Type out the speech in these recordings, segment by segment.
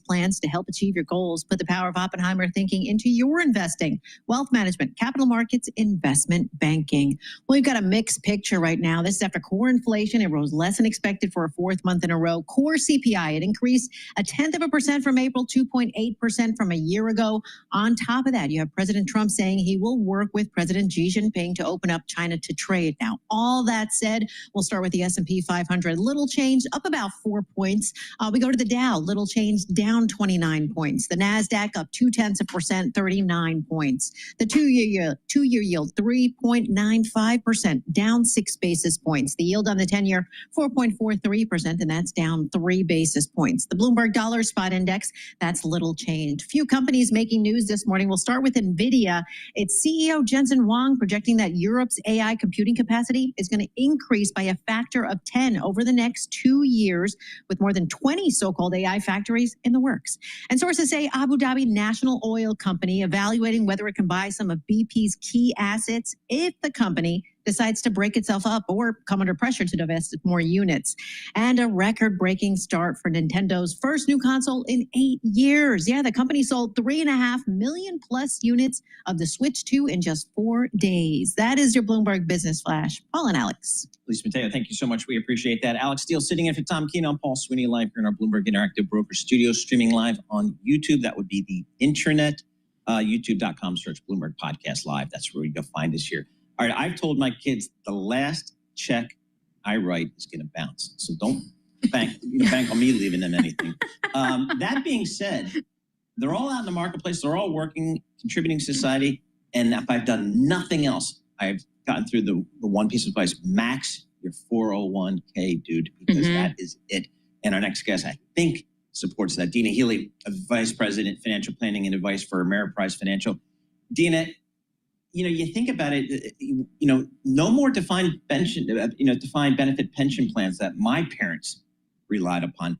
plans to help achieve your goals. Put the power of Oppenheimer thinking into your investing, wealth management, capital markets, investment banking. Well, you've got a mixed picture right now. This is after core inflation. It rose less than expected for a fourth month in a row. Core CPI, it increased 0.1% from April, 2.8% from a year ago. On top of that, you have President Trump saying he will work with President Xi Jinping to open up China to trade. Now, all that said, we'll start with the S&P 500. Little change, up about 4 points. We go to the Dow, little change, down 29 points. The NASDAQ up 0.2%, 39 points. The two-year yield, 3.95%, down 6 basis points. The yield on the 10-year, 4.43%, and that's down 3 basis points. The Bloomberg Dollar Spot Index, that's little change. Few companies making news this morning. We'll start with NVIDIA. Its CEO, Jensen Huang, projecting that Europe's AI computing capacity is going to increase by a factor of 10 over the next 2 years, with more than 20 so-called AI factories in the works. And sources say Abu Dhabi National Oil Company evaluating whether it can buy some of BP's key assets if the company decides to break itself up or come under pressure to divest more units. And a record-breaking start for Nintendo's first new console in 8 years. Yeah, the company sold 3.5 million plus units of the Switch 2 in just 4 days. That is your Bloomberg Business Flash. Paul and Alex. Lisa Mateo, thank you so much. We appreciate that. Alex Steele sitting in for Tom Keene. I'm Paul Sweeney, live here in our Bloomberg Interactive Broker Studio, streaming live on YouTube. That would be the internet, youtube.com, search Bloomberg Podcast Live. That's where you go find us here. All right, I've told my kids the last check I write is going to bounce. So don't bank on me leaving them anything. That being said, they're all out in the marketplace. They're all working, contributing to society. And if I've done nothing else, I've gotten through the one piece of advice: max your 401k, dude, because that is it. And our next guest, I think, supports that. Dina Healy, Vice President, Financial Planning and Advice for Ameriprise Financial. Dina, you think about it, no more defined benefit pension plans that my parents relied upon.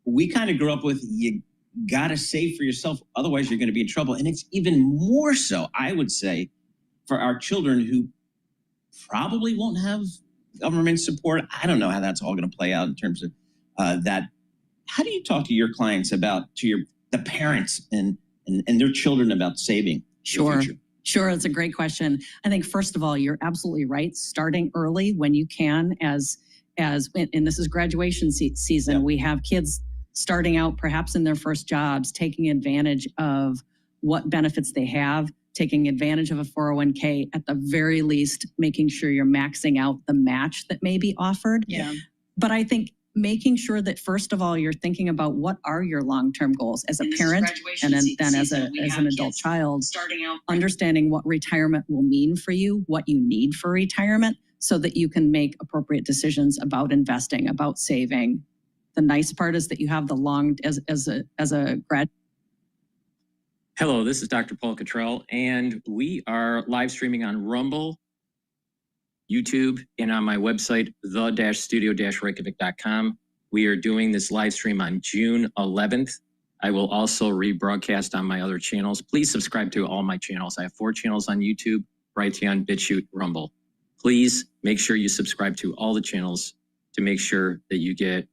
We kind of grew up with, you got to save for yourself, otherwise you're going to be in trouble. And it's even more so, I would say, for our children who probably won't have government support. I don't know how that's all going to play out in terms of that. How do you talk to your clients about, the parents and their children about saving? Sure. Sure, it's a great question. I think, first of all, you're absolutely right. Starting early when you can, and this is graduation season. Yeah. We have kids starting out perhaps in their first jobs, taking advantage of what benefits they have, taking advantage of a 401k, at the very least, making sure you're maxing out the match that may be offered. Yeah. But I think making sure that, first of all, you're thinking about what are your long-term goals as a parent and then as an adult child, understanding what retirement will mean for you, what you need for retirement, so that you can make appropriate decisions about investing, about saving. The nice part is that you have as a grad. Hello, this is DrPaulCottrell, and we are live streaming on Rumble, YouTube, and on my website, the-studio-reykjavik.com. We are doing this live stream on June 11th. I will also rebroadcast on my other channels. Please subscribe to all my channels. I have 4 channels on YouTube: Brighteon, Bitchute, Rumble. Please make sure you subscribe to all the channels to make sure that you get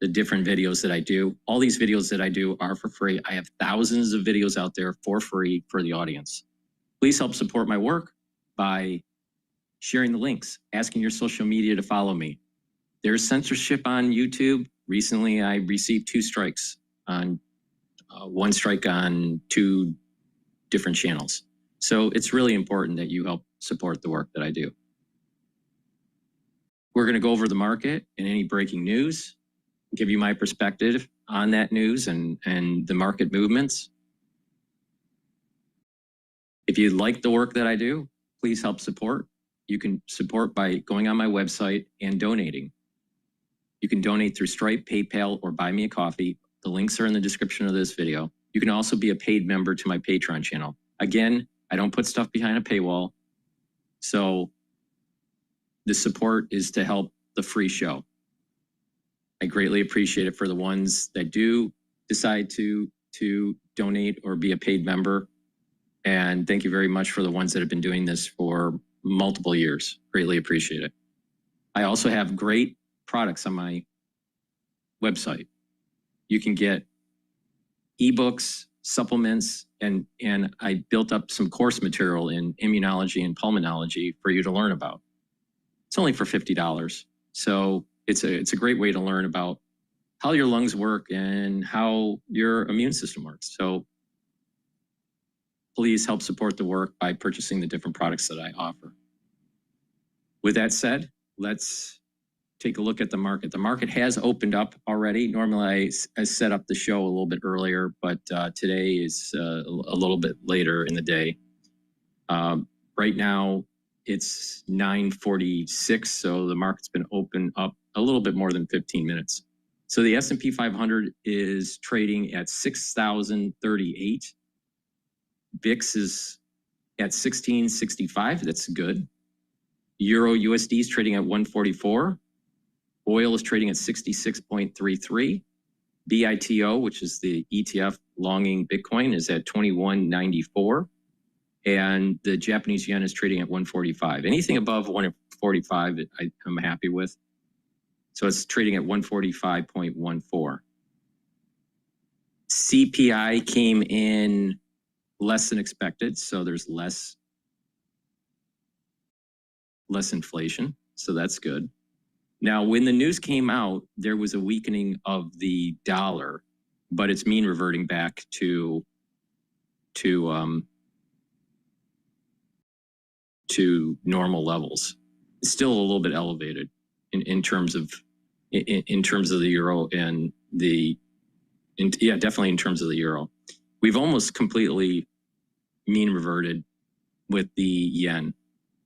the different videos that I do. All these videos that I do are for free. I have thousands of videos out there for free for the audience. Please help support my work by sharing the links, asking your social media to follow me. There's censorship on YouTube. Recently, I received 2 strikes on 1 strike on 2 different channels. So it's really important that you help support the work that I do. We're going to go over the market and any breaking news, give you my perspective on that news and the market movements. If you like the work that I do, please help support. You can support by going on my website and donating. You can donate through Stripe, PayPal, or Buy Me a Coffee. The links are in the description of this video. You can also be a paid member to my Patreon channel. Again, I don't put stuff behind a paywall. So the support is to help the free show. I greatly appreciate it for the ones that do decide to donate or be a paid member. And thank you very much for the ones that have been doing this for multiple years. Greatly appreciate it. I also have great products on my website. You can get ebooks, supplements, and I built up some course material in immunology and pulmonology for you to learn about. It's only for $50. So it's a great way to learn about how your lungs work and how your immune system works. So please help support the work by purchasing the different products that I offer. With that said, let's take a look at the market. The market has opened up already. Normally I set up the show a little bit earlier, but today is a little bit later in the day. Right now it's 9:46, so the market's been open up a little bit more than 15 minutes. So the S&P 500 is trading at 6,038. VIX is at 1665. That's good. Euro USD is trading at 144. Oil is trading at 66.33. BITO, which is the ETF longing Bitcoin, is at 2194. And the Japanese yen is trading at 145. Anything above 145, I'm happy with. So it's trading at 145.14. CPI came in less than expected, so there's less inflation, so that's good. Now, when the news came out, there was a weakening of the dollar, but it's mean reverting back to normal levels. It's still a little bit elevated in terms of the euro and definitely in terms of the euro. We've almost completely mean reverted with the yen.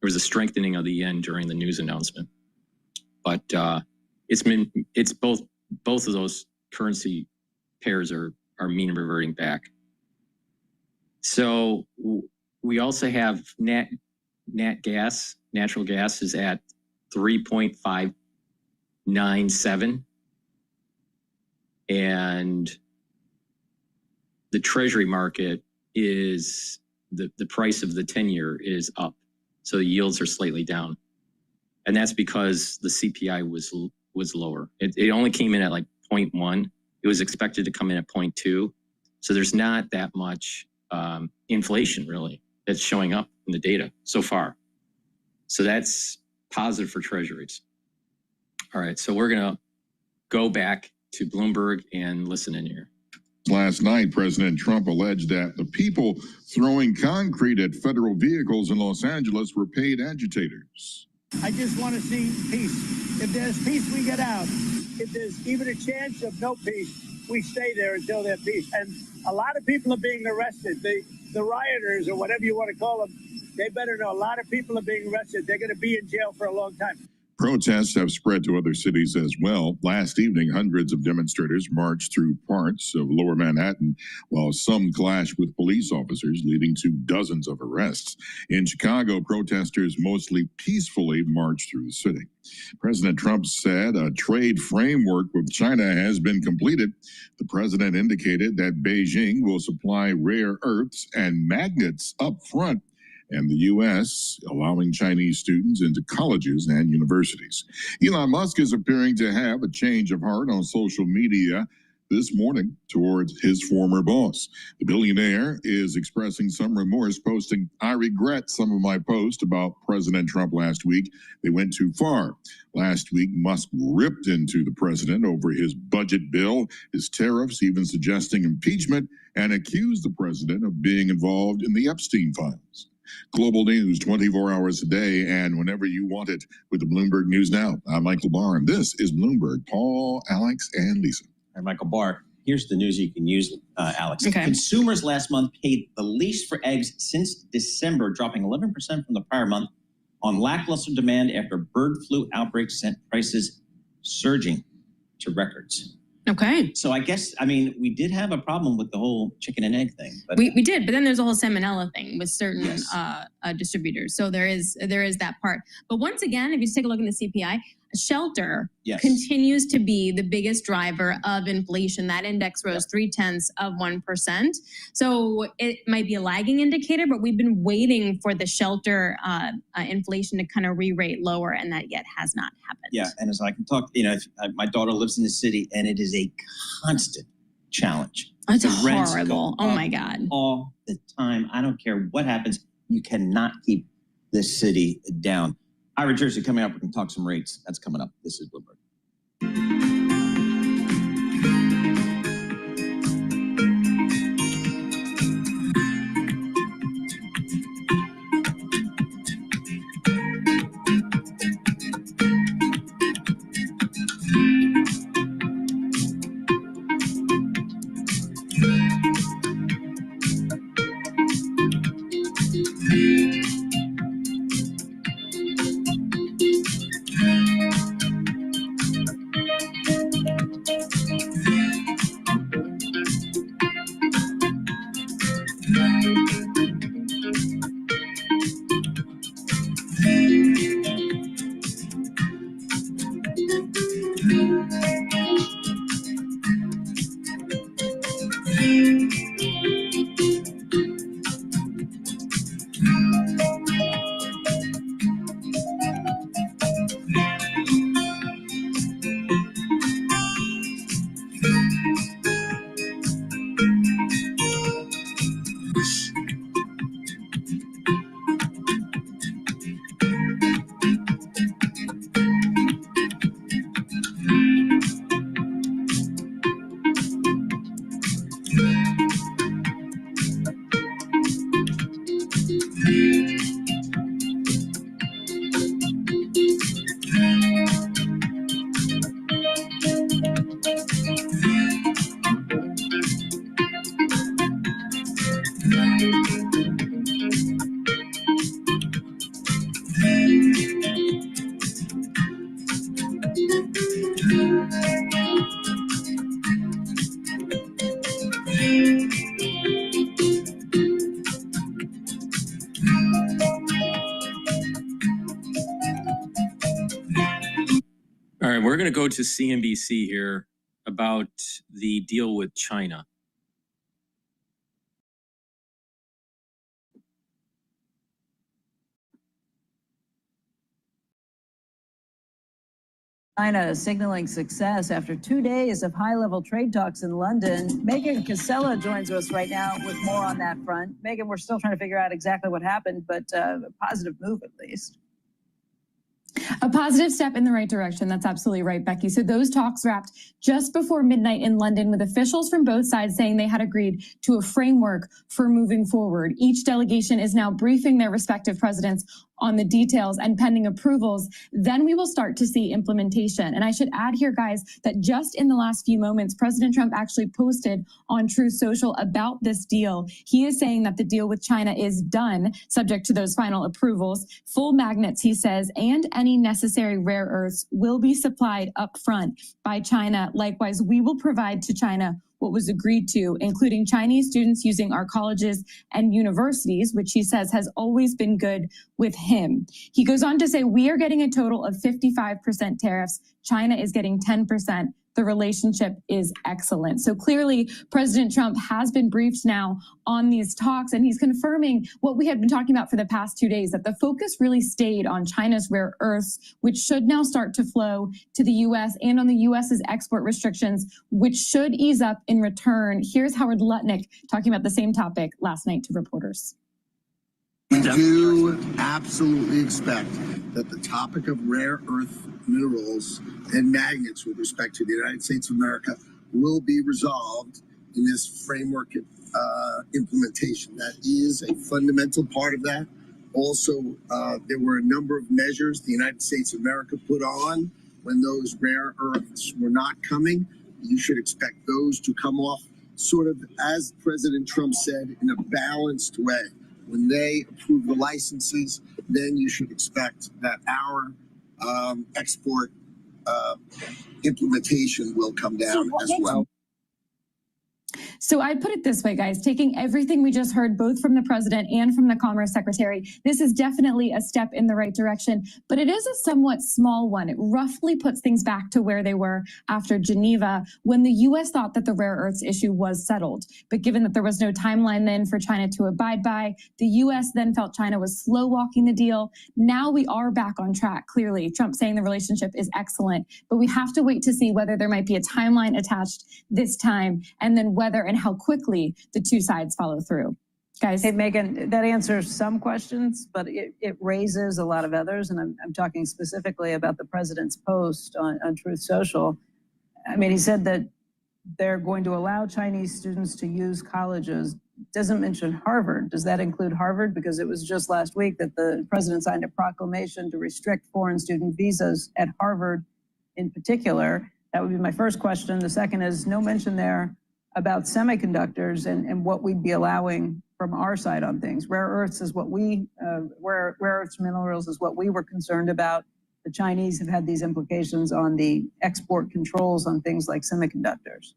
There was a strengthening of the yen during the news announcement, but it's both of those currency pairs are mean reverting back. So we also have natural gas is at 3.597, and the Treasury market is the price of the 10-year is up, so the yields are slightly down, and that's because the CPI was lower. It only came in at like 0.1. It was expected to come in at 0.2, so there's not that much inflation really that's showing up in the data so far. So that's positive for Treasuries. All right, so we're gonna go back to Bloomberg and listen in here. Last night, President Trump alleged that the people throwing concrete at federal vehicles in Los Angeles were paid agitators. I just want to see peace. If there's peace, we get out. If there's even a chance of no peace, we stay there until there's peace. And a lot of people are being arrested. The rioters, or whatever you want to call them, they better know a lot of people are being arrested. They're going to be in jail for a long time. Protests have spread to other cities as well. Last evening, hundreds of demonstrators marched through parts of Lower Manhattan, while some clashed with police officers, leading to dozens of arrests. In Chicago, protesters mostly peacefully marched through the city. President Trump said a trade framework with China has been completed. The president indicated that Beijing will supply rare earths and magnets up front, and the U.S. allowing Chinese students into colleges and universities. Elon Musk is appearing to have a change of heart on social media this morning towards his former boss. The billionaire is expressing some remorse, posting, "I regret some of my posts about President Trump last week. They went too far." Last week, Musk ripped into the president over his budget bill, his tariffs, even suggesting impeachment, and accused the president of being involved in the Epstein files. Global news 24 hours a day and whenever you want it with the Bloomberg News Now. I'm Michael Barr, and this is Bloomberg. Paul, Alex, and Lisa. All right, Michael Barr, here's the news you can use, Alex. Okay. Consumers last month paid the least for eggs since December, dropping 11% from the prior month on lackluster demand after bird flu outbreaks sent prices surging to records. Okay. So I guess, I mean, we did have a problem with the whole chicken and egg thing. But We did, but then there's a whole salmonella thing with certain Yes. distributors. So there is that part. But once again, if you just take a look in the CPI, shelter Yes. continues to be the biggest driver of inflation. That index rose 0.3%. So it might be a lagging indicator, but we've been waiting for the shelter inflation to kind of re-rate lower, and that yet has not happened. Yeah, and as I can talk, my daughter lives in the city, and it is a constant challenge. That's The rents go horrible. Oh up my God. all the time. I don't care what happens. You cannot keep this city down. Ira Jersey coming up. We can talk some rates. That's coming up. This is Bloomberg. All right, we're going to go to CNBC here about the deal with China. China is signaling success after 2 days of high-level trade talks in London. Megan Casella joins us right now with more on that front. Megan, we're still trying to figure out exactly what happened, but a positive move at least. A positive step in the right direction. That's absolutely right, Becky. So those talks wrapped just before midnight in London with officials from both sides saying they had agreed to a framework for moving forward. Each delegation is now briefing their respective presidents on the details, and pending approvals, then we will start to see implementation. And I should add here, guys, that just in the last few moments, President Trump actually posted on Truth Social about this deal. He is saying that the deal with China is done, subject to those final approvals. Full magnets, he says, and any necessary rare earths will be supplied up front by China. Likewise, we will provide to China what was agreed to, including Chinese students using our colleges and universities, which he says has always been good with him. He goes on to say, we are getting a total of 55% tariffs. China is getting 10%. The relationship is excellent. So clearly, President Trump has been briefed now on these talks, and he's confirming what we had been talking about for the past 2 days, that the focus really stayed on China's rare earths, which should now start to flow to the U.S. and on the U.S.'s export restrictions, which should ease up in return. Here's Howard Lutnick talking about the same topic last night to reporters. We do absolutely expect that the topic of rare earth minerals and magnets with respect to the United States of America will be resolved in this framework implementation. That is a fundamental part of that. Also, there were a number of measures the United States of America put on when those rare earths were not coming. You should expect those to come off sort of, as President Trump said, in a balanced way. When they approve the licenses, then you should expect that our export implementation will come down as well. So I'd put it this way, guys, taking everything we just heard, both from the president and from the Commerce Secretary, this is definitely a step in the right direction, but it is a somewhat small one. It roughly puts things back to where they were after Geneva, when the U.S. thought that the rare earths issue was settled. But given that there was no timeline then for China to abide by, the U.S. then felt China was slow walking the deal. Now we are back on track, clearly. Trump saying the relationship is excellent, but we have to wait to see whether there might be a timeline attached this time, and then whether and how quickly the two sides follow through. Guys. Hey, Megan, that answers some questions, but it raises a lot of others. And I'm talking specifically about the president's post on Truth Social. I mean, he said that they're going to allow Chinese students to use colleges. Doesn't mention Harvard. Does that include Harvard? Because it was just last week that the president signed a proclamation to restrict foreign student visas at Harvard in particular. That would be my first question. The second is no mention there about semiconductors and what we'd be allowing from our side on things. Rare earths is what rare earths minerals is what we were concerned about. The Chinese have had these implications on the export controls on things like semiconductors.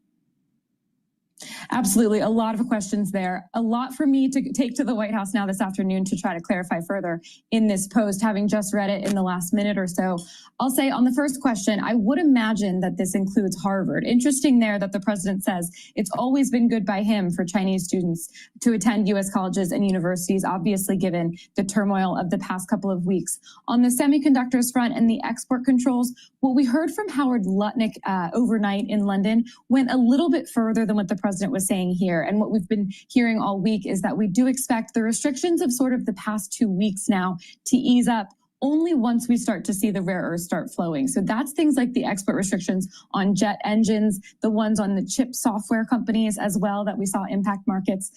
Absolutely. A lot of questions there. A lot for me to take to the White House now this afternoon to try to clarify further in this post, having just read it in the last minute or so. I'll say on the first question, I would imagine that this includes Harvard. Interesting there that the president says it's always been good by him for Chinese students to attend U.S. colleges and universities, obviously given the turmoil of the past couple of weeks. On the semiconductors front and the export controls, what we heard from Howard Lutnick overnight in London went a little bit further than what the president was saying here. And what we've been hearing all week is that we do expect the restrictions of sort of the past 2 weeks now to ease up only once we start to see the rare earths start flowing. So that's things like the export restrictions on jet engines, the ones on the chip software companies as well that we saw impact markets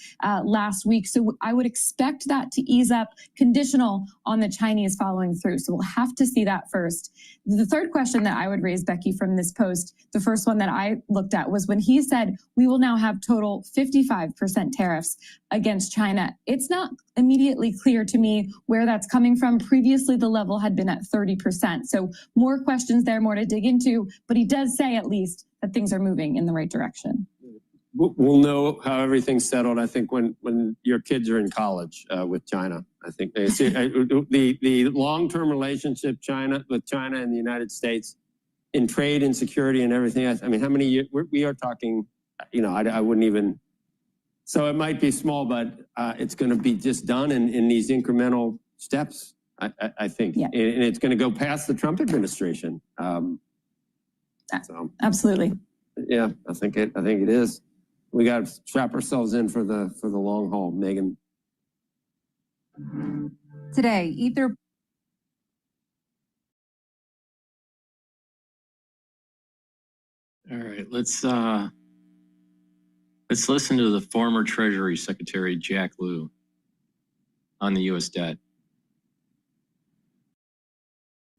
last week. So I would expect that to ease up, conditional on the Chinese following through. So we'll have to see that first. The third question that I would raise, Becky, from this post, the first one that I looked at was when he said we will now have total 55% tariffs against China. It's not immediately clear to me where that's coming from. Previously, the level had been at 30%. So more questions there, more to dig into, but he does say at least that things are moving in the right direction. We'll know how everything's settled, I think, when your kids are in college with China. I think they see the long-term relationship with China and the United States in trade and security and everything else. I mean, how many years we are talking, you know, I wouldn't even. So it might be small, but it's going to be just done in these incremental steps, I think. Yeah. And it's going to go past the Trump administration. So. Absolutely. Yeah, I think it is. We got to strap ourselves in for the long haul, Megan. Today, Ether. All right, let's listen to the former Treasury Secretary Jack Lew on the U.S. debt.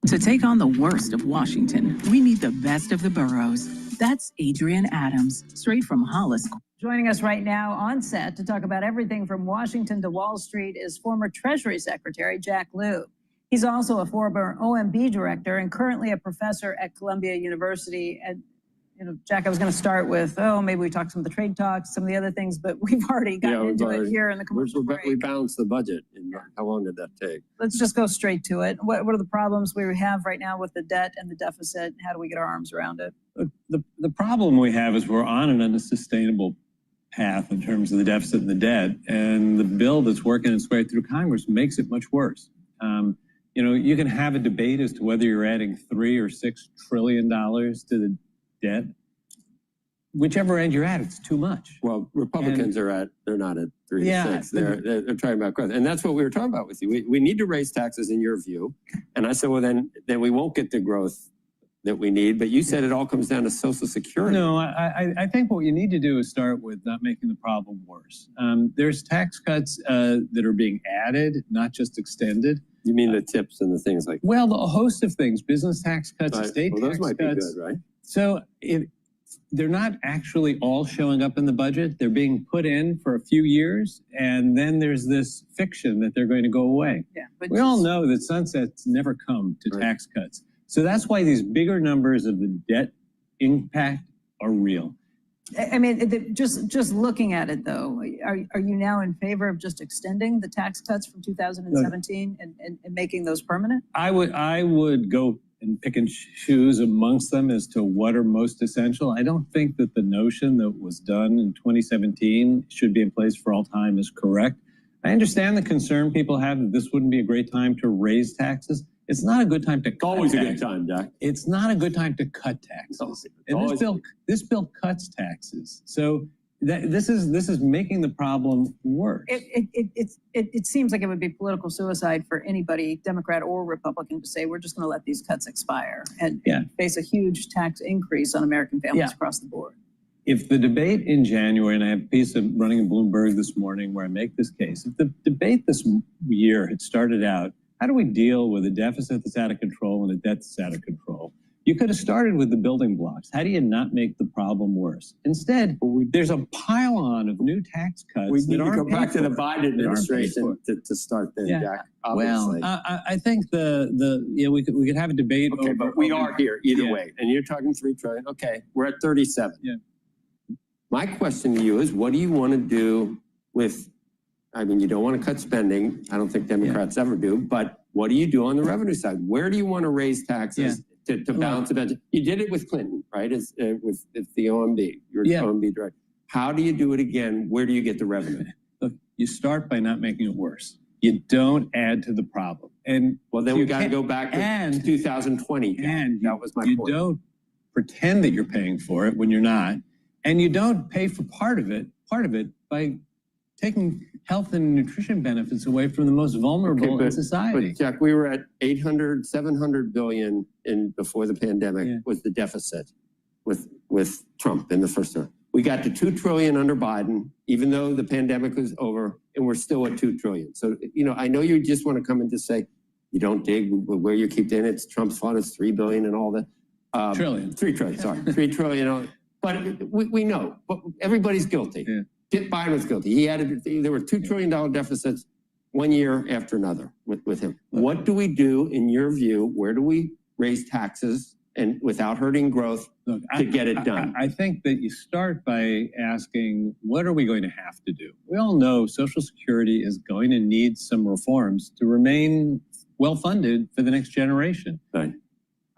To take on the worst of Washington, we need the best of the boroughs. That's Adrienne Adams, straight from Hollis. Joining us right now on set to talk about everything from Washington to Wall Street is former Treasury Secretary Jack Lew. He's also a former OMB director and currently a professor at Columbia University. And, you know, Jack, I was going to start with, maybe we talked some of the trade talks, some of the other things, but we've already gotten into it here in the commercial break. We balanced the budget. And how long did that take? Let's just go straight to it. What are the problems we have right now with the debt and the deficit? How do we get our arms around it? The problem we have is we're on an unsustainable path in terms of the deficit and the debt, and the bill that's working its way through Congress makes it much worse. You know, you can have a debate as to whether you're adding $3 or $6 trillion to the debt. Whichever end you're at, it's too much. Well, Republicans they're not at 3 to 6. They're talking about growth. And that's what we were talking about with you. We need to raise taxes in your view. And I said, well, then we won't get the growth that we need. But you said it all comes down to Social Security. No, I think what you need to do is start with not making the problem worse. There's tax cuts that are being added, not just extended. You mean the tips and the things like that? Well, a host of things, business tax cuts, estate tax cuts. Those might be good, right? So they're not actually all showing up in the budget. They're being put in for a few years, and then there's this fiction that they're going to go away. Yeah, but we all know that sunsets never come to tax cuts. So that's why these bigger numbers of the debt impact are real. I mean, just looking at it though, are you now in favor of just extending the tax cuts from 2017 and making those permanent? I would go and pick and choose amongst them as to what are most essential. I don't think that the notion that was done in 2017 should be in place for all time is correct. I understand the concern people have that this wouldn't be a great time to raise taxes. It's not a good time to cut Always taxes. a good time, Jack. It's not a good time to cut taxes. And this bill cuts taxes. So this is making the problem worse. It seems like it would be political suicide for anybody, Democrat or Republican, to say we're just going to let these cuts expire and face a huge tax increase on American families across the board. If the debate in January, and I have a piece of running in Bloomberg this morning where I make this case, if the debate this year had started out, how do we deal with a deficit that's out of control and a debt that's out of control? You could have started with the building blocks. How do you not make the problem worse? Instead, there's a pile-on of new tax cuts. We need to go back to the Biden administration to start then, Jack. Obviously. Well, I think we could have a debate. Okay, but we are here either way, and you're talking $3 trillion. Okay, we're at 37. Yeah. My question to you is, what do you want to do with? I mean, you don't want to cut spending. I don't think Democrats ever do. But what do you do on the revenue side? Where do you want to raise taxes to balance the budget? You did it with Clinton, right? With the OMB, your OMB director. How do you do it again? Where do you get the revenue? Look, you start by not making it worse. You don't add to the problem. And well, then we got to go back to 2020. And that was my point. You don't pretend that you're paying for it when you're not, and you don't pay for part of it by taking health and nutrition benefits away from the most vulnerable in society. But Jack, we were at 800, 700 billion before the pandemic was the deficit with Trump in the first term. We got to 2 trillion under Biden, even though the pandemic was over, and we're still at 2 trillion. So, I know you just want to come and just say, you don't dig where you keep in. It's Trump's fault. It's 3 billion and all that. 3 trillion, sorry. 3 trillion. But we know, but everybody's guilty. Yeah. Biden was guilty. There were $2 trillion deficits one year after another with him. What do we do, in your view? Where do we raise taxes and without hurting growth to get it done? I think that you start by asking, what are we going to have to do? We all know Social Security is going to need some reforms to remain well-funded for the next generation. Right.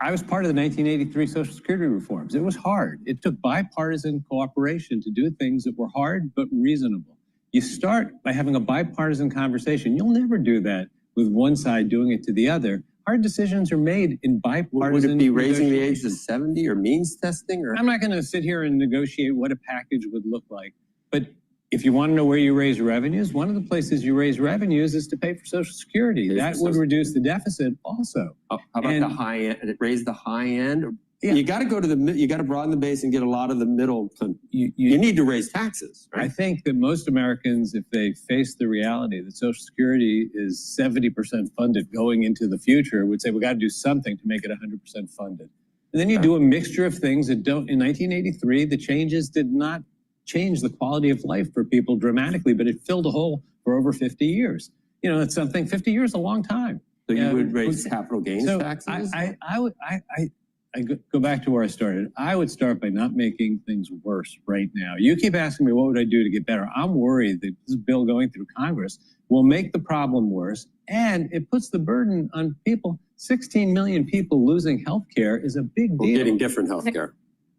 I was part of the 1983 Social Security reforms. It was hard. It took bipartisan cooperation to do things that were hard but reasonable. You start by having a bipartisan conversation. You'll never do that with one side doing it to the other. Hard decisions are made in bipartisan. Would it be raising the age to 70 or means testing? Or I'm not going to sit here and negotiate what a package would look like. But if you want to know where you raise revenues, one of the places you raise revenues is to pay for Social Security. That would reduce the deficit also. How about the high end? Raise the high end? Yeah. You got to go to you got to broaden the base and get a lot of the middle. You need to raise taxes. Right? I think that most Americans, if they face the reality that Social Security is 70% funded going into the future, would say we got to do something to make it 100% funded. And then you do a mixture of things that don't. In 1983, the changes did not change the quality of life for people dramatically, but it filled a hole for over 50 years. It's something. 50 years is a long time. So you would raise capital gains taxes? I go back to where I started. I would start by not making things worse right now. You keep asking me, what would I do to get better? I'm worried that this bill going through Congress will make the problem worse, and it puts the burden on people. 16 million people losing health care is a big deal. Getting different health care.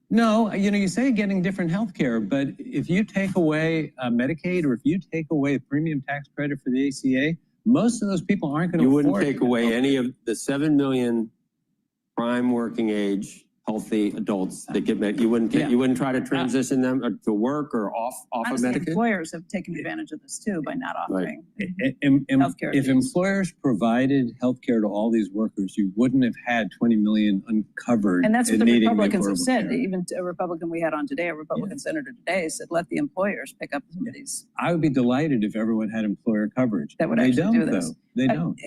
No, you say getting different health care, but if you take away Medicaid or if you take away a premium tax credit for the ACA, most of those people aren't going to afford it. You wouldn't take away any of the 7 million prime working age healthy adults that get Medicaid. You wouldn't try to transition them to work or off of Medicaid? Employers have taken advantage of this too by not offering healthcare. If employers provided healthcare to all these workers, you wouldn't have had 20 million uncovered. And that's what the Republicans have said. Even a Republican we had on today, a Republican senator today, said let the employers pick up some of these. I would be delighted if everyone had employer coverage. That would actually do this. They don't.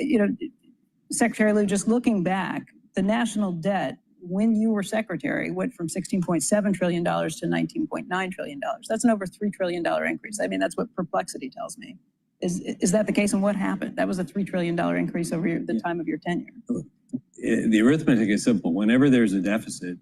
Secretary Lew, just looking back, the national debt when you were secretary went from $16.7 trillion to $19.9 trillion. That's an over $3 trillion increase. I mean, that's what perplexity tells me. Is that the case? And what happened? That was a $3 trillion increase over the time of your tenure. The arithmetic is simple. Whenever there's a deficit,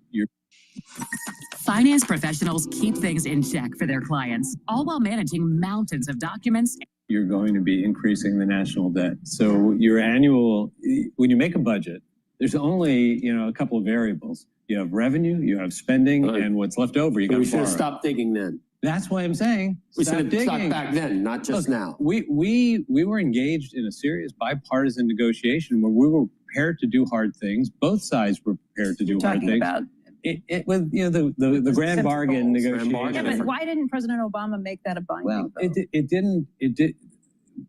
Finance professionals keep things in check for their clients, all while managing mountains of documents. You're going to be increasing the national debt. So your annual, when you make a budget, there's only, a couple of variables. You have revenue, you have spending, and what's left over, you got to borrow. We should have stopped digging then. That's why I'm saying We should have stopped back then, not just now. We were engaged in a serious bipartisan negotiation where we were prepared to do hard things. Both sides were prepared to do hard things. About it was the grand bargain negotiation. Yeah, but why didn't President Obama make that a binding vote? It didn't.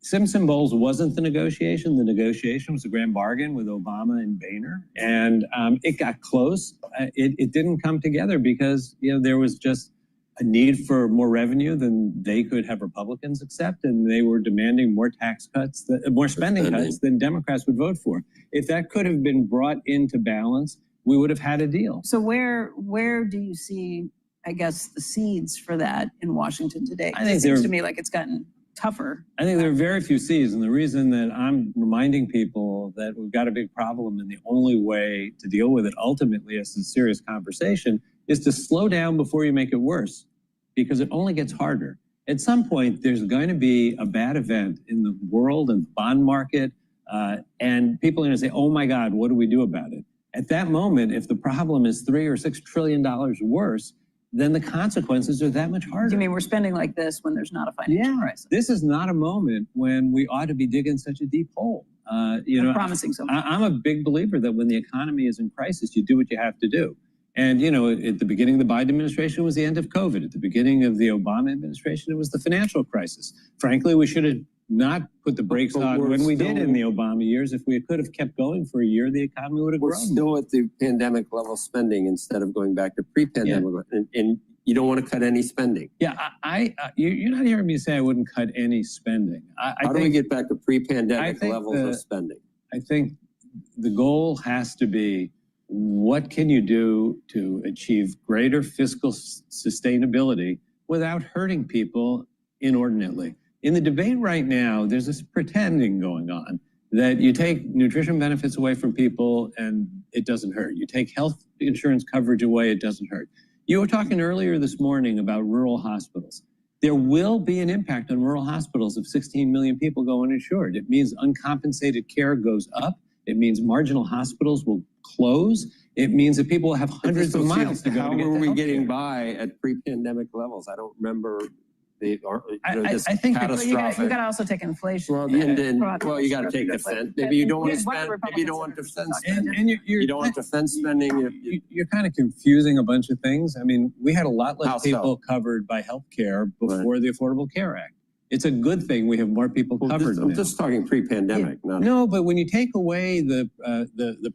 Simpson Bowles wasn't the negotiation. The negotiation was a grand bargain with Obama and Boehner, and it got close. It didn't come together because there was just a need for more revenue than they could have Republicans accept, and they were demanding more tax cuts, more spending cuts than Democrats would vote for. If that could have been brought into balance, we would have had a deal. So where do you see, I guess, the seeds for that in Washington today? It seems to me like it's gotten tougher. I think there are very few C's, and the reason that I'm reminding people that we've got a big problem and the only way to deal with it ultimately is a serious conversation is to slow down before you make it worse, because it only gets harder. At some point, there's going to be a bad event in the world and the bond market, and people are going to say, oh my God, what do we do about it? At that moment, if the problem is $3 or $6 trillion worse, then the consequences are that much harder. You mean we're spending like this when there's not a financial crisis? This is not a moment when we ought to be digging such a deep hole. Promising so much. I'm a big believer that when the economy is in crisis, you do what you have to do. And, at the beginning of the Biden administration, it was the end of COVID. At the beginning of the Obama administration, it was the financial crisis. Frankly, we should have not put the brakes on when we did in the Obama years. If we could have kept going for a year, the economy would have grown. We're still at the pandemic level spending instead of going back to pre-pandemic. Yeah. And you don't want to cut any spending. Yeah, you're not hearing me say I wouldn't cut any spending. How do we get back to pre-pandemic levels of spending? I think the goal has to be, what can you do to achieve greater fiscal sustainability without hurting people inordinately? In the debate right now, there's this pretending going on that you take nutrition benefits away from people and it doesn't hurt. You take health insurance coverage away, it doesn't hurt. You were talking earlier this morning about rural hospitals. There will be an impact on rural hospitals if 16 million people go uninsured. It means uncompensated care goes up. It means marginal hospitals will close. It means that people will have hundreds of miles to go How to get were we healthcare. getting by at pre-pandemic levels? I don't remember I think catastrophic. You got to also take inflation. Well, you got to take defense. Maybe you don't want to spend. Maybe you don't want defense spending. And you don't want defense spending. You're kind of confusing a bunch of things. I mean, we had a lot less people covered by health care before the Affordable Care Act. It's a good thing we have more people covered. I'm just talking pre-pandemic. No, but when you take away the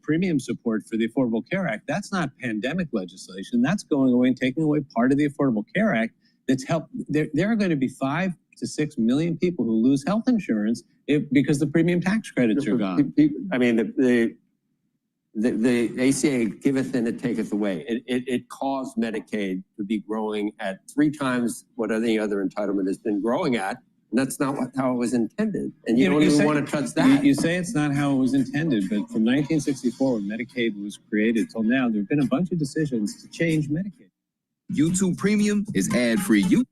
premium support for the Affordable Care Act, that's not pandemic legislation. That's going away and taking away part of the Affordable Care Act. That's helped. There are going to be 5 to 6 million people who lose health insurance because the premium tax credits are gone. I mean, the ACA giveth and it taketh away. It caused Medicaid to be growing at 3 times what any other entitlement has been growing at. And that's not how it was intended. And you don't even want to touch that. You say it's not how it was intended, but from 1964 when Medicaid was created till now, there have been a bunch of decisions to change Medicaid. YouTube Premium is ad-free. The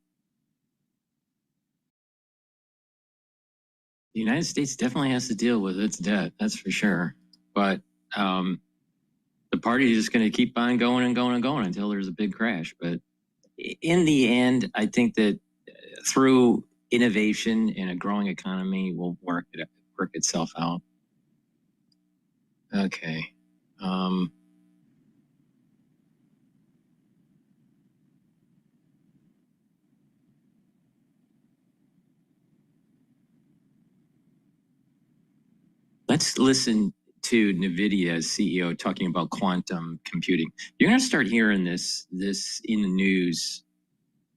United States definitely has to deal with its debt, that's for sure. But the party is just going to keep on going and going and going until there's a big crash. But in the end, I think that through innovation in a growing economy will work itself out. Okay. Let's listen to NVIDIA's CEO talking about quantum computing. You're going to start hearing this in the news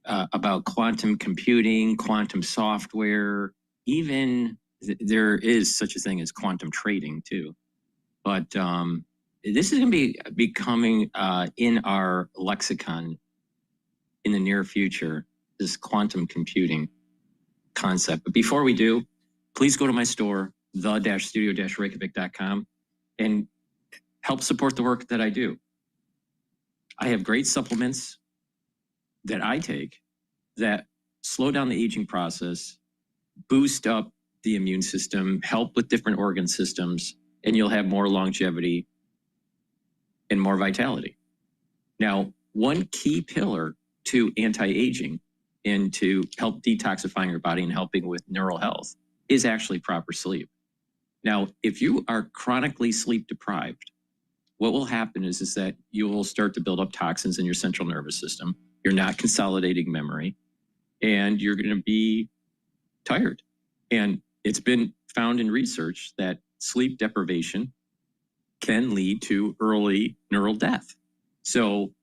about quantum computing, quantum software, even there is such a thing as quantum trading too. But this is going to be becoming in our lexicon in the near future, this quantum computing concept. But before we do, please go to my store, the-studio-reykjavik.com, and help support the work that I do. I have great supplements that I take that slow down the aging process, boost up the immune system, help with different organ systems, and you'll have more longevity and more vitality. Now, one key pillar to anti-aging and to help detoxifying your body and helping with neural health is actually proper sleep. Now, if you are chronically sleep deprived, what will happen is that you will start to build up toxins in your central nervous system. You're not consolidating memory, and you're going to be tired. And it's been found in research that sleep deprivation can lead to early neural death. So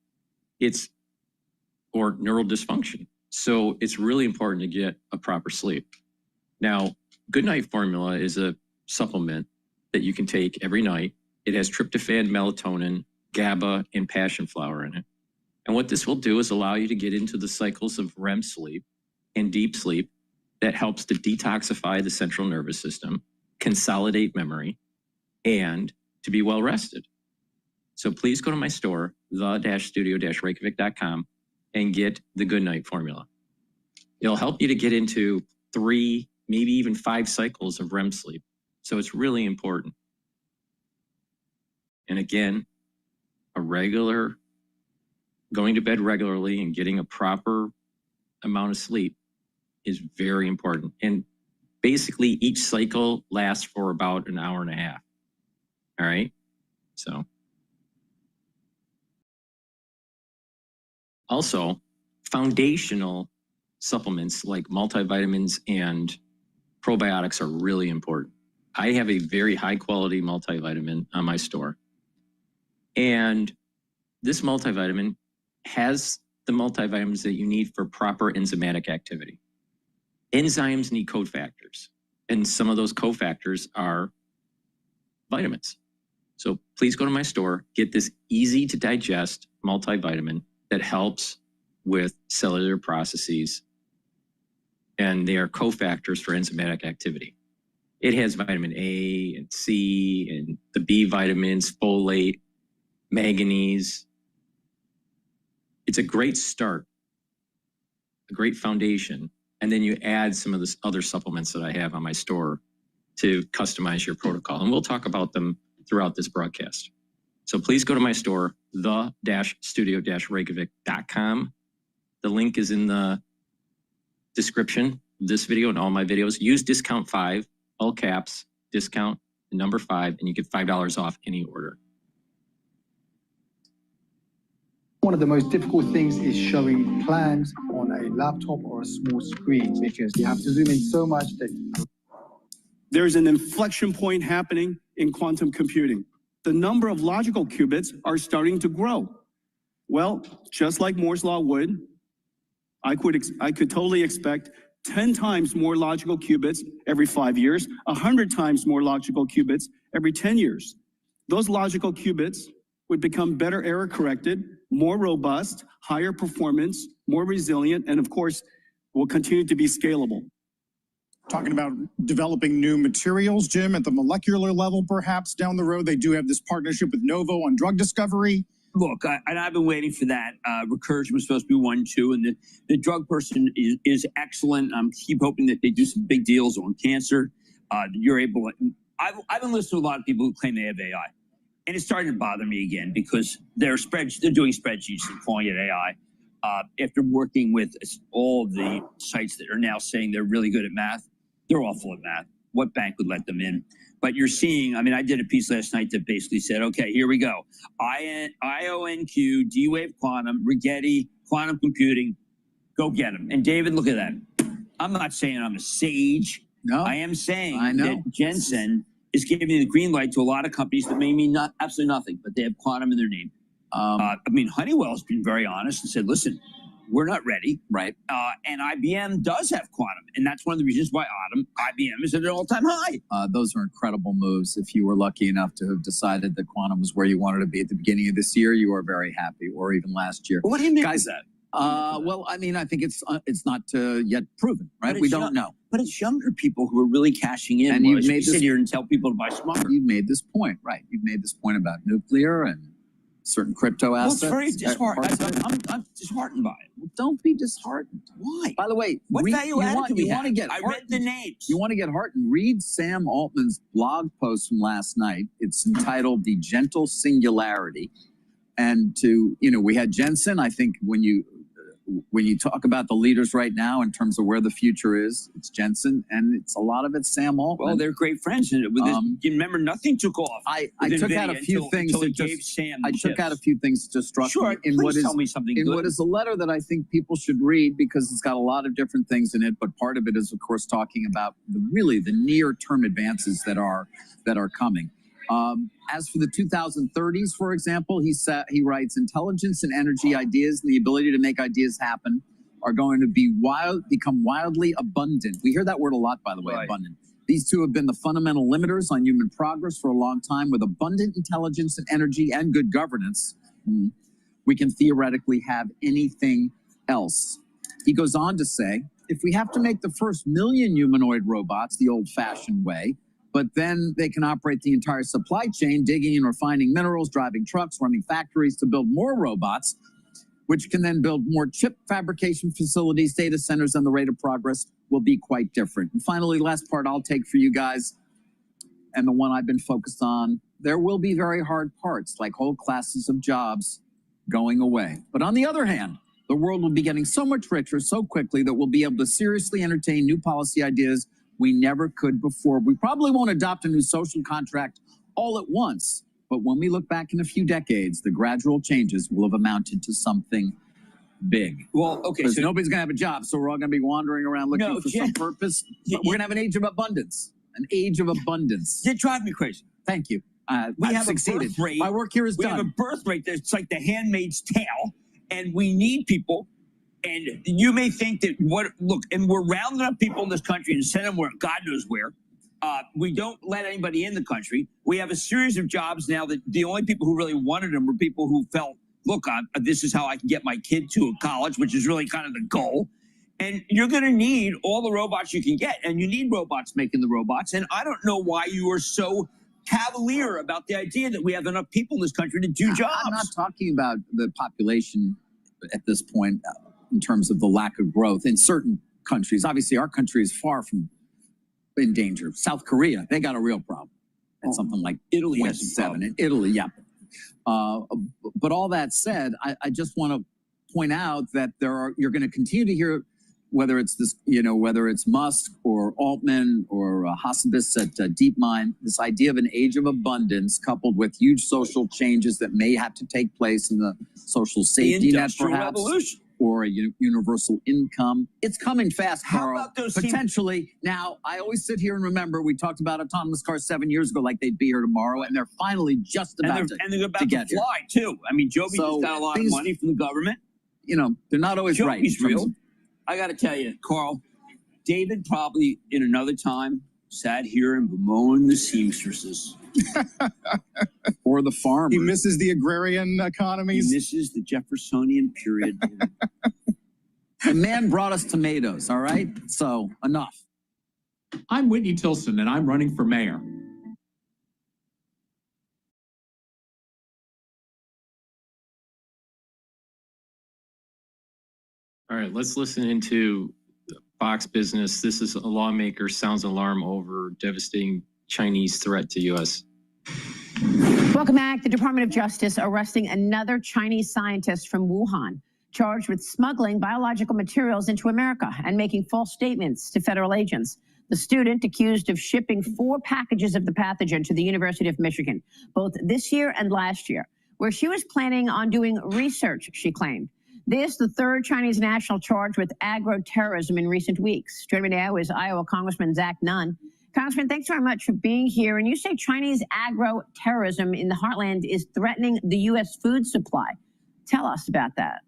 or neural dysfunction. So it's really important to get a proper sleep. Now, Goodnight Formula is a supplement that you can take every night. It has tryptophan, melatonin, GABA, and passion flower in it. And what this will do is allow you to get into the cycles of REM sleep and deep sleep that helps to detoxify the central nervous system, consolidate memory, and to be well rested. So please go to my store, the-studio-reykjavik.com, and get the Goodnight Formula. It'll help you to get into 3, maybe even 5 cycles of REM sleep. So it's really important. And again, going to bed regularly and getting a proper amount of sleep is very important. And basically each cycle lasts for about an hour and a half. All right. So also foundational supplements like multivitamins and probiotics are really important. I have a very high quality multivitamin on my store. And this multivitamin has the multivitamins that you need for proper enzymatic activity. Enzymes need cofactors, and some of those cofactors are vitamins. So please go to my store, get this easy to digest multivitamin that helps with cellular processes, and they are cofactors for enzymatic activity. It has vitamin A and C and the B vitamins, folate, manganese. It's a great start, a great foundation. And then you add some of the other supplements that I have on my store to customize your protocol. And we'll talk about them throughout this broadcast. So please go to my store, the-studio-reykjavik.com. The link is in the description of this video and all my videos. Use discount 5, all caps, discount the number 5, and you get $5 off any order. One of the most difficult things is showing plans on a laptop or a small screen because you have to zoom in so much that... There's an inflection point happening in quantum computing. The number of logical qubits are starting to grow. Well, just like Moore's Law would, I could totally expect 10 times more logical qubits every 5 years, 100 times more logical qubits every 10 years. Those logical qubits would become better error corrected, more robust, higher performance, more resilient, and of course, will continue to be scalable. Talking about developing new materials, Jim, at the molecular level, perhaps down the road. They do have this partnership with Novo on drug discovery. Look, I've been waiting for that. Recursion was supposed to be 1, 2, and the drug person is excellent. Keep hoping that they do some big deals on cancer. You're able to, I've been listening to a lot of people who claim they have AI. And it's starting to bother me again because they're doing spreadsheets and calling it AI. After working with all of the sites that are now saying they're really good at math, they're awful at math. What bank would let them in? But you're seeing, I mean, I did a piece last night that basically said, okay, here we go. IONQ, D-Wave Quantum, Rigetti, quantum computing, go get them. And David, look at that. I'm not saying I'm a sage. No. I am saying that Jensen is giving the green light to a lot of companies that may mean absolutely nothing, but they have quantum in their name. I mean, Honeywell's been very honest and said, listen, we're not ready. Right. And IBM does have quantum. And that's one of the reasons why IBM is at an all-time high. Those are incredible moves. If you were lucky enough to have decided that quantum was where you wanted to be at the beginning of this year, you are very happy, or even last year. Well, what do you mean by that? Well, I mean, I think it's not yet proven, right? We don't know. But it's younger people who are really cashing in. And you've made sit here and tell people to buy smarter. You've made this point, right? You've made this point about nuclear and certain crypto assets. Well, it's very disheartening. I'm disheartened by it. Well, don't be disheartened. Why? By the way, What value added do we you have? want to get I read the names. You want to get heartened? Read Sam Altman's blog post from last night. It's entitled "The Gentle Singularity," and we had Jensen. I think when you talk about the leaders right now in terms of where the future is, it's Jensen, and it's a lot of it's Sam Altman. Well, they're great friends. And you remember, nothing took off. I took out a few things until that he just gave Sam I the took tips. out a few things that just struck Sure, me in please what is tell me something in good. what is a letter that I think people should read because it's got a lot of different things in it. But part of it is, of course, talking about the near-term advances that are coming. As for the 2030s, for example, he writes, intelligence and energy ideas and the ability to make ideas happen are going to become wildly abundant. We hear that word a lot, by the way, abundant. These two have been the fundamental limiters on human progress for a long time. With abundant intelligence and energy and good governance, we can theoretically have anything else. He goes on to say, if we have to make the first 1 million humanoid robots the old-fashioned way, but then they can operate the entire supply chain, digging and refining minerals, driving trucks, running factories to build more robots, which can then build more chip fabrication facilities, data centers, and the rate of progress will be quite different. And finally, last part I'll take for you guys, and the one I've been focused on, there will be very hard parts, like whole classes of jobs going away. But on the other hand, the world will be getting so much richer so quickly that we'll be able to seriously entertain new policy ideas we never could before. We probably won't adopt a new social contract all at once, but when we look back in a few decades, the gradual changes will have amounted to something big. Well, okay. Because nobody's going to have a job, so we're all going to be wandering around looking for some purpose. But we're going to have an age of abundance. An age of abundance. It drives me crazy. Thank you. We I've have succeeded. a birth rate. My work here is done. We have a birth rate that's like the Handmaid's Tale, and we need people. And you may think that and we're rounding up people in this country and sending them where God knows where. We don't let anybody in the country. We have a series of jobs now that the only people who really wanted them were people who felt, look, this is how I can get my kid to a college, which is really kind of the goal. And you're going to need all the robots you can get, and you need robots making the robots. And I don't know why you are so cavalier about the idea that we have enough people in this country to do jobs. I'm not talking about the population at this point in terms of the lack of growth in certain countries. Obviously, our country is far from in danger. South Korea, they got a real problem. It's something like Italy has 0.7 in Italy, yeah. But all that said, I just want to point out that you're going to continue to hear, whether it's whether it's Musk or Altman or Hassabis at DeepMind, this idea of an age of abundance coupled with huge social changes that may have to take place in the social safety net, perhaps, revolution. Or a universal income. It's coming fast, Carl. How about those potentially? Now, I always sit here and remember we talked about autonomous cars 7 years ago, like they'd be here tomorrow, and they're finally just about they're about to get here. fly too. I mean, Joby just got a lot of money from the government. They're not always right. Joby's real. I got to tell you, Carl, David probably in another time sat here and bemoaned the seamstresses. Or the farmers. He misses the agrarian economies. He misses the Jeffersonian period. The man brought us tomatoes, all right? So, enough. I'm Whitney Tilson, and I'm running for mayor. All right, let's listen into Fox Business. This is a lawmaker sounds alarm over devastating Chinese threat to U.S. Welcome back. The Department of Justice arresting another Chinese scientist from Wuhan, charged with smuggling biological materials into America and making false statements to federal agents. The student accused of shipping 4 packages of the pathogen to the University of Michigan, both this year and last year, where she was planning on doing research, she claimed. This, the third Chinese national charged with agro-terrorism in recent weeks. Joining me now is Iowa Congressman Zach Nunn. Congressman, thanks very much for being here. And you say Chinese agro-terrorism in the heartland is threatening the U.S. food supply. Tell us about that.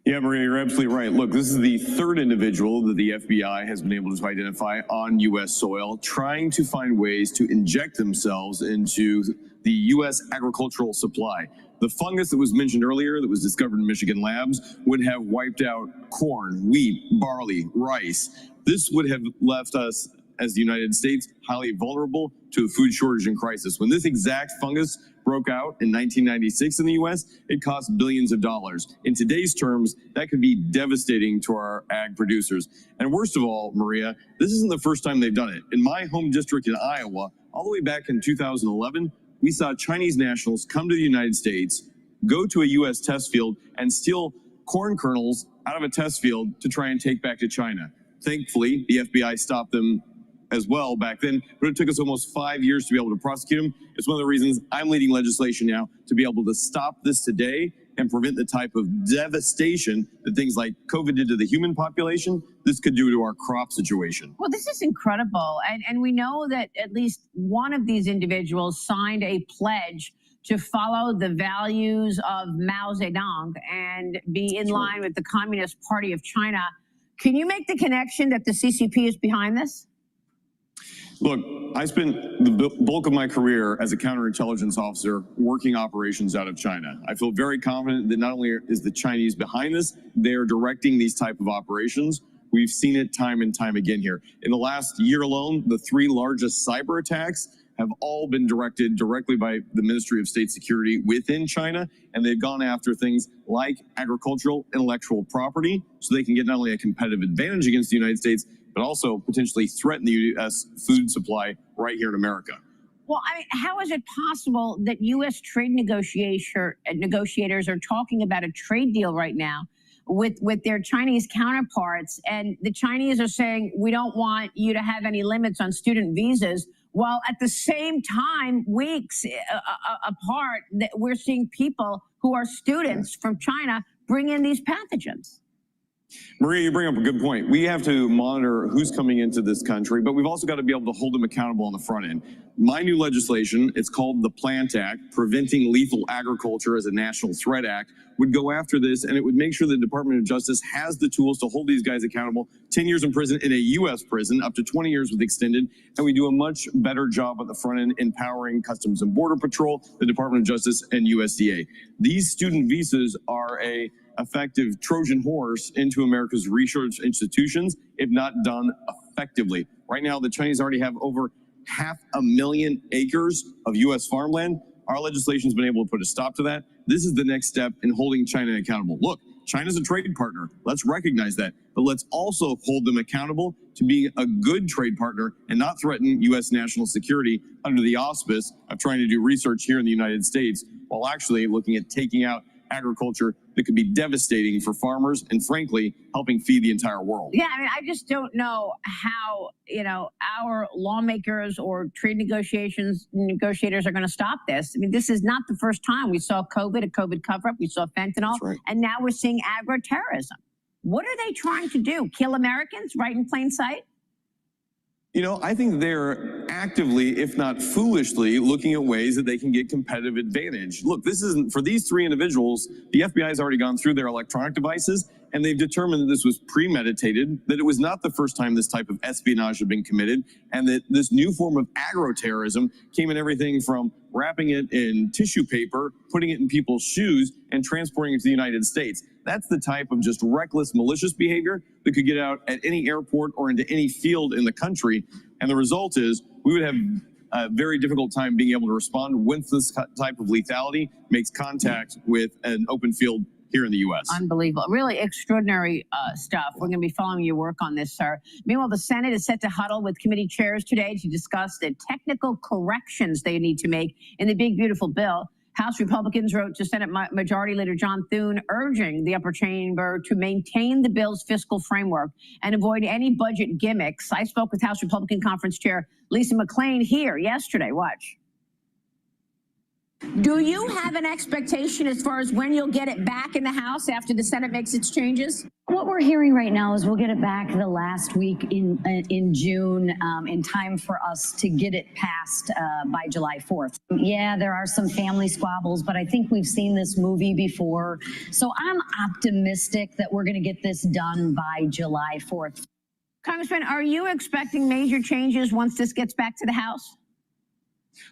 Yeah, Maria, you're absolutely right. Look, this is the third individual that the FBI has been able to identify on U.S. soil, trying to find ways to inject themselves into the U.S. agricultural supply. The fungus that was mentioned earlier that was discovered in Michigan labs would have wiped out corn, wheat, barley, rice. This would have left us as the United States, highly vulnerable to a food shortage and crisis. When this exact fungus broke out in 1996 in the US, it cost billions of dollars. In today's terms, that could be devastating to our ag producers. And worst of all, Maria, this isn't the first time they've done it. In my home district in Iowa, all the way back in 2011, we saw Chinese nationals come to the United States, go to a US test field, and steal corn kernels out of a test field to try and take back to China. Thankfully, the FBI stopped them as well back then, but it took us almost 5 years to be able to prosecute them. It's one of the reasons I'm leading legislation now to be able to stop this today and prevent the type of devastation that things like COVID did to the human population, this could do to our crop situation. Well, this is incredible. And we know that at least one of these individuals signed a pledge to follow the values of Mao Zedong and be in line with the Communist Party of China. Can you make the connection that the CCP is behind this? Look, I spent the bulk of my career as a counterintelligence officer working operations out of China. I feel very confident that not only is the Chinese behind this, they're directing these type of operations. We've seen it time and time again here. In the last year alone, the 3 largest cyber attacks have all been directed directly by the Ministry of State Security within China, and they've gone after things like agricultural intellectual property so they can get not only a competitive advantage against the United States, but also potentially threaten the U.S. food supply right here in America. Well, I mean, how is it possible that U.S. trade negotiators are talking about a trade deal right now with their Chinese counterparts, and the Chinese are saying, we don't want you to have any limits on student visas, while at the same time, weeks apart, we're seeing people who are students from China bring in these pathogens? Maria, you bring up a good point. We have to monitor who's coming into this country, but we've also got to be able to hold them accountable on the front end. My new legislation, it's called the PLANT Act, Preventing Lethal Agriculture as a National Threat Act, would go after this, and it would make sure the Department of Justice has the tools to hold these guys accountable. 10 years in prison in a U.S. prison, up to 20 years with extended, and we do a much better job at the front end empowering Customs and Border Patrol, the Department of Justice, and USDA. These student visas are a effective Trojan horse into America's research institutions, if not done effectively. Right now, the Chinese already have over 500,000 acres of U.S. farmland. Our legislation has been able to put a stop to that. This is the next step in holding China accountable. Look, China's a trade partner. Let's recognize that. But let's also hold them accountable to being a good trade partner and not threaten U.S. national security under the auspice of trying to do research here in the United States, while actually looking at taking out agriculture that could be devastating for farmers and, frankly, helping feed the entire world. Yeah, I mean, I just don't know how, our lawmakers or trade negotiators are going to stop this. I mean, this is not the first time. We saw COVID, a COVID cover-up. We saw fentanyl. Right. And now we're seeing agro-terrorism. What are they trying to do? Kill Americans right in plain sight? I think they're actively, if not foolishly, looking at ways that they can get competitive advantage. Look, this isn't, for these 3 individuals, the FBI has already gone through their electronic devices, and they've determined that this was premeditated, that it was not the first time this type of espionage had been committed, and that this new form of agro-terrorism came in everything from wrapping it in tissue paper, putting it in people's shoes, and transporting it to the United States. That's the type of just reckless, malicious behavior that could get out at any airport or into any field in the country. And the result is we would have a very difficult time being able to respond once this type of lethality makes contact with an open field here in the U.S. Unbelievable. Really extraordinary stuff. We're going to be following your work on this, sir. Meanwhile, the Senate is set to huddle with committee chairs today to discuss the technical corrections they need to make in the big, beautiful bill. House Republicans wrote to Senate Majority Leader John Thune urging the upper chamber to maintain the bill's fiscal framework and avoid any budget gimmicks. I spoke with House Republican Conference Chair Lisa McClain here yesterday. Watch. Do you have an expectation as far as when you'll get it back in the House after the Senate makes its changes? What we're hearing right now is we'll get it back the last week in June, in time for us to get it passed by July 4th. Yeah, there are some family squabbles, but I think we've seen this movie before. So I'm optimistic that we're going to get this done by July 4th. Congressman, are you expecting major changes once this gets back to the House?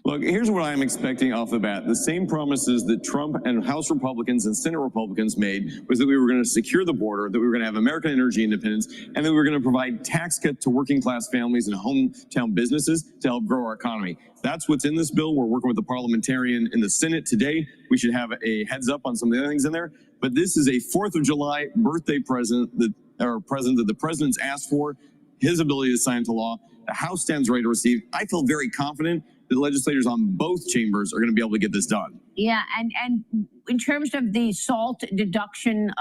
Look, here's what I'm expecting off the bat. The same promises that Trump and House Republicans and Senate Republicans made was that we were going to secure the border, that we were going to have American energy independence, and that we were going to provide tax cuts to working class families and hometown businesses to help grow our economy. That's what's in this bill. We're working with the parliamentarian in the Senate today. We should have a heads up on some of the other things in there. But this is a 4th of July birthday present that the president's asked for, his ability to sign into law. The House stands ready to receive. I feel very confident that legislators on both chambers are going to be able to get this done. Yeah, and in terms of the SALT deduction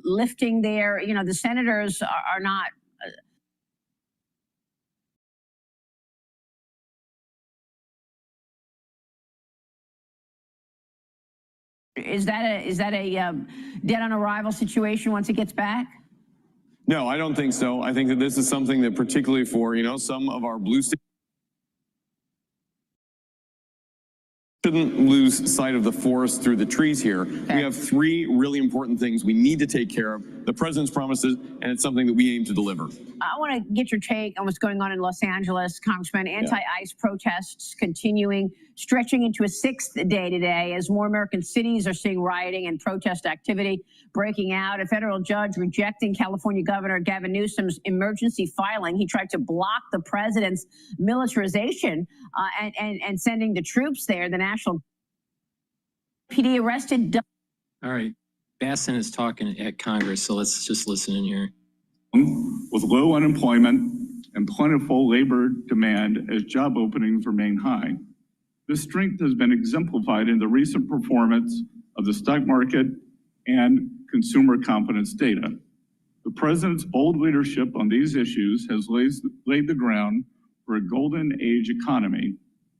lifting there, you know, the senators are not. Is that a dead on arrival situation once it gets back? No, I don't think so. I think that this is something that particularly for, some of our blue states shouldn't lose sight of the forest through the trees here. Okay. We have 3 really important things we need to take care of. The president's promises, and it's something that we aim to deliver. I want to get your take on what's going on in Los Angeles, Congressman. Anti-ICE protests continuing, stretching into a 6th day today as more American cities are seeing rioting and protest activity breaking out. A federal judge rejecting California Governor Gavin Newsom's emergency filing. He tried to block the president's militarization and sending the troops there. The National PD arrested. All right. Basson is talking at Congress, so let's just listen in here. With low unemployment and plentiful labor demand as job openings remain high. This strength has been exemplified in the recent performance of the stock market and consumer confidence data. The president's bold leadership on these issues has laid the ground for a golden age economy.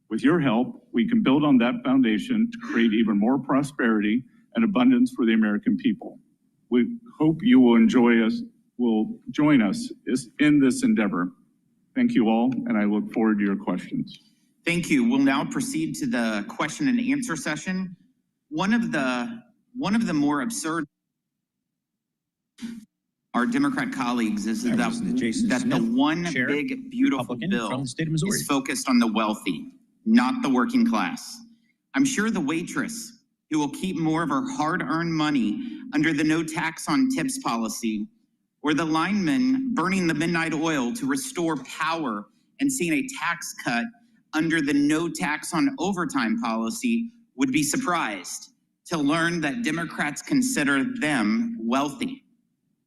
With your help, we can build on that foundation to create even more prosperity and abundance for the American people. We hope you will join us in this endeavor. Thank you all, and I look forward to your questions. Thank you. We'll now proceed to the question and answer session. One of the more absurd our Democrat colleagues is that the one big beautiful bill is focused on the wealthy, not the working class. I'm sure the waitress who will keep more of her hard-earned money under the no tax on tips policy, or the lineman burning the midnight oil to restore power and seeing a tax cut under the no tax on overtime policy would be surprised to learn that Democrats consider them wealthy.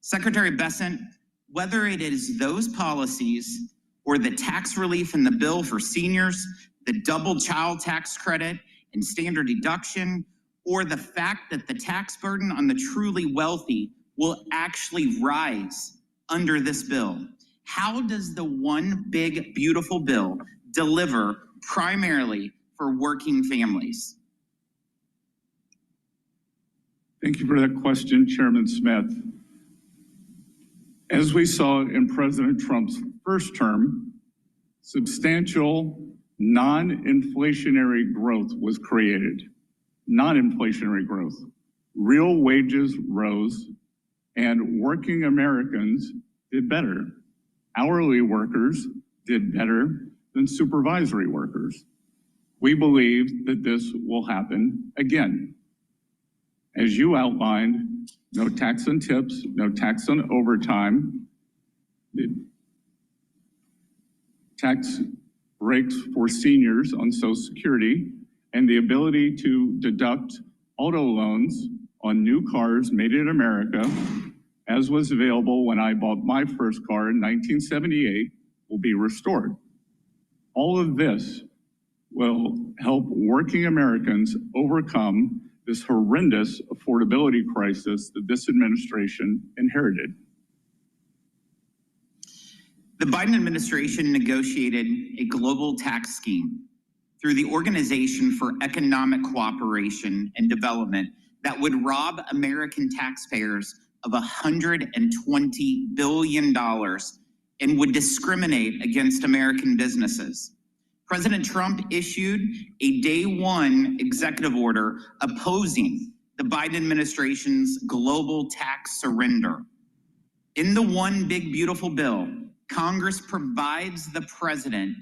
Secretary Bessent, whether it is those policies or the tax relief in the bill for seniors, the double child tax credit and standard deduction, or the fact that the tax burden on the truly wealthy will actually rise under this bill, how does the one big beautiful bill deliver primarily for working families? Thank you for that question, Chairman Smith. As we saw in President Trump's first term, substantial non-inflationary growth was created. Non-inflationary growth. Real wages rose and working Americans did better. Hourly workers did better than supervisory workers. We believe that this will happen again. As you outlined, no tax on tips, no tax on overtime, tax breaks for seniors on Social Security, and the ability to deduct auto loans on new cars made in America, as was available when I bought my first car in 1978, will be restored. All of this will help working Americans overcome this horrendous affordability crisis that this administration inherited. The Biden administration negotiated a global tax scheme through the Organization for Economic Cooperation and Development that would rob American taxpayers of $120 billion and would discriminate against American businesses. President Trump issued a day one executive order opposing the Biden administration's global tax surrender. In the one big beautiful bill, Congress provides the president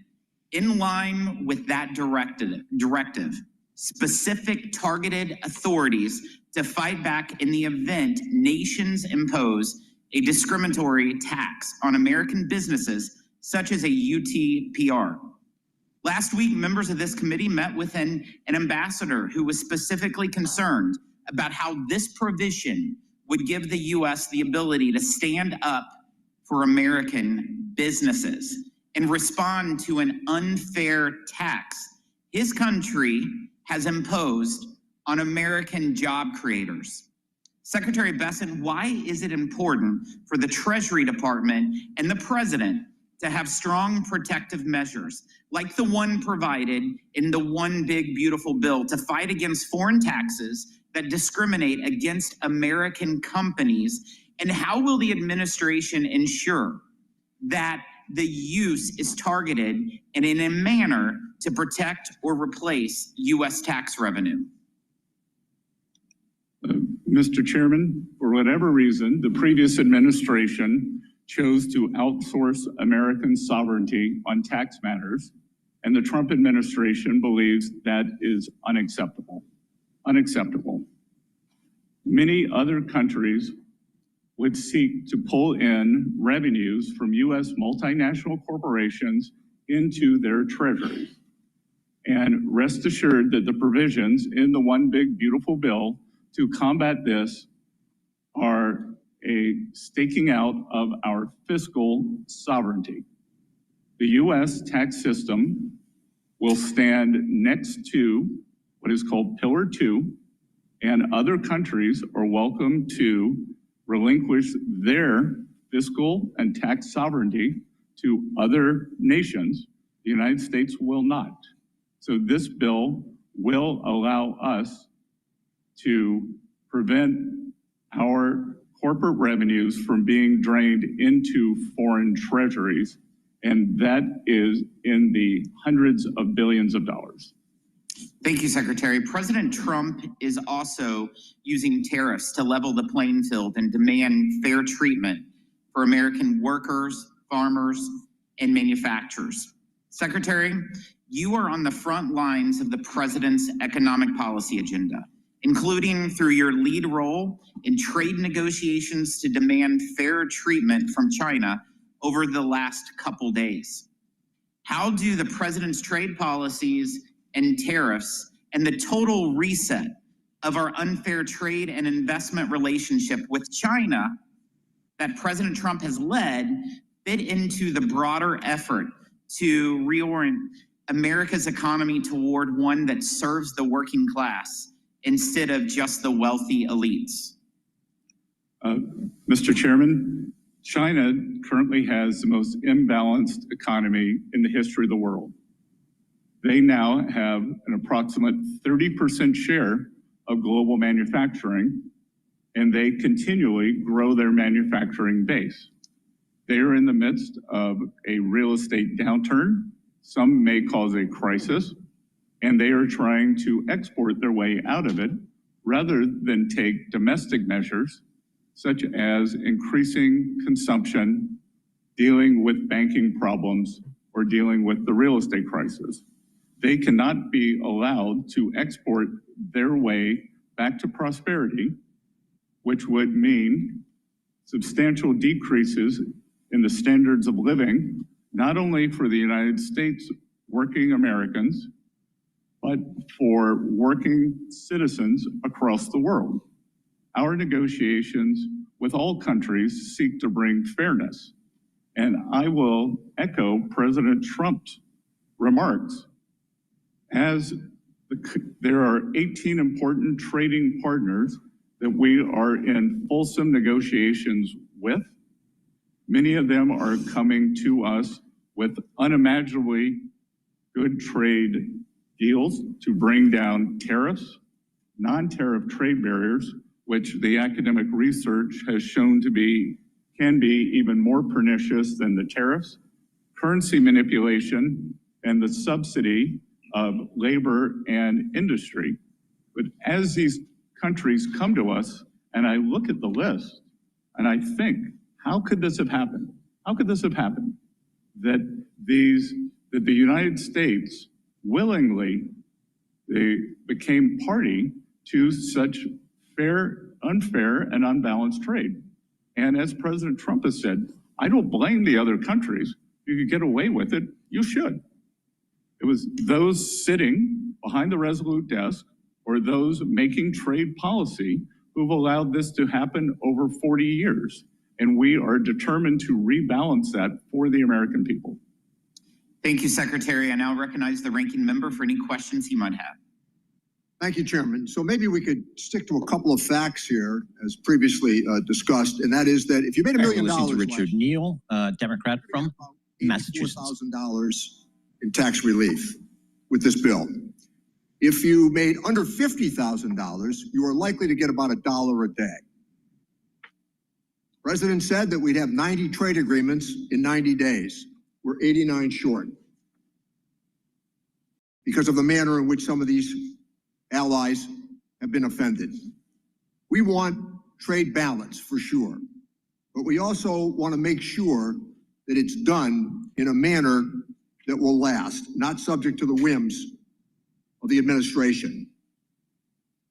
In line with that directive, specific targeted authorities to fight back in the event nations impose a discriminatory tax on American businesses, such as a UTPR. Last week, members of this committee met with an ambassador who was specifically concerned about how this provision would give the U.S. the ability to stand up for American businesses and respond to an unfair tax his country has imposed on American job creators. Secretary Bessent, why is it important for the Treasury Department and the President to have strong protective measures like the one provided in the One Big Beautiful Bill to fight against foreign taxes that discriminate against American companies? And how will the administration ensure that the use is targeted and in a manner to protect or replace U.S. tax revenue? Mr. Chairman, for whatever reason, the previous administration chose to outsource American sovereignty on tax matters, and the Trump administration believes that is unacceptable. Unacceptable. Many other countries would seek to pull in revenues from U.S. multinational corporations into their treasuries. And rest assured that the provisions in the One Big Beautiful Bill to combat this are a staking out of our fiscal sovereignty. The U.S. tax system will stand next to what is called Pillar 2, and other countries are welcome to relinquish their fiscal and tax sovereignty to other nations. The United States will not. So this bill will allow us to prevent our corporate revenues from being drained into foreign treasuries, and that is in the hundreds of billions of dollars. Thank you, Secretary. President Trump is also using tariffs to level the playing field and demand fair treatment for American workers, farmers, and manufacturers. Secretary, you are on the front lines of the president's economic policy agenda, including through your lead role in trade negotiations to demand fair treatment from China over the last couple days. How do the president's trade policies and tariffs and the total reset of our unfair trade and investment relationship with China that President Trump has led fit into the broader effort to reorient America's economy toward one that serves the working class instead of just the wealthy elites? Mr. Chairman, China currently has the most imbalanced economy in the history of the world. They now have an approximate 30% share of global manufacturing, and they continually grow their manufacturing base. They are in the midst of a real estate downturn. Some may cause a crisis, and they are trying to export their way out of it rather than take domestic measures such as increasing consumption, dealing with banking problems, or dealing with the real estate crisis. They cannot be allowed to export their way back to prosperity, which would mean substantial decreases in the standards of living, not only for the United States working Americans, but for working citizens across the world. Our negotiations with all countries seek to bring fairness. And I will echo President Trump's remarks. There are 18 important trading partners that we are in fulsome negotiations with. Many of them are coming to us with unimaginably good trade deals to bring down tariffs, non-tariff trade barriers, which the academic research has shown to can be even more pernicious than the tariffs, currency manipulation, and the subsidy of labor and industry. But as these countries come to us, and I look at the list, and I think, how could this have happened? How could this have happened? That that the United States willingly they became party to such unfair, and unbalanced trade. And as President Trump has said, I don't blame the other countries. If you could get away with it, you should. It was those sitting behind the Resolute desk or those making trade policy who've allowed this to happen over 40 years. And we are determined to rebalance that for the American people. Thank you, Secretary. I now recognize the ranking member for any questions he might have. Thank you, Chairman. So maybe we could stick to a couple of facts here, as previously discussed, and that is that if you made $1 million, to Richard Neal, Democrat from Massachusetts, $4,000 in tax relief with this bill. If you made under $50,000, you are likely to get about $1 a day. The President said that we'd have 90 trade agreements in 90 days. We're 89 short because of the manner in which some of these allies have been offended. We want trade balance for sure, but we also want to make sure that it's done in a manner that will last, not subject to the whims of the administration.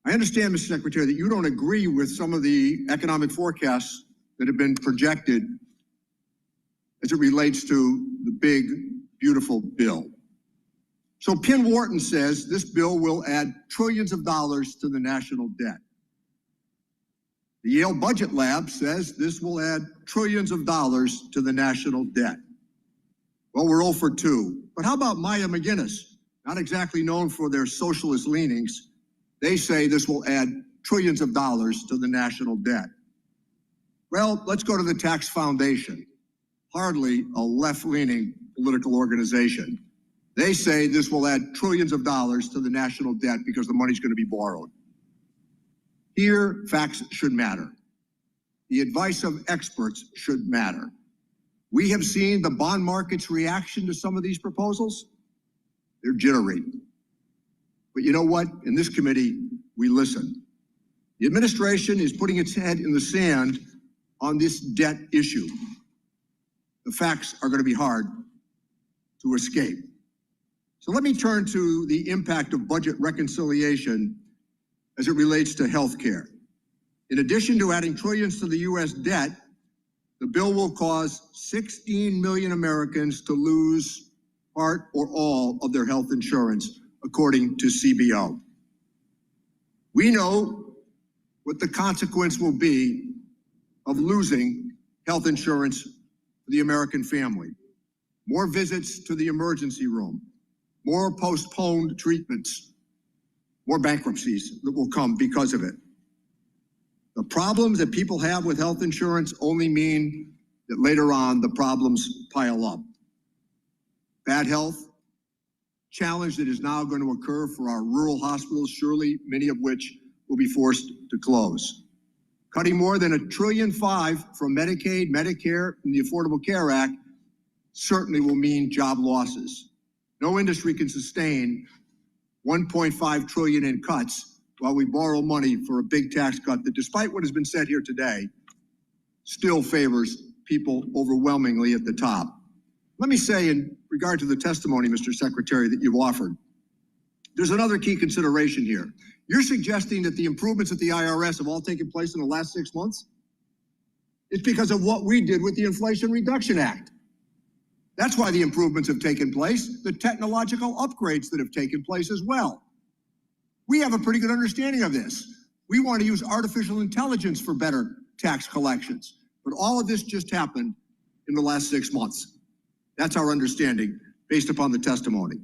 I understand, Mr. Secretary, that you don't agree with some of the economic forecasts that have been projected as it relates to the big, beautiful bill. So Penn Wharton says this bill will add trillions of dollars to the national debt. The Yale Budget Lab says this will add trillions of dollars to the national debt. Well, we're 0 for 2. But how about Maya McGinnis? Not exactly known for their socialist leanings. They say this will add trillions of dollars to the national debt. Well, let's go to the Tax Foundation. Hardly a left-leaning political organization. They say this will add trillions of dollars to the national debt because the money's going to be borrowed. Here, facts should matter. The advice of experts should matter. We have seen the bond market's reaction to some of these proposals. They're jittery. But you know what? In this committee, we listen. The administration is putting its head in the sand on this debt issue. The facts are going to be hard to escape. So let me turn to the impact of budget reconciliation as it relates to health care. In addition to adding trillions to the U.S. debt, the bill will cause 16 million Americans to lose part or all of their health insurance, according to CBO. We know what the consequence will be of losing health insurance for the American family. More visits to the emergency room, more postponed treatments, more bankruptcies that will come because of it. The problems that people have with health insurance only mean that later on the problems pile up. Bad health, challenge that is now going to occur for our rural hospitals, surely many of which will be forced to close. Cutting more than $1.5 trillion from Medicaid, Medicare, and the Affordable Care Act certainly will mean job losses. No industry can sustain $1.5 trillion in cuts while we borrow money for a big tax cut that, despite what has been said here today, still favors people overwhelmingly at the top. Let me say, in regard to the testimony, Mr. Secretary, that you've offered, there's another key consideration here. You're suggesting that the improvements at the IRS have all taken place in the last 6 months? It's because of what we did with the Inflation Reduction Act. That's why the improvements have taken place, the technological upgrades that have taken place as well. We have a pretty good understanding of this. We want to use artificial intelligence for better tax collections. But all of this just happened in the last 6 months. That's our understanding based upon the testimony.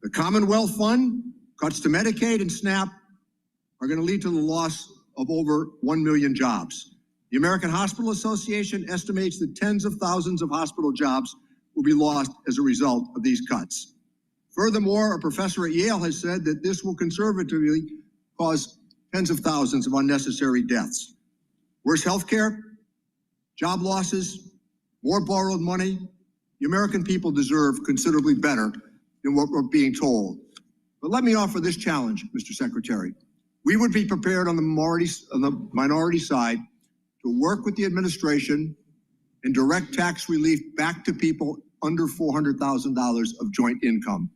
The Commonwealth Fund, cuts to Medicaid and SNAP are going to lead to the loss of over 1 million jobs. The American Hospital Association estimates that tens of thousands of hospital jobs will be lost as a result of these cuts. Furthermore, a professor at Yale has said that this will conservatively cause tens of thousands of unnecessary deaths. Worse health care, job losses, more borrowed money. The American people deserve considerably better than what we're being told. But let me offer this challenge, Mr. Secretary. We would be prepared on the minority side to work with the administration and direct tax relief back to people under $400,000 of joint income,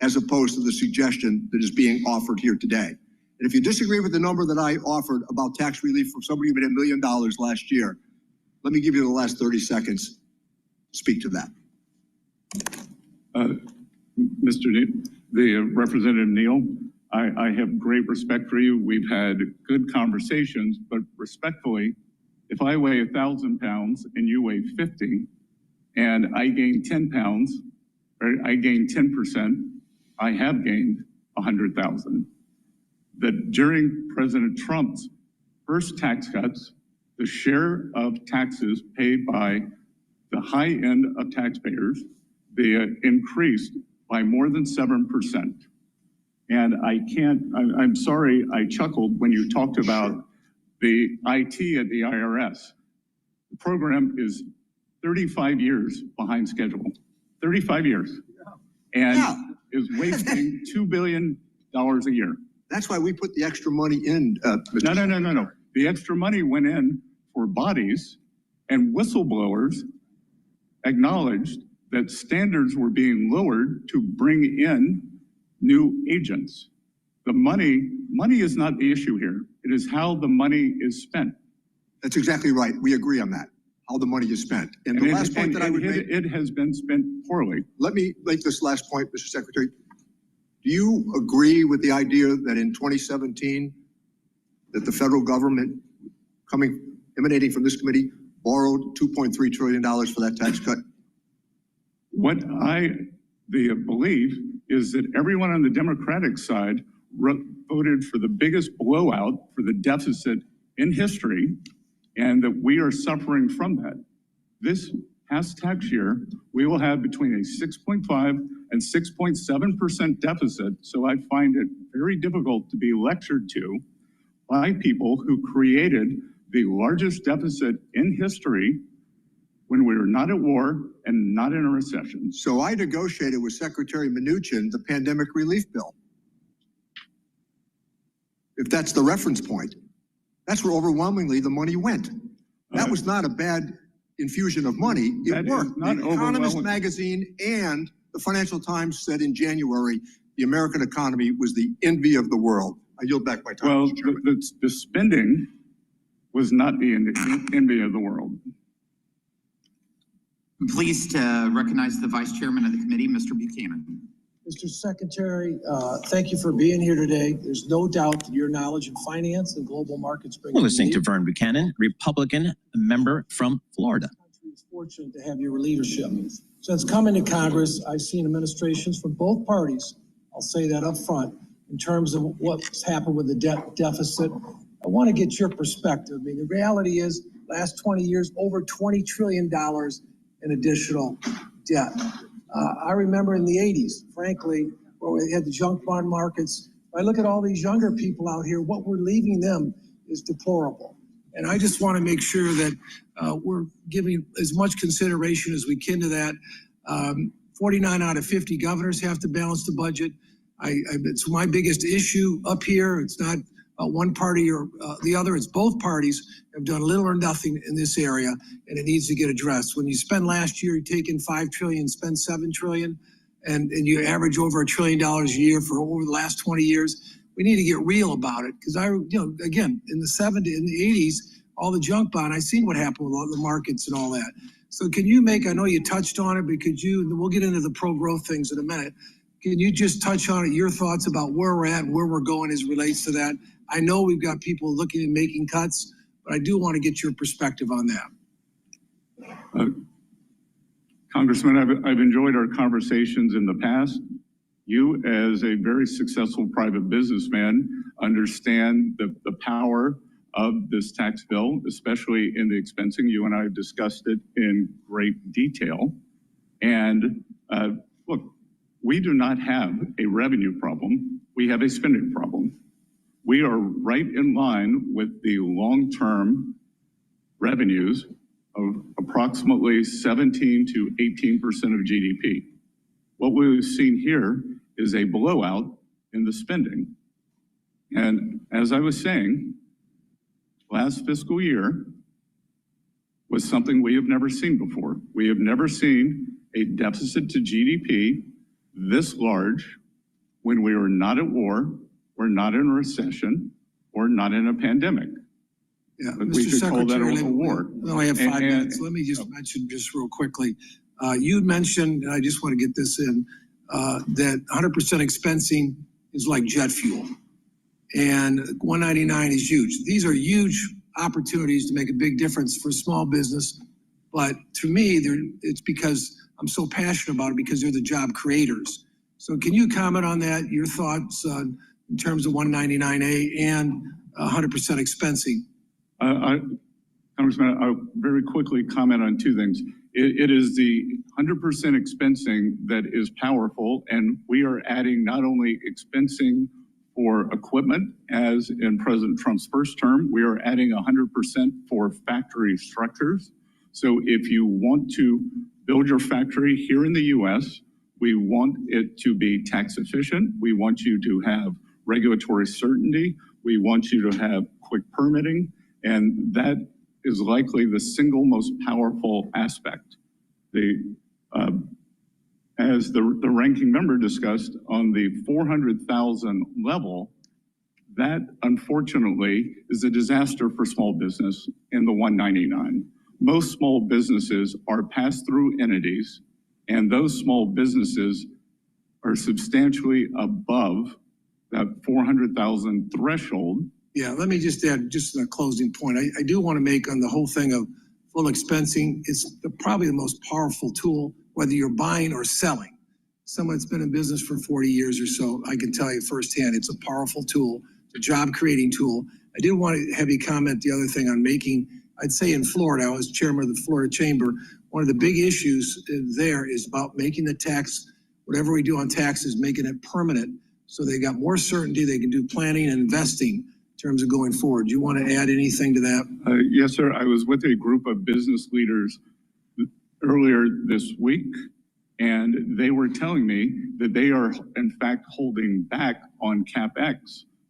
as opposed to the suggestion that is being offered here today. And if you disagree with the number that I offered about tax relief for somebody who made $1 million last year, let me give you the last 30 seconds to speak to that. Representative Neal, I have great respect for you. We've had good conversations, but respectfully, if I weigh 1,000 pounds and you weigh 50, and I gain 10 pounds, or I gain 10%, I have gained 100,000. That during President Trump's first tax cuts, the share of taxes paid by the high end of taxpayers, they increased by more than 7%. And I'm sorry, I chuckled when you talked about the IT at the IRS. The program is 35 years behind schedule, 35 years, and is wasting $2 billion a year. That's why we put the extra money in. No. The extra money went in for bodies, and whistleblowers acknowledged that standards were being lowered to bring in new agents. The money is not the issue here. It is how the money is spent. That's exactly right. We agree on that, how the money is spent. And the last point that I would make, it has been spent poorly. Let me make this last point, Mr. Secretary. Do you agree with the idea that in 2017, that the federal government, emanating from this committee, borrowed $2.3 trillion for that tax cut? What I believe is that everyone on the Democratic side voted for the biggest blowout for the deficit in history, and that we are suffering from that. This past tax year, we will have between a 6.5 and 6.7% deficit, so I find it very difficult to be lectured to by people who created the largest deficit in history when we were not at war and not in a recession. So I negotiated with Secretary Mnuchin the pandemic relief bill. If that's the reference point, that's where overwhelmingly the money went. That was not a bad infusion of money. It worked. The Economist magazine and the Financial Times said in January, the American economy was the envy of the world. I yield back my time. Well, the spending was not the envy of the world. I'm pleased to recognize the Vice Chairman of the committee, Mr. Buchanan. Mr. Secretary, thank you for being here today. There's no doubt that your knowledge in finance and global markets bring. We're listening to Vern Buchanan, Republican member from Florida. It's fortunate to have your leadership. Since coming to Congress, I've seen administrations from both parties, I'll say that up front, in terms of what's happened with the debt deficit. I want to get your perspective. I mean, the reality is, last 20 years, over $20 trillion in additional debt. I remember in the 80s, frankly, where we had the junk bond markets. I look at all these younger people out here, what we're leaving them is deplorable. And I just want to make sure that we're giving as much consideration as we can to that. 49 out of 50 governors have to balance the budget. It's my biggest issue up here. It's not one party or the other. It's both parties have done little or nothing in this area, and it needs to get addressed. When you spend last year, you take in $5 trillion, spend $7 trillion, and you average over $1 trillion a year for over the last 20 years. We need to get real about it, because again, in the 70s, in the 80s, all the junk bond, I seen what happened with all the markets and all that. So can you I know you touched on it, but we'll get into the pro-growth things in a minute. Can you just touch on it, your thoughts about where we're at and where we're going as it relates to that? I know we've got people looking at making cuts, but I do want to get your perspective on that. Congressman, I've enjoyed our conversations in the past. You, as a very successful private businessman, understand the power of this tax bill, especially in the expensing. You and I have discussed it in great detail. And look, we do not have a revenue problem. We have a spending problem. We are right in line with the long-term revenues of approximately 17 to 18% of GDP. What we've seen here is a blowout in the spending. And as I was saying, last fiscal year was something we have never seen before. We have never seen a deficit to GDP this large when we are not at war, we're not in a recession, or not in a pandemic. Yeah, But Mr. we could call that Secretary, a war. we only have 5 And- minutes. Let me just mention just real quickly. You mentioned, and I just want to get this in, that 100% expensing is like jet fuel. And 199 is huge. These are huge opportunities to make a big difference for small business. But to me, it's because I'm so passionate about it, because they're the job creators. So can you comment on that, your thoughts in terms of 199A and 100% expensing? Congressman, I'll very quickly comment on two things. It is the 100% expensing that is powerful, and we are adding not only expensing for equipment, as in President Trump's first term, we are adding 100% for factory structures. So if you want to build your factory here in the U.S., we want it to be tax efficient. We want you to have regulatory certainty. We want you to have quick permitting, and that is likely the single most powerful aspect. As the ranking member discussed, on the 400,000 level, that unfortunately is a disaster for small business in the 199. Most small businesses are pass-through entities, and those small businesses are substantially above that 400,000 threshold. Yeah, let me just add just a closing point. I do want to make on the whole thing of full expensing. It's probably the most powerful tool, whether you're buying or selling. Someone that's been in business for 40 years or so, I can tell you firsthand, it's a powerful tool, it's a job creating tool. I did want to have you comment the other thing on making, I'd say in Florida, I was chairman of the Florida Chamber. One of the big issues there is about making the tax, whatever we do on taxes, making it permanent. So they got more certainty, they can do planning and investing in terms of going forward. Do you want to add anything to that? Yes, sir. I was with a group of business leaders earlier this week, and they were telling me that they are in fact holding back on CapEx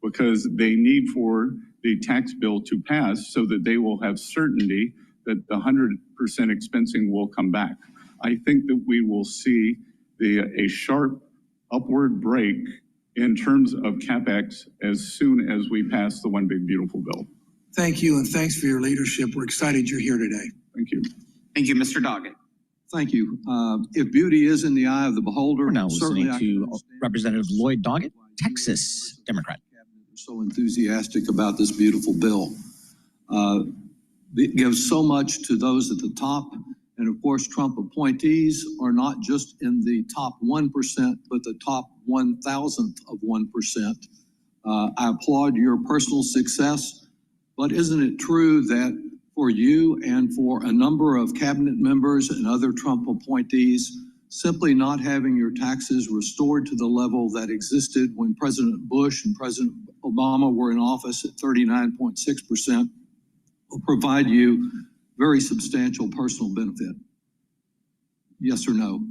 because they need for the tax bill to pass so that they will have certainty that the 100% expensing will come back. I think that we will see a sharp upward break in terms of CapEx as soon as we pass the One Big Beautiful Bill. Thank you, and thanks for your leadership. We're excited you're here today. Thank you. Thank you, Mr. Doggett. Thank you. If beauty is in the eye of the beholder, We're now listening certainly to Representative Lloyd Doggett, Texas Democrat. so enthusiastic about this beautiful bill. It gives so much to those at the top. And of course, Trump appointees are not just in the top 1%, but the top 1,000th of 1%. I applaud your personal success, but isn't it true that for you and for a number of cabinet members and other Trump appointees, simply not having your taxes restored to the level that existed when President Bush and President Obama were in office at 39.6% will provide you very substantial personal benefit? Yes or no?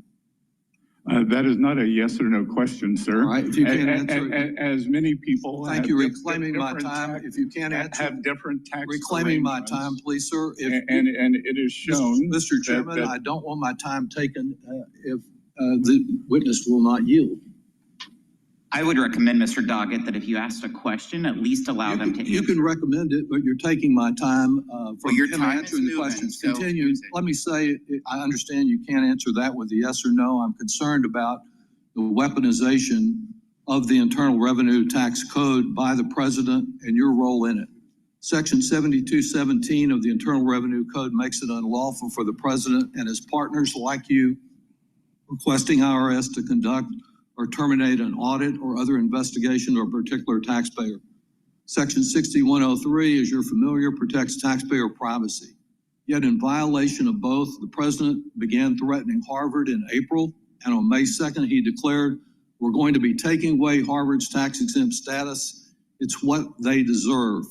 That is not a yes or no question, sir. All right, if you can't answer it. As many people. Thank you, reclaiming my time. If you can't answer. Have different tax. Reclaiming my time, please, sir. And it is shown. Mr. Chairman, I don't want my time taken if the witness will not yield. I would recommend, Mr. Doggett, that if you asked a question, at least allow them to answer. You can recommend it, but you're taking my time from your him time answering is the moving, questions. so- Continue. Let me say, I understand you can't answer that with a yes or no. I'm concerned about the weaponization of the Internal Revenue Tax Code by the president and your role in it. Section 7217 of the Internal Revenue Code makes it unlawful for the president and his partners like you requesting IRS to conduct or terminate an audit or other investigation of a particular taxpayer. Section 6103, as you're familiar, protects taxpayer privacy. Yet in violation of both, the president began threatening Harvard in April, and on May 2nd, he declared, we're going to be taking away Harvard's tax-exempt status. It's what they deserve.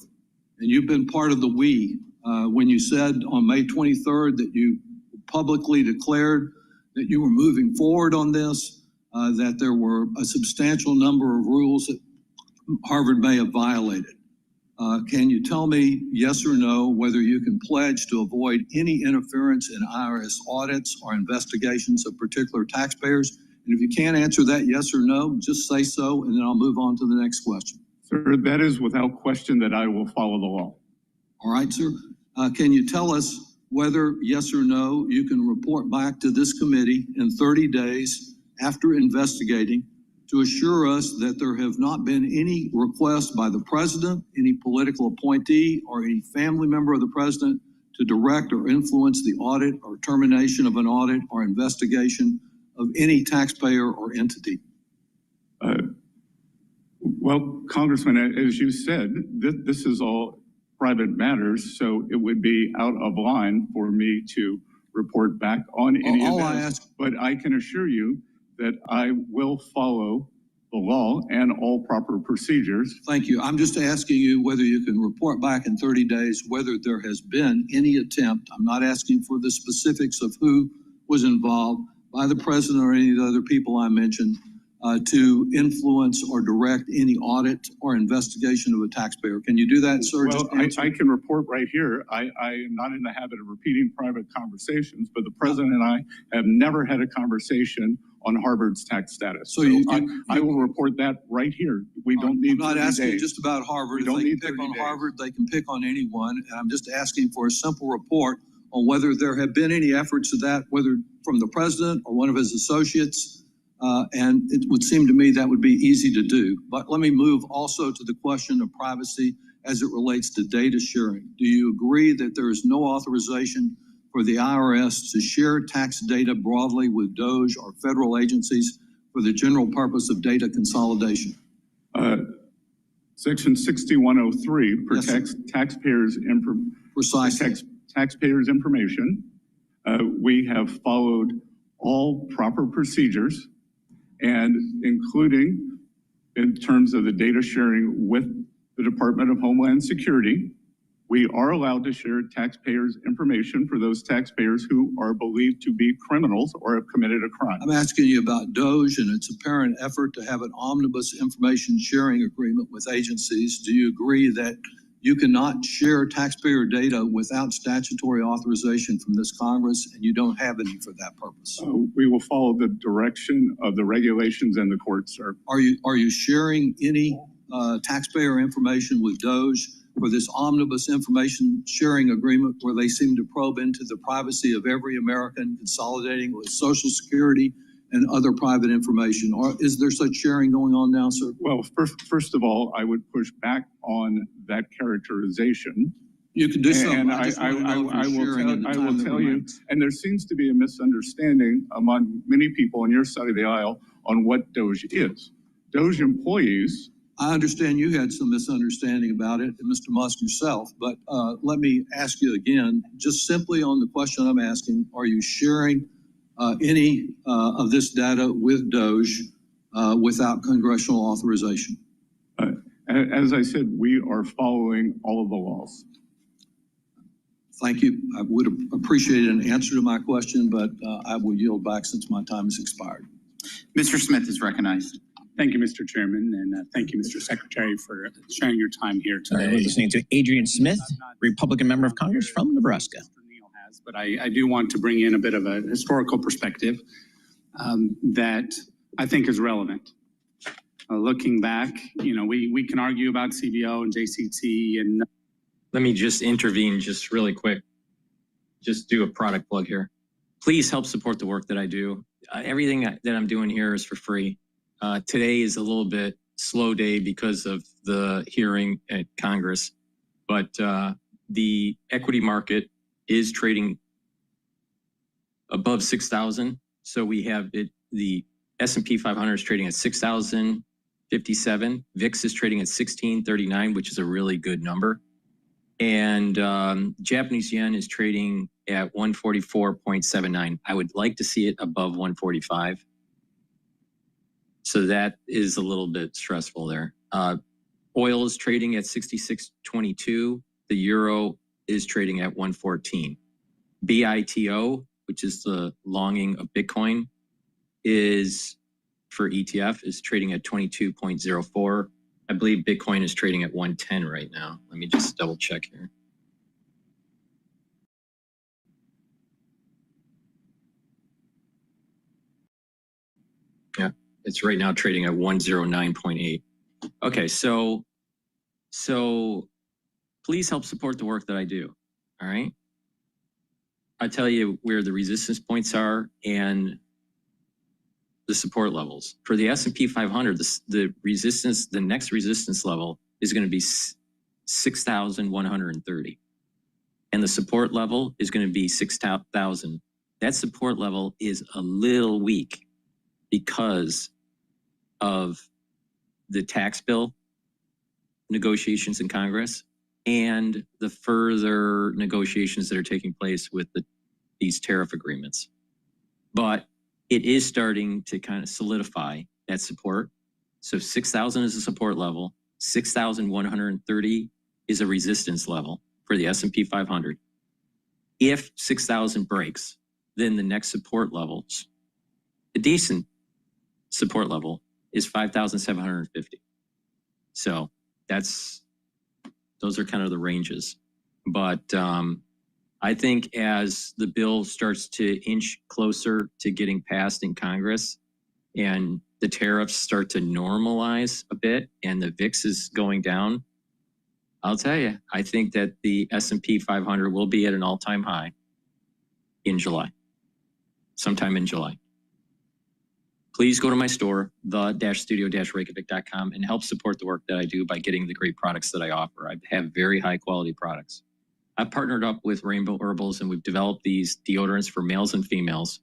And you've been part of the we when you said on May 23rd that you publicly declared that you were moving forward on this, that there were a substantial number of rules that Harvard may have violated. Can you tell me, yes or no, whether you can pledge to avoid any interference in IRS audits or investigations of particular taxpayers? And if you can't answer that yes or no, just say so, and then I'll move on to the next question. Sir, that is without question that I will follow the law. All right, sir. Can you tell us whether, yes or no, you can report back to this committee in 30 days after investigating to assure us that there have not been any requests by the president, any political appointee, or any family member of the president to direct or influence the audit or termination of an audit or investigation of any taxpayer or entity? Well, Congressman, as you said, this is all private matters, so it would be out of line for me to report back on any of this. But I can assure you that I will follow the law and all proper procedures. Thank you. I'm just asking you whether you can report back in 30 days whether there has been any attempt. I'm not asking for the specifics of who was involved by the president or any of the other people I mentioned to influence or direct any audit or investigation of a taxpayer. Can you do that, sir? Well, I can report right here. I am not in the habit of repeating private conversations, but the president and I have never had a conversation on Harvard's tax status. So I will report that right here. We don't need. I'm not asking just about Harvard. If they can pick on Harvard, they can pick on anyone. And I'm just asking for a simple report on whether there have been any efforts to that, whether from the president or one of his associates. And it would seem to me that would be easy to do. But let me move also to the question of privacy as it relates to data sharing. Do you agree that there is no authorization for the IRS to share tax data broadly with DOJ or federal agencies for the general purpose of data consolidation? Section 6103 protects taxpayers' information. We have followed all proper procedures, and including in terms of the data sharing with the Department of Homeland Security. We are allowed to share taxpayers' information for those taxpayers who are believed to be criminals or have committed a crime. I'm asking you about DOJ and its apparent effort to have an omnibus information sharing agreement with agencies. Do you agree that you cannot share taxpayer data without statutory authorization from this Congress, and you don't have any for that purpose? We will follow the direction of the regulations and the courts, sir. Are you sharing any taxpayer information with DOJ for this omnibus information sharing agreement where they seem to probe into the privacy of every American, consolidating with Social Security and other private information? Or is there such sharing going on now, sir? Well, first of all, I would push back on that characterization. You can do so. And I will tell you, and there seems to be a misunderstanding among many people on your side of the aisle on what DOJ is. DOJ employees. I understand you had some misunderstanding about it, Mr. Musk yourself, but let me ask you again, just simply on the question I'm asking, are you sharing any of this data with DOJ without congressional authorization? As I said, we are following all of the laws. Thank you. I would have appreciated an answer to my question, but I will yield back since my time has expired. Mr. Smith is recognized. Thank you, Mr. Chairman, and thank you, Mr. Secretary, for sharing your time here today. We're listening to Adrian Smith, Republican member of Congress from Nebraska. But I do want to bring in a bit of a historical perspective that I think is relevant. Looking back, we can argue about CBO and JCT and. Let me just intervene just really quick. Just do a product plug here. Please help support the work that I do. Everything that I'm doing here is for free. Today is a little bit slow day because of the hearing at Congress, but the equity market is trading above 6,000. So we have the S&P 500 is trading at 6,057. VIX is trading at 1639, which is a really good number. And Japanese yen is trading at 144.79. I would like to see it above 145. So that is a little bit stressful there. Oil is trading at 66.22. The euro is trading at 114. BITO, which is the longing of Bitcoin, is for ETF is trading at 22.04. I believe Bitcoin is trading at 110 right now. Let me just double check here. Yeah, it's right now trading at 109.8. Okay, so please help support the work that I do. All right. I tell you where the resistance points are and the support levels. For the S&P 500, the next resistance level is going to be 6,130. And the support level is going to be 6,000. That support level is a little weak because of the tax bill negotiations in Congress and the further negotiations that are taking place with these tariff agreements. But it is starting to kind of solidify that support. So 6,000 is a support level. 6,130 is a resistance level for the S&P 500. If 6,000 breaks, then the next support levels, a decent support level, is 5,750. So those are kind of the ranges. But I think as the bill starts to inch closer to getting passed in Congress and the tariffs start to normalize a bit and the VIX is going down, I'll tell you, I think that the S&P 500 will be at an all-time high in July, sometime in July. Please go to my store, the-studio-reykjavik.com, and help support the work that I do by getting the great products that I offer. I have very high quality products. I've partnered up with Rainbow Herbals and we've developed these deodorants for males and females.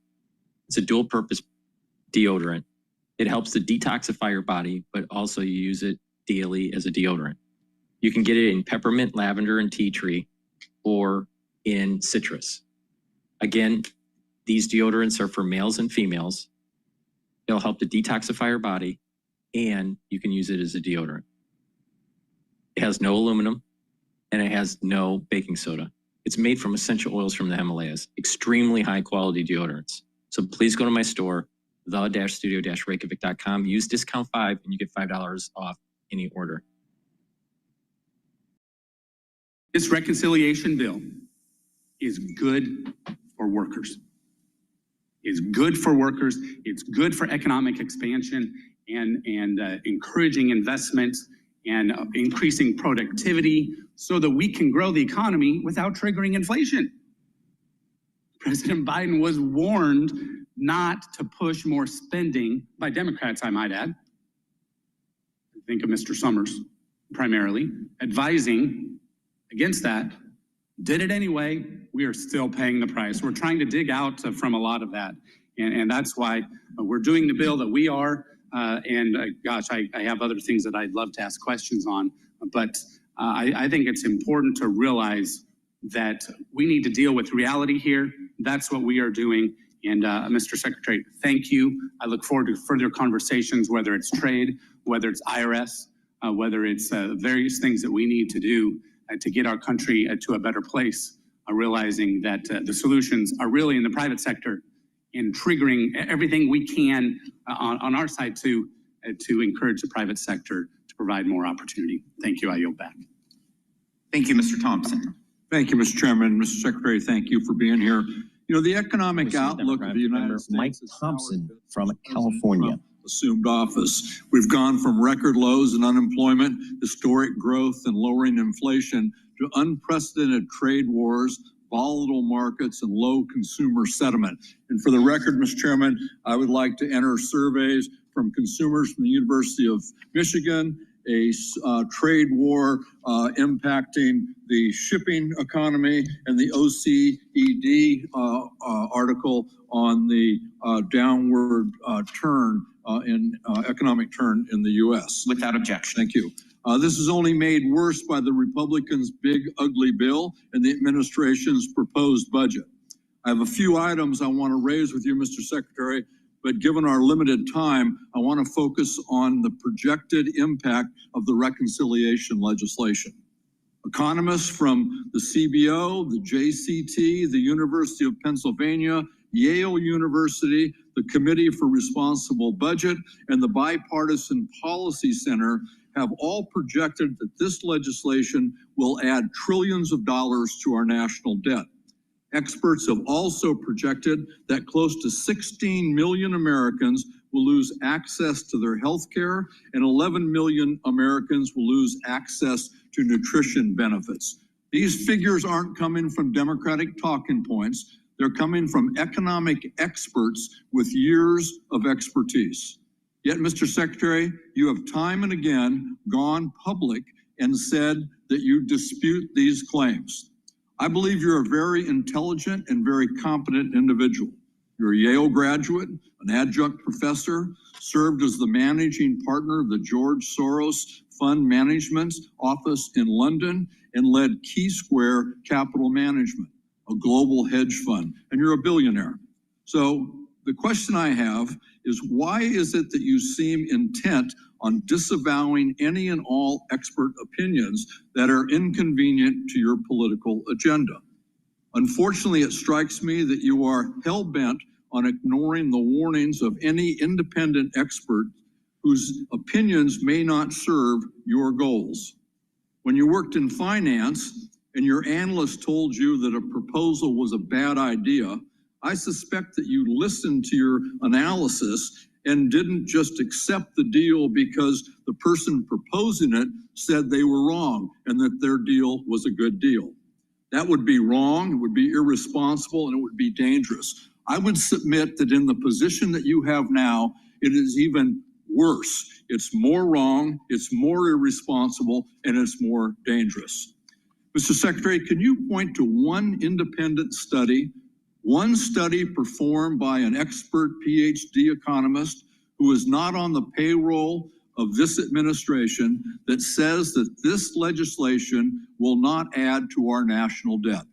It's a dual purpose deodorant. It helps to detoxify your body, but also you use it daily as a deodorant. You can get it in peppermint, lavender, and tea tree, or in citrus. Again, these deodorants are for males and females. It'll help to detoxify your body, and you can use it as a deodorant. It has no aluminum, and it has no baking soda. It's made from essential oils from the Himalayas, extremely high quality deodorants. So please go to my store, the-studio-reykjavik.com, use discount 5 and you get $5 off any order. This reconciliation bill is good for workers. It's good for workers. It's good for economic expansion and encouraging investment and increasing productivity so that we can grow the economy without triggering inflation. President Biden was warned not to push more spending by Democrats, I might add. Think of Mr. Summers, primarily, advising against that. Did it anyway. We are still paying the price. We're trying to dig out from a lot of that. And that's why we're doing the bill that we are. Gosh, I have other things that I'd love to ask questions on. But I think it's important to realize that we need to deal with reality here. That's what we are doing. And Mr. Secretary, thank you. I look forward to further conversations, whether it's trade, whether it's IRS, whether it's various things that we need to do to get our country to a better place, realizing that the solutions are really in the private sector and triggering everything we can on our side to encourage the private sector to provide more opportunity. Thank you. I yield back. Thank you, Mr. Thompson. Thank you, Mr. Chairman. Mr. Secretary, thank you for being here. You know, the economic outlook of the United States. Mike Thompson from California Assumed office. We've gone from record lows in unemployment, historic growth, and lowering inflation to unprecedented trade wars, volatile markets, and low consumer sentiment. And for the record, Mr. Chairman, I would like to enter surveys from consumers from the University of Michigan, a trade war impacting the shipping economy, and the OECD article on the downward turn in economic turn in the U.S. Without objection. Thank you. This is only made worse by the Republicans' big, ugly bill and the administration's proposed budget. I have a few items I want to raise with you, Mr. Secretary, but given our limited time, I want to focus on the projected impact of the reconciliation legislation. Economists from the CBO, the JCT, the University of Pennsylvania, Yale University, the Committee for Responsible Budget, and the Bipartisan Policy Center have all projected that this legislation will add trillions of dollars to our national debt. Experts have also projected that close to 16 million Americans will lose access to their health care, and 11 million Americans will lose access to nutrition benefits. These figures aren't coming from Democratic talking points. They're coming from economic experts with years of expertise. Yet, Mr. Secretary, you have time and again gone public and said that you dispute these claims. I believe you're a very intelligent and very competent individual. You're a Yale graduate, an adjunct professor, served as the managing partner of the George Soros Fund Management Office in London, and led Key Square Capital Management, a global hedge fund, and you're a billionaire. So the question I have is, why is it that you seem intent on disavowing any and all expert opinions that are inconvenient to your political agenda? Unfortunately, it strikes me that you are hell-bent on ignoring the warnings of any independent expert whose opinions may not serve your goals. When you worked in finance and your analyst told you that a proposal was a bad idea, I suspect that you listened to your analysis and didn't just accept the deal because the person proposing it said they were wrong and that their deal was a good deal. That would be wrong, it would be irresponsible, and it would be dangerous. I would submit that in the position that you have now, it is even worse. It's more wrong, it's more irresponsible, and it's more dangerous. Mr. Secretary, can you point to one independent study, one study performed by an expert Ph.D. economist who is not on the payroll of this administration that says that this legislation will not add to our national debt?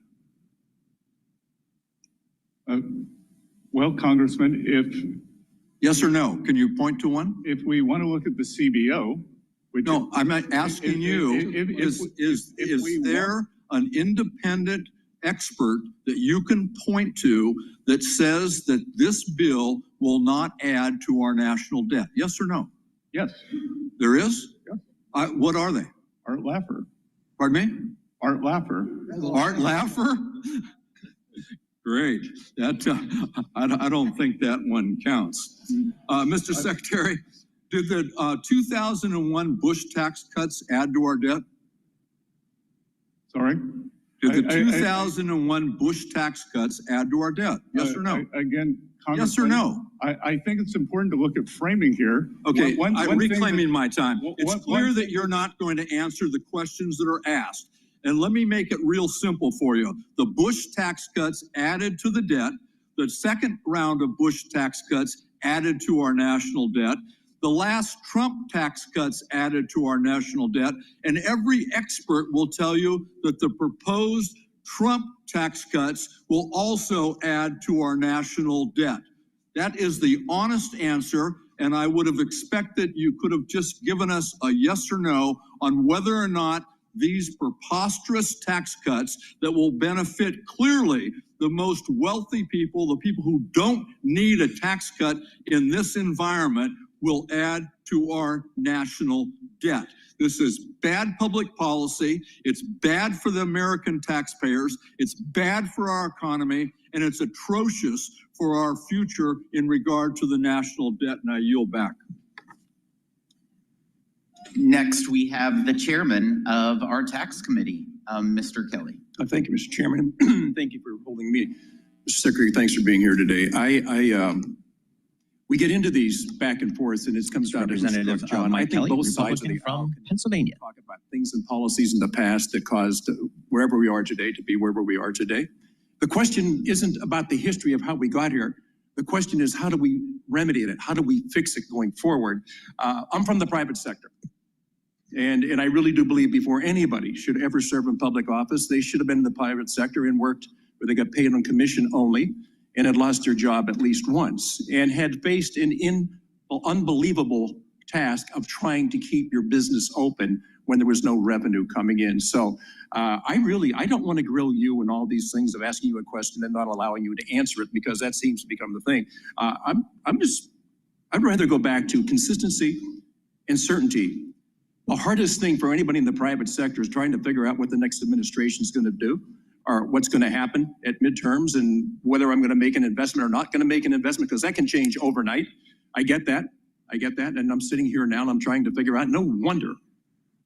Well, Congressman, if... Yes or no? Can you point to one? If we want to look at the CBO... No, I'm asking you, is there an independent expert that you can point to that says that this bill will not add to our national debt? Yes or no? Yes. There is? Yes. What are they? Art Laffer. Pardon me? Art Laffer. Art Laffer? Great. That I don't think that one counts. Mr. Secretary, did the 2001 Bush tax cuts add to our debt? Sorry? Did the 2001 Bush tax cuts add to our debt? Yes or no? Again, yes or no? I think it's important to look at framing here. Okay, I'm reclaiming my time. It's clear that you're not going to answer the questions that are asked. And let me make it real simple for you. The Bush tax cuts added to the debt. The second round of Bush tax cuts added to our national debt. The last Trump tax cuts added to our national debt. And every expert will tell you that the proposed Trump tax cuts will also add to our national debt. That is the honest answer. And I would have expected you could have just given us a yes or no on whether or not these preposterous tax cuts that will benefit clearly the most wealthy people, the people who don't need a tax cut in this environment, will add to our national debt. This is bad public policy. It's bad for the American taxpayers. It's bad for our economy, and it's atrocious for our future in regard to the national debt. And I yield back. Next, we have the chairman of our tax committee, Mr. Kelly. Thank you, Mr. Chairman. Thank you for holding me. Mr. Secretary, thanks for being here today. We get into these back and forth, and it comes down to Representative John. I think Kelly, both sides of the from Pennsylvania talk about things and policies in the past that caused wherever we are today to be wherever we are today. The question isn't about the history of how we got here. The question is, how do we remedy it? How do we fix it going forward? I'm from the private sector. And I really do believe before anybody should ever serve in public office, they should have been in the private sector and worked where they got paid on commission only and had lost their job at least once and had faced an unbelievable task of trying to keep your business open when there was no revenue coming in. So I don't want to grill you and all these things of asking you a question and not allowing you to answer it, because that seems to become the thing. I'd rather go back to consistency and certainty The hardest thing for anybody in the private sector is trying to figure out what the next administration is going to do, or what's going to happen at midterms, and whether I'm going to make an investment or not going to make an investment, because that can change overnight. I get that. And I'm sitting here now and I'm trying to figure out, no wonder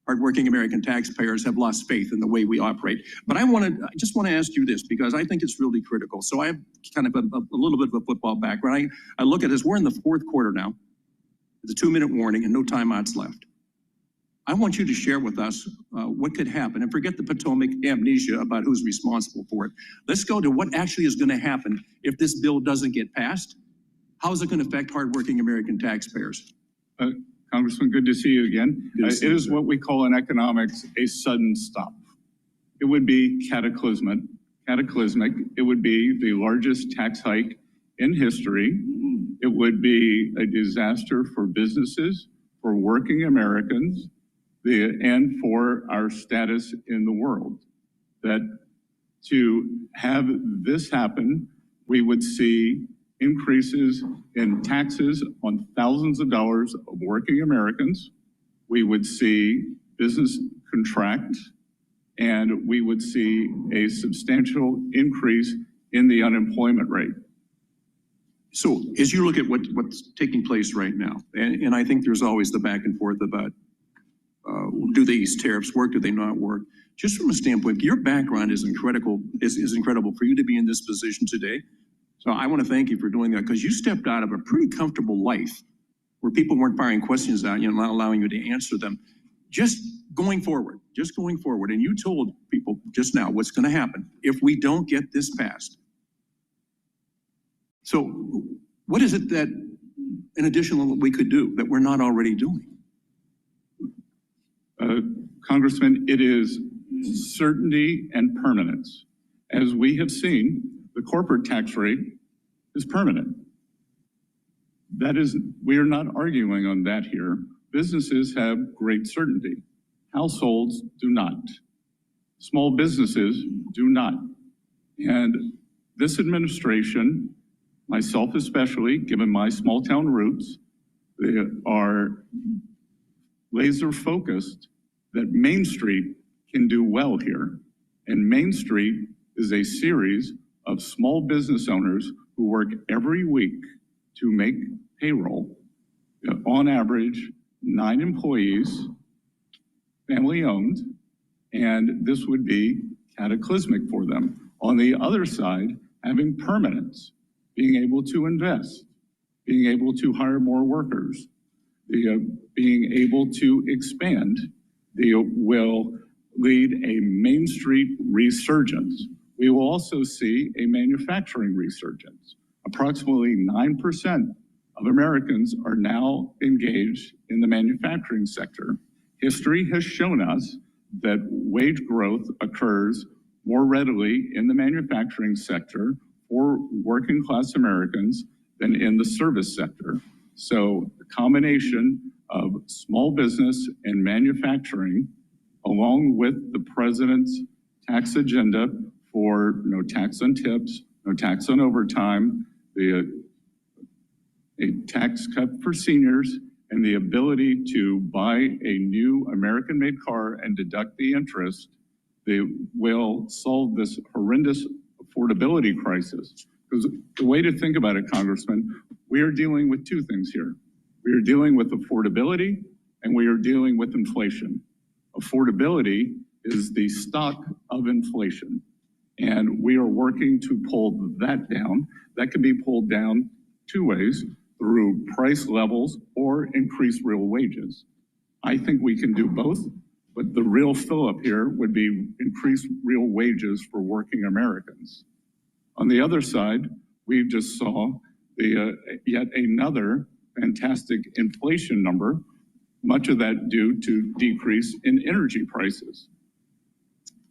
hardworking American taxpayers have lost faith in the way we operate. But I just want to ask you this, because I think it's really critical. So I have kind of a little bit of a football background. I look at this, we're in the fourth quarter now. It's a 2-minute warning and no timeouts left. I want you to share with us what could happen, and forget the Potomac amnesia about who's responsible for it. Let's go to what actually is going to happen if this bill doesn't get passed. How is it going to affect hardworking American taxpayers? Congressman, good to see you again. It is what we call in economics a sudden stop. It would be cataclysmic. It would be the largest tax hike in history. It would be a disaster for businesses, for working Americans, and for our status in the world. That to have this happen, we would see increases in taxes on thousands of dollars of working Americans. We would see business contract, and we would see a substantial increase in the unemployment rate. So as you look at what's taking place right now, and I think there's always the back and forth about do these tariffs work, do they not work? Just from a standpoint, your background is incredible for you to be in this position today. So I want to thank you for doing that, because you stepped out of a pretty comfortable life where people weren't firing questions at you and not allowing you to answer them. Just going forward. And you told people just now what's going to happen if we don't get this passed. So what is it that, in addition to what we could do, that we're not already doing? Congressman, it is certainty and permanence. As we have seen, the corporate tax rate is permanent. We are not arguing on that here. Businesses have great certainty. Households do not. Small businesses do not. And this administration, myself especially, given my small town roots, they are laser focused that Main Street can do well here. And Main Street is a series of small business owners who work every week to make payroll. On average, 9 employees, family owned, and this would be cataclysmic for them. On the other side, having permanence, being able to invest, being able to hire more workers, being able to expand, will lead a Main Street resurgence. We will also see a manufacturing resurgence. Approximately 9% of Americans are now engaged in the manufacturing sector. History has shown us that wage growth occurs more readily in the manufacturing sector for working class Americans than in the service sector. So the combination of small business and manufacturing, along with the president's tax agenda for no tax on tips, no tax on overtime, a tax cut for seniors, and the ability to buy a new American-made car and deduct the interest, they will solve this horrendous affordability crisis. Because the way to think about it, Congressman, we are dealing with two things here. We are dealing with affordability and we are dealing with inflation. Affordability is the stock of inflation, and we are working to pull that down. That can be pulled down two ways: through price levels or increase real wages. I think we can do both, but the real fill-up here would be increase real wages for working Americans. On the other side, we just saw yet another fantastic inflation number, much of that due to decrease in energy prices.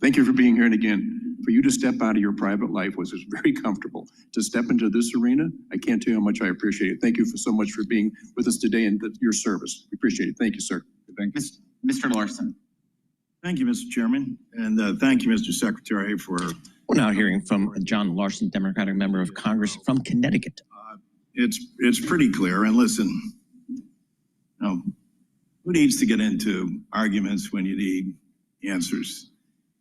Thank you for being here. And again, for you to step out of your private life was just very comfortable. To step into this arena, I can't tell you how much I appreciate it. Thank you so much for being with us today and your service. We appreciate it. Thank you, sir. Thank you. Mr. Larson. Thank you, Mr. Chairman, and thank you, Mr. Secretary, for... We're now hearing from John Larson, Democratic member of Congress from Connecticut. It's pretty clear, and listen, who needs to get into arguments when you need answers?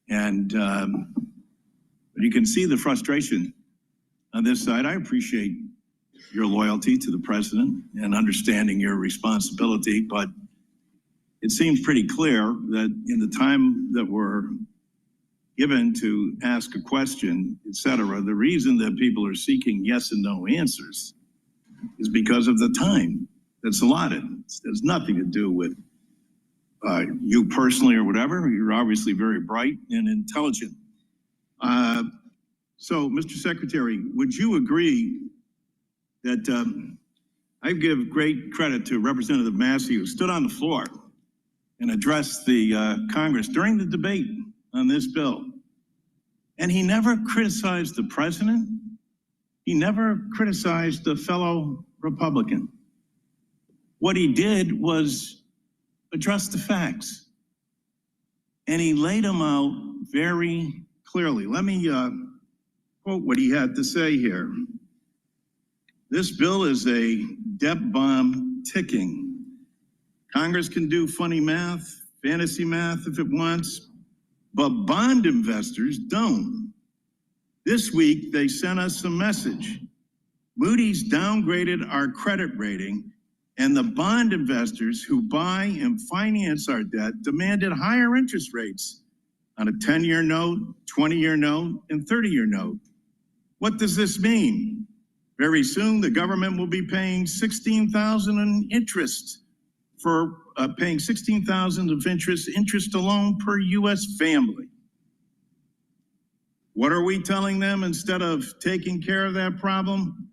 And but you can see the frustration on this side. I appreciate your loyalty to the president and understanding your responsibility, but it seems pretty clear that in the time that we're given to ask a question, et cetera, the reason that people are seeking yes and no answers is because of the time that's allotted. It has nothing to do with you personally or whatever. You're obviously very bright and intelligent. So, Mr. Secretary, would you agree that I give great credit to Representative Massey, who stood on the floor and addressed the Congress during the debate on this bill. And he never criticized the president. He never criticized a fellow Republican. What he did was address the facts. And he laid them out very clearly. Let me quote what he had to say here. This bill is a debt bomb ticking. Congress can do funny math, fantasy math if it wants, but bond investors don't. This week, they sent us a message. Moody's downgraded our credit rating, and the bond investors who buy and finance our debt demanded higher interest rates on a 10-year note, 20-year note, and 30-year note. What does this mean? Very soon, the government will be paying $16,000 in interest for paying $16,000 of interest alone per U.S. family. What are we telling them instead of taking care of that problem?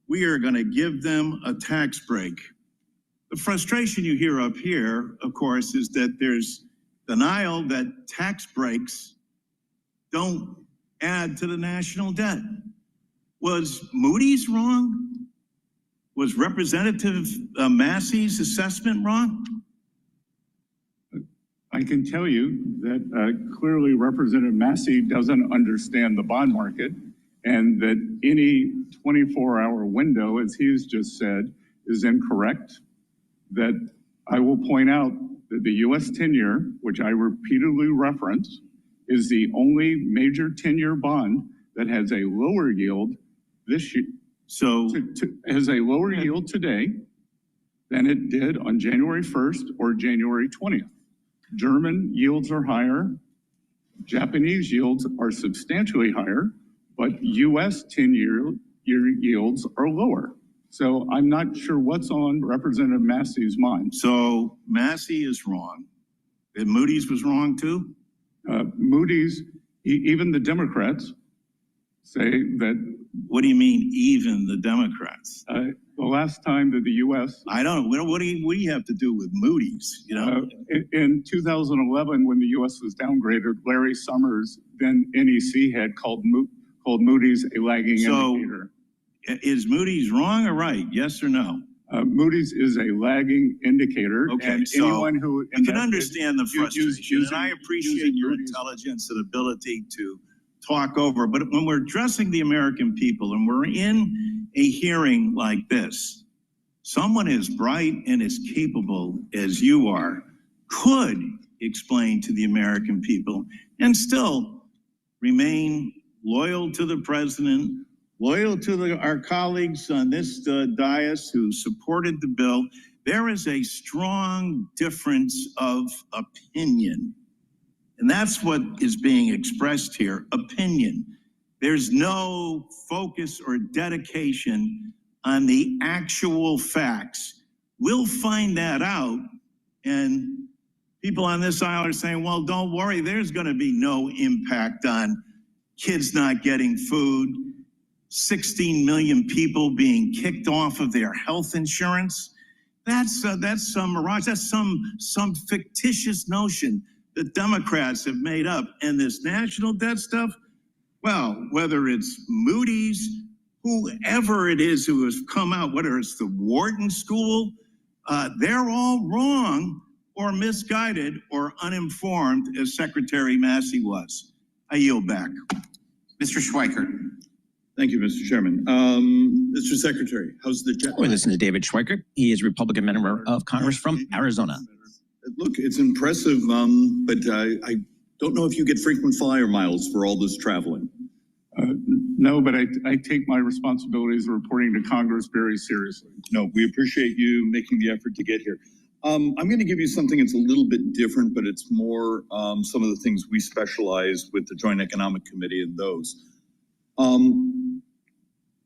We are going to give them a tax break. The frustration you hear up here, of course, is that there's denial that tax breaks don't add to the national debt. Was Moody's wrong? Was Representative Massey's assessment wrong? I can tell you that clearly Representative Massey doesn't understand the bond market, and that any 24-hour window, as he's just said, is incorrect. That I will point out that the U.S. 10-year, which I repeatedly reference, is the only major 10-year bond that has a lower yield this year. So has a lower yield today than it did on January 1st or January 20th. German yields are higher, Japanese yields are substantially higher, but U.S. 10-year yields are lower. So I'm not sure what's on Representative Massey's mind. So Massey is wrong. And Moody's was wrong too? Moody's, even the Democrats say that. What do you mean, even the Democrats? The last time that the U.S. I don't know. What do you have to do with Moody's? You know, in 2011, when the U.S. was downgraded, Larry Summers, then NEC head, called Moody's a lagging indicator. Is Moody's wrong or right? Yes or no? Moody's is a lagging indicator. Okay, and so anyone who you can understand the frustration, and I appreciate your intelligence and ability to talk over. But when we're addressing the American people and we're in a hearing like this, someone as bright and as capable as you are could explain to the American people and still remain loyal to the president, loyal to our colleagues on this dais who supported the bill. There is a strong difference of opinion. And that's what is being expressed here, opinion. There's no focus or dedication on the actual facts. We'll find that out. And people on this aisle are saying, well, don't worry, there's going to be no impact on kids not getting food, 16 million people being kicked off of their health insurance. That's some mirage. That's some fictitious notion that Democrats have made up. And this national debt stuff, well, whether it's Moody's, whoever it is who has come out, whether it's the Wharton School, they're all wrong or misguided or uninformed, as Secretary Massey was. I yield back. Mr. Schweikert. Thank you, Mr. Chairman. Mr. Secretary, how's the jet? We listen to David Schweikert. He is a Republican member of Congress from Arizona. Look, it's impressive, but I don't know if you get frequent flyer miles for all this traveling. No, but I take my responsibilities of reporting to Congress very seriously. No, we appreciate you making the effort to get here. I'm going to give you something that's a little bit different, but it's more some of the things we specialize with the Joint Economic Committee and those.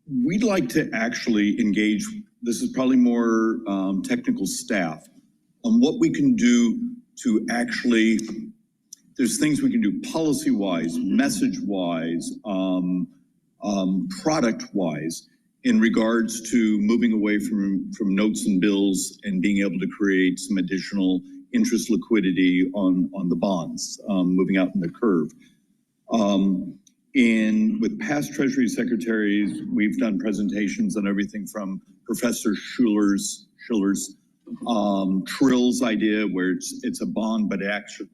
We'd like to actually engage, this is probably more technical staff, on what we can do to actually, there's things we can do policy-wise, message-wise, product-wise, in regards to moving away from notes and bills and being able to create some additional interest liquidity on the bonds, moving out in the curve. And with past Treasury secretaries, we've done presentations on everything from Professor Schiller's Trill's idea, where it's a bond, but it actually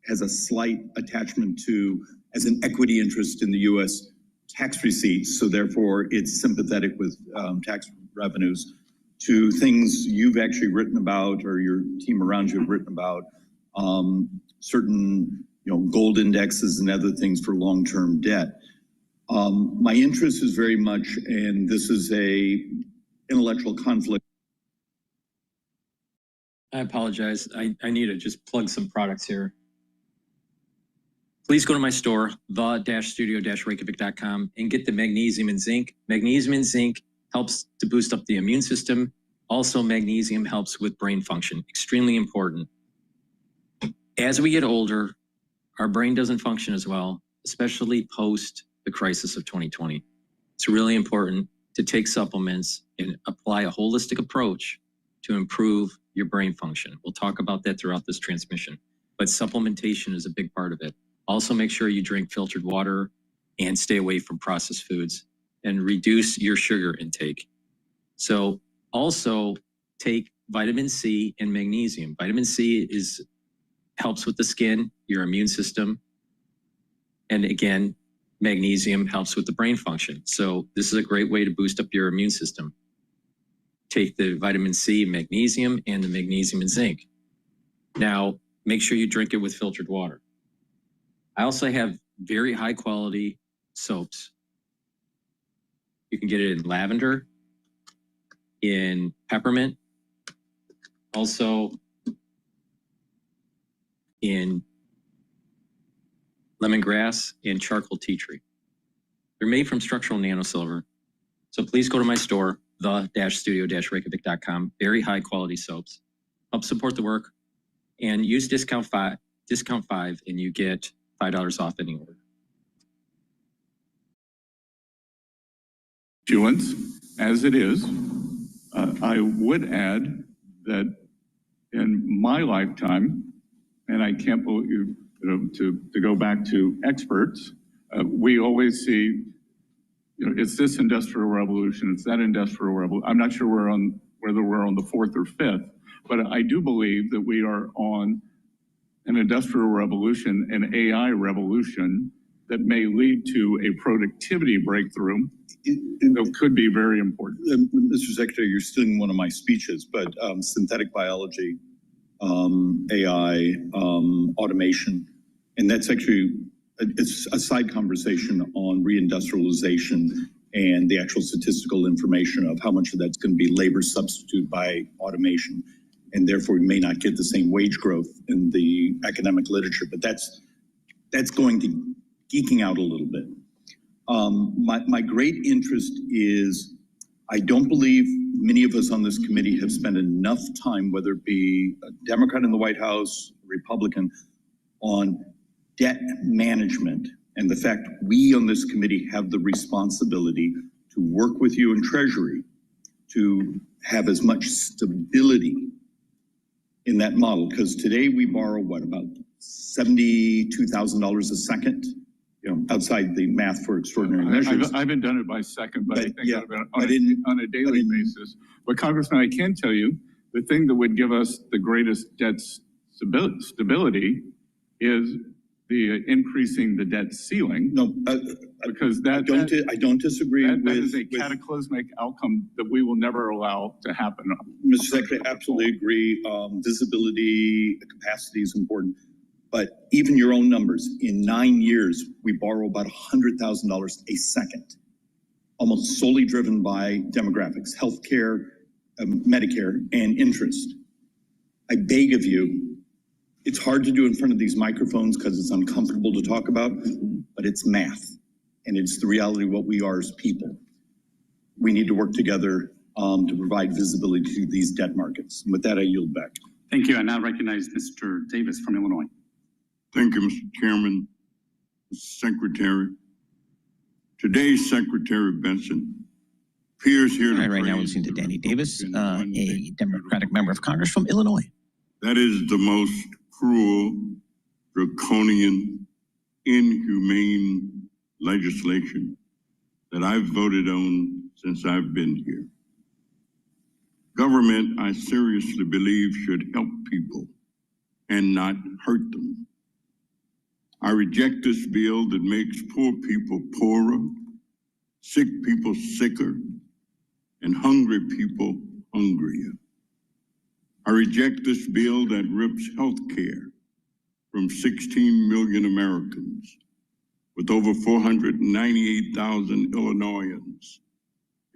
has a slight attachment to as an equity interest in the U.S. tax receipts, so therefore it's sympathetic with tax revenues, to things you've actually written about or your team around you have written about, certain gold indexes and other things for long-term debt. My interest is very much, and this is a intellectual conflict. I apologize. I need to just plug some products here. Please go to my store, the-studio-reykjavik.com, and get the magnesium and zinc. Magnesium and zinc helps to boost up the immune system. Also, magnesium helps with brain function, extremely important. As we get older, our brain doesn't function as well, especially post the crisis of 2020. It's really important to take supplements and apply a holistic approach to improve your brain function. We'll talk about that throughout this transmission, but supplementation is a big part of it. Also, make sure you drink filtered water and stay away from processed foods and reduce your sugar intake. So also take vitamin C and magnesium. Vitamin C helps with the skin, your immune system. And again, magnesium helps with the brain function. So this is a great way to boost up your immune system. Take the vitamin C, magnesium, and the magnesium and zinc. Now, make sure you drink it with filtered water. I also have very high quality soaps. You can get it in lavender, in peppermint, also in lemongrass and charcoal tea tree. They're made from structural nanosilver. So please go to my store, the-studio-reykjavik.com. Very high quality soaps. Help support the work and use discount 5 and you get $5 off any order. Issuance, as it is, I would add that in my lifetime, and I can't believe, to go back to experts, we always see, it's this industrial revolution, it's that industrial revolution. I'm not sure whether we're on the 4th or 5th, but I do believe that we are on an industrial revolution, an AI revolution that may lead to a productivity breakthrough that could be very important. Mr. Secretary, you're stealing one of my speeches, but synthetic biology, AI, automation, and that's actually, it's a side conversation on reindustrialization and the actual statistical information of how much of that's going to be labor substitute by automation. And therefore we may not get the same wage growth in the academic literature, but that's going to geeking out a little bit. My great interest is, I don't believe many of us on this committee have spent enough time, whether it be a Democrat in the White House, a Republican, on debt management and the fact we on this committee have the responsibility to work with you in Treasury to have as much stability in that model, because today we borrow what, about $72,000 a second, outside the math for extraordinary measures. I haven't done it by second, but I think on a daily basis. But Congressman, I can tell you the thing that would give us the greatest debt stability is the increasing the debt ceiling. No, because that I don't disagree that with is a cataclysmic outcome that we will never allow to happen. Mr. Secretary, absolutely agree. Visibility, capacity is important. But even your own numbers, in 9 years, we borrow about $100,000 a second, almost solely driven by demographics, healthcare, Medicare, and interest. I beg of you, it's hard to do in front of these microphones because it's uncomfortable to talk about, but it's math. And it's the reality of what we are as people. We need to work together to provide visibility to these debt markets. And with that, I yield back. Thank you. I now recognize Mr. Davis from Illinois. Thank you, Mr. Chairman, Mr. Secretary. Today, Secretary Benson appears here to right now, we're listening to Danny Davis, a Democratic member of Congress from Illinois. That is the most cruel, draconian, inhumane legislation that I've voted on since I've been here. Government, I seriously believe, should help people and not hurt them. I reject this bill that makes poor people poorer, sick people sicker, and hungry people hungrier. I reject this bill that rips health care from 16 million Americans, with over 498,000 Illinoisans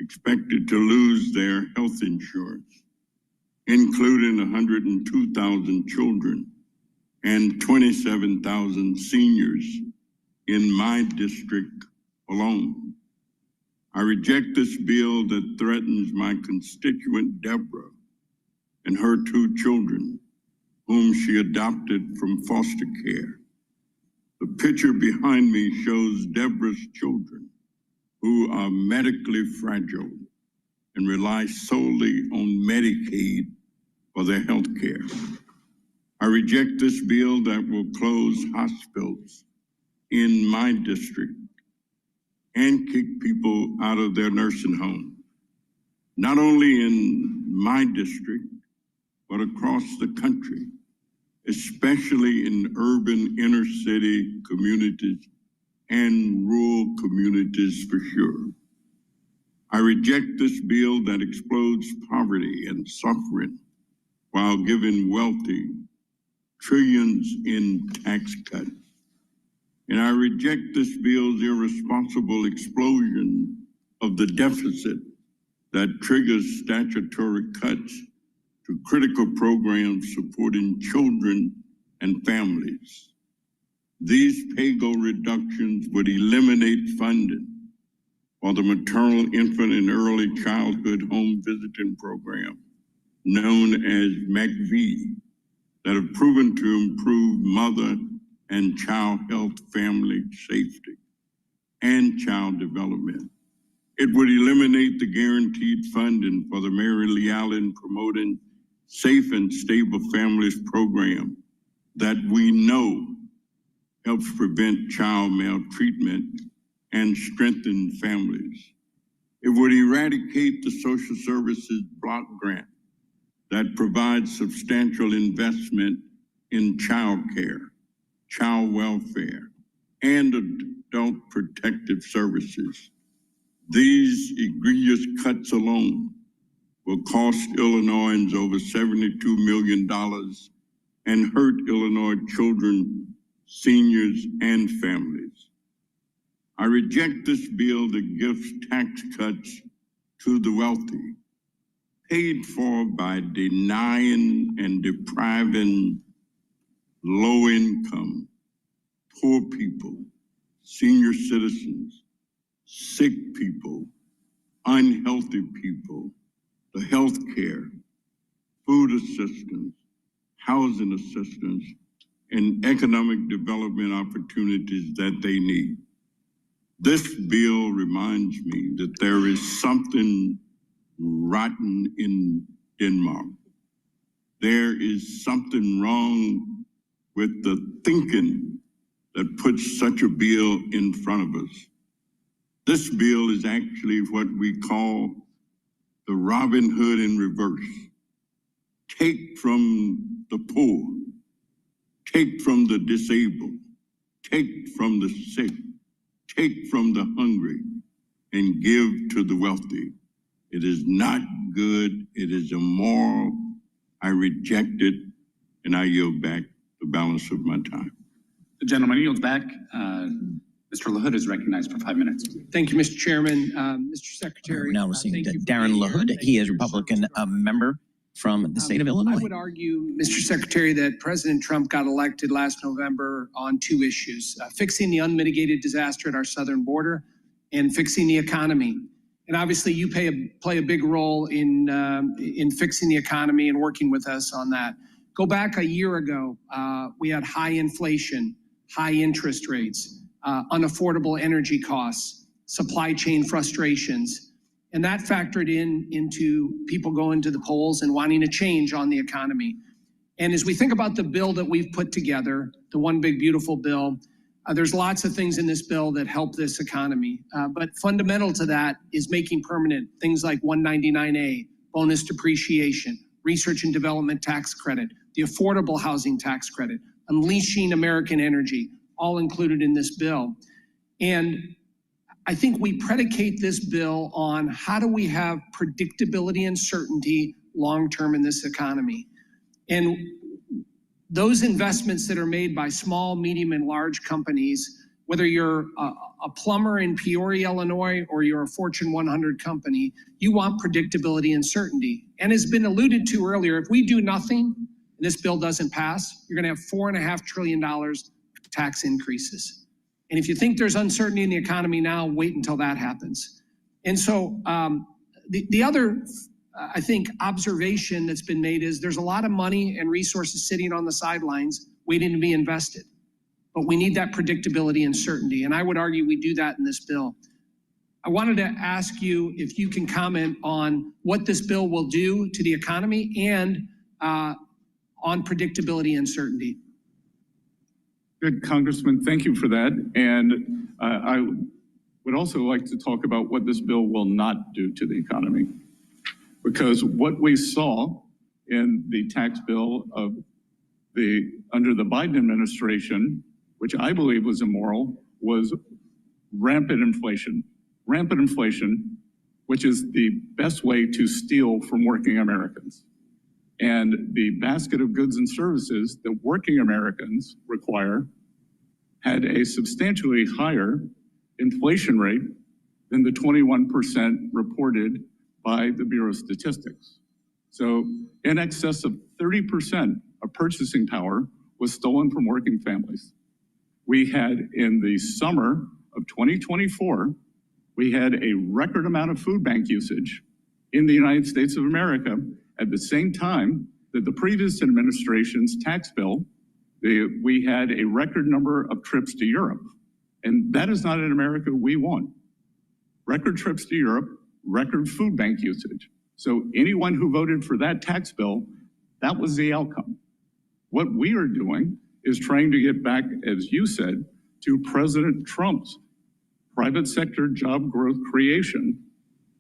expected to lose their health insurance, including 102,000 children and 27,000 seniors in my district alone. I reject this bill that threatens my constituent Deborah and her 2 children, whom she adopted from foster care. The picture behind me shows Deborah's children, who are medically fragile and rely solely on Medicaid for their health care. I reject this bill that will close hospitals in my district and kick people out of their nursing home, not only in my district, but across the country, especially in urban inner city communities and rural communities for sure. I reject this bill that explodes poverty and suffering while giving wealthy trillions in tax cuts. And I reject this bill's irresponsible explosion of the deficit that triggers statutory cuts to critical programs supporting children and families. These pay-go reductions would eliminate funding for the maternal, infant, and early childhood home visiting program, known as MACV, that have proven to improve mother and child health, family safety, and child development. It would eliminate the guaranteed funding for the Mary Lee Allen Promoting Safe and Stable Families program that we know helps prevent child maltreatment and strengthen families. It would eradicate the social services block grant that provides substantial investment in child care, child welfare, and adult protective services. These egregious cuts alone will cost Illinoisans over $72 million and hurt Illinois children, seniors, and families. I reject this bill that gives tax cuts to the wealthy, paid for by denying and depriving low-income, poor people, senior citizens, sick people, unhealthy people, the health care, food assistance, housing assistance, and economic development opportunities that they need. This bill reminds me that there is something rotten in Denmark. There is something wrong with the thinking that puts such a bill in front of us. This bill is actually what we call the Robin Hood in reverse. Take from the poor, take from the disabled, take from the sick, take from the hungry, and give to the wealthy. It is not good. It is immoral. I reject it, and I yield back the balance of my time. The gentleman yields back. Mr. LaHood is recognized for 5 minutes. Thank you, Mr. Chairman. Mr. Secretary. We're now receiving Darren LaHood. He is a Republican member from the state of Illinois. I would argue, Mr. Secretary, that President Trump got elected last November on two issues, fixing the unmitigated disaster at our southern border and fixing the economy. And obviously you play a big role in fixing the economy and working with us on that. Go back a year ago, we had high inflation, high interest rates, unaffordable energy costs, supply chain frustrations. And that factored into people going to the polls and wanting a change on the economy. And as we think about the bill that we've put together, the One Big Beautiful Bill, there's lots of things in this bill that help this economy. But fundamental to that is making permanent things like 199A, bonus depreciation, research and development tax credit, the affordable housing tax credit, unleashing American energy, all included in this bill. And I think we predicate this bill on how do we have predictability and certainty long-term in this economy. And those investments that are made by small, medium, and large companies, whether you're a plumber in Peoria, Illinois, or you're a Fortune 100 company, you want predictability and certainty. And as been alluded to earlier, if we do nothing and this bill doesn't pass, you're going to have $4.5 trillion tax increases. And if you think there's uncertainty in the economy now, wait until that happens. And so the other, I think, observation that's been made is there's a lot of money and resources sitting on the sidelines waiting to be invested. But we need that predictability and certainty. And I would argue we do that in this bill. I wanted to ask you if you can comment on what this bill will do to the economy and on predictability and certainty. Good, Congressman, thank you for that. And I would also like to talk about what this bill will not do to the economy. Because what we saw in the tax bill of under the Biden administration, which I believe was immoral, was rampant inflation, which is the best way to steal from working Americans. And the basket of goods and services that working Americans require had a substantially higher inflation rate than the 21% reported by the Bureau of Statistics. So in excess of 30% of purchasing power was stolen from working families. We had in the summer of 2024, we had a record amount of food bank usage in the United States of America at the same time that the previous administration's tax bill, we had a record number of trips to Europe. And that is not an America we want. Record trips to Europe, record food bank usage. So anyone who voted for that tax bill, that was the outcome. What we are doing is trying to get back, as you said, to President Trump's private sector job growth creation.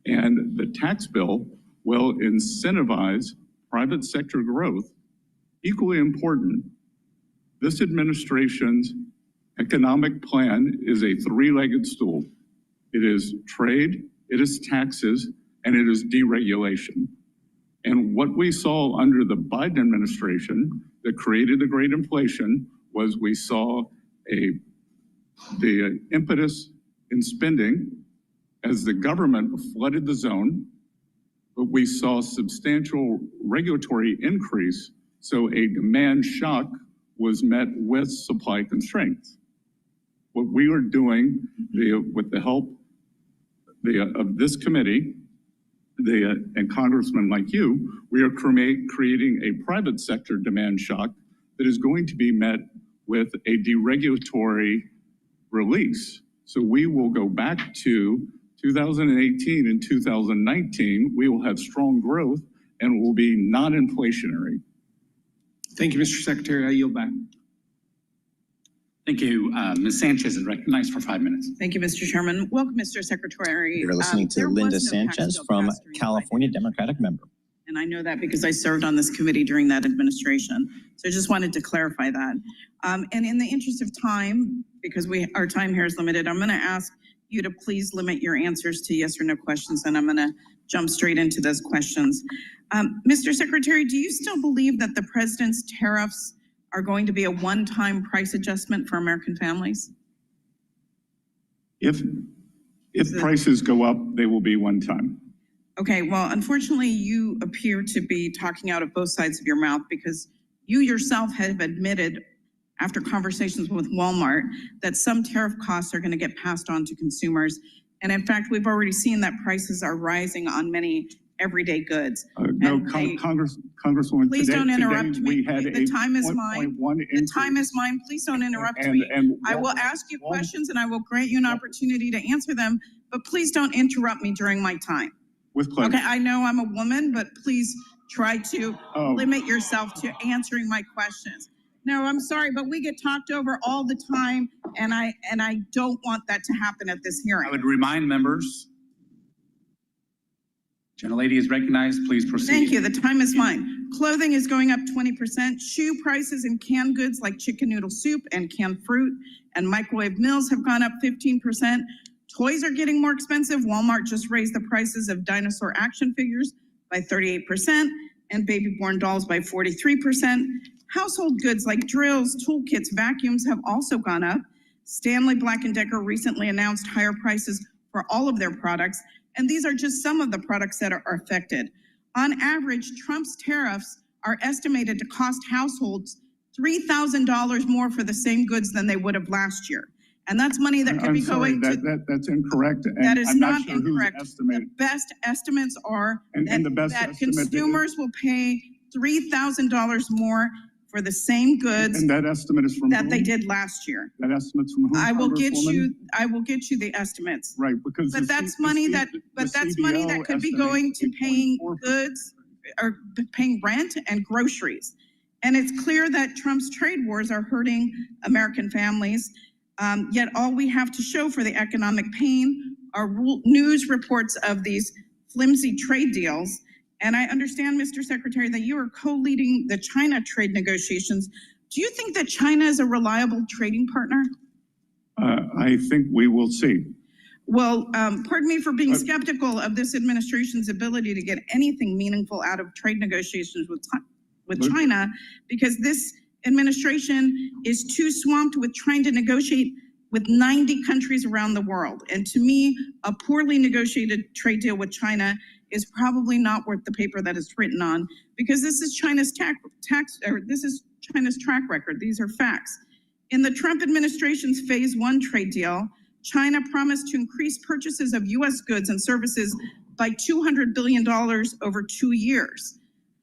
And the tax bill will incentivize private sector growth. Equally important, this administration's economic plan is a three-legged stool. It is trade, it is taxes, and it is deregulation. And what we saw under the Biden administration that created the great inflation was we saw the impetus in spending as the government flooded the zone, but we saw substantial regulatory increase, so a demand shock was met with supply constraints. What we are doing with the help of this committee, and congressmen like you, we are creating a private sector demand shock that is going to be met with a deregulatory release. So we will go back to 2018 and 2019, we will have strong growth and will be non-inflationary. Thank you, Mr. Secretary. I yield back. Thank you. Ms. Sanchez is recognized for 5 minutes. Thank you, Mr. Chairman. Welcome, Mr. Secretary. You're listening to Linda Sanchez from California, Democratic member. And I know that because I served on this committee during that administration. So I just wanted to clarify that. And in the interest of time, because our time here is limited. I'm going to ask you to please limit your answers to yes or no questions, and I'm going to jump straight into those questions. Mr. Secretary, do you still believe that the president's tariffs are going to be a one-time price adjustment for American families? If prices go up, they will be one time. Okay, well, unfortunately, you appear to be talking out of both sides of your mouth, because you yourself have admitted after conversations with Walmart that some tariff costs are going to get passed on to consumers. And in fact, we've already seen that prices are rising on many everyday goods. Congresswoman, please don't interrupt me. The time is mine. The time is mine. Please don't interrupt me. I will ask you questions and I will grant you an opportunity to answer them, but please don't interrupt me during my time. With pleasure. Okay, I know I'm a woman, but please try to limit yourself to answering my questions. No, I'm sorry, but we get talked over all the time, and I don't want that to happen at this hearing. I would remind members. Gentlelady is recognized. Please proceed. Thank you. The time is mine. Clothing is going up 20%. Shoe prices and canned goods like chicken noodle soup and canned fruit and microwave meals have gone up 15%. Toys are getting more expensive. Walmart just raised the prices of dinosaur action figures by 38% and baby-born dolls by 43%. Household goods like drills, toolkits, vacuums have also gone up. Stanley Black & Decker recently announced higher prices for all of their products, and these are just some of the products that are affected. On average, Trump's tariffs are estimated to cost households $3,000 more for the same goods than they would have last year. And that's money that could be going to... That's incorrect. And that is I'm not sure incorrect. The best estimates are that consumers will pay $3,000 more for the same goods and that estimate is from that they did last year. That estimate's from whom? I will get you the estimates. Right, because that's money that could be going to paying goods or paying rent and groceries. And it's clear that Trump's trade wars are hurting American families. Yet all we have to show for the economic pain are news reports of these flimsy trade deals. And I understand, Mr. Secretary, that you are co-leading the China trade negotiations. Do you think that China is a reliable trading partner? I think we will see. Well, pardon me for being skeptical of this administration's ability to get anything meaningful out of trade negotiations with China, because this administration is too swamped with trying to negotiate with 90 countries around the world. And to me, a poorly negotiated trade deal with China is probably not worth the paper that it's written on, because this is China's China's track record. These are facts. In the Trump administration's phase 1 trade deal, China promised to increase purchases of US goods and services by $200 billion over 2 years.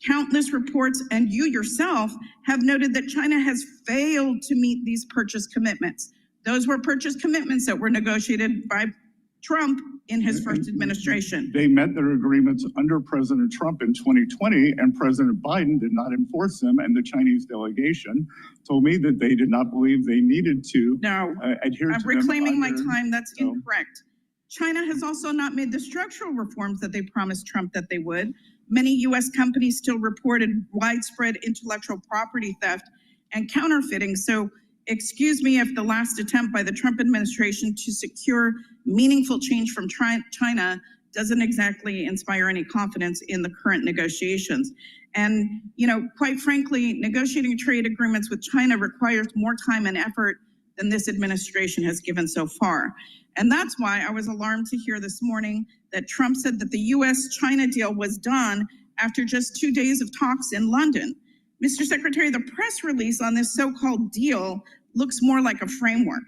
Countless reports and you yourself have noted that China has failed to meet these purchase commitments. Those were purchase commitments that were negotiated by Trump in his first administration. They met their agreements under President Trump in 2020, and President Biden did not enforce them, and the Chinese delegation told me that they did not believe they needed to adhere to them. I'm reclaiming my time. That's incorrect. China has also not made the structural reforms that they promised Trump that they would. Many U.S. companies still reported widespread intellectual property theft and counterfeiting. So excuse me if the last attempt by the Trump administration to secure meaningful change from China doesn't exactly inspire any confidence in the current negotiations. And, you know, quite frankly, negotiating trade agreements with China requires more time and effort than this administration has given so far. And that's why I was alarmed to hear this morning that Trump said that the US-China deal was done after just 2 days of talks in London. Mr. Secretary, the press release on this so-called deal looks more like a framework.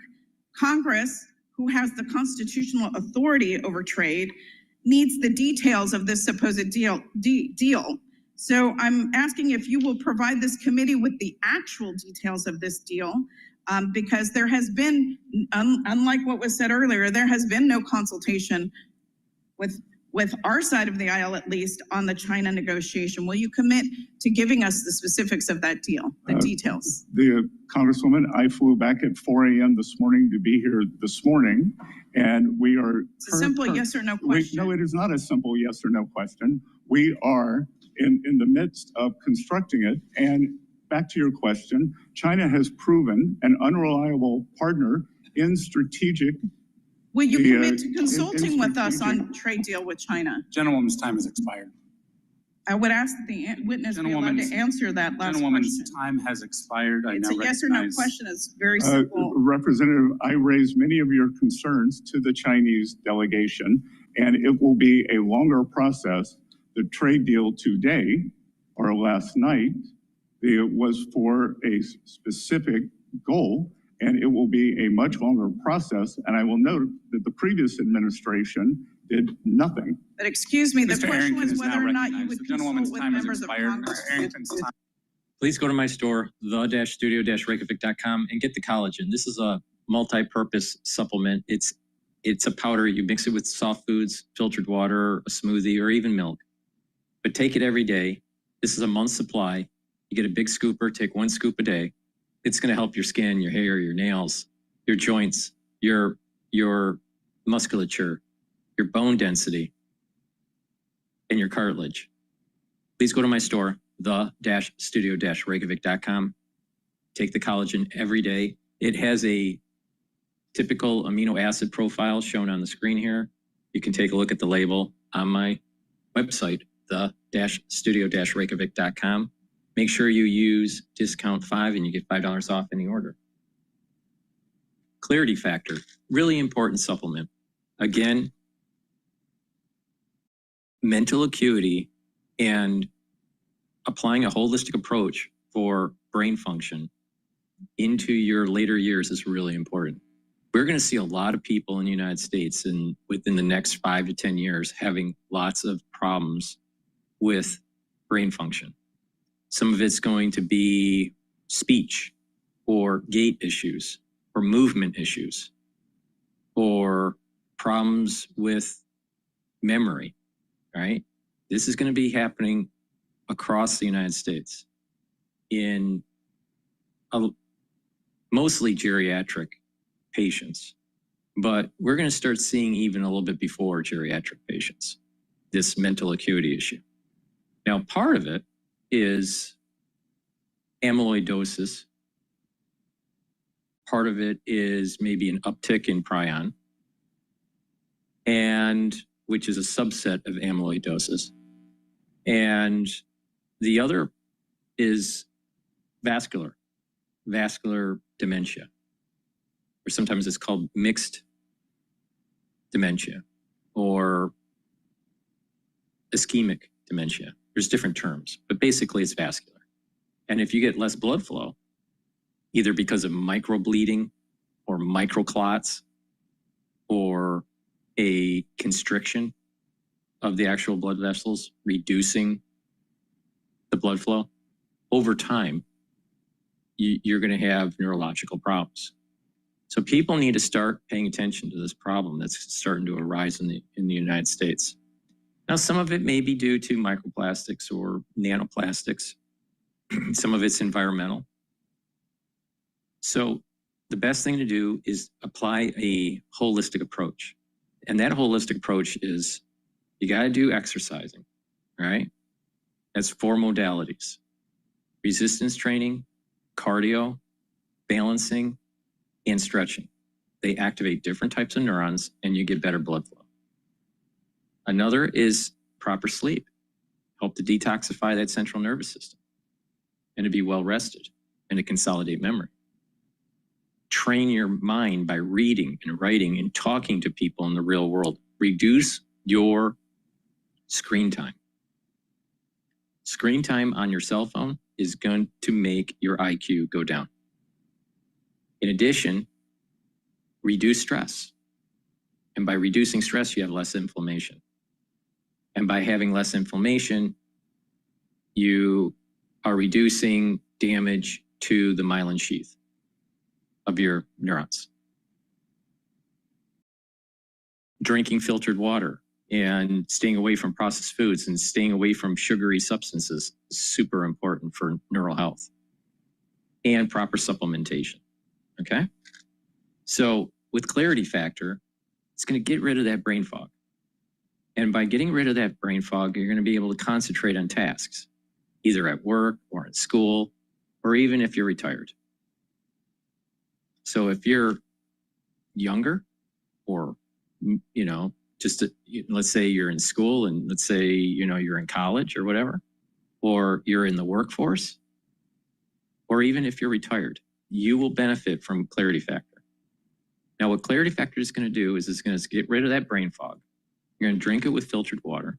Congress, who has the constitutional authority over trade, needs the details of this supposed deal. So I'm asking if you will provide this committee with the actual details of this deal, because there has been, unlike what was said earlier, there has been no consultation with our side of the aisle, at least, on the China negotiation. Will you commit to giving us the specifics of that deal, the details? The Congresswoman, I flew back at 4 a.m. this morning to be here this morning, and we are— It's a simple yes or no question. No, it is not a simple yes or no question. We are in the midst of constructing it, and back to your question, China has proven an unreliable partner in strategic. Will you commit to consulting with us on trade deal with China? Gentlewoman's time has expired. I would ask the witness be allowed to answer that last Gentlewoman's question. time has expired. It's a yes or no question. It's very simple. Representative, I raised many of your concerns to the Chinese delegation, and it will be a longer process. The trade deal today, or last night, it was for a specific goal, and it will be a much longer process. And I will note that the previous administration did nothing. But excuse me, the Mr. question Arrington was is whether now or not you recognized. would The consult gentlewoman's with time has members of expired. Congress. Mr. Arrington's time. Please go to my store, the-studio-reykjavik.com, and get the collagen. This is a multi-purpose supplement. It's a powder. You mix it with soft foods, filtered water, a smoothie, or even milk. But take it every day. This is a month's supply. You get a big scooper, take 1 scoop a day. It's going to help your skin, your hair, your nails, your joints, your musculature, your bone density, and your cartilage. Please go to my store, the-studio-reykjavik.com. Take the collagen every day. It has a typical amino acid profile shown on the screen here. You can take a look at the label on my website, the-studio-reykjavik.com. Make sure you use discount 5 and you get $5 off any order. Clarity Factor, really important supplement. Again, mental acuity and applying a holistic approach for brain function into your later years is really important. We're going to see a lot of people in the United States and within the next 5 to 10 years having lots of problems with brain function. Some of it's going to be speech or gait issues or movement issues or problems with memory, right? This is going to be happening across the United States in mostly geriatric patients, but we're going to start seeing even a little bit before geriatric patients, this mental acuity issue. Now, part of it is amyloidosis. Part of it is maybe an uptick in prion, and which is a subset of amyloidosis. And the other is vascular dementia, or sometimes it's called mixed dementia or ischemic dementia. There's different terms, but basically it's vascular. And if you get less blood flow, either because of microbleeding or microclots or a constriction of the actual blood vessels, reducing the blood flow, over time, you're going to have neurological problems. So people need to start paying attention to this problem that's starting to arise in the United States. Now, some of it may be due to microplastics or nanoplastics. Some of it's environmental. So the best thing to do is apply a holistic approach. And that holistic approach is you got to do exercising, right? That's 4 modalities: resistance training, cardio, balancing, and stretching. They activate different types of neurons and you get better blood flow. Another is proper sleep. Help to detoxify that central nervous system and to be well rested and to consolidate memory. Train your mind by reading and writing and talking to people in the real world. Reduce your screen time. Screen time on your cell phone is going to make your IQ go down. In addition, reduce stress. And by reducing stress, you have less inflammation. And by having less inflammation, you are reducing damage to the myelin sheath of your neurons. Drinking filtered water and staying away from processed foods and staying away from sugary substances is super important for neural health. And proper supplementation, okay? So with Clarity Factor, it's going to get rid of that brain fog. And by getting rid of that brain fog, you're going to be able to concentrate on tasks, either at work or at school, or even if you're retired. So if you're younger, or, you know, let's say you're in school, and let's say, you know, you're in college or whatever, or you're in the workforce, or even if you're retired, you will benefit from Clarity Factor. Now, what Clarity Factor is going to do is it's going to get rid of that brain fog. You're going to drink it with filtered water,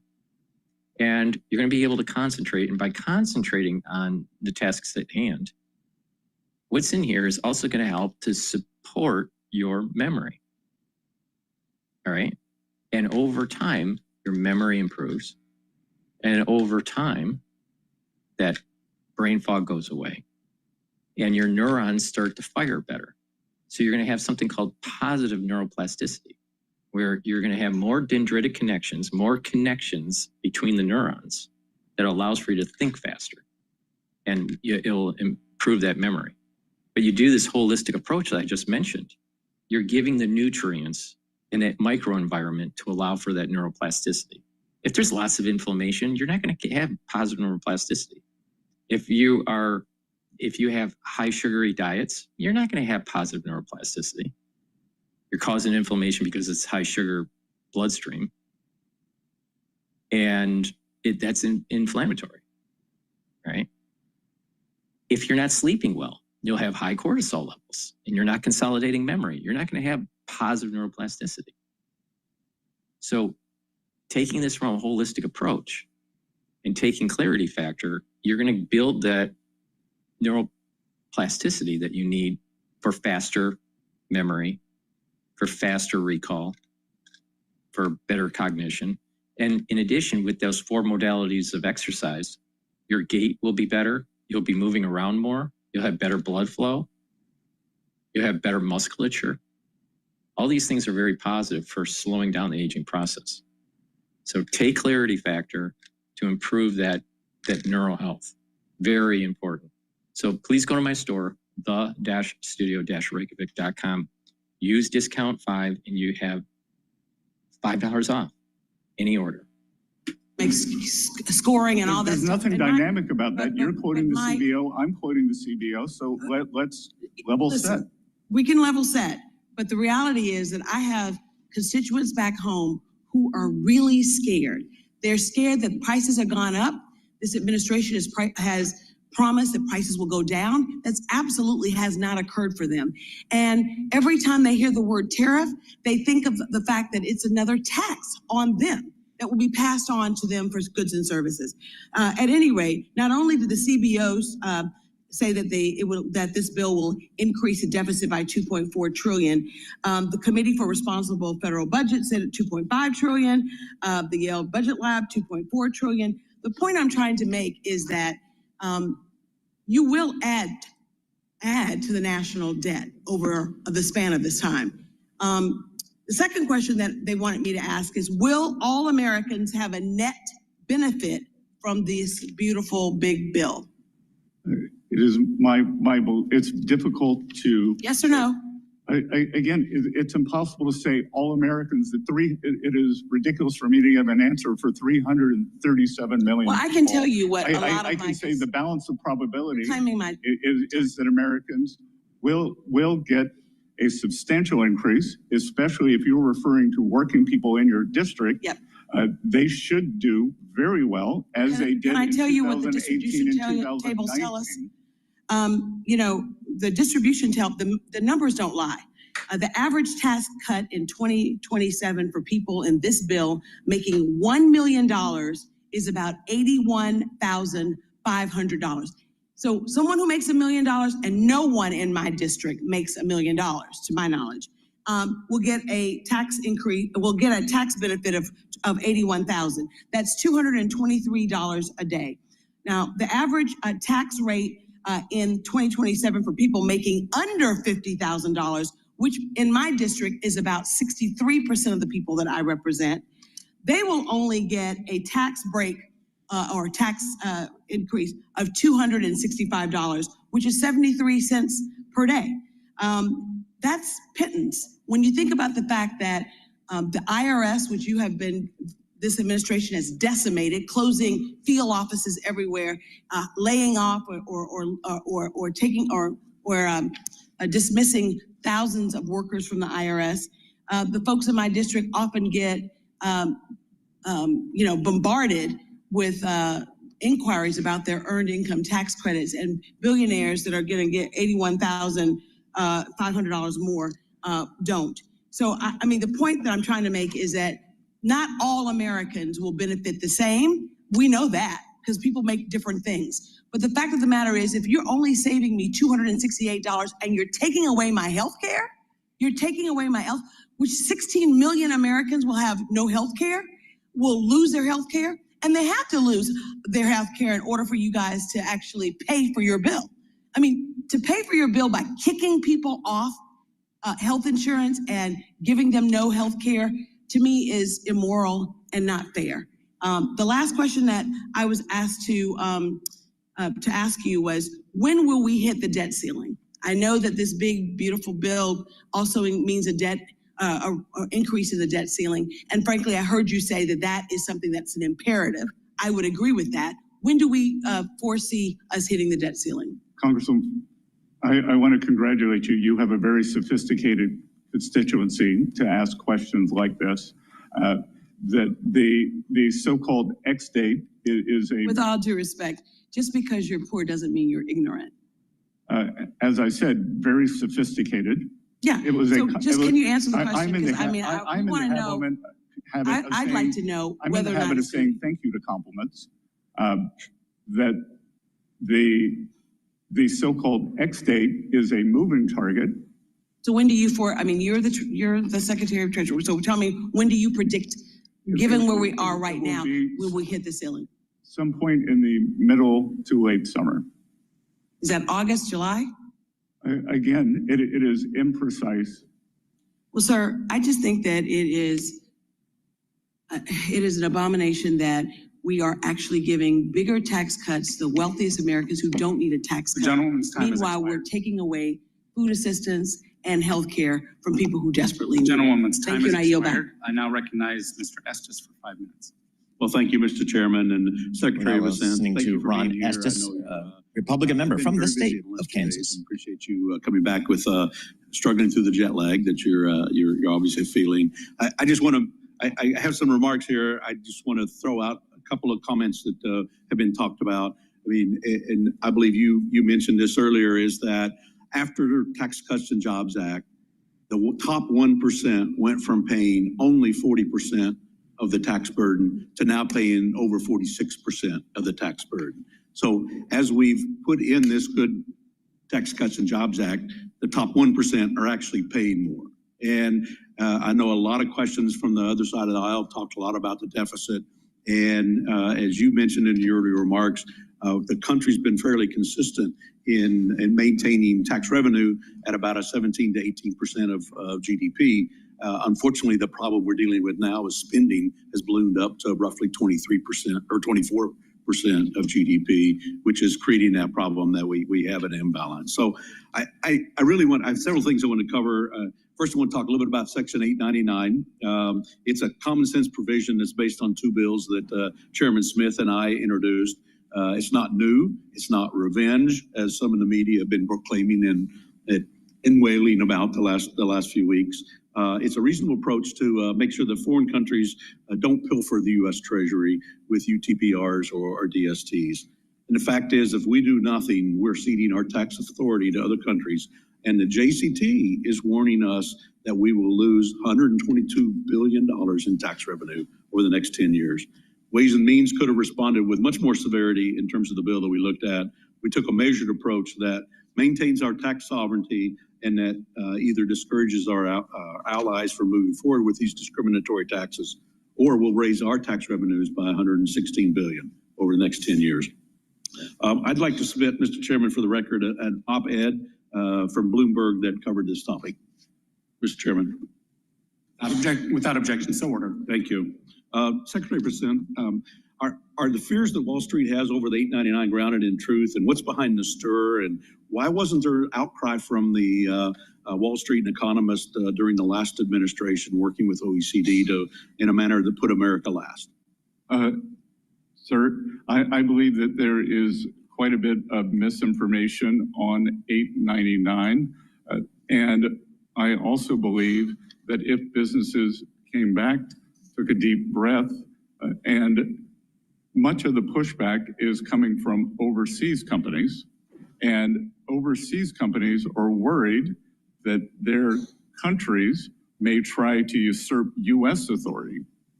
and you're going to be able to concentrate. And by concentrating on the tasks at hand, what's in here is also going to help to support your memory. All right. And over time, your memory improves. And over time, that brain fog goes away. And your neurons start to fire better. So you're going to have something called positive neuroplasticity, where you're going to have more dendritic connections, more connections between the neurons that allows for you to think faster. And it'll improve that memory. But you do this holistic approach that I just mentioned. You're giving the nutrients in that microenvironment to allow for that neuroplasticity. If there's lots of inflammation, you're not going to have positive neuroplasticity. If you have high sugary diets, you're not going to have positive neuroplasticity. You're causing inflammation because it's high sugar bloodstream. And that's inflammatory, right? If you're not sleeping well, you'll have high cortisol levels, and you're not consolidating memory. You're not going to have positive neuroplasticity. So taking this from a holistic approach and taking Clarity Factor, you're going to build that neuroplasticity that you need for faster memory, for faster recall, for better cognition. And in addition, with those 4 modalities of exercise, your gait will be better. You'll be moving around more. You'll have better blood flow. You'll have better musculature. All these things are very positive for slowing down the aging process. So take Clarity Factor to improve that neural health. Very important. So please go to my store, the-studio-reykjavik.com. Use discount 5 and you have $5 off any order. Makes scoring and all that stuff. There's nothing dynamic about that. You're quoting the CBO, I'm quoting the CBO, so let's level set. We can level set, but the reality is that I have constituents back home who are really scared. They're scared that prices have gone up. This administration has promised that prices will go down. That's absolutely has not occurred for them. And every time they hear the word tariff, they think of the fact that it's another tax on them that will be passed on to them for goods and services. At any rate, not only did the CBOs say that that this bill will increase the deficit by $2.4 trillion, the Committee for Responsible Federal Budget said at $2.5 trillion, the Yale Budget Lab $2.4 trillion. The point I'm trying to make is that you will add to the national debt over the span of this time. The second question that they wanted me to ask is, will all Americans have a net benefit from this beautiful big bill? It is it's difficult to. Yes or no? Again, it's impossible to say all Americans. It is ridiculous for me to give an answer for 337 million. Well, I can tell you what I can say the balance of probability is that Americans will get a substantial increase, especially if you're referring to working people in your district. Yep. They should do very well, as they did in 2018 and 2019. Tables tell us? You know, the distribution the numbers don't lie. The average tax cut in 2027 for people in this bill making $1 million is about $81,500. So someone who makes $1 million, and no one in my district makes $1 million, to my knowledge, will get a tax increase, will get a tax benefit of $81,000. That's $223 a day. Now, the average tax rate in 2027 for people making under $50,000, which in my district is about 63% of the people that I represent, they will only get a tax break or tax increase of $265, which is 73 cents per day. That's pittance. When you think about the fact that the IRS, which this administration has decimated, closing field offices everywhere, laying off or dismissing thousands of workers from the IRS. The folks in my district often get, bombarded with inquiries about their earned income tax credits, and billionaires that are going to get $81,500 more don't. So, I mean, the point that I'm trying to make is that not all Americans will benefit the same. We know that because people make different things. But the fact of the matter is, if you're only saving me $268 and you're taking away my health care, which 16 million Americans will have no health care, will lose their health care, and they have to lose their health care in order for you guys to actually pay for your bill. I mean, to pay for your bill by kicking people off health insurance and giving them no health care, to me, is immoral and not fair. The last question that I was asked to ask you was, when will we hit the debt ceiling? I know that this big, beautiful bill also means a debt increase in the debt ceiling. And frankly, I heard you say that that is something that's an imperative. I would agree with that. When do we foresee us hitting the debt ceiling? Congresswoman, I want to congratulate you. You have a very sophisticated constituency to ask questions like this. That the so-called X date is a... With all due respect, just because you're poor doesn't mean you're ignorant. As I said, very sophisticated. Yeah. It was so can you answer the question? I'm in the habit I'd like to know whether or not... I'm in the habit of saying thank you to compliments. That the so-called X date is a moving target. So when do you you're the Secretary of Treasury. So tell me, when do you predict, given where we are right now, will we hit the ceiling? Some point in the middle to late summer. Is that August, July? Again, it is imprecise. Well, sir, I just think that it is an abomination that we are actually giving bigger tax cuts to the wealthiest Americans who don't need a tax cut. Gentleman's time Meanwhile, we're taking away food assistance and health care from people who desperately need it. Gentlewoman's time Thank you, and I yield back. I now recognize Mr. Estes for 5 minutes. Well, thank you, Mr. Chairman and Secretary of Assent. Listening Thank to you for Ron being here. Estes, I know, Republican member been from the very state busy the last of few days, Kansas. and appreciate you coming back with struggling through the jet lag that you're obviously feeling. I just want to, I have some remarks here. I just want to throw out a couple of comments that have been talked about. I mean, and I believe you mentioned this earlier, is that after the Tax Cuts and Jobs Act, the top 1% went from paying only 40% of the tax burden to now paying over 46% of the tax burden. So as we've put in this good Tax Cuts and Jobs Act, the top 1% are actually paying more. And I know a lot of questions from the other side of the aisle talked a lot about the deficit. And as you mentioned in your earlier remarks, the country's been fairly consistent in maintaining tax revenue at about a 17 to 18% of GDP. Unfortunately, the problem we're dealing with now is spending has ballooned up to roughly 23% or 24% of GDP, which is creating that problem that we have an imbalance. So I have several things I want to cover. First, I want to talk a little bit about Section 899. It's a common sense provision that's based on two bills that Chairman Smith and I introduced. It's not new. It's not revenge, as some in the media have been proclaiming and wailing about the last few weeks. It's a reasonable approach to make sure that foreign countries don't pilfer the U.S. Treasury with UTPRs or DSTs. And the fact is, if we do nothing, we're ceding our tax authority to other countries. And the JCT is warning us that we will lose $122 billion in tax revenue over the next 10 years. Ways and Means could have responded with much more severity in terms of the bill that we looked at. We took a measured approach that maintains our tax sovereignty and that either discourages our allies from moving forward with these discriminatory taxes, or will raise our tax revenues by $116 billion over the next 10 years. I'd like to submit, Mr. Chairman, for the record, an op-ed from Bloomberg that covered this topic. Mr. Chairman. Without objection, so ordered. Thank you. Secretary of Assent, are the fears that Wall Street has over the 899 grounded in truth, and what's behind the stir, and why wasn't there outcry from the Wall Street economists during the last administration working with OECD in a manner that put America last? Sir, I believe that there is quite a bit of misinformation on 899, and I also believe that if businesses came back, took a deep breath, and much of the pushback is coming from overseas companies, and overseas companies are worried that their countries may try to usurp U.S. authority.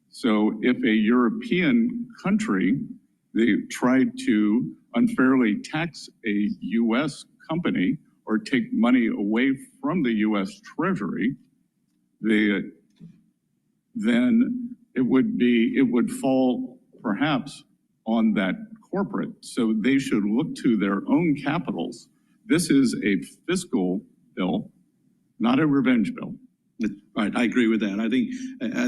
So if a European country, they tried to unfairly tax a U.S. company or take money away from the U.S. Treasury, then it would fall perhaps on that corporate. So they should look to their own capitals. This is a fiscal bill, not a revenge bill. Right, I agree with that. I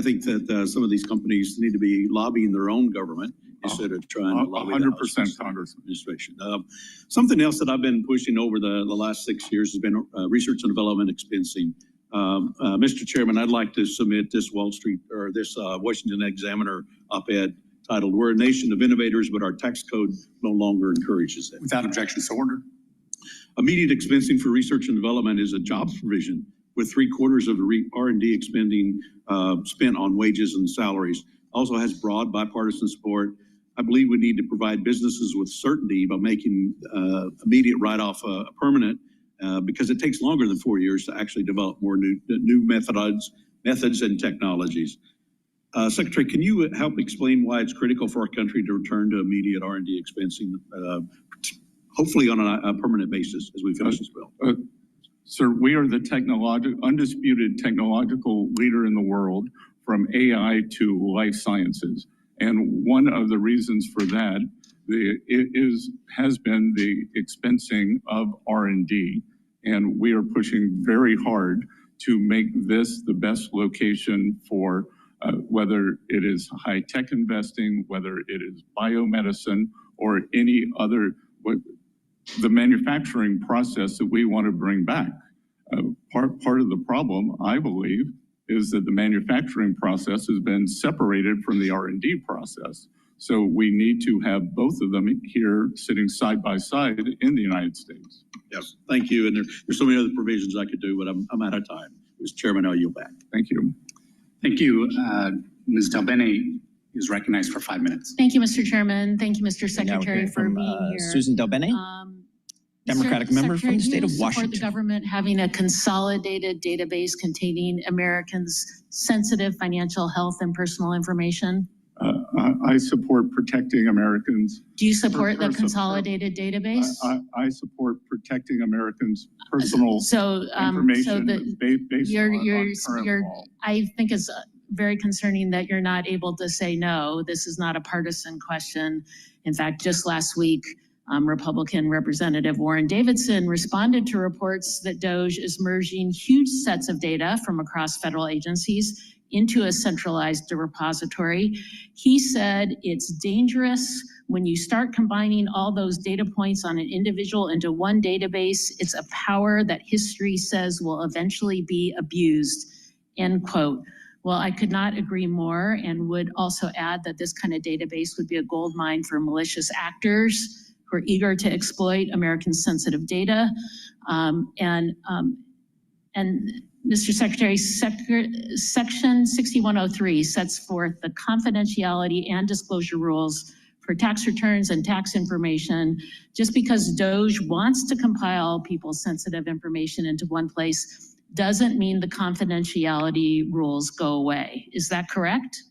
think that some of these companies need to be lobbying their own government instead of trying to lobby 100% Congress administration. Something else that I've been pushing over the last 6 years has been research and development expensing. Mr. Chairman, I'd like to submit this Washington Examiner op-ed titled, "We're a nation of innovators, but our tax code no longer encourages it." Without objection, so ordered. Immediate expensing for research and development is a jobs provision, with 3/4 of the R&D expending spent on wages and salaries. Also has broad bipartisan support. I believe we need to provide businesses with certainty by making immediate write-off permanent, because it takes longer than 4 years to actually develop more new methods and technologies. Secretary, can you help explain why it's critical for our country to return to immediate R&D expensing, hopefully on a permanent basis as we finish this bill? Sir, we are the undisputed technological leader in the world, from AI to life sciences. And one of the reasons for that has been the expensing of R&D. And we are pushing very hard to make this the best location for whether it is high-tech investing, whether it is biomedicine, or any other, the manufacturing process that we want to bring back. Part of the problem, I believe, is that the manufacturing process has been separated from the R&D process. So we need to have both of them here sitting side by side in the United States. Yes, thank you. And there's so many other provisions I could do, but I'm out of time. Mr. Chairman, I'll yield back. Thank you. Thank you. Ms. Delbene is recognized for 5 minutes. Thank you, Mr. Chairman. Thank you, Mr. Secretary, for being here. Susan Delbene, Democratic member from the state of Washington. Support the government having a consolidated database containing Americans' sensitive financial, health, and personal information? I support protecting Americans. Do you support the consolidated database? I support protecting Americans' personal information based on current law. I think it's very concerning that you're not able to say no. This is not a partisan question. In fact, just last week, Republican Representative Warren Davidson responded to reports that DOJ is merging huge sets of data from across federal agencies into a centralized repository. He said it's dangerous when you start combining all those data points on an individual into one database. It's a power that history says will eventually be abused, end quote. Well, I could not agree more, and would also add that this kind of database would be a goldmine for malicious actors who are eager to exploit Americans' sensitive data. And Mr. Secretary, Section 6103 sets forth the confidentiality and disclosure rules for tax returns and tax information. Just because DOJ wants to compile people's sensitive information into one place doesn't mean the confidentiality rules go away. Is that correct?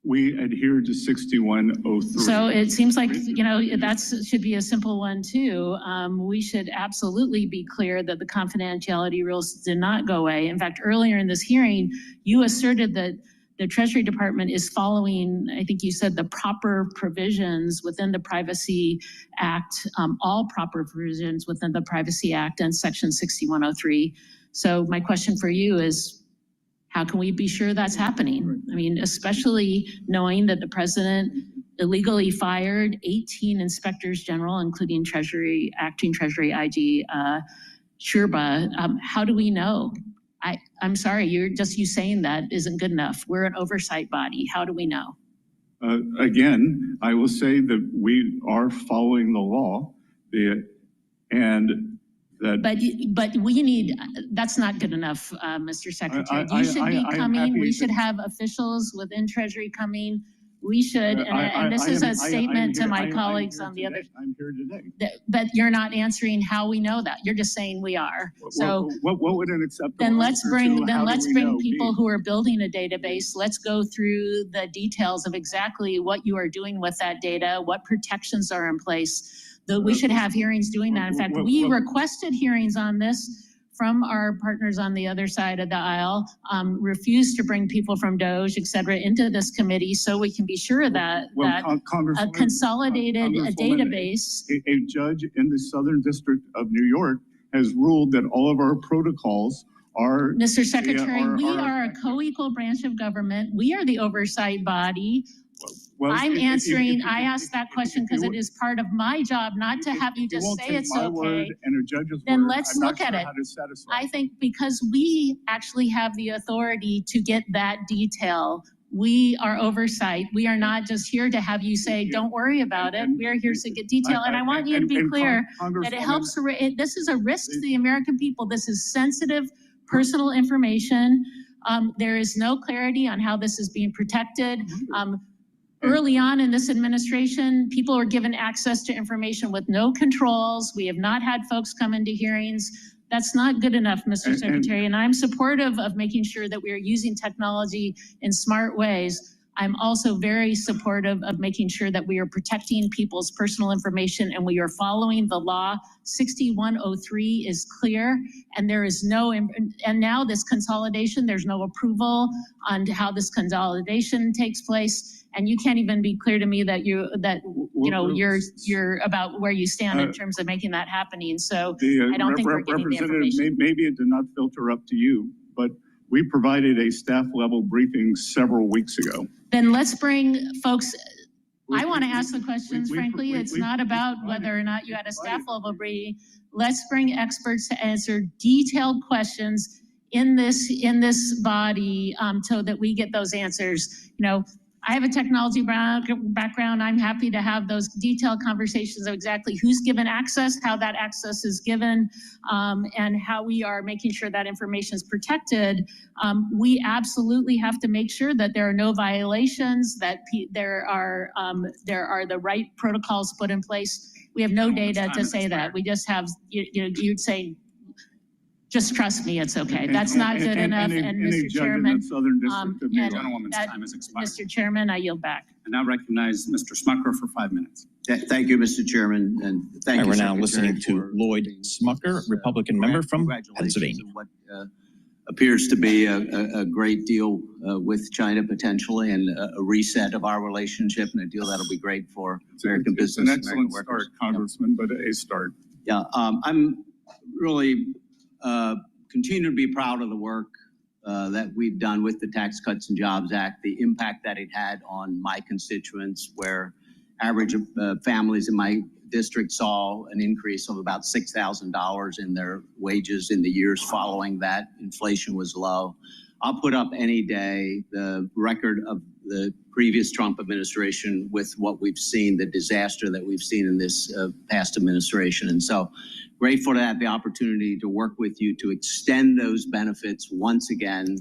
We adhere to 6103. So it seems like, that should be a simple one too. We should absolutely be clear that the confidentiality rules did not go away. In fact, earlier in this hearing, you asserted that the Treasury Department is following, I think you said, the proper provisions within the Privacy Act, all proper provisions within the Privacy Act and Section 6103. So my question for you is, how can we be sure that's happening? I mean, especially knowing that the president illegally fired 18 inspectors general, including acting Treasury IG Sherba. How do we know? I'm sorry, you saying that isn't good enough. We're an oversight body. How do we know? Again, I will say that we are following the law, and But we need, that's not good enough, Mr. Secretary. You should be coming. We should have officials within Treasury coming. We should, and this is a statement to my colleagues on the other. I'm here today. But you're not answering how we know that. You're just saying we are. So what would an acceptable then let's bring people be? who are building a database. Let's go through the details of exactly what you are doing with that data, what protections are in place. We should have hearings doing that. In fact, we requested hearings on this from our partners on the other side of the aisle, refused to bring people from DOJ, et cetera, into this committee so we can be sure that, a consolidated database. A judge in the Southern District of New York has ruled that all of our protocols are— Mr. Secretary, we are a co-equal branch of government. We are the oversight body. I'm answering, I asked that question because it is part of my job, not to have you just say it's okay. Then let's look at it. I think because we actually have the authority to get that detail. We are oversight. We are not just here to have you say, don't worry about it. We are here to get detail. And I want you to be clear that it helps. This is a risk to the American people. This is sensitive personal information. There is no clarity on how this is being protected. Early on in this administration, people were given access to information with no controls. We have not had folks come into hearings. That's not good enough, Mr. Secretary, and I'm supportive of making sure that we are using technology in smart ways. I'm also very supportive of making sure that we are protecting people's personal information and we are following the law. 6103 is clear, and there is no, and now this consolidation, there's no approval on how this consolidation takes place. And you can't even be clear to me that you're about where you stand in terms of making that happening. So I don't think we're getting the information. Maybe it did not filter up to you, but we provided a staff level briefing several weeks ago. Then let's bring folks. I want to ask the questions, frankly. It's not about whether or not you had a staff level briefing. Let's bring experts to answer detailed questions in this body so that we get those answers. I have a technology background. I'm happy to have those detailed conversations of exactly who's given access, how that access is given, and how we are making sure that information is protected. We absolutely have to make sure that there are no violations, that there are the right protocols put in place. We have no data to say that. We just have, you'd say, just trust me, it's okay. That's not good enough. And Mr. Chairman, Mr. Chairman, I yield back. I now recognize Mr. Smucker for 5 minutes. Thank you, Mr. Chairman, and thank you. We're now listening to Lloyd Smucker, Republican member from Pennsylvania. What appears to be a great deal with China potentially, and a reset of our relationship, and a deal that'll be great for American business. An excellent start, Congressman, but a start. Yeah, I'm really continue to be proud of the work that we've done with the Tax Cuts and Jobs Act, the impact that it had on my constituents, where average families in my district saw an increase of about $6,000 in their wages in the years following that. Inflation was low. I'll put up any day the record of the previous Trump administration with what we've seen, the disaster that we've seen in this past administration. And so grateful to have the opportunity to work with you to extend those benefits once again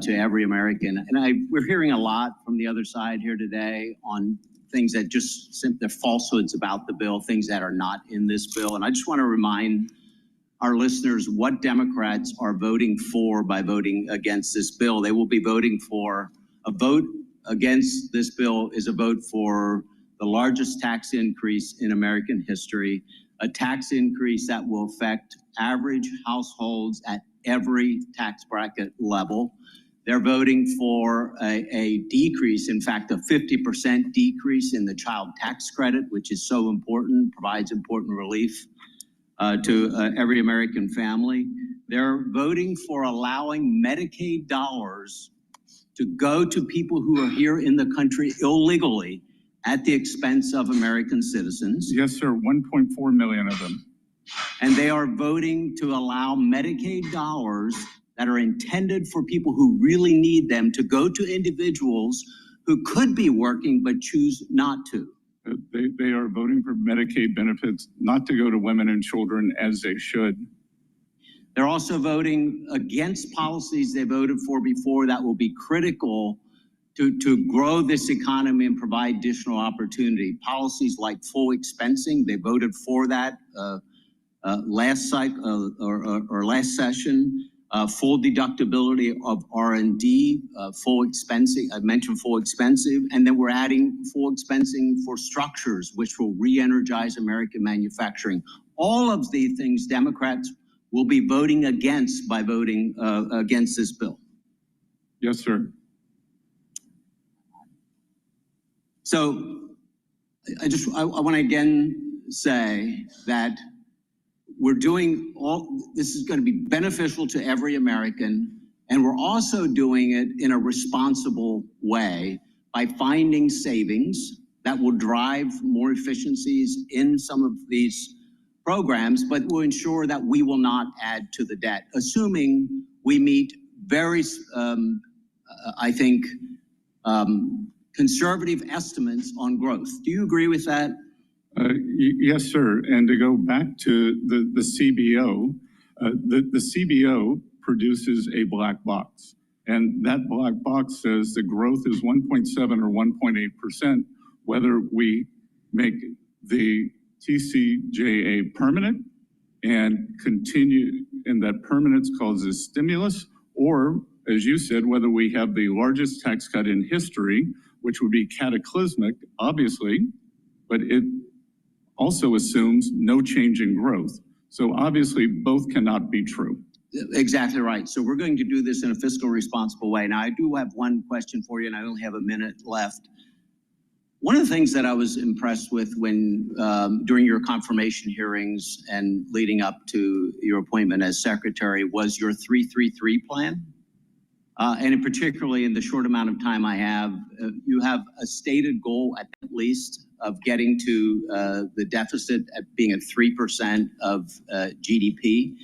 to every American. And we're hearing a lot from the other side here today on things that just simply falsehoods about the bill, things that are not in this bill. And I just want to remind our listeners what Democrats are voting for by voting against this bill. They will be voting for a vote against this bill is a vote for the largest tax increase in American history, a tax increase that will affect average households at every tax bracket level. They're voting for a decrease, in fact, a 50% decrease in the child tax credit, which is so important, provides important relief to every American family. They're voting for allowing Medicaid dollars to go to people who are here in the country illegally at the expense of American citizens. Yes, sir, 1.4 million of them. And they are voting to allow Medicaid dollars that are intended for people who really need them to go to individuals who could be working but choose not to. They are voting for Medicaid benefits not to go to women and children as they should. They're also voting against policies they voted for before that will be critical to grow this economy and provide additional opportunity. Policies like full expensing, they voted for that last cycle or last session. Full deductibility of R&D, full expensing, I mentioned full expensive, and then we're adding full expensing for structures, which will re-energize American manufacturing. All of the things Democrats will be voting against by voting against this bill. Yes, sir. So I want to again say that we're doing this is going to be beneficial to every American, and we're also doing it in a responsible way by finding savings that will drive more efficiencies in some of these programs, but will ensure that we will not add to the debt, assuming we meet very, I think, conservative estimates on growth. Do you agree with that? Yes, sir. And to go back to the CBO, the CBO produces a black box. And that black box says the growth is 1.7 or 1.8%, whether we make the TCJA permanent and continue, and that permanence causes stimulus, or, as you said, whether we have the largest tax cut in history, which would be cataclysmic, obviously, but it also assumes no change in growth. So obviously both cannot be true. Exactly right. So we're going to do this in a fiscal responsible way. Now I do have one question for you, and I only have a minute left. One of the things that I was impressed with when during your confirmation hearings and leading up to your appointment as secretary was your 3-3-3 plan. And particularly in the short amount of time I have, you have a stated goal at least of getting to the deficit at being at 3% of GDP,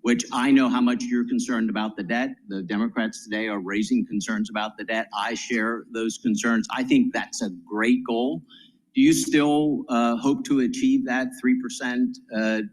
which I know how much you're concerned about the debt. The Democrats today are raising concerns about the debt. I share those concerns. I think that's a great goal. Do you still hope to achieve that 3%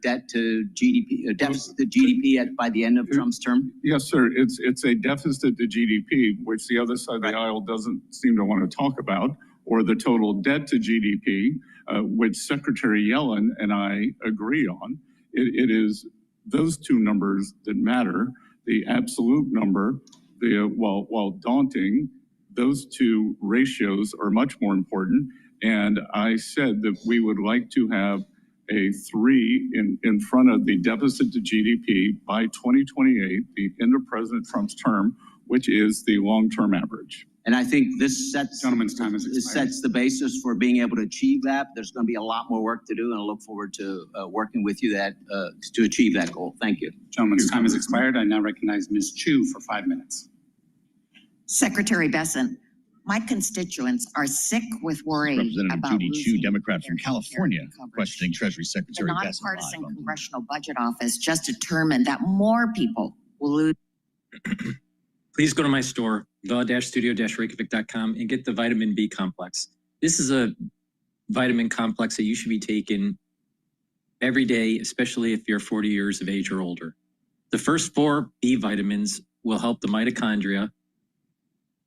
debt to GDP, deficit to GDP by the end of Trump's term? Yes, sir. It's a deficit to GDP, which the other side of the aisle doesn't seem to want to talk about, or the total debt to GDP, which Secretary Yellen and I agree on. It is those two numbers that matter. The absolute number, while daunting, those two ratios are much more important. And I said that we would like to have a 3 in front of the deficit to GDP by 2028, the end of President Trump's term, which is the long-term average. And I think this sets, Gentleman's time is expired. This sets the basis for being able to achieve that. There's going to be a lot more work to do, and I look forward to working with you to achieve that goal. Thank you. Gentleman's time has expired. I now recognize Ms. Chu for 5 minutes. Secretary Besant, my constituents are sick with worry Representative about Judy Chu, losing Democrat from their California, coverage. questioning Treasury The Secretary Besant. nonpartisan Congressional Budget Office just determined that more people will lose. Please go to my store, the-studio-reykjavik.com, and get the vitamin B complex. This is a vitamin complex that you should be taking every day, especially if you're 40 years of age or older. The first 4 B vitamins will help the mitochondria.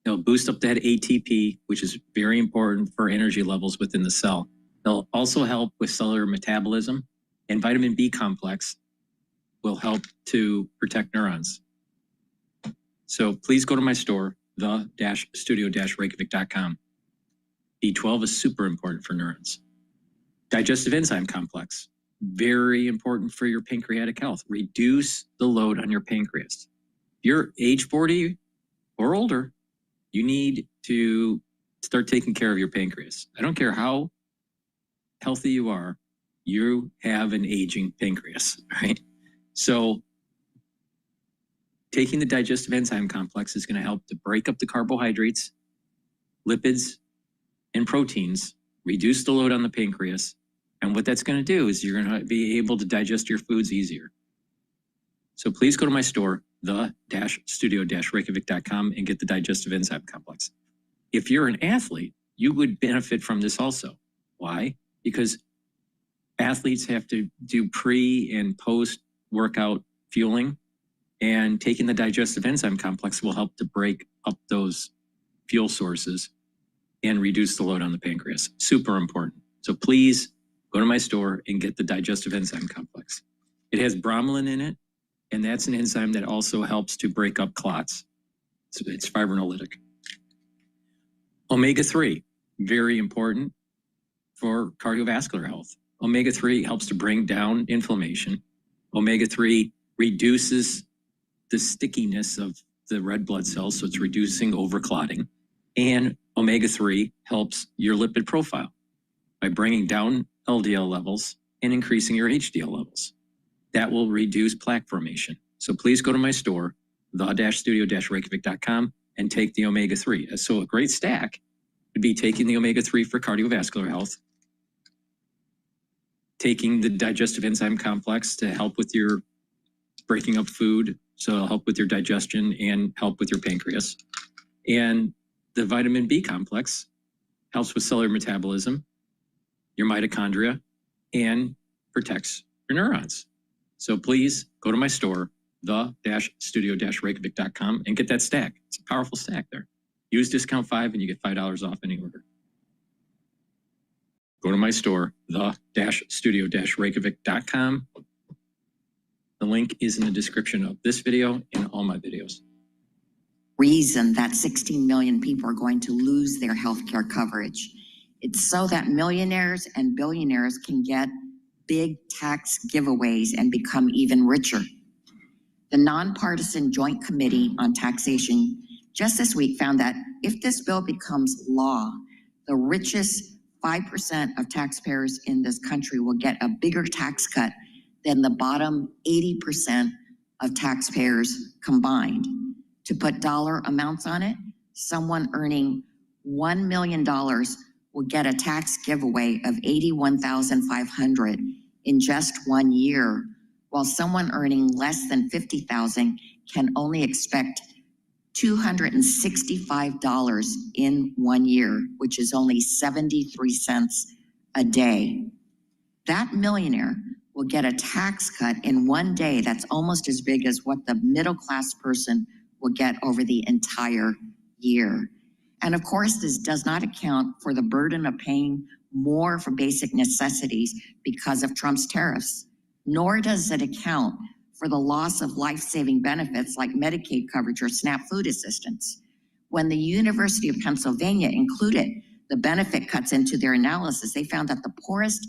They'll boost up that ATP, which is very important for energy levels within the cell. They'll also help with cellular metabolism, and vitamin B complex will help to protect neurons. So please go to my store, the-studio-reykjavik.com. B12 is super important for neurons. Digestive enzyme complex, very important for your pancreatic health. Reduce the load on your pancreas. If you're age 40 or older, you need to start taking care of your pancreas. I don't care how healthy you are, you have an aging pancreas, right? So taking the digestive enzyme complex is going to help to break up the carbohydrates, lipids, and proteins, reduce the load on the pancreas. And what that's going to do is you're going to be able to digest your foods easier. So please go to my store, the-studio-reykjavik.com, and get the digestive enzyme complex. If you're an athlete, you would benefit from this also. Why? Because athletes have to do pre and post workout fueling, and taking the digestive enzyme complex will help to break up those fuel sources and reduce the load on the pancreas. Super important. So please go to my store and get the digestive enzyme complex. It has bromelain in it, and that's an enzyme that also helps to break up clots. So it's fibrinolytic. Omega-3, very important for cardiovascular health. Omega-3 helps to bring down inflammation. Omega-3 reduces the stickiness of the red blood cells, so it's reducing overclotting. And omega-3 helps your lipid profile by bringing down LDL levels and increasing your HDL levels. That will reduce plaque formation. So please go to my store, the-studio-reykjavik.com, and take the omega-3. So a great stack would be taking the omega-3 for cardiovascular health, taking the digestive enzyme complex to help with your breaking up food, so it'll help with your digestion and help with your pancreas. And the vitamin B complex helps with cellular metabolism, your mitochondria, and protects your neurons. So please go to my store, the-studio-reykjavik.com, and get that stack. It's a powerful stack there. Use discount 5 and you get $5 off any order. Go to my store, the-studio-reykjavik.com. The link is in the description of this video and all my videos. Reason that 16 million people are going to lose their healthcare coverage. It's so that millionaires and billionaires can get big tax giveaways and become even richer. The nonpartisan Joint Committee on Taxation just this week found that if this bill becomes law, the richest 5% of taxpayers in this country will get a bigger tax cut than the bottom 80% of taxpayers combined. To put dollar amounts on it, someone earning $1 million will get a tax giveaway of $81,500 in just 1 year, while someone earning less than $50,000 can only expect $265 in 1 year, which is only 73 cents a day. That millionaire will get a tax cut in 1 day that's almost as big as what the middle-class person will get over the entire year. And of course, this does not account for the burden of paying more for basic necessities because of Trump's tariffs, nor does it account for the loss of life-saving benefits like Medicaid coverage or SNAP food assistance. When the University of Pennsylvania included the benefit cuts into their analysis, they found that the poorest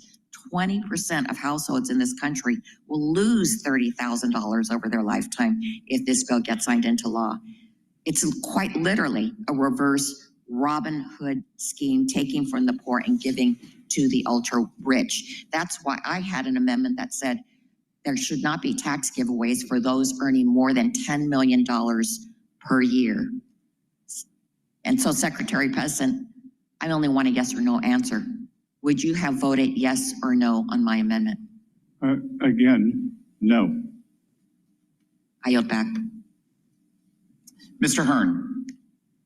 20% of households in this country will lose $30,000 over their lifetime if this bill gets signed into law. It's quite literally a reverse Robin Hood scheme, taking from the poor and giving to the ultra rich. That's why I had an amendment that said there should not be tax giveaways for those earning more than $10 million per year. And so, Secretary President, I only want a yes or no answer. Would you have voted yes or no on my amendment? Again, no. I yield back. Mr. Hearn.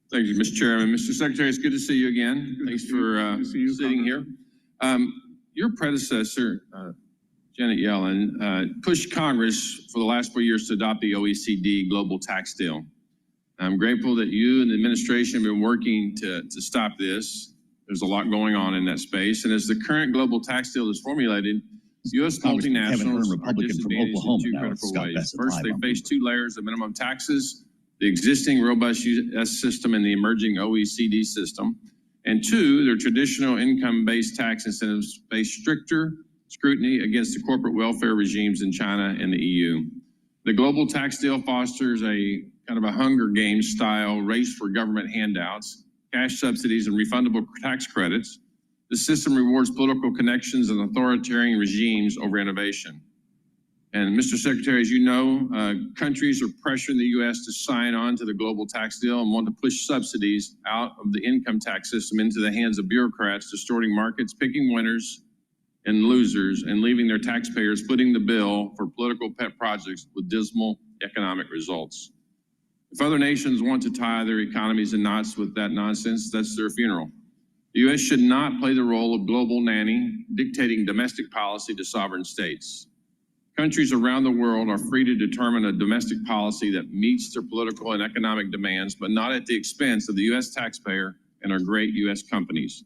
Thank you, Mr. Chairman. Mr. Secretary, it's good to see you again. Thanks for sitting here. Your predecessor, Janet Yellen, pushed Congress for the last 4 years to adopt the OECD global tax deal. I'm grateful that you and the administration have been working to stop this. There's a lot going on in that space. And as the current global tax deal is formulated, U.S. multinationals are disadvantaged in two critical ways. First, they face 2 layers of minimum taxes, the existing robust U.S. system and the emerging OECD system. And 2, their traditional income-based tax incentives face stricter scrutiny against the corporate welfare regimes in China and the EU. The global tax deal fosters a kind of a Hunger Games style race for government handouts, cash subsidies, and refundable tax credits. The system rewards political connections and authoritarian regimes over innovation. And Mr. Secretary, as you know, countries are pressuring the U.S. to sign on to the global tax deal and want to push subsidies out of the income tax system into the hands of bureaucrats, distorting markets, picking winners and losers, and leaving their taxpayers footing the bill for political pet projects with dismal economic results. If other nations want to tie their economies in knots with that nonsense, that's their funeral. The U.S. should not play the role of global nanny, dictating domestic policy to sovereign states. Countries around the world are free to determine a domestic policy that meets their political and economic demands, but not at the expense of the U.S. taxpayer and our great U.S. companies.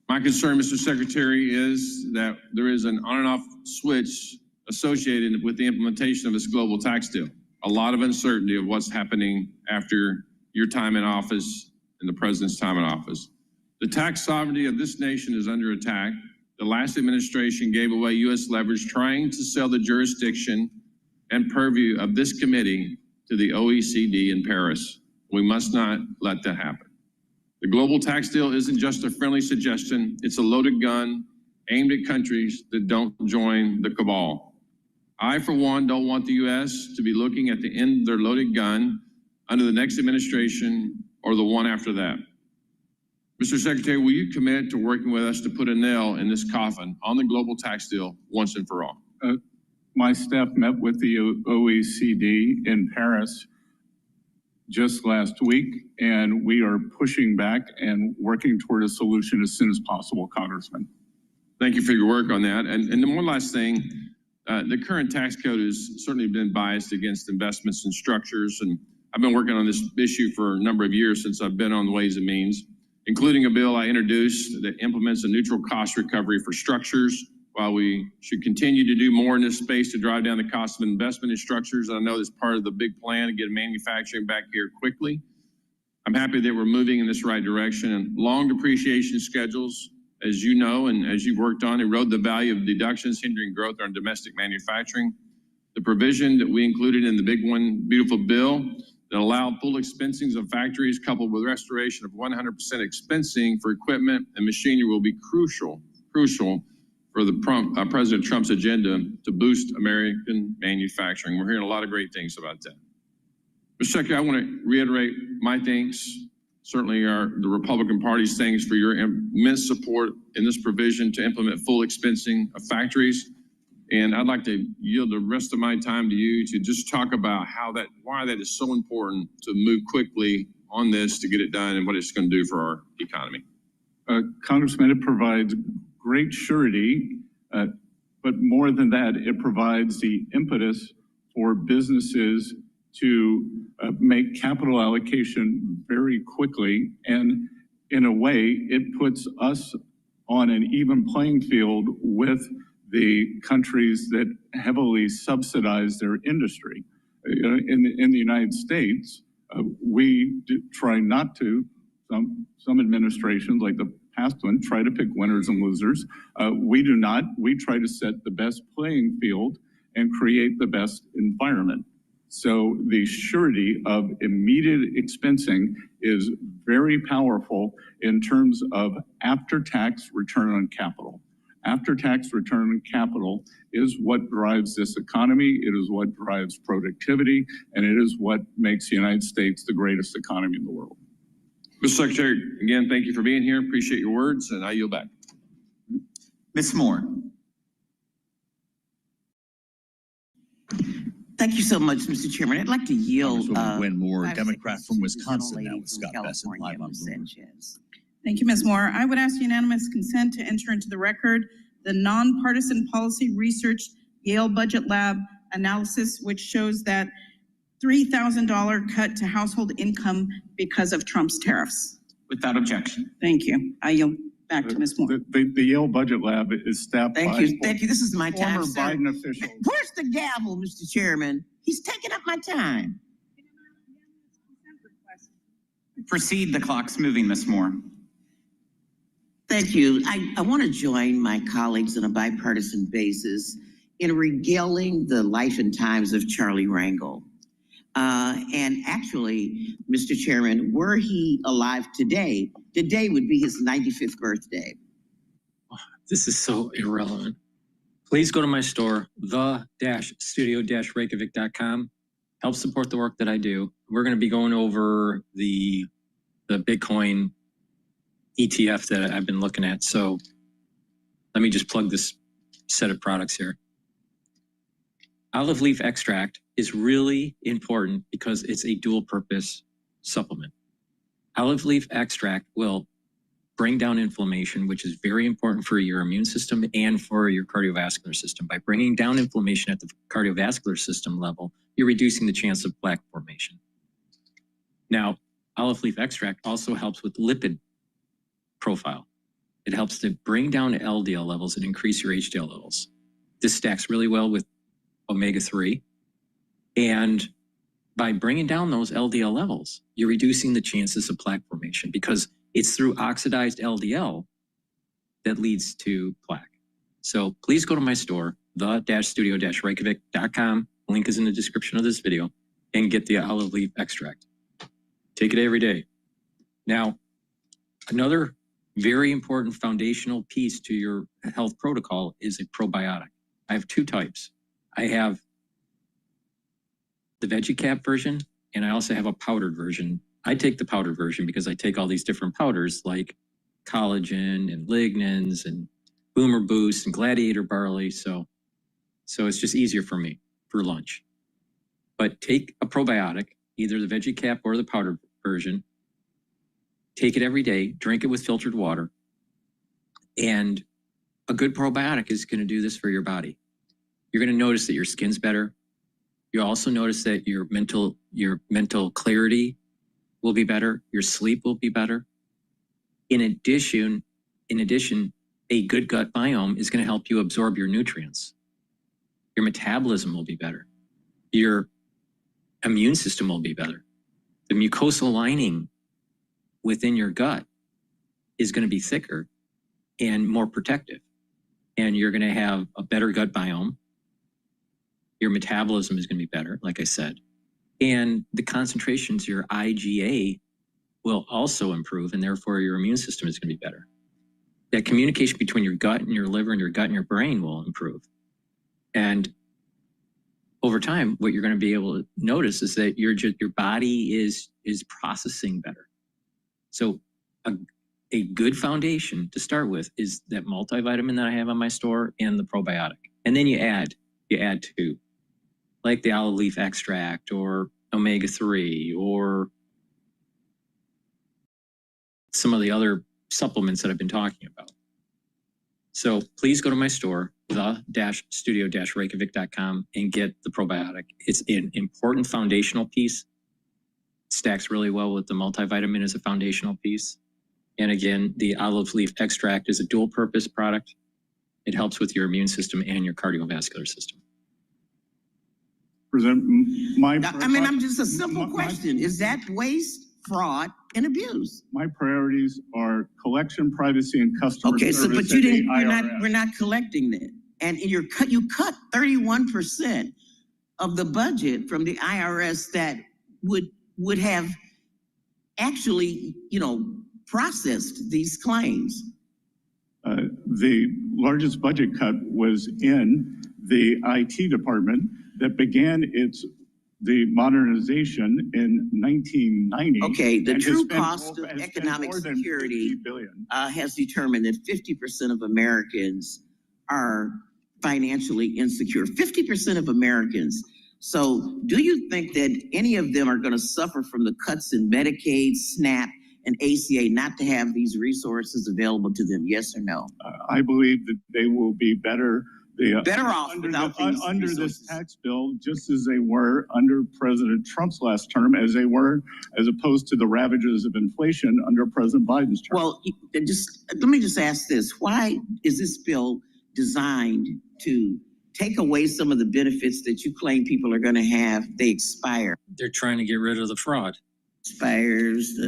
My concern, Mr. Secretary, is that there is an on and off switch associated with the implementation of this global tax deal. A lot of uncertainty of what's happening after your time in office and the president's time in office. The tax sovereignty of this nation is under attack. The last administration gave away U.S. leverage trying to sell the jurisdiction and purview of this committee to the OECD in Paris. We must not let that happen. The global tax deal isn't just a friendly suggestion, it's a loaded gun aimed at countries that don't join the cabal. I, for one, don't want the U.S. to be looking at the end of their loaded gun under the next administration or the one after that. Mr. Secretary, will you commit to working with us to put a nail in this coffin on the global tax deal once and for all? My staff met with the OECD in Paris just last week, and we are pushing back and working toward a solution as soon as possible, Congressman. Thank you for your work on that. And then one last thing, the current tax code has certainly been biased against investments and structures, and I've been working on this issue for a number of years since I've been on the Ways and Means, including a bill I introduced that implements a neutral cost recovery for structures. While we should continue to do more in this space to drive down the cost of investment in structures, I know that's part of the big plan to get manufacturing back here quickly. I'm happy that we're moving in this right direction, and long depreciation schedules, as you know, and as you've worked on, erode the value of deductions, hindering growth on domestic manufacturing. The provision that we included in the big one, beautiful bill that allowed full expensing of factories coupled with restoration of 100% expensing for equipment and machinery will be crucial for the President Trump's agenda to boost American manufacturing. We're hearing a lot of great things about that. Mr. Secretary, I want to reiterate my thanks, certainly the Republican Party's thanks for your immense support in this provision to implement full expensing of factories. And I'd like to yield the rest of my time to you to just talk about why that is so important to move quickly on this to get it done and what it's going to do for our economy. Congressman, it provides great surety, but more than that, it provides the impetus for businesses to make capital allocation very quickly. And in a way, it puts us on an even playing field with the countries that heavily subsidize their industry. In the United States, we try not to, some administrations like the past one try to pick winners and losers. We do not. We try to set the best playing field and create the best environment. So the surety of immediate expensing is very powerful in terms of after-tax return on capital. After-tax return on capital is what drives this economy, it is what drives productivity, and it is what makes the United States the greatest economy in the world. Mr. Secretary, again, thank you for being here. Appreciate your words, and I yield back. Ms. Moore. Thank you so much, Mr. Chairman. I'd like to yield. Gwen Moore, Democrat from Wisconsin, now with Scott Bessent, live on Bloomberg. Thank you, Ms. Moore. I would ask unanimous consent to enter into the record the nonpartisan policy research Yale Budget Lab analysis, which shows that $3,000 cut to household income because of Trump's tariffs. Without objection. Thank you. I yield back to Ms. Moore. The Yale Budget Lab is staffed by Thank you. This is my time, former sir. Biden officials. Where's the gavel, Mr. Chairman? He's taking up my time. Proceed, the clock's moving, Ms. Moore. Thank you. I want to join my colleagues on a bipartisan basis in regaling the life and times of Charlie Rangel. And actually, Mr. Chairman, were he alive today would be his 95th birthday. This is so irrelevant. Please go to my store, the-studio-reykjavik.com. Help support the work that I do. We're going to be going over the Bitcoin ETF that I've been looking at. So let me just plug this set of products here. Olive leaf extract is really important because it's a dual purpose supplement. Olive leaf extract will bring down inflammation, which is very important for your immune system and for your cardiovascular system. By bringing down inflammation at the cardiovascular system level, you're reducing the chance of plaque formation. Now, olive leaf extract also helps with lipid profile. It helps to bring down LDL levels and increase your HDL levels. This stacks really well with omega-3. And by bringing down those LDL levels, you're reducing the chances of plaque formation because it's through oxidized LDL that leads to plaque. So please go to my store, the-studio-reykjavik.com. Link is in the description of this video, and get the olive leaf extract. Take it every day. Now, another very important foundational piece to your health protocol is a probiotic. I have two types. I have the veggie cap version, and I also have a powdered version. I take the powdered version because I take all these different powders like collagen and lignans and boomer boost and gladiator barley. So it's just easier for me for lunch. But take a probiotic, either the veggie cap or the powdered version. Take it every day, drink it with filtered water. And a good probiotic is going to do this for your body. You're going to notice that your skin's better. You'll also notice that your mental clarity will be better. Your sleep will be better. In addition, a good gut biome is going to help you absorb your nutrients. Your metabolism will be better. Your immune system will be better. The mucosal lining within your gut is going to be thicker and more protective. And you're going to have a better gut biome. Your metabolism is going to be better, like I said. And the concentrations, your IgA, will also improve, and therefore your immune system is going to be better. That communication between your gut and your liver and your gut and your brain will improve. And over time, what you're going to be able to notice is that your body is processing better. So a good foundation to start with is that multivitamin that I have on my store and the probiotic. And then you add to, like the olive leaf extract or omega-3 or some of the other supplements that I've been talking about. So please go to my store, the-studio-reykjavik.com, and get the probiotic. It's an important foundational piece. Stacks really well with the multivitamin as a foundational piece. And again, the olive leaf extract is a dual purpose product. It helps with your immune system and your cardiovascular system. I'm just a simple question. Is that waste, fraud, and abuse? My priorities are collection, privacy, and customer service. Okay, but you didn't. We're not collecting that, and you cut 31% of the budget from the IRS that would have actually, processed these claims. The largest budget cut was in the IT department that began the modernization in 1990. Okay, the true cost of economic security has determined that 50% of Americans are financially insecure. 50% of Americans. So do you think that any of them are going to suffer from the cuts in Medicaid, SNAP, and ACA not to have these resources available to them? Yes or no? I believe that they will be better off under this tax bill, just as they were under President Trump's last term, as opposed to the ravages of inflation under President Biden's term. Well, let me just ask this. Why is this bill designed to take away some of the benefits that you claim people are going to have? They expire. They're trying to get rid of the fraud. Expires,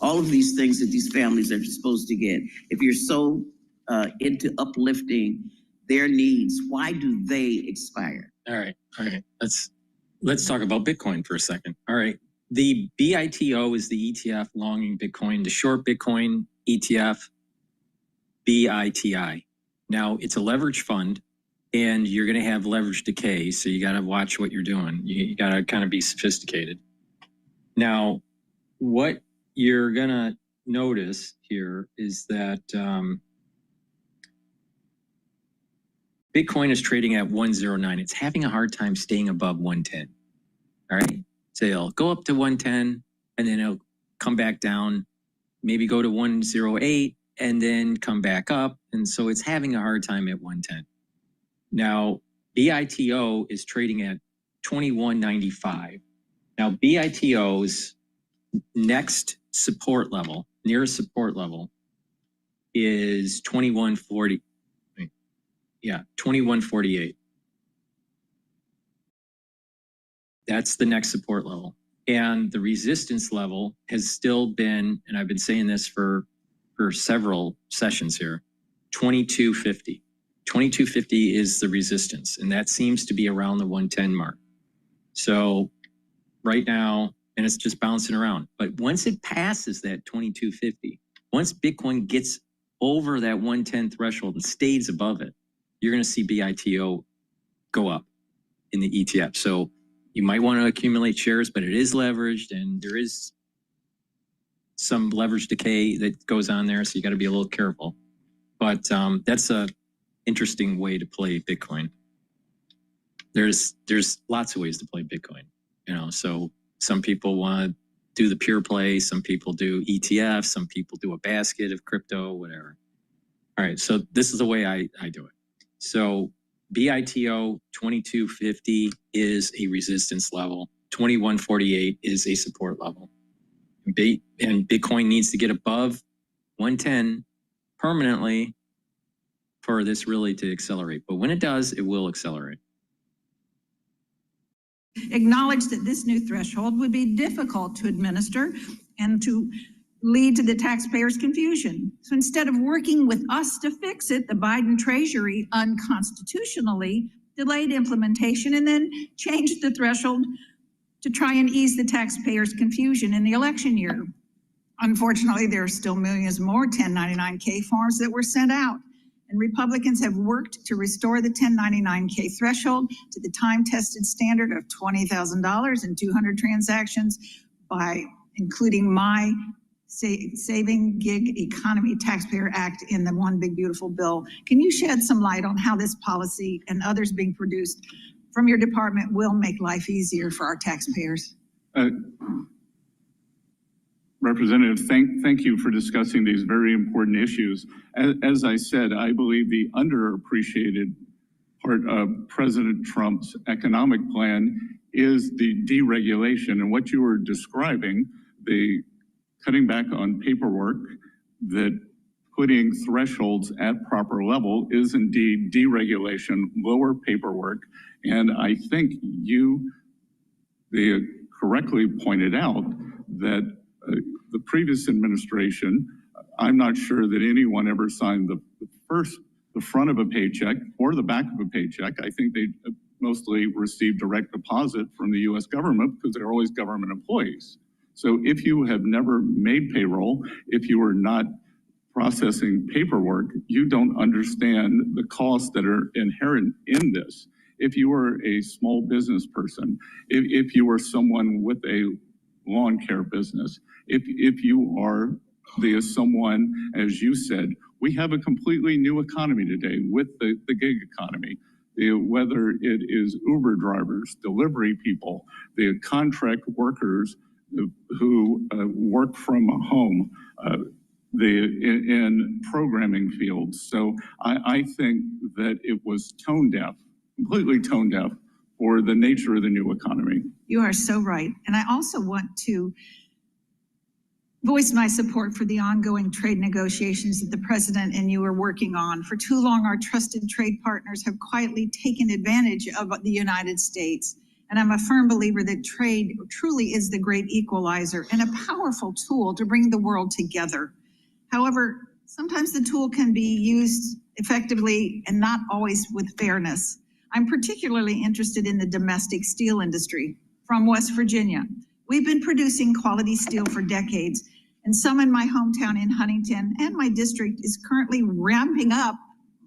all of these things that these families are supposed to get. If you're so into uplifting their needs, why do they expire? All right. Let's talk about Bitcoin for a second. All right. The BITO is the ETF longing Bitcoin. The short Bitcoin ETF, BITI. Now, it's a leverage fund, and you're going to have leverage decay, so you got to watch what you're doing. You got to kind of be sophisticated. Now, what you're going to notice here is that Bitcoin is trading at 109. It's having a hard time staying above 110. All right. So it'll go up to 110 and then it'll come back down, maybe go to 108 and then come back up. And so it's having a hard time at 110. Now, BITO is trading at 21.95. Now, BITO's next support level, nearest support level, is 21.40. Yeah, 21.48. That's the next support level. And the resistance level has still been, and I've been saying this for several sessions here, 22.50. 22.50 is the resistance, and that seems to be around the 110 mark. So right now, and it's just bouncing around. But once it passes that 22.50, once Bitcoin gets over that 110 threshold and stays above it, you're going to see BITO go up in the ETF. So you might want to accumulate shares, but it is leveraged, and there is some leverage decay that goes on there. So you got to be a little careful. But that's a interesting way to play Bitcoin. There's lots of ways to play Bitcoin, you know. So some people want to do the pure play, some people do ETF, some people do a basket of crypto, whatever. All right, so this is the way I do it. So BITO 22.50 is a resistance level. 21.48 is a support level. And Bitcoin needs to get above 110 permanently for this really to accelerate. But when it does, it will accelerate. Acknowledge that this new threshold would be difficult to administer and to lead to the taxpayers' confusion. So instead of working with us to fix it, the Biden Treasury unconstitutionally delayed implementation and then changed the threshold to try and ease the taxpayers' confusion in the election year. Unfortunately, there are still millions more 1099K forms that were sent out, and Republicans have worked to restore the 1099K threshold to the time-tested standard of $20,000 and 200 transactions by including my Saving Gig Economy Taxpayer Act in the One Big Beautiful Bill. Can you shed some light on how this policy and others being produced from your department will make life easier for our taxpayers? Representative, thank you for discussing these very important issues. As I said, I believe the underappreciated part of President Trump's economic plan is the deregulation. And what you were describing, the cutting back on paperwork, that putting thresholds at proper level is indeed deregulation, lower paperwork. And I think they correctly pointed out that the previous administration, I'm not sure that anyone ever signed the front of a paycheck or the back of a paycheck. I think they mostly received direct deposit from the US government because they're always government employees. So if you have never made payroll, if you are not processing paperwork, you don't understand the costs that are inherent in this. If you are a small business person, if you are someone with a lawn care business, if you are someone, as you said, we have a completely new economy today with the gig economy. Whether it is Uber drivers, delivery people, the contract workers who work from home, in programming fields. So I think that it was tone deaf, completely tone deaf for the nature of the new economy. You are so right. And I also want to voice my support for the ongoing trade negotiations that the president and you are working on. For too long, our trusted trade partners have quietly taken advantage of the United States. And I'm a firm believer that trade truly is the great equalizer and a powerful tool to bring the world together. However, sometimes the tool can be used effectively and not always with fairness. I'm particularly interested in the domestic steel industry from West Virginia. We've been producing quality steel for decades, and some in my hometown in Huntington and my district is currently ramping up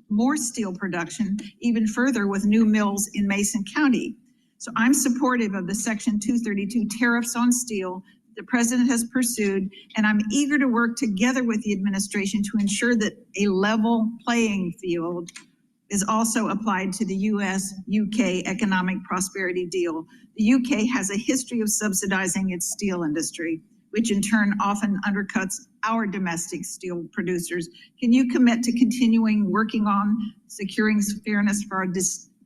more steel production even further with new mills in Mason County. So I'm supportive of the Section 232 tariffs on steel the president has pursued, and I'm eager to work together with the administration to ensure that a level playing field is also applied to the US-UK economic prosperity deal. The UK has a history of subsidizing its steel industry. which in turn often undercuts our domestic steel producers. Can you commit to continuing working on securing fairness for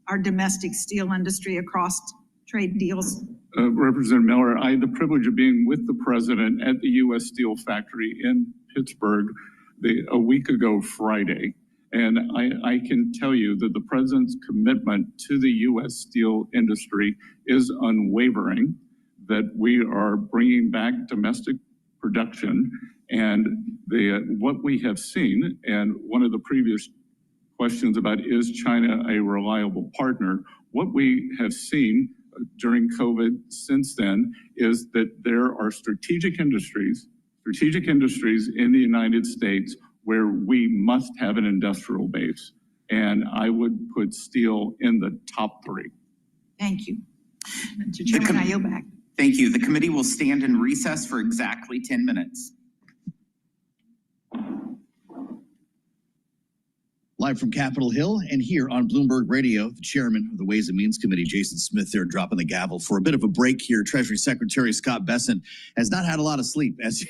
our domestic steel industry across trade deals? Representative Miller, I had the privilege of being with the president at the U.S. Steel factory in Pittsburgh a week ago Friday. And I can tell you that the president's commitment to the U.S. steel industry is unwavering, that we are bringing back domestic production. And what we have seen, and one of the previous questions about is China a reliable partner, what we have seen during COVID since then is that there are strategic industries in the United States where we must have an industrial base. And I would put steel in the top 3. Thank you. Mr. Chairman, I yield back. Thank you. The committee will stand in recess for exactly 10 minutes. Live from Capitol Hill and here on Bloomberg Radio, the chairman of the Ways and Means Committee, Jason Smith, there dropping the gavel for a bit of a break here. Treasury Secretary Scott Bessent has not had a lot of sleep, as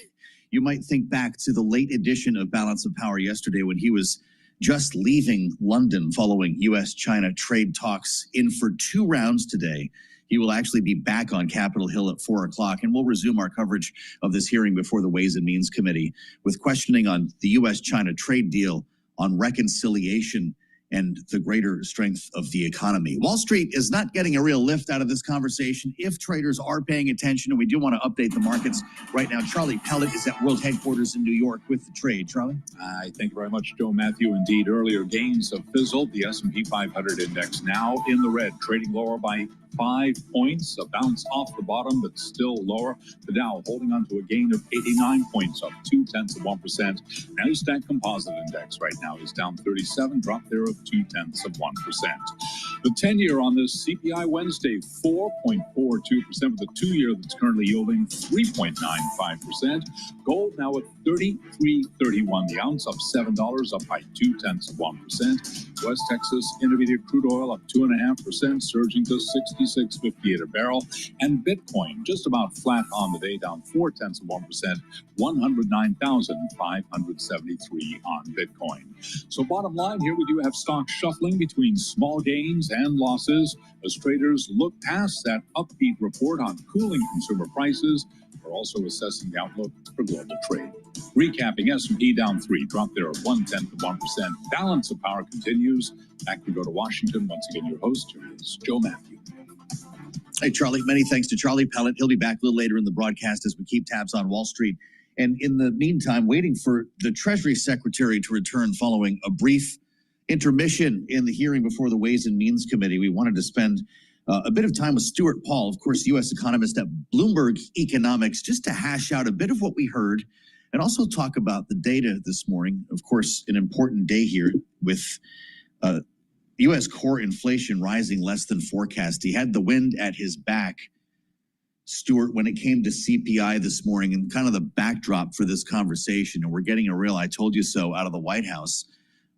you might think back to the late edition of Balance of Power yesterday when he was just leaving London following U.S.-China trade talks in for 2 rounds today. He will actually be back on Capitol Hill at 4 o'clock, and we'll resume our coverage of this hearing before the Ways and Means Committee with questioning on the U.S.-China trade deal, on reconciliation, and the greater strength of the economy. Wall Street is not getting a real lift out of this conversation if traders are paying attention, and we do want to update the markets right now. Charlie Pellet is at World Headquarters in New York with the trade. Charlie? Thank you very much, Joe Matthew. Indeed, earlier gains have fizzled. The S&P 500 index now in the red, trading lower by 5 points, a bounce off the bottom, but still lower. The Dow holding on to a gain of 89 points, up 0.2%. NASDAQ Composite Index right now is down 37, drop there of 0.2%. The 10-year on this CPI Wednesday, 4.42%, with the 2-year that's currently yielding 3.95%. Gold now at $33.31 the ounce, up $7, up by 0.2%. West Texas Intermediate crude oil up 2.5%, surging to $66.58 a barrel. And Bitcoin just about flat on the day, down 0.4%, 109,573 on Bitcoin. So bottom line here, we do have stocks shuffling between small gains and losses as traders look past that upbeat report on cooling consumer prices. We're also assessing the outlook for global trade. Recapping, S&P down 3, drop there of 0.1%. Balance of Power continues. Back we go to Washington. Once again, your host here is Joe Matthew. Hey, Charlie, many thanks to Charlie Pellet. He'll be back a little later in the broadcast as we keep tabs on Wall Street. And in the meantime, waiting for the Treasury Secretary to return following a brief intermission in the hearing before the Ways and Means Committee, we wanted to spend a bit of time with Stuart Paul, of course, U.S. economist at Bloomberg Economics, just to hash out a bit of what we heard and also talk about the data this morning. Of course, an important day here with U.S. core inflation rising less than forecast. He had the wind at his back, Stuart, when it came to CPI this morning and kind of the backdrop for this conversation. And we're getting a real I told you so out of the White House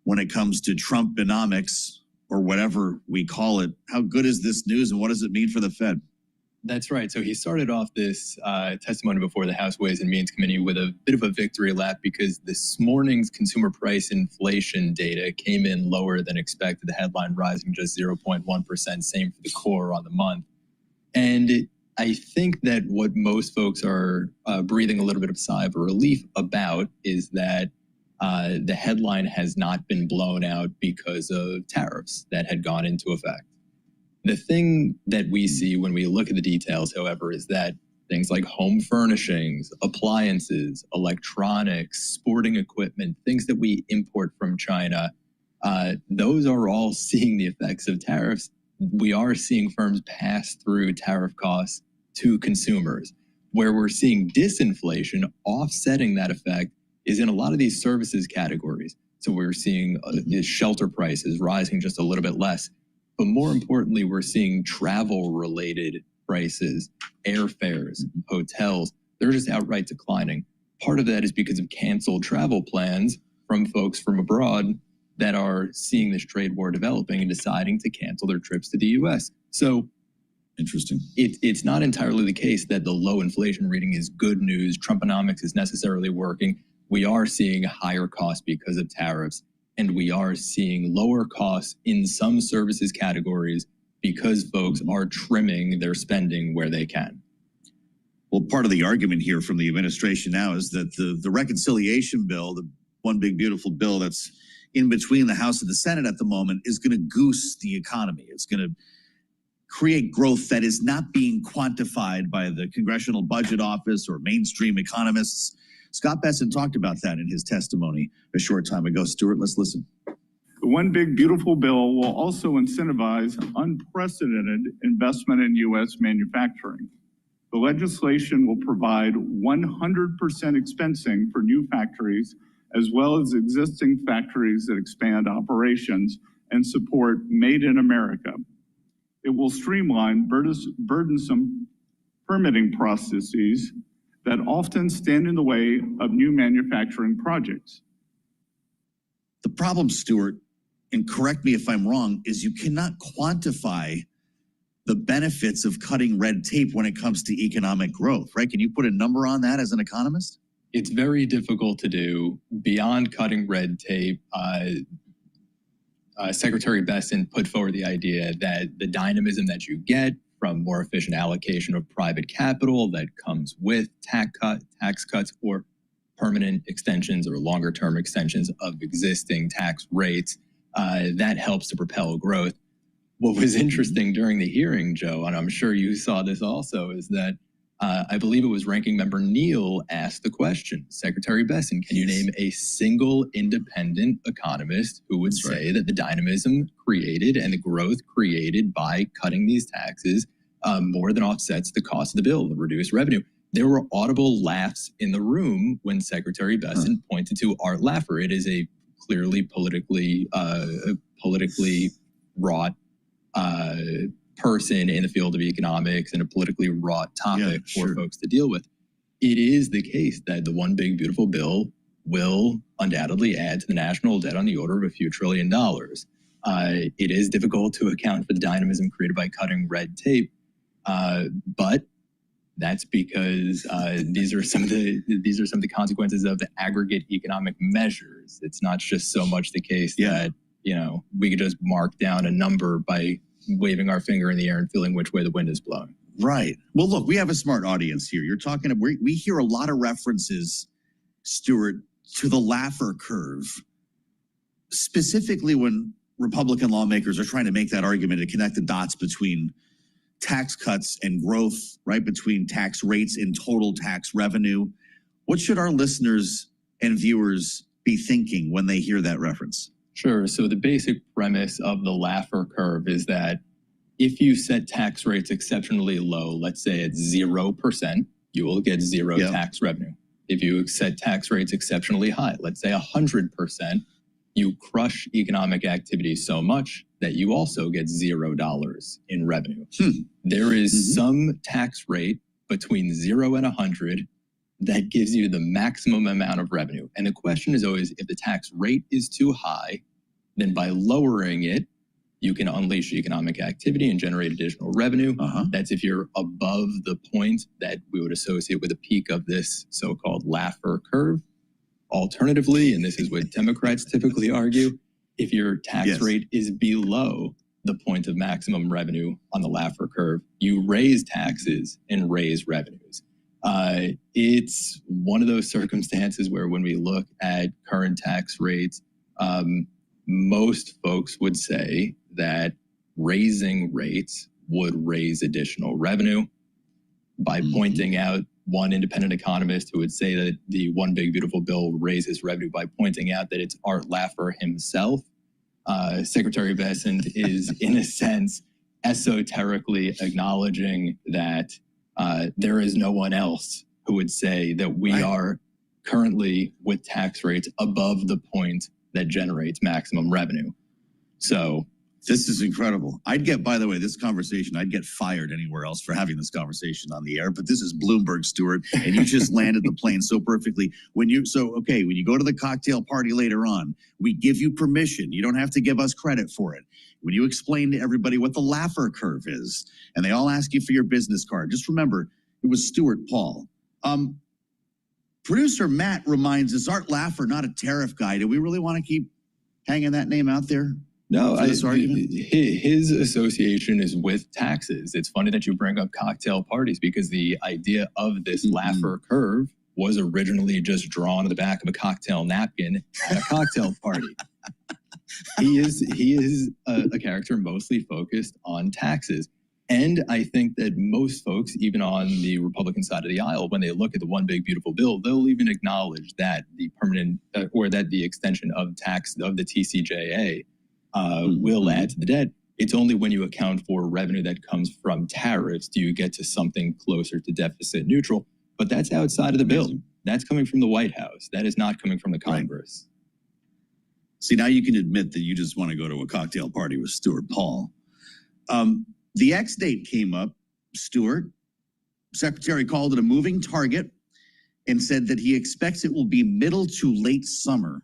when it comes to Trumponomics, or whatever we call it. How good is this news and what does it mean for the Fed? That's right. So he started off this testimony before the House Ways and Means Committee with a bit of a victory lap because this morning's consumer price inflation data came in lower than expected. The headline rising just 0.1%, same for the core on the month. And I think that what most folks are breathing a little bit of a sigh of relief about is that the headline has not been blown out because of tariffs that had gone into effect. The thing that we see when we look at the details, however, is that things like home furnishings, appliances, electronics, sporting equipment, things that we import from China, those are all seeing the effects of tariffs. We are seeing firms pass through tariff costs to consumers. Where we're seeing disinflation offsetting that effect is in a lot of these services categories. So we're seeing shelter prices rising just a little bit less. But more importantly, we're seeing travel-related prices, airfares, hotels, they're just outright declining. Part of that is because of canceled travel plans from folks from abroad that are seeing this trade war developing and deciding to cancel their trips to the U.S. So Interesting. It's not entirely the case that the low inflation reading is good news. Trumponomics is necessarily working. We are seeing higher costs because of tariffs, and we are seeing lower costs in some services categories because folks are trimming their spending where they can. Well, part of the argument here from the administration now is that the reconciliation bill, the one big beautiful bill that's in between the House and the Senate at the moment, is going to goose the economy. It's going to create growth that is not being quantified by the Congressional Budget Office or mainstream economists. Scott Besson talked about that in his testimony a short time ago. Stuart, let's listen. The one big beautiful bill will also incentivize unprecedented investment in U.S. manufacturing. The legislation will provide 100% expensing for new factories, as well as existing factories that expand operations and support Made in America. It will streamline burdensome permitting processes that often stand in the way of new manufacturing projects. The problem, Stuart, and correct me if I'm wrong, is you cannot quantify the benefits of cutting red tape when it comes to economic growth, right? Can you put a number on that as an economist? It's very difficult to do. Beyond cutting red tape, Secretary Besson put forward the idea that the dynamism that you get from more efficient allocation of private capital that comes with tax cuts or permanent extensions or longer term extensions of existing tax rates, that helps to propel growth. What was interesting during the hearing, Joe, and I'm sure you saw this also, is that I believe it was Ranking Member Neal asked the question, Secretary Besson, can you name a single independent economist who would say that the dynamism created and the growth created by cutting these taxes more than offsets the cost of the bill, the reduced revenue? There were audible laughs in the room when Secretary Besson pointed to Art Laffer. It is a clearly politically wrought person in the field of economics and a politically wrought topic for folks to deal with. It is the case that the one big beautiful bill will undoubtedly add to the national debt on the order of a few $1 trillion. It is difficult to account for the dynamism created by cutting red tape, but that's because these are some of the consequences of the aggregate economic measures. It's not just so much the case that we could just mark down a number by waving our finger in the air and feeling which way the wind is blowing. Right. Well, look, we have a smart audience here. You're talking, we hear a lot of references, Stuart, to the Laffer curve, specifically when Republican lawmakers are trying to make that argument to connect the dots between tax cuts and growth, right? Between tax rates and total tax revenue. What should our listeners and viewers be thinking when they hear that reference? Sure. So the basic premise of the Laffer curve is that if you set tax rates exceptionally low, let's say at 0%, you will get zero tax revenue. If you set tax rates exceptionally high, let's say 100%, you crush economic activity so much that you also get $0 in revenue. There is some tax rate between 0 and 100 that gives you the maximum amount of revenue. And the question is always, if the tax rate is too high, then by lowering it, you can unleash economic activity and generate additional revenue. That's if you're above the point that we would associate with a peak of this so-called Laffer curve. Alternatively, and this is what Democrats typically argue, if your tax rate is below the point of maximum revenue on the Laffer curve, you raise taxes and raise revenues. It's one of those circumstances where when we look at current tax rates, most folks would say that raising rates would raise additional revenue. By pointing out one independent economist who would say that the one big beautiful bill raises revenue by pointing out that it's Art Laffer himself, Secretary Besson is in a sense esoterically acknowledging that there is no one else who would say that we are currently with tax rates above the point that generates maximum revenue. So this is incredible. I'd get, by the way, this conversation, I'd get fired anywhere else for having this conversation on the air, but this is Bloomberg, Stuart, and you just landed the plane so perfectly. When you go to the cocktail party later on, we give you permission. You don't have to give us credit for it. when you explain to everybody what the Laffer curve is, and they all ask you for your business card, just remember, it was Stuart Paul. Producer Matt reminds us, Art Laffer, not a tariff guy. Do we really want to keep hanging that name out there? No, his association is with taxes. It's funny that you bring up cocktail parties because the idea of this Laffer curve was originally just drawn on the back of a cocktail napkin at a cocktail party. He is a character mostly focused on taxes. And I think that most folks, even on the Republican side of the aisle, when they look at the One Big Beautiful Bill, they'll even acknowledge that the permanent or that the extension of tax of the TCJA will add to the debt. It's only when you account for revenue that comes from tariffs do you get to something closer to deficit neutral. But that's outside of the bill. That's coming from the White House. That is not coming from the Congress. Right. See, now you can admit that you just want to go to a cocktail party with Stuart Paul. The X date came up, Stuart. Secretary called it a moving target and said that he expects it will be middle to late summer.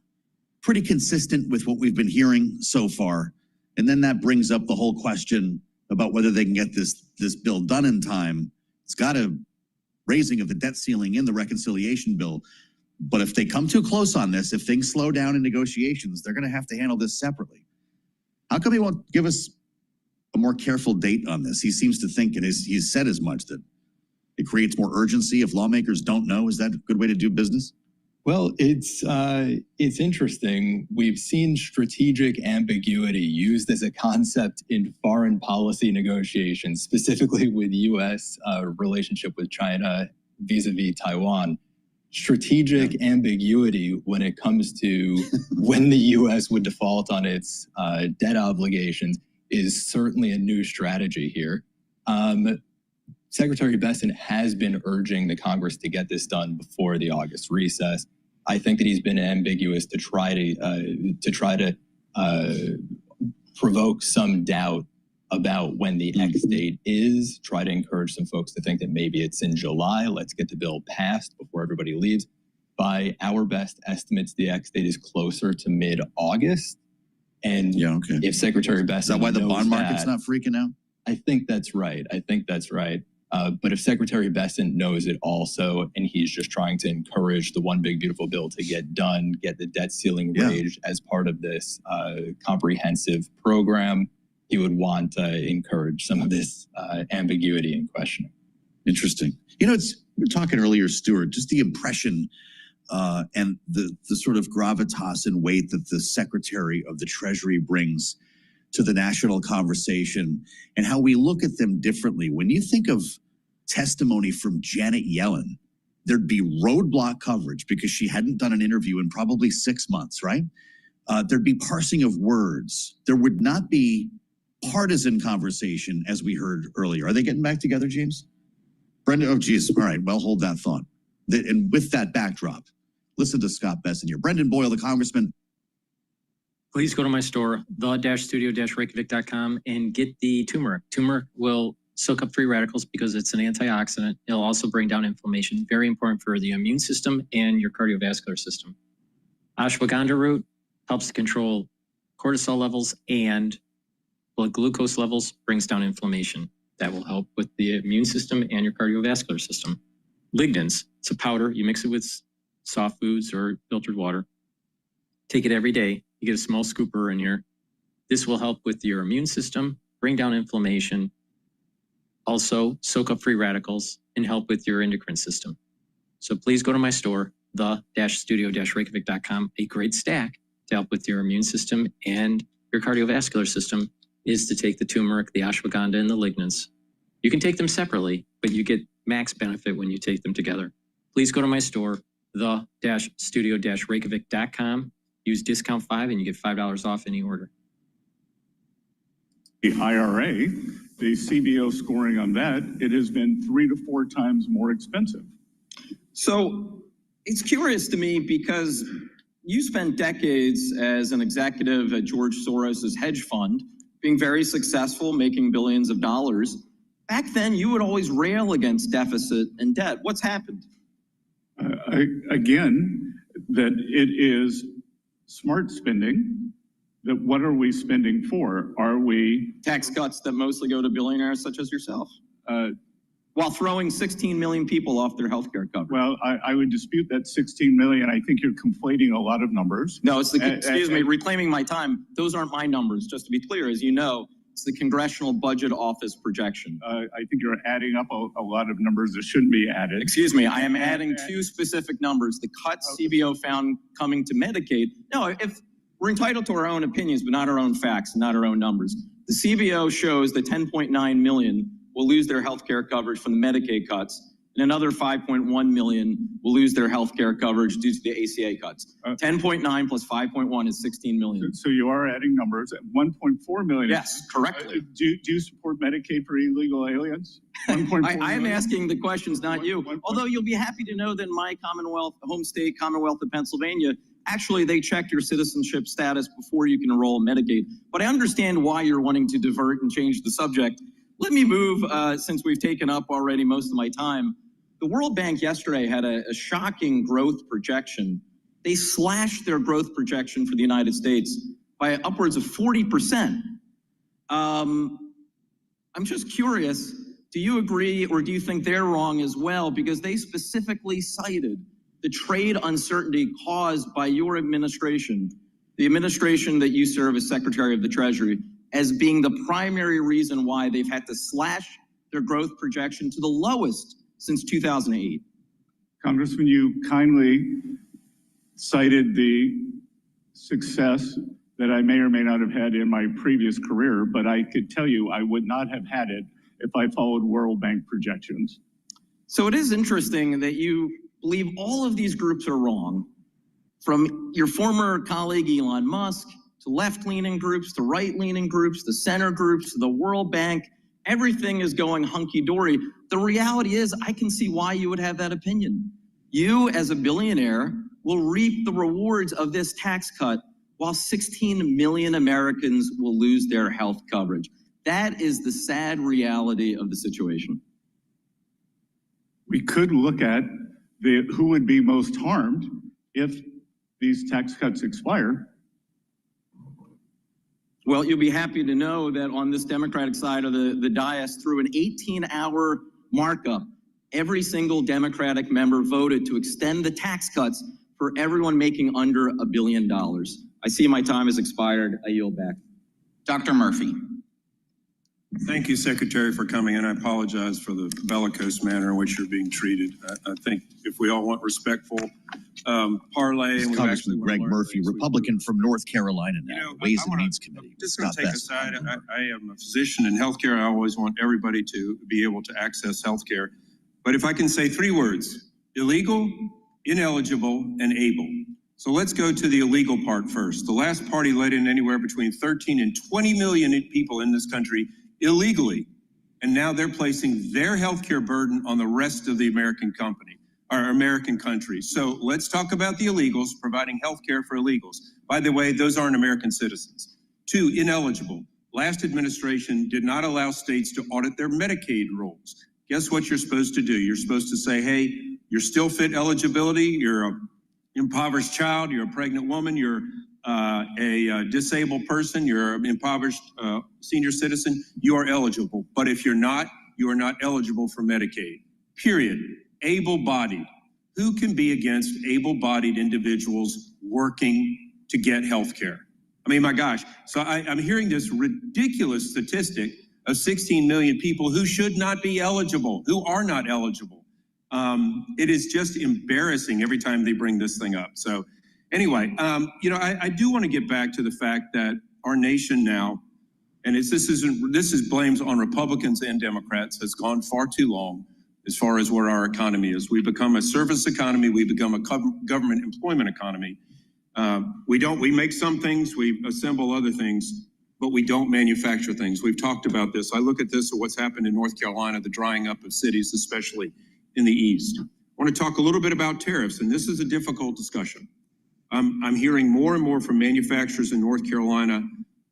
Pretty consistent with what we've been hearing so far. And then that brings up the whole question about whether they can get this bill done in time. It's got a raising of the debt ceiling in the reconciliation bill. But if they come too close on this, if things slow down in negotiations, they're going to have to handle this separately. How come he won't give us a more careful date on this? He seems to think, and he's said as much, that it creates more urgency if lawmakers don't know. Is that a good way to do business? Well, it's interesting. We've seen strategic ambiguity used as a concept in foreign policy negotiations, specifically with U.S. Relationship with China vis-a-vis Taiwan. Strategic ambiguity when it comes to when the U.S. would default on its debt obligations is certainly a new strategy here. Secretary Bessent has been urging the Congress to get this done before the August recess. I think that he's been ambiguous to try to provoke some doubt about when the X date is, try to encourage some folks to think that maybe it's in July. Let's get the bill passed before everybody leaves. By our best estimates, the X date is closer to mid-August. And if Secretary Bessent Is that why the bond market's not freaking out? I think that's right. But if Secretary Bessent knows it also, and he's just trying to encourage the One Big Beautiful Bill to get done, get the debt ceiling raised as part of this comprehensive program, he would want to encourage some of this ambiguity and questioning. Interesting. You know, we were talking earlier, Stuart, just the impression and the sort of gravitas and weight that the Secretary of the Treasury brings to the national conversation and how we look at them differently. When you think of testimony from Janet Yellen, there'd be roadblock coverage because she hadn't done an interview in probably 6 months, right? There'd be parsing of words. There would not be partisan conversation as we heard earlier. Are they getting back together, James? Brendan, oh geez, all right, well, hold that thought. And with that backdrop, listen to Scott Bessent here. Brendan Boyle, the congressman. Please go to my store, the-studio-reykjavik.com, and get the turmeric. Turmeric will soak up free radicals because it's an antioxidant. It'll also bring down inflammation, very important for the immune system and your cardiovascular system. Ashwagandha root helps to control cortisol levels and blood glucose levels, brings down inflammation. That will help with the immune system and your cardiovascular system. Lignans, it's a powder. You mix it with soft foods or filtered water. Take it every day. You get a small scooper in here. This will help with your immune system, bring down inflammation, also soak up free radicals, and help with your endocrine system. So please go to my store, the-studio-reykjavik.com. A great stack to help with your immune system and your cardiovascular system is to take the turmeric, the ashwagandha, and the lignans. You can take them separately, but you get max benefit when you take them together. Please go to my store, the-studio-reykjavik.com. Use discount 5 and you get $5 off any order. The IRA, the CBO scoring on that, it has been 3 to 4 times more expensive. So it's curious to me because you spent decades as an executive at George Soros's hedge fund, being very successful, making billions of dollars. Back then, you would always rail against deficit and debt. What's happened? Again, that it is smart spending that what are we spending for? Are we tax cuts that mostly go to billionaires such as yourself, while throwing 16 million people off their healthcare coverage? Well, I would dispute that 16 million. I think you're conflating a lot of numbers. No, it's the, excuse me, reclaiming my time. Those aren't my numbers. Just to be clear, as you know, it's the Congressional Budget Office projection. I think you're adding up a lot of numbers that shouldn't be added. Excuse me, I am adding two specific numbers. The cuts CBO found coming to Medicaid. No, if we're entitled to our own opinions, but not our own facts, not our own numbers. The CBO shows that 10.9 million will lose their health care coverage from the Medicaid cuts, and another 5.1 million will lose their health care coverage due to the ACA cuts. 10.9 plus 5.1 is 16 million. So you are adding numbers at 1.4 million. Yes, correctly. Do you support Medicaid for illegal aliens? I am asking the questions, not you. Although you'll be happy to know that in my Commonwealth, home state, Commonwealth of Pennsylvania, actually they check your citizenship status before you can enroll in Medicaid. But I understand why you're wanting to divert and change the subject. Let me move, since we've taken up already most of my time. The World Bank yesterday had a shocking growth projection. They slashed their growth projection for the United States by upwards of 40%. I'm just curious, do you agree or do you think they're wrong as well? Because they specifically cited the trade uncertainty caused by your administration, the administration that you serve as Secretary of the Treasury, as being the primary reason why they've had to slash their growth projection to the lowest since 2008. Congressman, you kindly cited the success that I may or may not have had in my previous career, but I could tell you I would not have had it if I followed World Bank projections. So it is interesting that you believe all of these groups are wrong, from your former colleague Elon Musk, to left-leaning groups, to right-leaning groups, to center groups, to the World Bank. Everything is going hunky-dory. The reality is, I can see why you would have that opinion. You, as a billionaire, will reap the rewards of this tax cut, while 16 million Americans will lose their health coverage. That is the sad reality of the situation. We could look at who would be most harmed if these tax cuts expire. Well, you'll be happy to know that on this Democratic side of the dais, through an 18-hour markup, every single Democratic member voted to extend the tax cuts for everyone making under $1 billion. I see my time has expired. I yield back. Dr. Murphy. Thank you, Secretary, for coming in. I apologize for the bellicose manner in which you're being treated. I think if we all want respectful parlay. And Congressman Greg Murphy, Republican from North Carolina now, Ways and Means Committee. Just going to take a side. I am a physician in healthcare. I always want everybody to be able to access healthcare. But if I can say three words: illegal, ineligible, and able. So let's go to the illegal part first. The last party let in anywhere between 13 and 20 million people in this country illegally. And now they're placing their healthcare burden on the rest of the American country. So let's talk about the illegals, providing healthcare for illegals. By the way, those aren't American citizens. 2, ineligible. Last administration did not allow states to audit their Medicaid rolls. Guess what you're supposed to do? You're supposed to say, hey, you're still fit eligibility, you're a impoverished child, you're a pregnant woman, you're a disabled person, you're an impoverished senior citizen, you are eligible. But if you're not, you are not eligible for Medicaid, period. Able-bodied. Who can be against able-bodied individuals working to get health care? I mean, my gosh. So I'm hearing this ridiculous statistic of 16 million people who should not be eligible, who are not eligible. It is just embarrassing every time they bring this thing up. So anyway, I do want to get back to the fact that our nation now, and this is blames on Republicans and Democrats, has gone far too long as far as where our economy is. We've become a service economy. We've become a government employment economy. We make some things, we assemble other things, but we don't manufacture things. We've talked about this. I look at this, or what's happened in North Carolina, the drying up of cities, especially in the East. I want to talk a little bit about tariffs, and this is a difficult discussion. I'm hearing more and more from manufacturers in North Carolina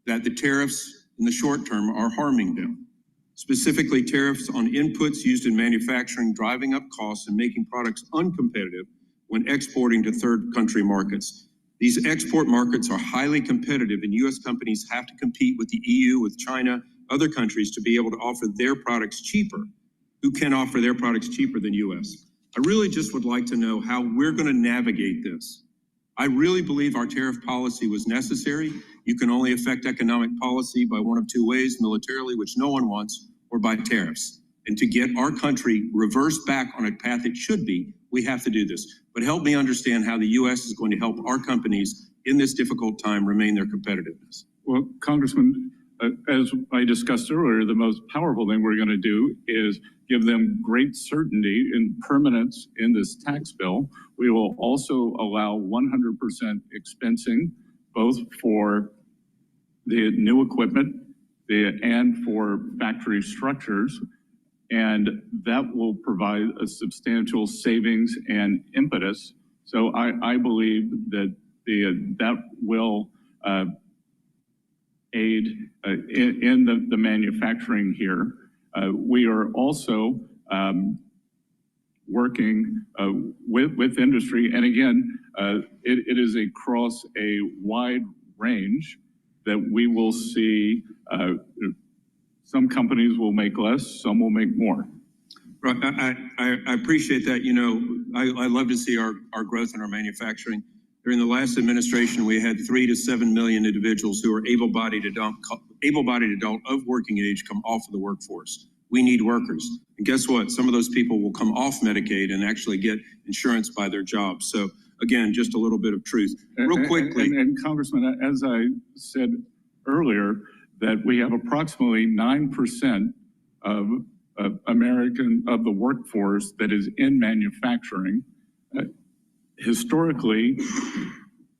that the tariffs in the short term are harming them. Specifically, tariffs on inputs used in manufacturing, driving up costs and making products uncompetitive when exporting to third country markets. These export markets are highly competitive, and U.S. companies have to compete with the EU, with China, other countries to be able to offer their products cheaper. Who can offer their products cheaper than U.S.? I really just would like to know how we're going to navigate this. I really believe our tariff policy was necessary. You can only affect economic policy by one of two ways: militarily, which no one wants, or by tariffs. And to get our country reversed back on a path it should be, we have to do this. But help me understand how the U.S. is going to help our companies in this difficult time remain their competitiveness. Well, Congressman, as I discussed earlier, the most powerful thing we're going to do is give them great certainty and permanence in this tax bill. We will also allow 100% expensing, both for the new equipment and for factory structures. And that will provide a substantial savings and impetus. So I believe that that will aid in the manufacturing here. We are also working with industry. And again, it is across a wide range that we will see. Some companies will make less, some will make more. Right, I appreciate that. You know, I love to see our growth in our manufacturing. During the last administration, we had 3 to 7 million individuals who are able-bodied adult of working age come off of the workforce. We need workers. And guess what? Some of those people will come off Medicaid and actually get insurance by their jobs. So again, just a little bit of truth. Real quickly. And Congressman, as I said earlier, that we have approximately 9% of the workforce that is in manufacturing. Historically,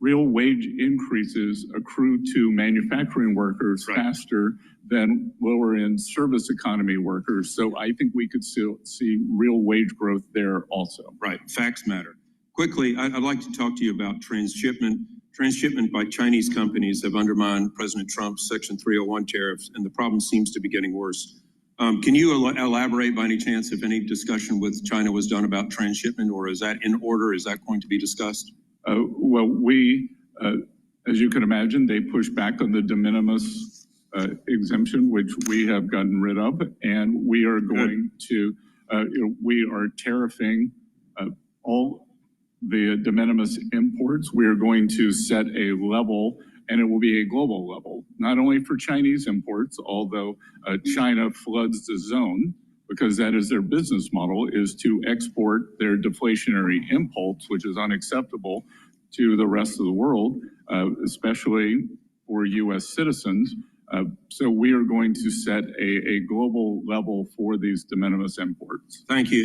real wage increases accrue to manufacturing workers faster than lower end service economy workers. So I think we could still see real wage growth there also. Right, facts matter. Quickly, I'd like to talk to you about transshipment. Transshipment by Chinese companies have undermined President Trump's Section 301 tariffs, and the problem seems to be getting worse. Can you elaborate by any chance if any discussion with China was done about transshipment, or is that in order? Is that going to be discussed? Well, we, as you can imagine, they pushed back on the de minimis exemption, which we have gotten rid of, and we are going to, we are tariffing all the de minimis imports. We are going to set a level, and it will be a global level, not only for Chinese imports, although China floods the zone, because that is their business model, is to export their deflationary impulse, which is unacceptable to the rest of the world, especially for U.S. citizens. So we are going to set a global level for these de minimis imports. Thank you.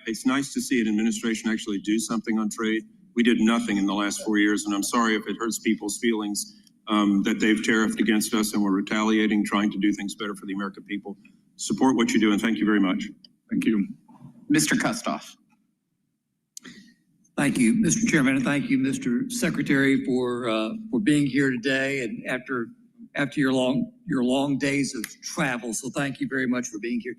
It's nice to see an administration actually do something on trade. We did nothing in the last 4 years, and I'm sorry if it hurts people's feelings that they've tariffed against us and we're retaliating, trying to do things better for the American people. Support what you do, and thank you very much. Thank you. Mr. Kustoff. Thank you, Mr. Chairman, and thank you, Mr. Secretary, for being here today and after your long days of travel. So thank you very much for being here.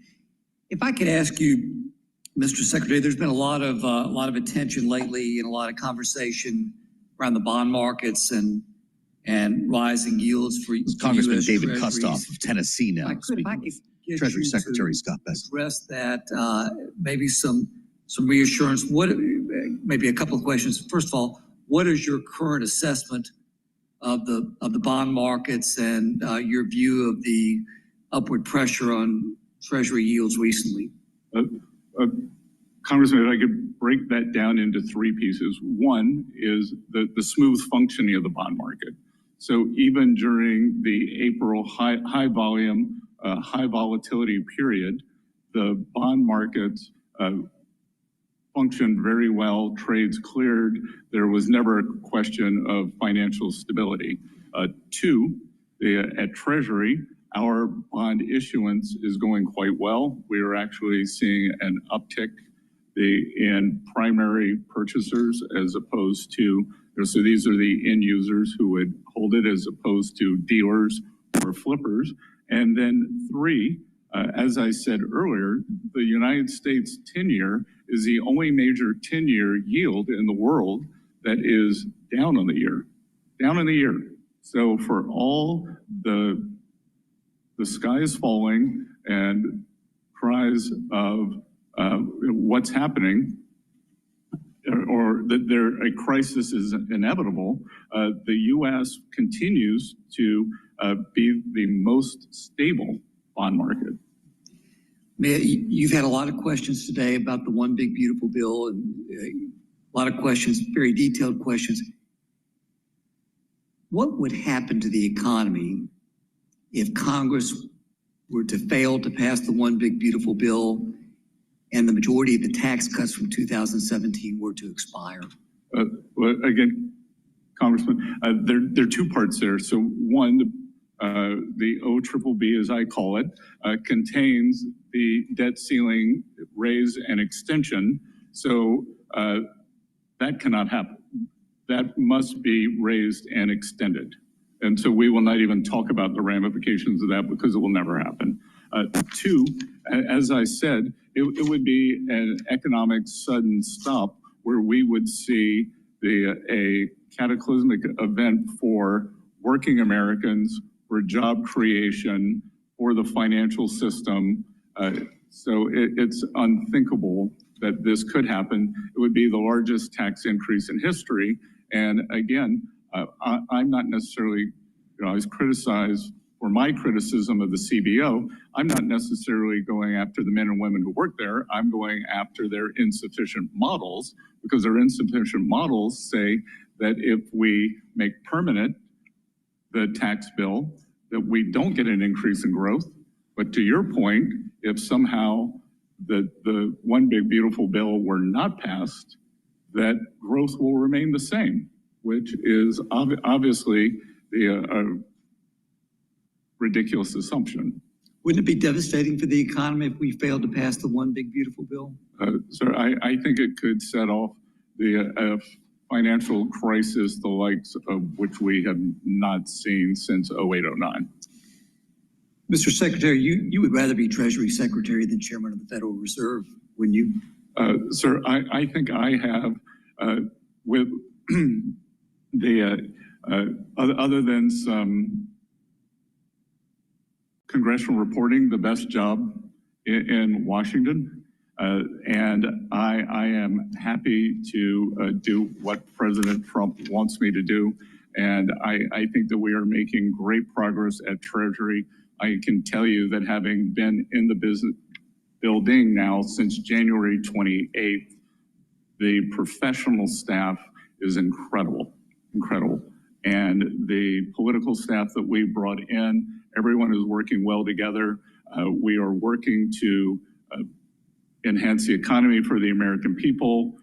If I could ask you, Mr. Secretary, there's been a lot of attention lately and a lot of conversation around the bond markets and rising yields for Congressman US David Treasuries. Kustoff of Tennessee now. If I could get Treasury you Secretary to Scott Bessent. address that, maybe some reassurance. Maybe a couple of questions. First of all, what is your current assessment of the bond markets and your view of the upward pressure on Treasury yields recently? Congressman, if I could break that down into three pieces. One is the smooth functioning of the bond market. So even during the April high volume, high volatility period, the bond markets functioned very well, trades cleared. There was never a question of financial stability. Two, at Treasury, our bond issuance is going quite well. We are actually seeing an uptick in primary purchasers as opposed to, so these are the end users who would hold it as opposed to dealers or flippers. And then three, as I said earlier, the United States 10-year is the only major 10-year yield in the world that is down on the year, down in the year. So for all the sky is falling and cries of what's happening, or that a crisis is inevitable, the U.S. continues to be the most stable bond market. You've had a lot of questions today about the One Big Beautiful Bill, and a lot of questions, very detailed questions. What would happen to the economy if Congress were to fail to pass the One Big Beautiful Bill and the majority of the tax cuts from 2017 were to expire? Well, again, Congressman, there are two parts there. So one, the OBBB, as I call it, contains the debt ceiling raise and extension. So that cannot happen. That must be raised and extended. And so we will not even talk about the ramifications of that because it will never happen. Two, as I said, it would be an economic sudden stop where we would see a cataclysmic event for working Americans, for job creation, for the financial system. So it's unthinkable that this could happen. It would be the largest tax increase in history. And again, I'm not necessarily, I was criticized for my criticism of the CBO. I'm not necessarily going after the men and women who work there. I'm going after their insufficient models, because their insufficient models say that if we make permanent the tax bill, that we don't get an increase in growth. But to your point, if somehow the One Big Beautiful Bill were not passed, that growth will remain the same, which is obviously the ridiculous assumption. Wouldn't it be devastating for the economy if we failed to pass the One Big Beautiful Bill? Sir, I think it could set off the financial crisis, the likes of which we have not seen since 08-09. Mr. Secretary, you would rather be Treasury Secretary than Chairman of the Federal Reserve, wouldn't you? Sir, I think I have, with the, other than some congressional reporting, the best job in Washington. And I am happy to do what President Trump wants me to do. And I think that we are making great progress at Treasury. I can tell you that having been in the business building now since January 28th, the professional staff is incredible, incredible. And the political staff that we brought in, everyone is working well together. We are working to enhance the economy for the American people,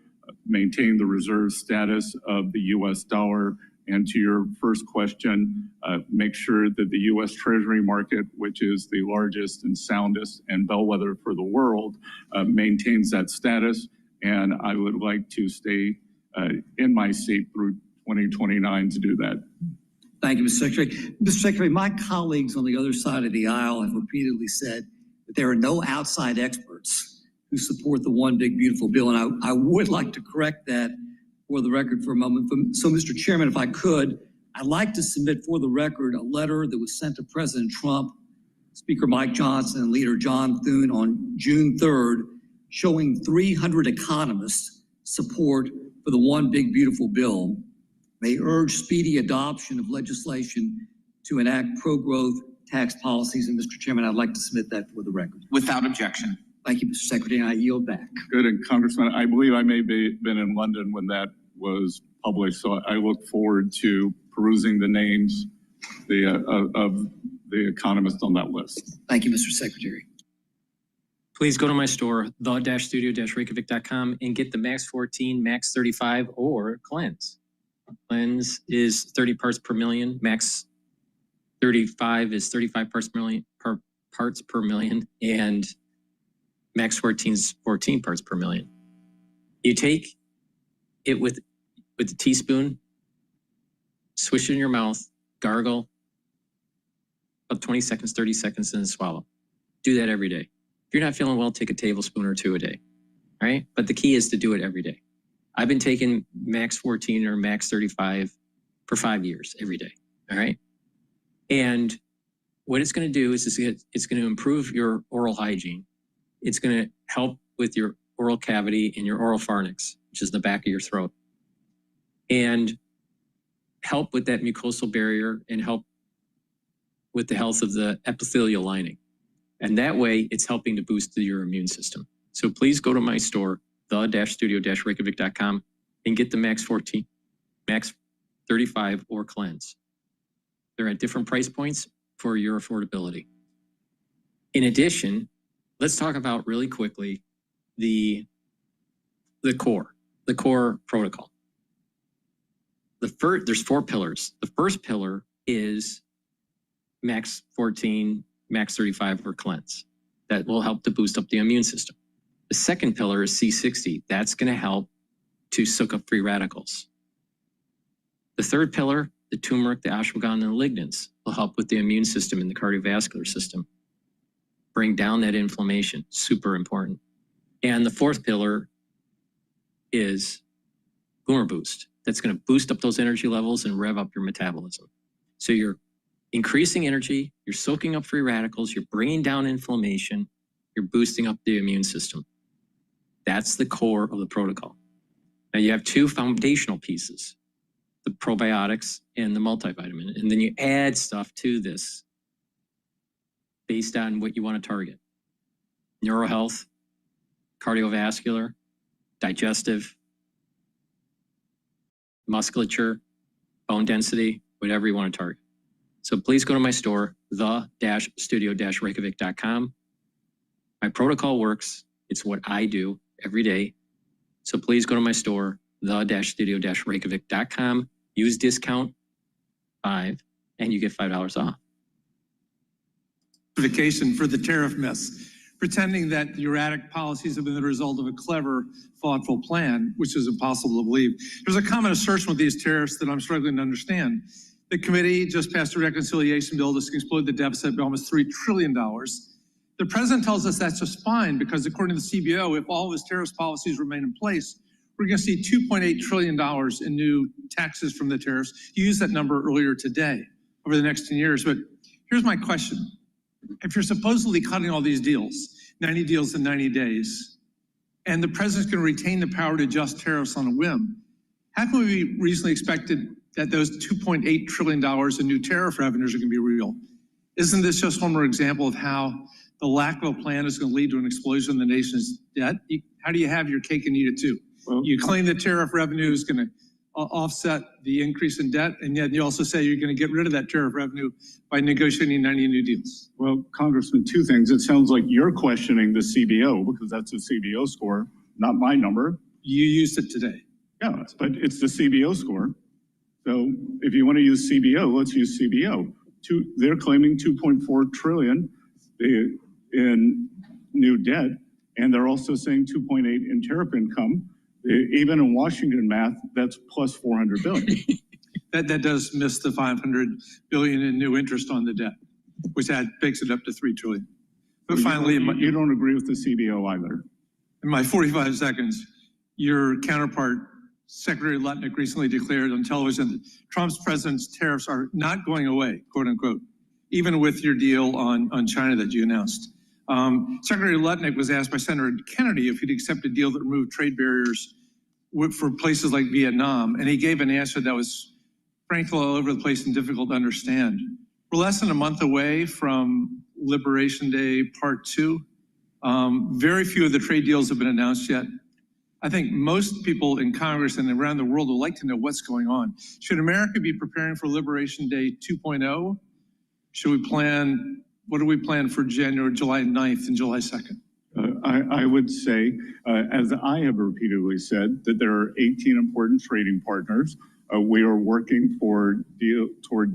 maintain the reserve status of the US dollar, and to your first question, make sure that the US Treasury market, which is the largest and soundest and bellwether for the world, maintains that status. And I would like to stay in my seat through 2029 to do that. Thank you, Mr. Secretary. Mr. Secretary, my colleagues on the other side of the aisle have repeatedly said that there are no outside experts who support the One Big Beautiful Bill. And I would like to correct that for the record for a moment. So, Mr. Chairman, if I could, I'd like to submit for the record a letter that was sent to President Trump, Speaker Mike Johnson, and Leader John Thune on June 3rd, showing 300 economists' support for the One Big Beautiful Bill. They urge speedy adoption of legislation to enact pro-growth tax policies. And Mr. Chairman, I'd like to submit that for the record. Without objection. Thank you, Mr. Secretary, and I yield back. Good, and Congressman, I believe I may have been in London when that was published, so I look forward to perusing the names of the economists on that list. Thank you, Mr. Secretary. Please go to my store, the-studio-reykjavik.com, and get the Max 14, Max 35, or Cleanse. Cleanse is 30 parts per million. Max 35 is 35 parts per million, and Max 14 is 14 parts per million. You take it with a teaspoon, swish it in your mouth, gargle, about 20 seconds, 30 seconds, and then swallow. Do that every day. If you're not feeling well, take a tablespoon or two a day. All right? But the key is to do it every day. I've been taking max 14 or max 35 for 5 years every day. All right. And what it's going to do is it's going to improve your oral hygiene. It's going to help with your oral cavity and your oral pharynx, which is the back of your throat, and help with that mucosal barrier and help with the health of the epithelial lining. And that way it's helping to boost your immune system. So please go to my store, the-studio-reykjavik.com, and get the max 14, max 35 or cleanse. They're at different price points for your affordability. In addition, let's talk about really quickly the core protocol. There's 4 pillars. The first pillar is max 14, max 35 or cleanse. That will help to boost up the immune system. The second pillar is C60. That's going to help to soak up free radicals. The third pillar, the turmeric, the ashwagandha, and the lignans will help with the immune system and the cardiovascular system. Bring down that inflammation, super important. And the fourth pillar is Boomer Boost. That's going to boost up those energy levels and rev up your metabolism. So you're increasing energy, you're soaking up free radicals, you're bringing down inflammation, you're boosting up the immune system. That's the core of the protocol. Now you have 2 foundational pieces, the probiotics and the multivitamin, and then you add stuff to this based on what you want to target. Neurohealth, cardiovascular, digestive, musculature, bone density, whatever you want to target. So please go to my store, the-studio-reykjavik.com. My protocol works. It's what I do every day. So please go to my store, the-studio-reykjavik.com. Use discount 5 and you get $5 off. Justification for the tariff mess, pretending that the erratic policies have been the result of a clever, thoughtful plan, which is impossible to believe. There's a common assertion with these tariffs that I'm struggling to understand. The committee just passed a reconciliation bill that's going to explode the deficit by almost $3 trillion. The president tells us that's just fine because according to the CBO, if all of his tariffs policies remain in place, we're going to see $2.8 trillion in new taxes from the tariffs. You used that number earlier today over the next 10 years. But here's my question. If you're supposedly cutting all these deals, 90 deals in 90 days, and the president's going to retain the power to adjust tariffs on a whim, how can we be reasonably expected that those $2.8 trillion in new tariff revenues are going to be real? Isn't this just one more example of how the lack of a plan is going to lead to an explosion in the nation's debt? How do you have your cake and eat it too? Well, you claim that tariff revenue is going to offset the increase in debt, and yet you also say you're going to get rid of that tariff revenue by negotiating 90 new deals. Well, Congressman, 2 things. It sounds like you're questioning the CBO because that's a CBO score, not my number. You used it today. Yeah, but it's the CBO score. So if you want to use CBO, let's use CBO. They're claiming 2.4 trillion in new debt, and they're also saying 2.8 in tariff income. Even in Washington math, that's plus 400 billion. that does miss the 500 billion in new interest on the debt, which takes it up to 3 trillion. But well, finally, you don't agree with the CBO either. In my 45 seconds, your counterpart, Secretary Lutnick, recently declared on television that Trump's president's tariffs are not going away, quote unquote, even with your deal on China that you announced. Secretary Lutnick was asked by Senator Kennedy if he'd accept a deal that removed trade barriers for places like Vietnam, and he gave an answer that was frankly all over the place and difficult to understand. We're less than a month away from Liberation Day Part 2. Very few of the trade deals have been announced yet. I think most people in Congress and around the world would like to know what's going on. Should America be preparing for Liberation Day 2.0? Should we plan, what do we plan for July 9th and July 2nd? I would say, as I have repeatedly said, that there are 18 important trading partners. We are working toward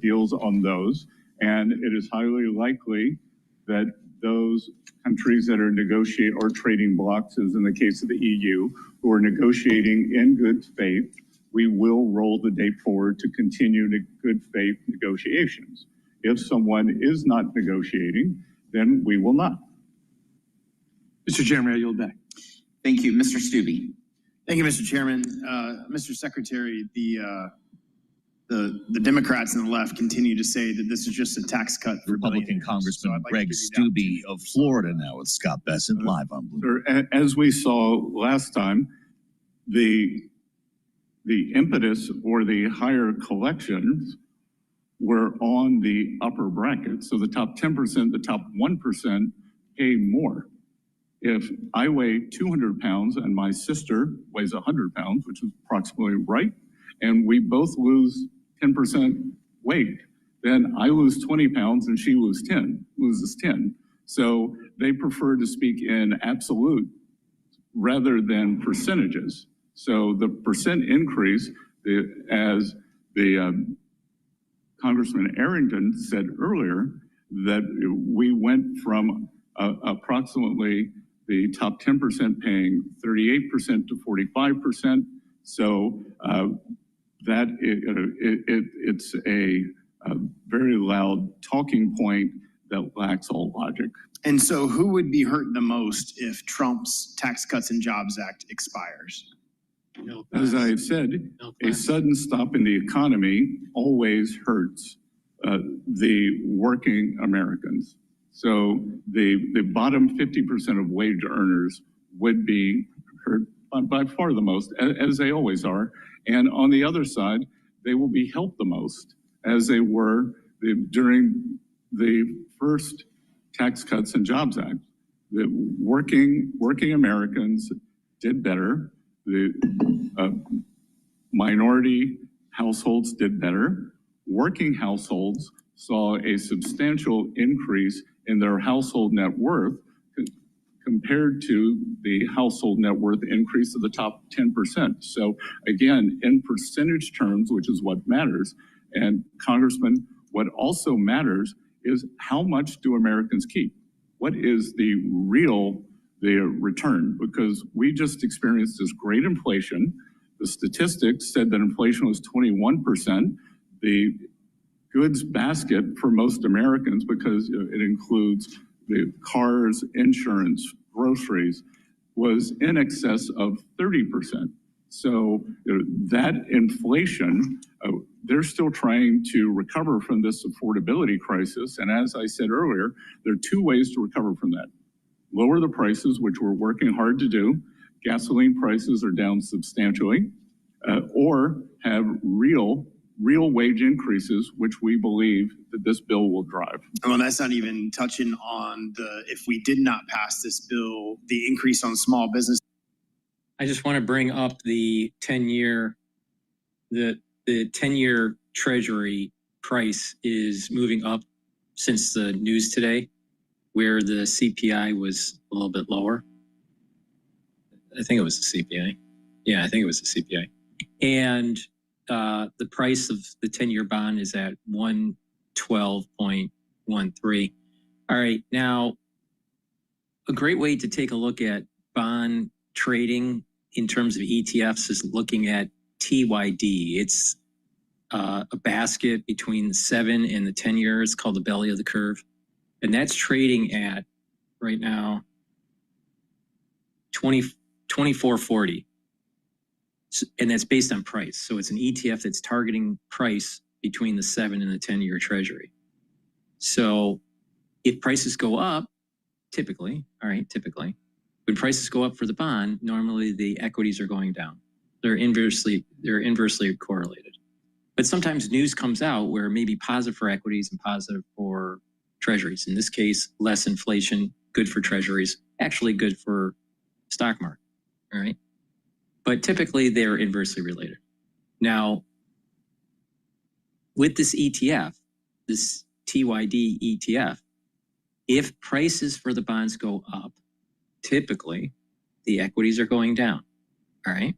deals on those, and it is highly likely that those countries that are negotiating or trading blocks, as in the case of the EU, who are negotiating in good faith, we will roll the date forward to continue good faith negotiations. If someone is not negotiating, then we will not. Mr. Chairman, I yield back. Thank you, Mr. Stubbe. Thank you, Mr. Chairman. Mr. Secretary, the Democrats and the left continue to say that this is just a tax cut for Republican Congressman Greg Stubbe of Florida now with Scott Bessent live on Bloomberg. As we saw last time, the impetus or the higher collections were on the upper bracket. So the top 10%, the top 1% pay more. If I weigh 200 pounds and my sister weighs 100 pounds, which is approximately right, and we both lose 10% weight, then I lose 20 pounds and she loses 10. So they prefer to speak in absolute rather than percentages. So the percent increase, as the Congressman Arrington said earlier, that we went from approximately the top 10% paying 38% to 45%. So that it's a very loud talking point that lacks all logic. And so who would be hurt the most if Trump's Tax Cuts and Jobs Act expires? As I've said, a sudden stop in the economy always hurts the working Americans. So the bottom 50% of wage earners would be hurt by far the most, as they always are. And on the other side, they will be helped the most, as they were during the first Tax Cuts and Jobs Act. The working Americans did better. The minority households did better. Working households saw a substantial increase in their household net worth compared to the household net worth increase of the top 10%. So again, in percentage terms, which is what matters, and Congressman, what also matters is how much do Americans keep? What is the return? Because we just experienced this great inflation. The statistics said that inflation was 21%. The goods basket for most Americans, because it includes the cars, insurance, groceries, was in excess of 30%. So that inflation, they're still trying to recover from this affordability crisis. And as I said earlier, there are two ways to recover from that. Lower the prices, which we're working hard to do. Gasoline prices are down substantially, or have real wage increases, which we believe that this bill will drive. Well, that's not even touching on if we did not pass this bill, the increase on small business. I just want to bring up the 10-year, the 10-year Treasury price is moving up since the news today, where the CPI was a little bit lower. I think it was the CPI. Yeah, I think it was the CPI. And the price of the 10-year bond is at 112.13. All right, now, a great way to take a look at bond trading in terms of ETFs is looking at TYD. It's a basket between the 7 and the 10 years called the belly of the curve. And that's trading at, right now, 24.40. And that's based on price. So it's an ETF that's targeting price between the 7 and the 10-year Treasury. So if prices go up, typically, when prices go up for the bond, normally the equities are going down. They're inversely correlated. But sometimes news comes out where maybe positive for equities and positive for Treasuries. In this case, less inflation, good for Treasuries, actually good for stock market, all right? But typically they're inversely related. Now, with this ETF, this TYD ETF, if prices for the bonds go up, typically the equities are going down, all right?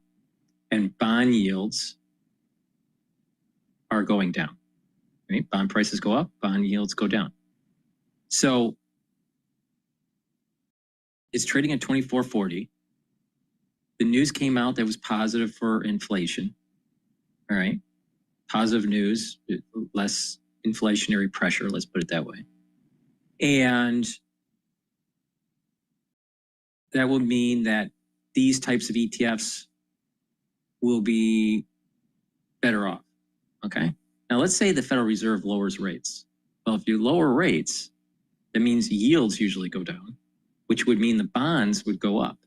And bond yields are going down, right? Bond prices go up, bond yields go down. So it's trading at 24.40. The news came out that was positive for inflation, all right? Positive news, less inflationary pressure, let's put it that way. And that will mean that these types of ETFs will be better off. Okay. Now let's say the Federal Reserve lowers rates. Well, if you lower rates, that means yields usually go down, which would mean the bonds would go up.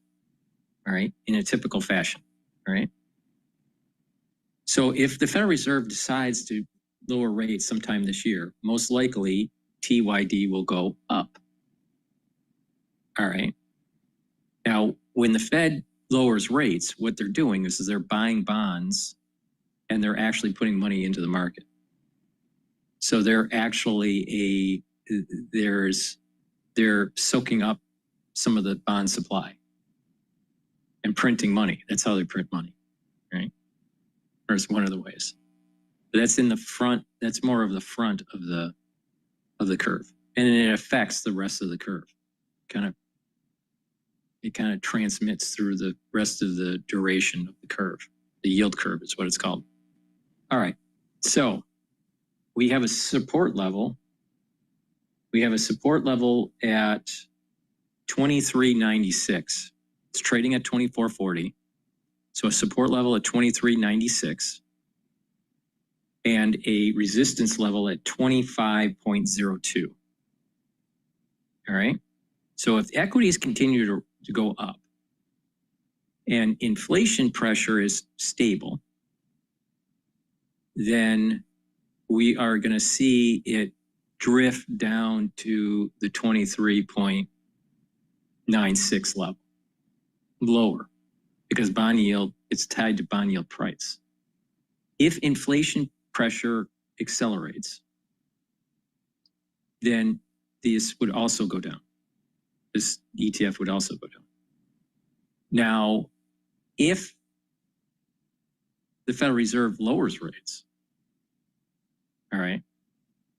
All right. In a typical fashion. All right. So if the Federal Reserve decides to lower rates sometime this year, most likely TYD will go up. All right. Now, when the Fed lowers rates, what they're doing is they're buying bonds and they're actually putting money into the market. So they're actually they're soaking up some of the bond supply and printing money. That's how they print money, right? Or it's one of the ways. But that's in the front. That's more of the front of the curve, and it affects the rest of the curve. It kind of transmits through the rest of the duration of the curve. The yield curve is what it's called. All right. So we have a support level. We have a support level at 23.96. It's trading at 24.40. So a support level at 23.96 and a resistance level at 25.02. All right. So if equities continue to go up and inflation pressure is stable, then we are going to see it drift down to the 23.96 level, lower, because bond yield, it's tied to bond yield price. If inflation pressure accelerates, then this would also go down. This ETF would also go down. Now, if the Federal Reserve lowers rates, all right,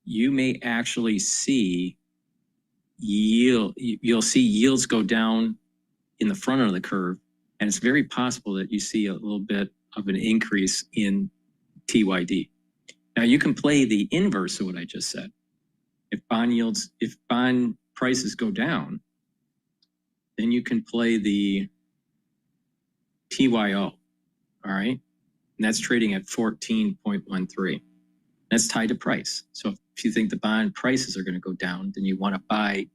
you may actually see you'll see yields go down in the front of the curve, and it's very possible that you see a little bit of an increase in TYD. Now, you can play the inverse of what I just said. If bond prices go down, then you can play the TYO, all right? And that's trading at 14.13. That's tied to price. So if you think the bond prices are going to go down, then you want to buy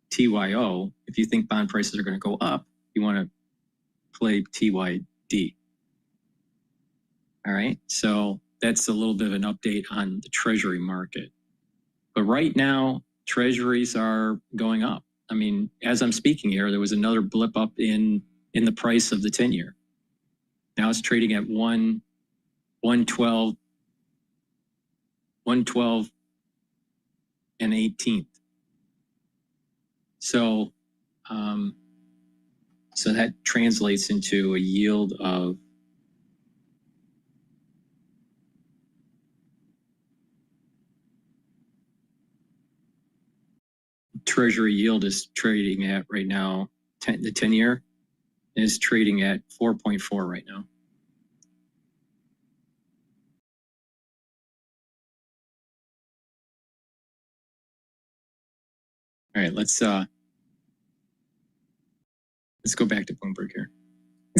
TYO. If you think bond prices are going to go up, you want to play TYD. All right, so that's a little bit of an update on the Treasury market. But right now, Treasuries are going up. I mean, as I'm speaking here, there was another blip up in the price of the 10-year. Now it's trading at 112 and 18th. So, so that translates into a yield of Treasury yield is trading at right now, the 10-year is trading at 4.4 right now. All right, let's go back to Bloomberg here.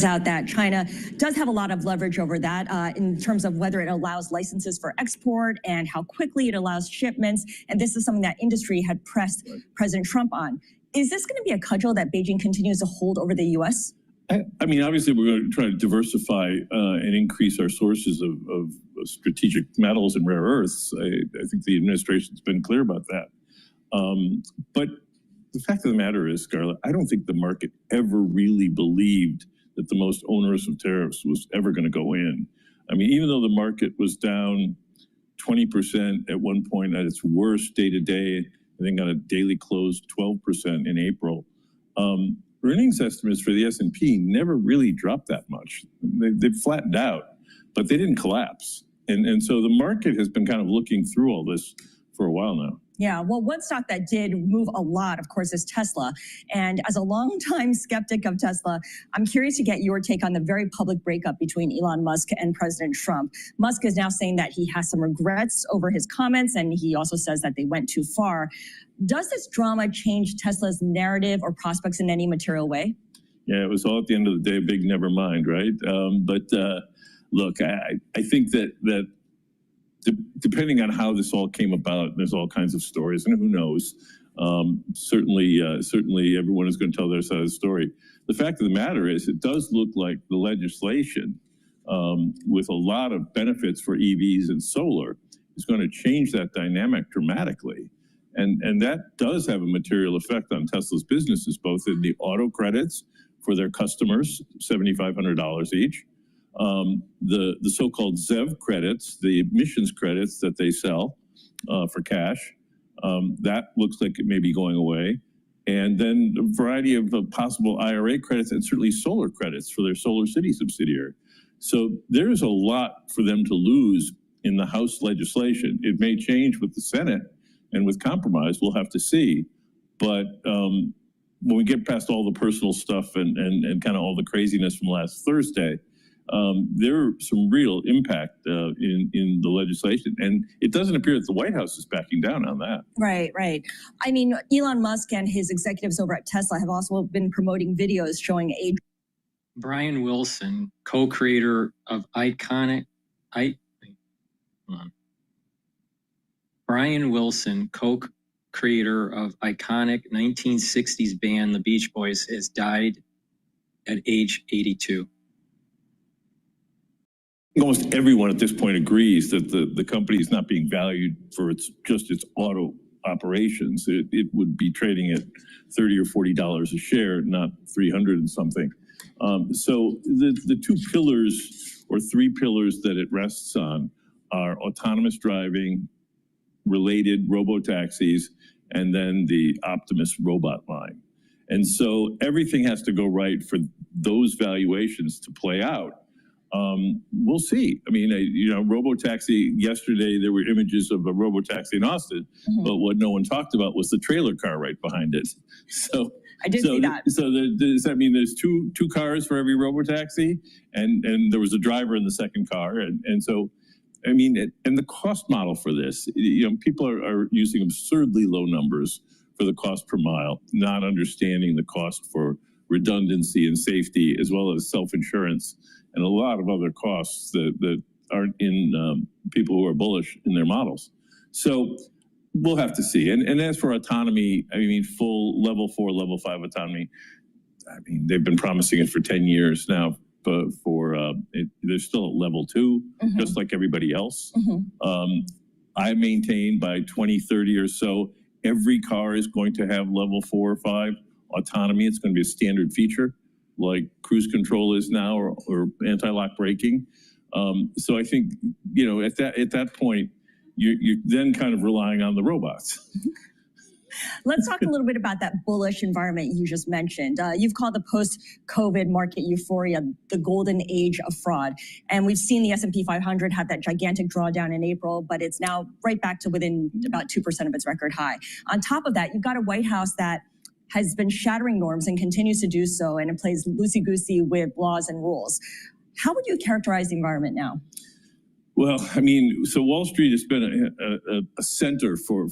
Out that China does have a lot of leverage over that in terms of whether it allows licenses for export and how quickly it allows shipments. And this is something that industry had pressed President Trump on. Is this going to be a cudgel that Beijing continues to hold over the U.S.? I mean, obviously, we're going to try to diversify and increase our sources of strategic metals and rare earths. I think the administration's been clear about that. But the fact of the matter is, Scarlett, I don't think the market ever really believed that the most onerous of tariffs was ever going to go in. I mean, even though the market was down 20% at one point at its worst day to day, I think on a daily close 12% in April. Earnings estimates for the S&P never really dropped that much. They've flattened out, but they didn't collapse. And so the market has been kind of looking through all this for a while now. Yeah, well, one stock that did move a lot, of course, is Tesla. And as a longtime skeptic of Tesla, I'm curious to get your take on the very public breakup between Elon Musk and President Trump. Musk is now saying that he has some regrets over his comments, and he also says that they went too far. Does this drama change Tesla's narrative or prospects in any material way? Yeah, it was all at the end of the day, big never mind, right? Look, I think that depending on how this all came about, there's all kinds of stories, and who knows? Certainly everyone is going to tell their side of the story. The fact of the matter is, it does look like the legislation, with a lot of benefits for EVs and solar, is going to change that dynamic dramatically. And that does have a material effect on Tesla's businesses, both in the auto credits for their customers, $7,500 each, the so-called ZEV credits, the emissions credits that they sell for cash, that looks like it may be going away. And then a variety of possible IRA credits and certainly solar credits for their Solar City subsidiary. So there's a lot for them to lose in the House legislation. It may change with the Senate and with compromise, we'll have to see. But when we get past all the personal stuff and kind of all the craziness from last Thursday, there's some real impact in the legislation. And it doesn't appear that the White House is backing down on that. Right, right. I mean, Elon Musk and his executives over at Tesla have also been promoting videos showing Brian Wilson, co-creator of Brian Wilson, co-creator of iconic 1960s band The Beach Boys, has died at age 82. Almost everyone at this point agrees that the company is not being valued for its auto operations. It would be trading at $30 or $40 a share, not 300 and something. So the two pillars or three pillars that it rests on are autonomous driving, related robo-taxis, and then the Optimus robot line. And so everything has to go right for those valuations to play out. We'll see. I mean, robo-taxi, yesterday there were images of a robo-taxi in Austin, but what no one talked about was the trailer car right behind it. So I did see that. So does that mean there's two cars for every robo-taxi? And there was a driver in the second car. And so, I mean, and the cost model for this, people are using absurdly low numbers for the cost per mile, not understanding the cost for redundancy and safety, as well as self-insurance and a lot of other costs that aren't in people who are bullish in their models. So we'll have to see. And as for autonomy, I mean, full level 4, level 5 autonomy, I mean, they've been promising it for 10 years now. But there's still a level 2, just like everybody else. I maintain by 2030 or so, every car is going to have level 4 or 5 autonomy. It's going to be a standard feature, like cruise control is now, or anti-lock braking. So I think, at that point, you're then kind of relying on the robots. Let's talk a little bit about that bullish environment you just mentioned. You've called the post-COVID market euphoria the golden age of fraud. And we've seen the S&P 500 have that gigantic drawdown in April, but it's now right back to within about 2% of its record high. On top of that, you've got a White House that has been shattering norms and continues to do so, and it plays loosey-goosey with laws and rules. How would you characterize the environment now? Well, I mean, so Wall Street has been a center for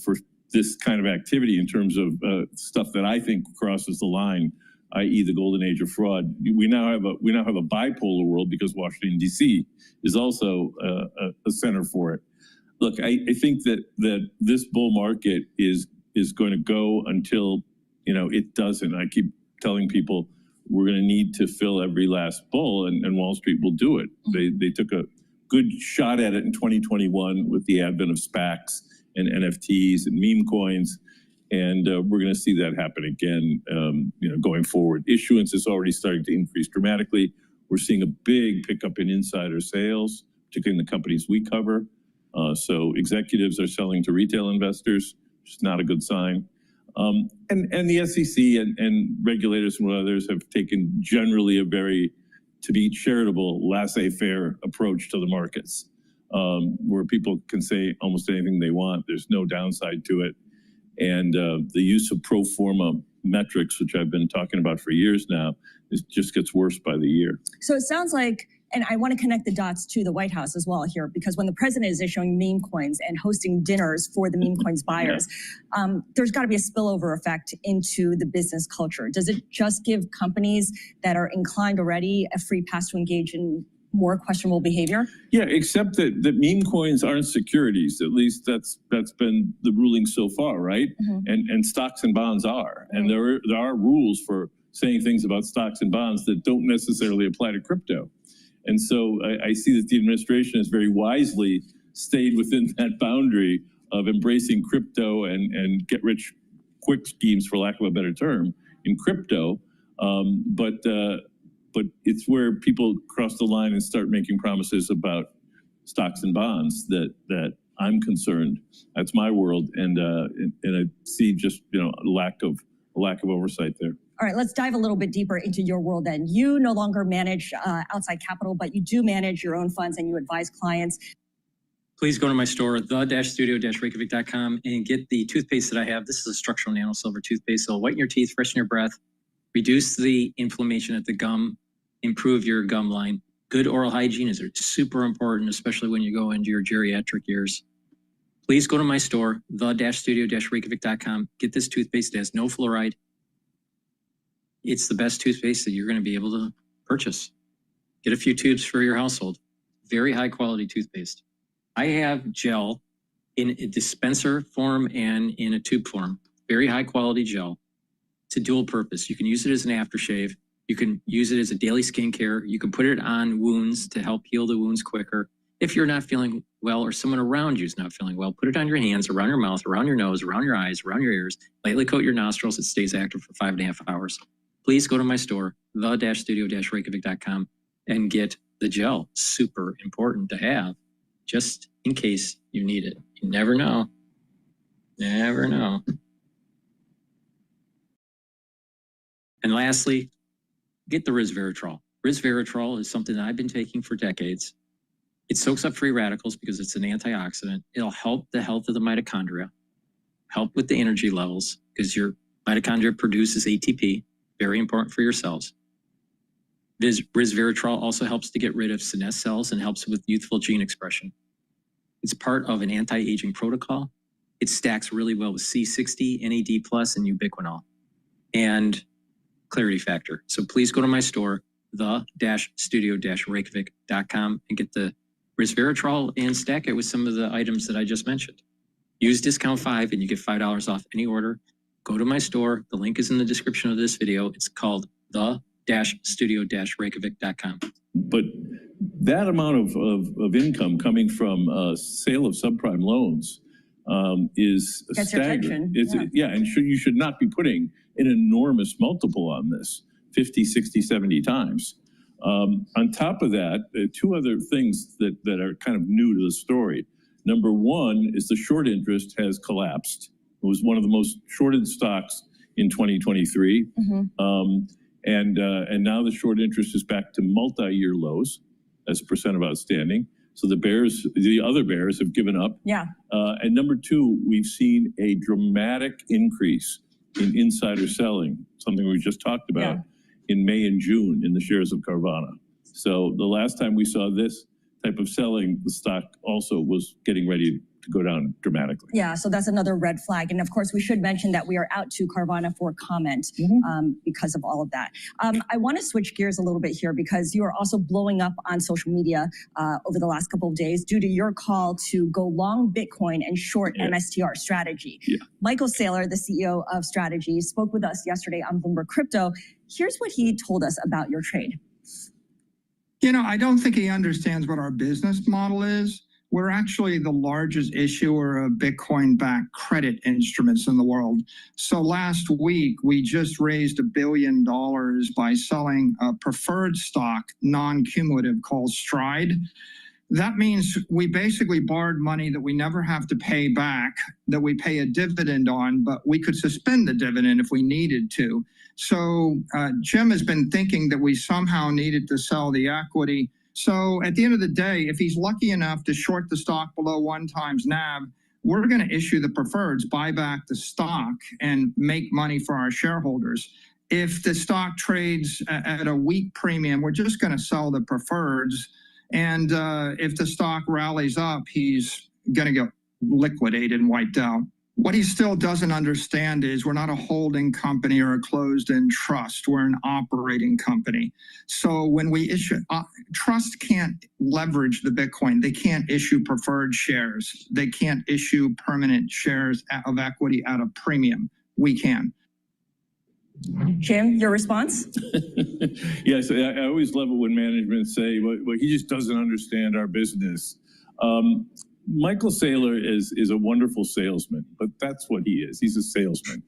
this kind of activity in terms of stuff that I think crosses the line, i.e. the golden age of fraud. We now have a bipolar world because Washington, D.C. is also a center for it. Look, I think that this bull market is going to go until, it doesn't. I keep telling people we're going to need to fill every last bull, and Wall Street will do it. They took a good shot at it in 2021 with the advent of SPACs and NFTs and meme coins. And we're going to see that happen again, going forward. Issuance is already starting to increase dramatically. We're seeing a big pickup in insider sales, particularly in the companies we cover. So executives are selling to retail investors, which is not a good sign. And the SEC and regulators and others have taken generally a very, to be charitable, laissez-faire approach to the markets. Where people can say almost anything they want. There's no downside to it. And the use of pro forma metrics, which I've been talking about for years now, just gets worse by the year. So it sounds like And I want to connect the dots to the White House as well here, because when the president is issuing meme coins and hosting dinners for the meme coins buyers, there's got to be a spillover effect into the business culture. Does it just give companies that are inclined already a free pass to engage in more questionable behavior? Yeah, except that meme coins aren't securities. At least that's been the ruling so far, right? And stocks and bonds are. And there are rules for saying things about stocks and bonds that don't necessarily apply to crypto. And so I see that the administration has very wisely stayed within that boundary of embracing crypto and get rich quick schemes, for lack of a better term, in crypto. But it's where people cross the line and start making promises about stocks and bonds that I'm concerned. That's my world, and I see just a lack of oversight there. All right, let's dive a little bit deeper into your world then. You no longer manage outside capital, but you do manage your own funds and you advise clients. Please go to my store, the-studio-reykjavik.com, and get the toothpaste that I have. This is a structural nano silver toothpaste. It'll whiten your teeth, freshen your breath, reduce the inflammation at the gum, improve your gum line. Good oral hygiene is super important, especially when you go into your geriatric years. Please go to my store, the-studio-reykjavik.com. Get this toothpaste. It has no fluoride. It's the best toothpaste that you're going to be able to purchase. Get a few tubes for your household. Very high quality toothpaste. I have gel in a dispenser form and in a tube form. Very high quality gel. It's a dual purpose. You can use it as an aftershave. You can use it as a daily skincare. You can put it on wounds to help heal the wounds quicker. If you're not feeling well or someone around you is not feeling well, put it on your hands, around your mouth, around your nose, around your eyes, around your ears. Lightly coat your nostrils. It stays active for 5.5 hours. Please go to my store, the-studio-reykjavik.com, and get the gel. Super important to have, just in case you need it. You never know. Never know. And lastly, get the resveratrol. Resveratrol is something that I've been taking for decades. It soaks up free radicals because it's an antioxidant. It'll help the health of the mitochondria, help with the energy levels because your mitochondria produces ATP. Very important for your cells. Resveratrol also helps to get rid of senescent cells and helps with youthful gene expression. It's part of an anti-aging protocol. It stacks really well with C60, NAD+, and ubiquinol, and Clarity Factor. So please go to my store, the-studio-reykjavik.com, and get the resveratrol and stack it with some of the items that I just mentioned. Use discount 5 and you get $5 off any order. Go to my store. The link is in the description of this video. It's called the-studio-reykjavik.com. But that amount of income coming from sale of subprime loans is staggering. And you should not be putting an enormous multiple on this, 50, 60, 70 times. On top of that, two other things that are kind of new to the story. Number one is the short interest has collapsed. It was one of the most shorted stocks in 2023. And now the short interest is back to multi-year lows as a percent of outstanding. So the other bears have given up. And number two, we've seen a dramatic increase in insider selling, something we just talked about in May and June in the shares of Carvana. So the last time we saw this type of selling, the stock also was getting ready to go down dramatically. So that's another red flag. And of course, we should mention that we are out to Carvana for comment because of all of that. I want to switch gears a little bit here because you are also blowing up on social media over the last couple of days due to your call to go long Bitcoin and short MSTR strategy. Michael Saylor, the CEO of Strategy, spoke with us yesterday on Bloomberg Crypto. Here's what he told us about your trade. I don't think he understands what our business model is. We're actually the largest issuer of Bitcoin-backed credit instruments in the world. So last week, we just raised $1 billion by selling a preferred stock, non-cumulative, called Stride. That means we basically borrowed money that we never have to pay back, that we pay a dividend on, but we could suspend the dividend if we needed to. So Jim has been thinking that we somehow needed to sell the equity. So at the end of the day, if he's lucky enough to short the stock below 1 times NAV, we're going to issue the preferreds, buy back the stock, and make money for our shareholders. if the stock trades at a weak premium, we're just going to sell the preferreds. And if the stock rallies up, he's going to get liquidated and wiped out. What he still doesn't understand is we're not a holding company or a closed-end trust. We're an operating company. So when we issue, trust can't leverage the Bitcoin. They can't issue preferred shares. They can't issue permanent shares of equity at a premium. We can. Jim, your response? Yes, I always love it when management say, well, he just doesn't understand our business. Michael Saylor is a wonderful salesman, but that's what he is. He's a salesman.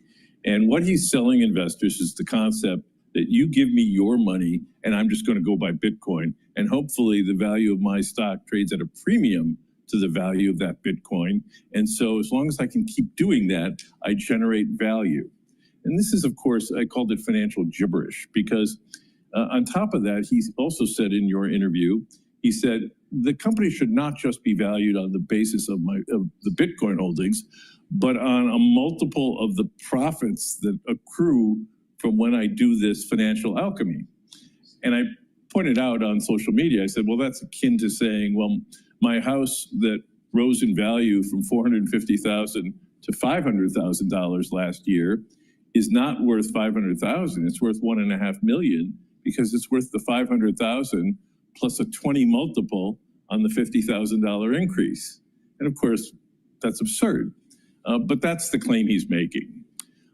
And what he's selling investors is the concept that you give me your money and I'm just going to go buy Bitcoin. And hopefully the value of my stock trades at a premium to the value of that Bitcoin. And so as long as I can keep doing that, I generate value. And this is, of course, I called it financial gibberish because on top of that, he also said in your interview, he said, the company should not just be valued on the basis of the Bitcoin holdings, but on a multiple of the profits that accrue from when I do this financial alchemy. And I pointed out on social media, I said, well, that's akin to saying, well, my house that rose in value from $450,000 to $500,000 last year is not worth $500,000. It's worth $1.5 million because it's worth the $500,000 plus a 20 multiple on the $50,000 increase. And of course, that's absurd. But that's the claim he's making.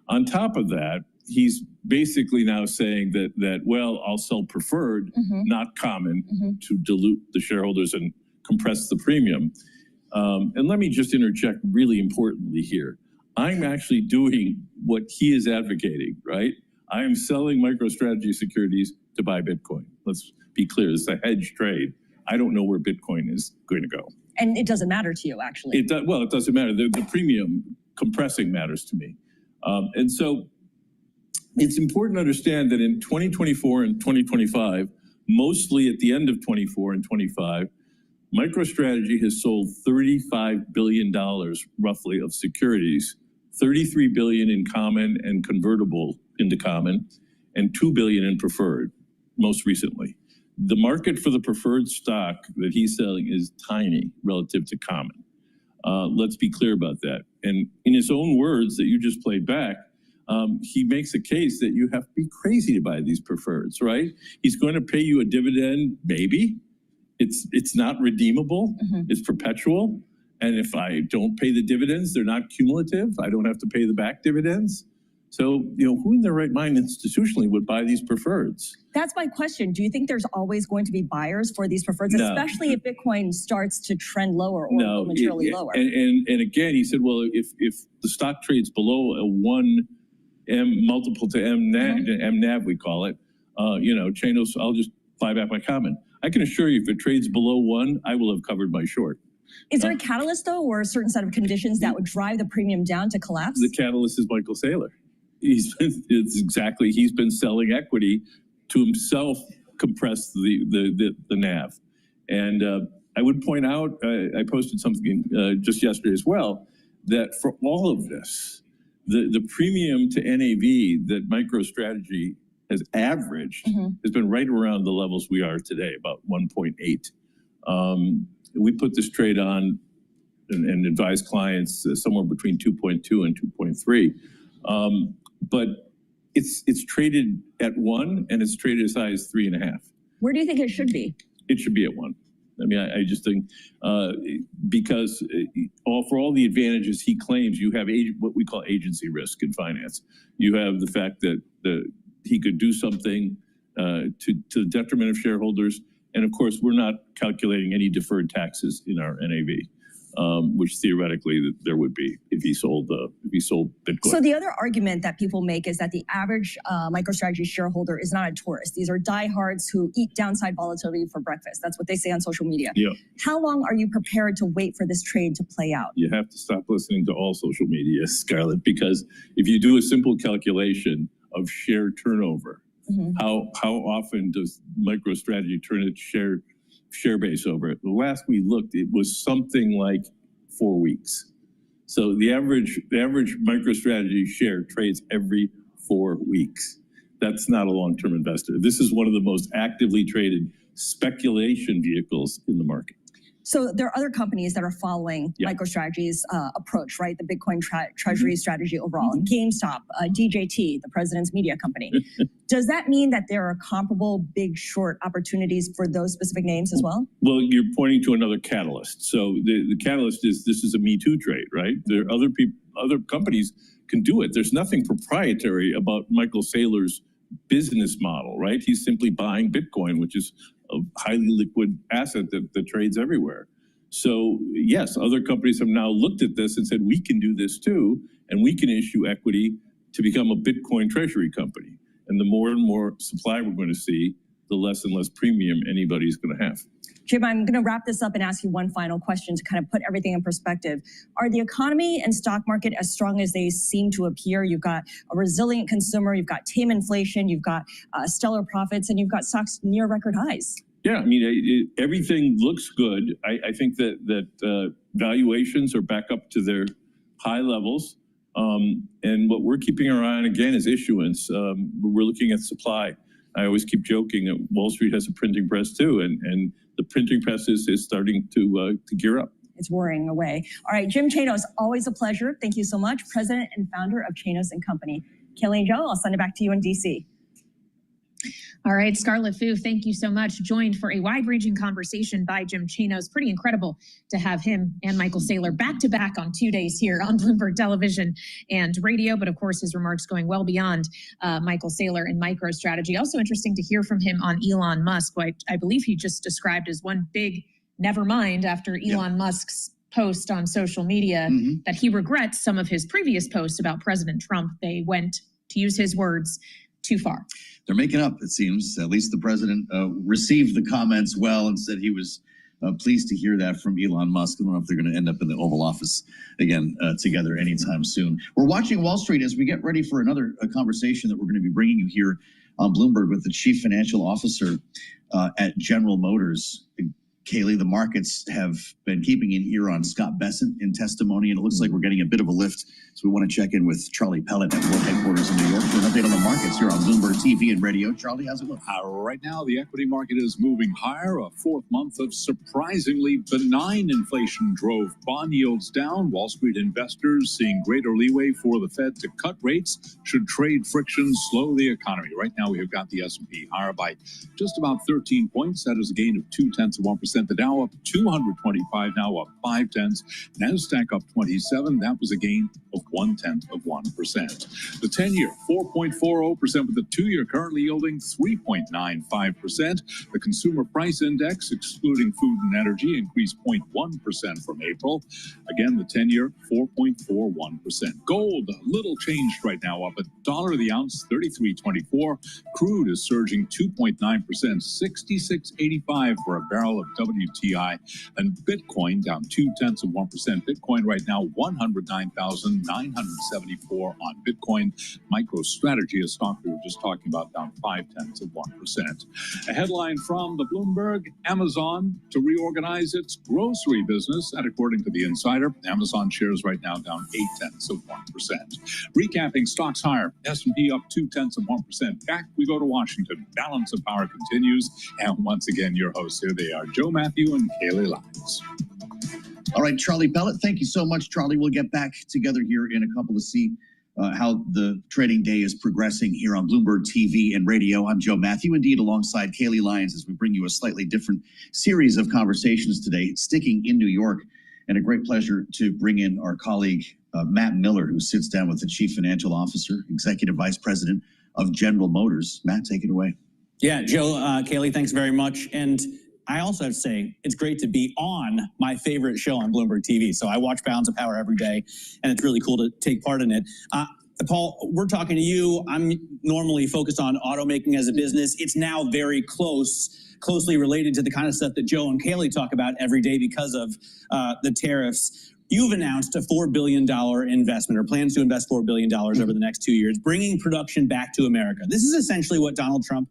On top of that, he's basically now saying that well, I'll sell preferred, not common, to dilute the shareholders and compress the premium. And let me just interject really importantly here. I'm actually doing what he is advocating, right? I am selling MicroStrategy securities to buy Bitcoin. Let's be clear, it's a hedge trade. I don't know where Bitcoin is going to go. And it doesn't matter to you, actually. Well, it doesn't matter. The premium compressing matters to me. And so it's important to understand that in 2024 and 2025, mostly at the end of 24 and 25, MicroStrategy has sold $35 billion roughly of securities, $33 billion in common and convertible into common, and $2 billion in preferred, most recently. The market for the preferred stock that he's selling is tiny relative to common. Let's be clear about that. And in his own words that you just played back, he makes a case that you have to be crazy to buy these preferreds, right? He's going to pay you a dividend, maybe. It's not redeemable. It's perpetual. And if I don't pay the dividends, they're not cumulative. I don't have to pay the back dividends. So, who in their right mind institutionally would buy these preferreds? That's my question. Do you think there's always going to be buyers for these preferreds, No. especially if Bitcoin starts to trend lower or go materially lower? And again, he said, well, if the stock trades below a 1M multiple to MNAV, we call it, Chanos, I'll just buy back my common. I can assure you, if it trades below 1, I will have covered my short. Is there a catalyst, though, or a certain set of conditions that would drive the premium down to collapse? The catalyst is Michael Saylor. He's been selling equity to himself compress the NAV. And I would point out, I posted something just yesterday as well, that for all of this, the premium to NAV that MicroStrategy has averaged has been right around the levels we are today, about 1.8. We put this trade on and advise clients somewhere between 2.2 and 2.3. But it's traded at 1 and it's traded as high as 3.5. Where do you think it should be? It should be at 1. I mean, I just think because for all the advantages he claims, you have what we call agency risk in finance. You have the fact that he could do something to the detriment of shareholders. And of course, we're not calculating any deferred taxes in our NAV. Which theoretically there would be if he sold Bitcoin. So the other argument that people make is that the average MicroStrategy shareholder is not a tourist. These are diehards who eat downside volatility for breakfast. That's what they say on social media. Yeah. How long are you prepared to wait for this trade to play out? You have to stop listening to all social media, Scarlett, because if you do a simple calculation of share turnover, how often does MicroStrategy turn its share base over it? The last we looked, it was something like 4 weeks. So the average MicroStrategy share trades every 4 weeks. That's not a long-term investor. This is one of the most actively traded speculation vehicles in the market. So there are other companies that are following MicroStrategy's approach, right? The Bitcoin treasury strategy overall. GameStop, DJT, the president's media company. Does that mean that there are comparable big short opportunities for those specific names as well? Well, you're pointing to another catalyst. So the catalyst is this is a Me Too trade, right? There are other companies can do it. There's nothing proprietary about Michael Saylor's business model, right? He's simply buying Bitcoin, which is a highly liquid asset that trades everywhere. So yes, other companies have now looked at this and said, we can do this too, and we can issue equity to become a Bitcoin treasury company. And the more and more supply we're going to see, the less and less premium anybody's going to have. Jim, I'm going to wrap this up and ask you one final question to kind of put everything in perspective. Are the economy and stock market as strong as they seem to appear? You've got a resilient consumer, you've got tame inflation, you've got stellar profits, and you've got stocks near record highs. Yeah, I mean, everything looks good. I think that valuations are back up to their high levels. And what we're keeping our eye on, again, is issuance. We're looking at supply. I always keep joking that Wall Street has a printing press too, and the printing press is starting to gear up. It's whirring away. All right, Jim Chanos, always a pleasure. Thank you so much. President and founder of Chanos & Company. Kelly and Joe, I'll send it back to you in DC. All right, Scarlett Fu, thank you so much. Joined for a wide-ranging conversation by Jim Chanos. Pretty incredible to have him and Michael Saylor back-to-back on 2 days here on Bloomberg Television and radio. But of course, his remarks going well beyond Michael Saylor and MicroStrategy. Also interesting to hear from him on Elon Musk, who I believe he just described as one big never mind after Elon Musk's post on social media that he regrets some of his previous posts about President Trump. They went, to use his words, too far. They're making up, it seems. At least the president received the comments well and said he was pleased to hear that from Elon Musk. I don't know if they're going to end up in the Oval Office again together anytime soon. We're watching Wall Street as we get ready for another conversation that we're going to be bringing you here on Bloomberg with the Chief Financial Officer at General Motors. Kaylee, the markets have been keeping an ear on Scott Bessent in testimony, and it looks like we're getting a bit of a lift. So we want to check in with Charlie Pellet at World Headquarters in New York for an update on the markets here on Bloomberg TV and radio. Charlie, how's it look? Right now, the equity market is moving higher. A fourth month of surprisingly benign inflation drove bond yields down. Wall Street investors seeing greater leeway for the Fed to cut rates should trade friction slow the economy. Right now, we have got the S&P higher by just about 13 points. That is a gain of 0.2%. The Dow up 225, now up 0.5. NASDAQ up 27. That was a gain of 0.1%. The 10-year, 4.40%, with the 2-year currently yielding 3.95%. The Consumer Price Index, excluding food and energy, increased 0.1% from April. Again, the 10-year, 4.41%. Gold, a little changed right now, up $1 the ounce, 33.24. Crude is surging 2.9%, 66.85 for a barrel of WTI, and Bitcoin down 0.2%. Bitcoin right now 109,974 on Bitcoin. MicroStrategy, a stock we were just talking about, down 0.5%. A headline from the Bloomberg: Amazon to reorganize its grocery business, and according to the Insider, Amazon shares right now down 0.8%. Recapping stocks higher, S&P up 0.2%. Back we go to Washington. Balance of power continues, and once again, your hosts, here they are, Joe Matthew and Kaylee Lyons. All right, Charlie Pellet, thank you so much, Charlie. We'll get back together here in a couple to see how the trading day is progressing here on Bloomberg TV and radio. I'm Joe Matthew, indeed, alongside Kaylee Lyons, as we bring you a slightly different series of conversations today, sticking in New York. And a great pleasure to bring in our colleague, Matt Miller, who sits down with the Chief Financial Officer, Executive Vice President of General Motors. Matt, take it away. Yeah, Joe, Kaylee, thanks very much. And I also have to say, it's great to be on my favorite show on Bloomberg TV. So I watch Balance of Power every day, and it's really cool to take part in it. Paul, we're talking to you. I'm normally focused on automaking as a business. It's now very closely related to the kind of stuff that Joe and Kaylee talk about every day because of the tariffs. You've announced a $4 billion investment, or plans to invest $4 billion over the next 2 years, bringing production back to America. This is essentially what Donald Trump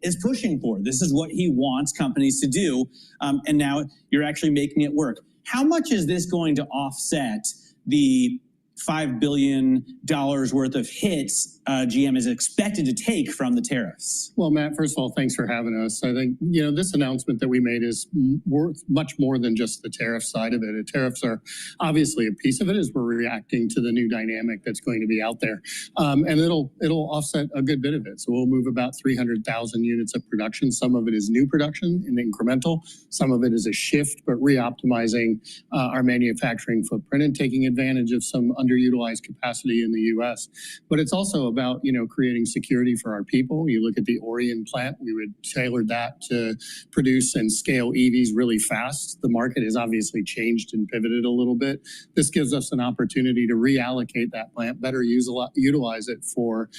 is pushing for. This is what he wants companies to do, and now you're actually making it work. How much is this going to offset the $5 billion worth of hits GM is expected to take from the tariffs? Well, Matt, first of all, thanks for having us. I think, this announcement that we made is worth much more than just the tariff side of it. The tariffs are obviously a piece of it as we're reacting to the new dynamic that's going to be out there. And it'll offset a good bit of it. So we'll move about 300,000 units of production. Some of it is new production and incremental. Some of it is a shift, but re-optimizing our manufacturing footprint and taking advantage of some underutilized capacity in the U.S. But it's also about, creating security for our people. You look at the Orion plant, we would tailor that to produce and scale EVs really fast. The market has obviously changed and pivoted a little bit. This gives us an opportunity to reallocate that plant, better utilize it for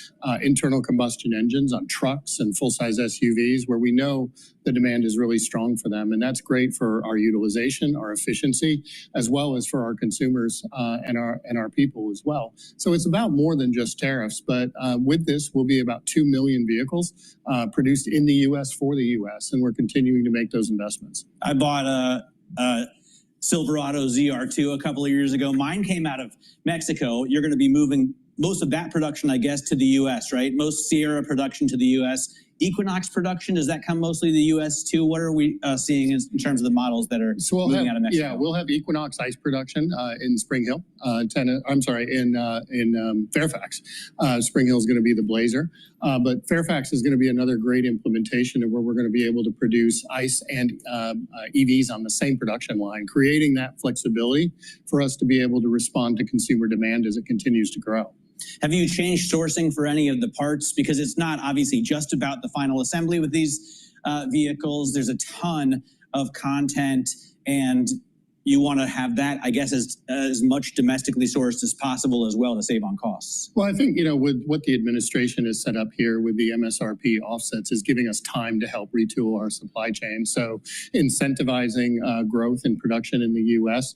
internal combustion engines on trucks and full-size SUVs where we know the demand is really strong for them. And that's great for our utilization, our efficiency, as well as for our consumers and our people as well. So it's about more than just tariffs, but with this will be about 2 million vehicles produced in the U.S. for the U.S. and we're continuing to make those investments. I bought a Silverado ZR2 a couple of years ago. Mine came out of Mexico. You're going to be moving most of that production, I guess, to the U.S., right? Most Sierra production to the U.S. Equinox production, does that come mostly to the U.S. too? What are we seeing in terms of the models that are moving out of Mexico? Yeah, we'll have Equinox ICE production in Spring Hill. In Fairfax. Spring Hill is going to be the Blazer. But Fairfax is going to be another great implementation of where we're going to be able to produce ICE and EVs on the same production line, creating that flexibility for us to be able to respond to consumer demand as it continues to grow. Have you changed sourcing for any of the parts? Because it's not obviously just about the final assembly with these vehicles. There's a ton of content and you want to have that, I guess, as much domestically sourced as possible as well to save on costs. Well, I think, with what the administration has set up here with the MSRP offsets is giving us time to help retool our supply chain. So incentivizing growth in production in the U.S.,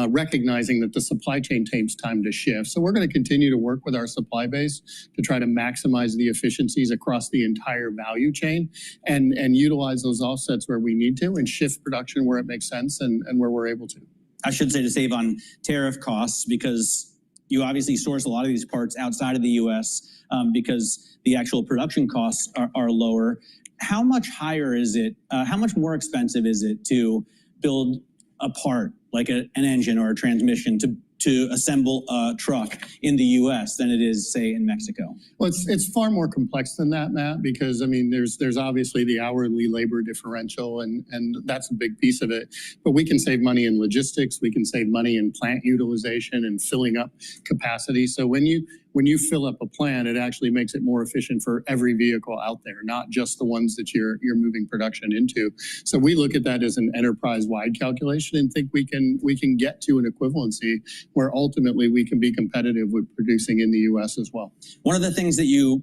recognizing that the supply chain takes time to shift. So we're going to continue to work with our supply base to try to maximize the efficiencies across the entire value chain and utilize those offsets where we need to and shift production where it makes sense and where we're able to. I should say to save on tariff costs because you obviously source a lot of these parts outside of the U.S. Because the actual production costs are lower. How much higher is it? How much more expensive is it to build a part like an engine or a transmission to assemble a truck in the U.S. than it is, say, in Mexico? Well, it's far more complex than that, Matt, because, there's obviously the hourly labor differential, and that's a big piece of it. But we can save money in logistics. We can save money in plant utilization and filling up capacity. So when you fill up a plant, it actually makes it more efficient for every vehicle out there, not just the ones that you're moving production into. So we look at that as an enterprise-wide calculation and think we can get to an equivalency where ultimately we can be competitive with producing in the U.S. as well. One of the things that you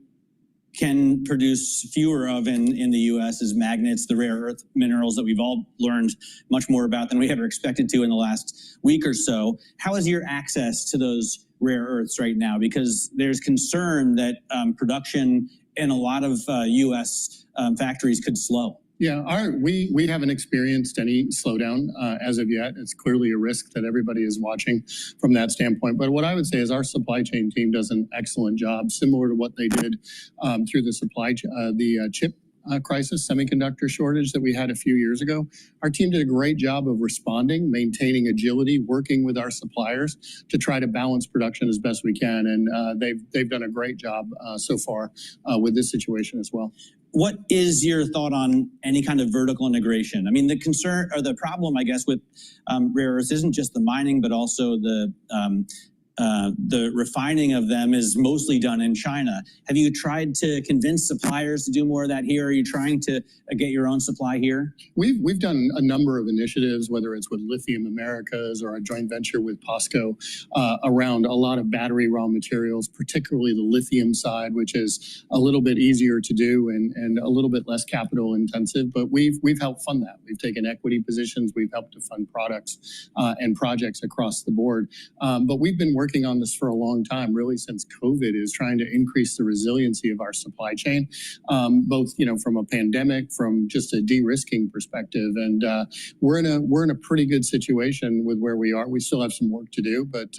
can produce fewer of in the U.S. is magnets, the rare earth minerals that we've all learned much more about than we ever expected to in the last week or so. How is your access to those rare earths right now? Because there's concern that production in a lot of U.S. Factories could slow. Yeah, we haven't experienced any slowdown as of yet. It's clearly a risk that everybody is watching from that standpoint. But what I would say is our supply chain team does an excellent job, similar to what they did through the chip crisis, semiconductor shortage that we had a few years ago. Our team did a great job of responding, maintaining agility, working with our suppliers to try to balance production as best we can. And they've done a great job so far with this situation as well. What is your thought on any kind of vertical integration? The concern or the problem, I guess, with rare earths isn't just the mining, but also the refining of them is mostly done in China. Have you tried to convince suppliers to do more of that here? Are you trying to get your own supply here? We've done a number of initiatives, whether it's with Lithium Americas or a joint venture with POSCO around a lot of battery raw materials, particularly the lithium side, which is a little bit easier to do and a little bit less capital intensive. But we've helped fund that. We've taken equity positions. We've helped to fund products and projects across the board. But we've been working working on this for a long time, really since COVID, is trying to increase the resiliency of our supply chain, both, you know, from a pandemic, from just a de-risking perspective. And we're in a pretty good situation with where we are. We still have some work to do, but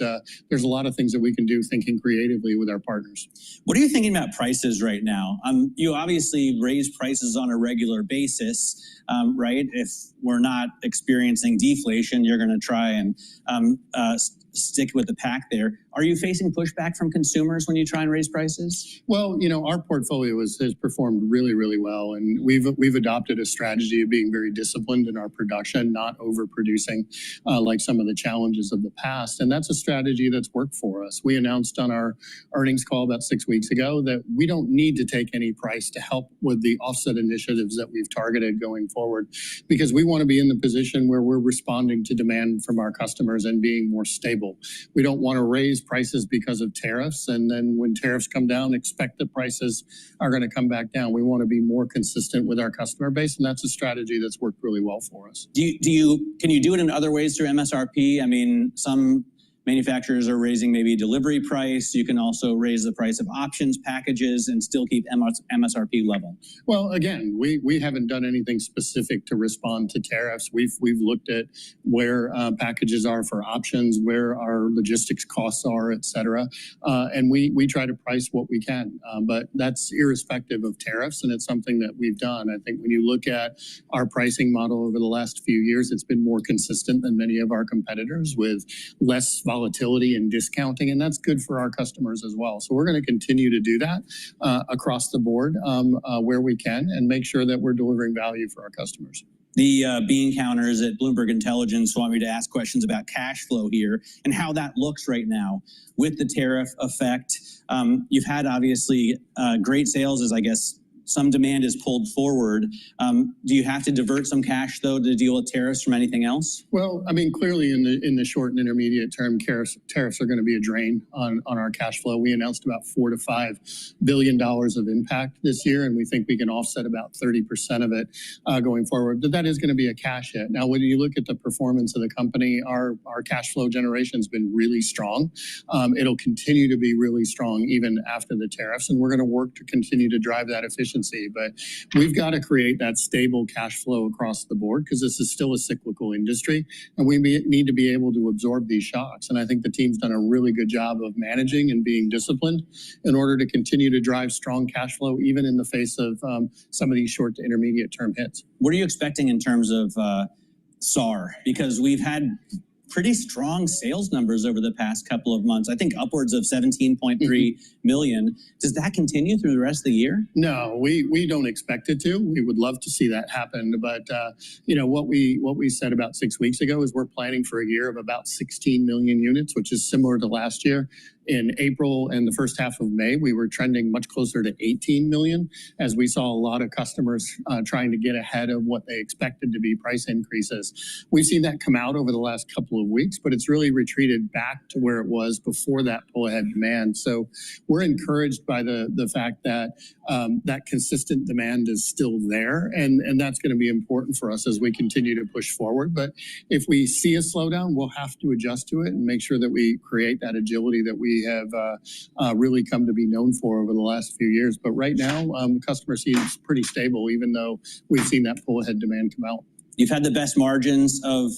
there's a lot of things that we can do thinking creatively with our partners. What are you thinking about prices right now? You obviously raise prices on a regular basis, right? If we're not experiencing deflation, you're going to try and stick with the pack there. Are you facing pushback from consumers when you try and raise prices? Well, you know, our portfolio has performed really, really well, and we've adopted a strategy of being very disciplined in our production, not overproducing like some of the challenges of the past. And that's a strategy that's worked for us. We announced on our earnings call about 6 weeks ago that we don't need to take any price to help with the offset initiatives that we've targeted going forward, because we want to be in the position where we're responding to demand from our customers and being more stable. We don't want to raise prices because of tariffs, and then when tariffs come down, expect that prices are going to come back down. We want to be more consistent with our customer base, and that's a strategy that's worked really well for us. Can you do it in other ways through MSRP? I mean, some manufacturers are raising maybe delivery price. You can also raise the price of options packages and still keep MSRP level. Well, again, we haven't done anything specific to respond to tariffs. We've looked at where packages are for options, where our logistics costs are, et cetera. And we try to price what we can, but that's irrespective of tariffs. And it's something that we've done. I think when you look at our pricing model over the last few years, it's been more consistent than many of our competitors, with less volatility and discounting, and that's good for our customers as well. So we're going to continue to do that across the board where we can, and make sure that we're delivering value for our customers. The bean counters at Bloomberg Intelligence want me to ask questions about cash flow here and how that looks right now with the tariff effect. You've had obviously great sales, as I guess some demand is pulled forward. Do you have to divert some cash, though, to deal with tariffs from anything else? Well, I mean, clearly in the short and intermediate term, tariffs are going to be a drain on our cash flow. We announced about $4 to $5 billion of impact this year, and we think we can offset about 30% of it going forward. But that is going to be a cash hit. Now, when you look at the performance of the company, our cash flow generation has been really strong. It'll continue to be really strong even after the tariffs, and we're going to work to continue to drive that efficiency. But we've got to create that stable cash flow across the board, because this is still a cyclical industry, and we need to be able to absorb these shocks. And I think the team's done a really good job of managing and being disciplined in order to continue to drive strong cash flow, even in the face of some of these short to intermediate term hits. What are you expecting in terms of SAR? Because we've had pretty strong sales numbers over the past couple of months. I think upwards of 17.3 million. Does that continue through the rest of the year? No, we don't expect it to. We would love to see that happen. But, you know, what we said about 6 weeks ago is we're planning for a year of about 16 million units, which is similar to last year. In April and the first half of May, we were trending much closer to 18 million, as we saw a lot of customers trying to get ahead of what they expected to be price increases. We've seen that come out over the last couple of weeks, but it's really retreated back to where it was before that pull-ahead demand. So we're encouraged by the fact that that consistent demand is still there, and that's going to be important for us as we continue to push forward. But if we see a slowdown, we'll have to adjust to it and make sure that we create that agility that we have really come to be known for over the last few years. But right now, the customer seems pretty stable, even though we've seen that pull-ahead demand come out. You've had the best margins of...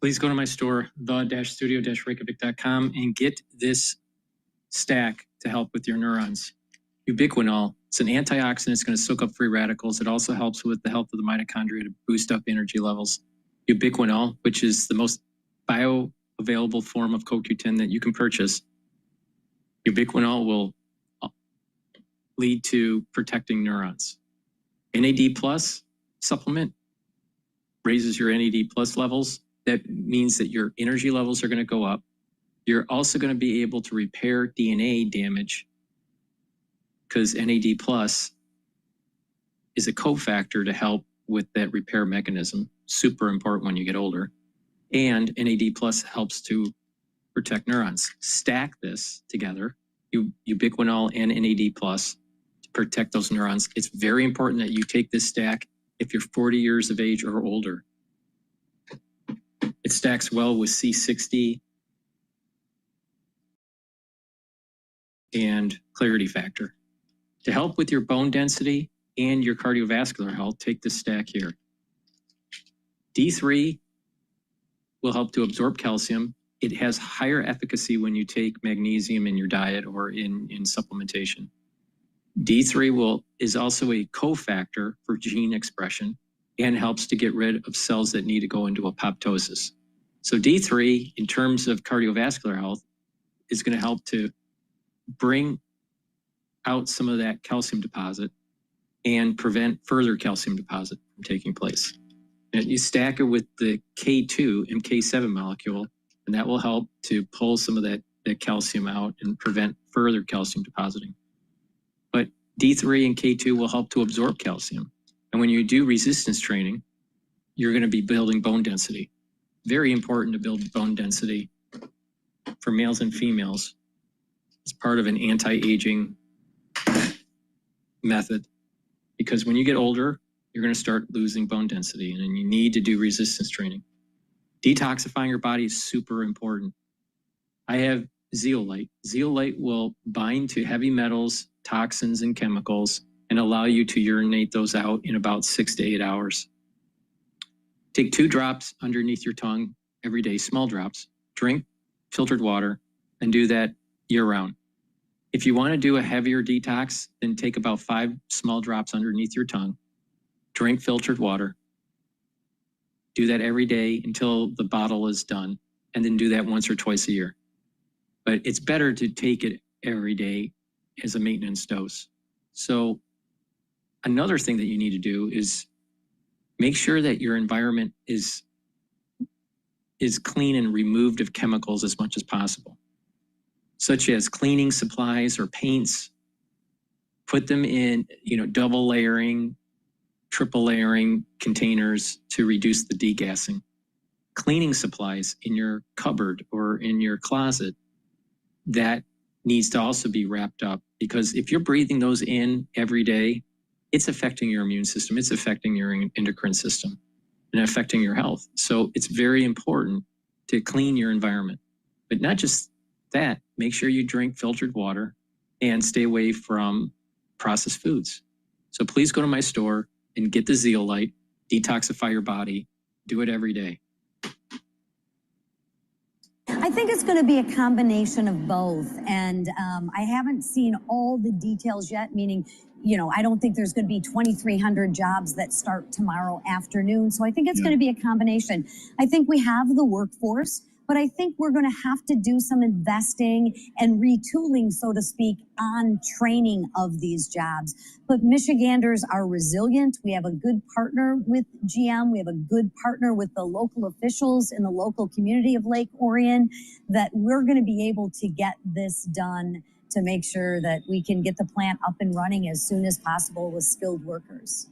Please go to my store, the-studio-reykjavik.com, and get this stack to help with your neurons. Ubiquinol, it's an antioxidant. It's going to soak up free radicals. It also helps with the health of the mitochondria to boost up energy levels. Ubiquinol, which is the most bioavailable form of CoQ10 that you can purchase. Ubiquinol will lead to protecting neurons. NAD plus supplement raises your NAD plus levels. That means that your energy levels are going to go up. You're also going to be able to repair DNA damage, because NAD plus is a cofactor to help with that repair mechanism. Super important when you get older. And NAD plus helps to protect neurons. Stack this together, ubiquinol and NAD plus, to protect those neurons. It's very important that you take this stack if you're 40 years of age or older. It stacks well with C60 and clarity factor. To help with your bone density and your cardiovascular health, take this stack here. D3 will help to absorb calcium. It has higher efficacy when you take magnesium in your diet or in supplementation. D3 is also a cofactor for gene expression and helps to get rid of cells that need to go into apoptosis. So D3, in terms of cardiovascular health, is going to help to bring out some of that calcium deposit and prevent further calcium deposit from taking place. And you stack it with the K2 and K7 molecule, and that will help to pull some of that calcium out and prevent further calcium depositing. But D3 and K2 will help to absorb calcium. And when you do resistance training, you're going to be building bone density. Very important to build bone density for males and females. It's part of an anti-aging method, because when you get older, you're going to start losing bone density, and then you need to do resistance training. Detoxifying your body is super important. I have zeolite. Zeolite will bind to heavy metals, toxins, and chemicals and allow you to urinate those out in about 6 to 8 hours. Take 2 drops underneath your tongue every day, small drops. Drink filtered water and do that year-round. If you want to do a heavier detox, then take about 5 small drops underneath your tongue. Drink filtered water. Do that every day until the bottle is done, and then do that once or twice a year. But it's better to take it every day as a maintenance dose. So another thing that you need to do is make sure that your environment is clean and removed of chemicals as much as possible, such as cleaning supplies or paints. Put them in, double layering, triple layering containers to reduce the degassing. Cleaning supplies in your cupboard or in your closet, that needs to also be wrapped up, because if you're breathing those in every day, it's affecting your immune system, it's affecting your endocrine system, and affecting your health. So it's very important to clean your environment. But not just that, make sure you drink filtered water and stay away from processed foods. So please go to my store and get the zeolite, detoxify your body, do it every day. I think it's going to be a combination of both. And I haven't seen all the details yet, meaning, I don't think there's going to be 2,300 jobs that start tomorrow afternoon. So I think it's going to be a combination. I think we have the workforce, but I think we're going to have to do some investing and retooling, so to speak, on training of these jobs. But Michiganders are resilient. We have a good partner with GM. We have a good partner with the local officials in the local community of Lake Orion, that we're going to be able to get this done to make sure that we can get the plant up and running as soon as possible with skilled workers.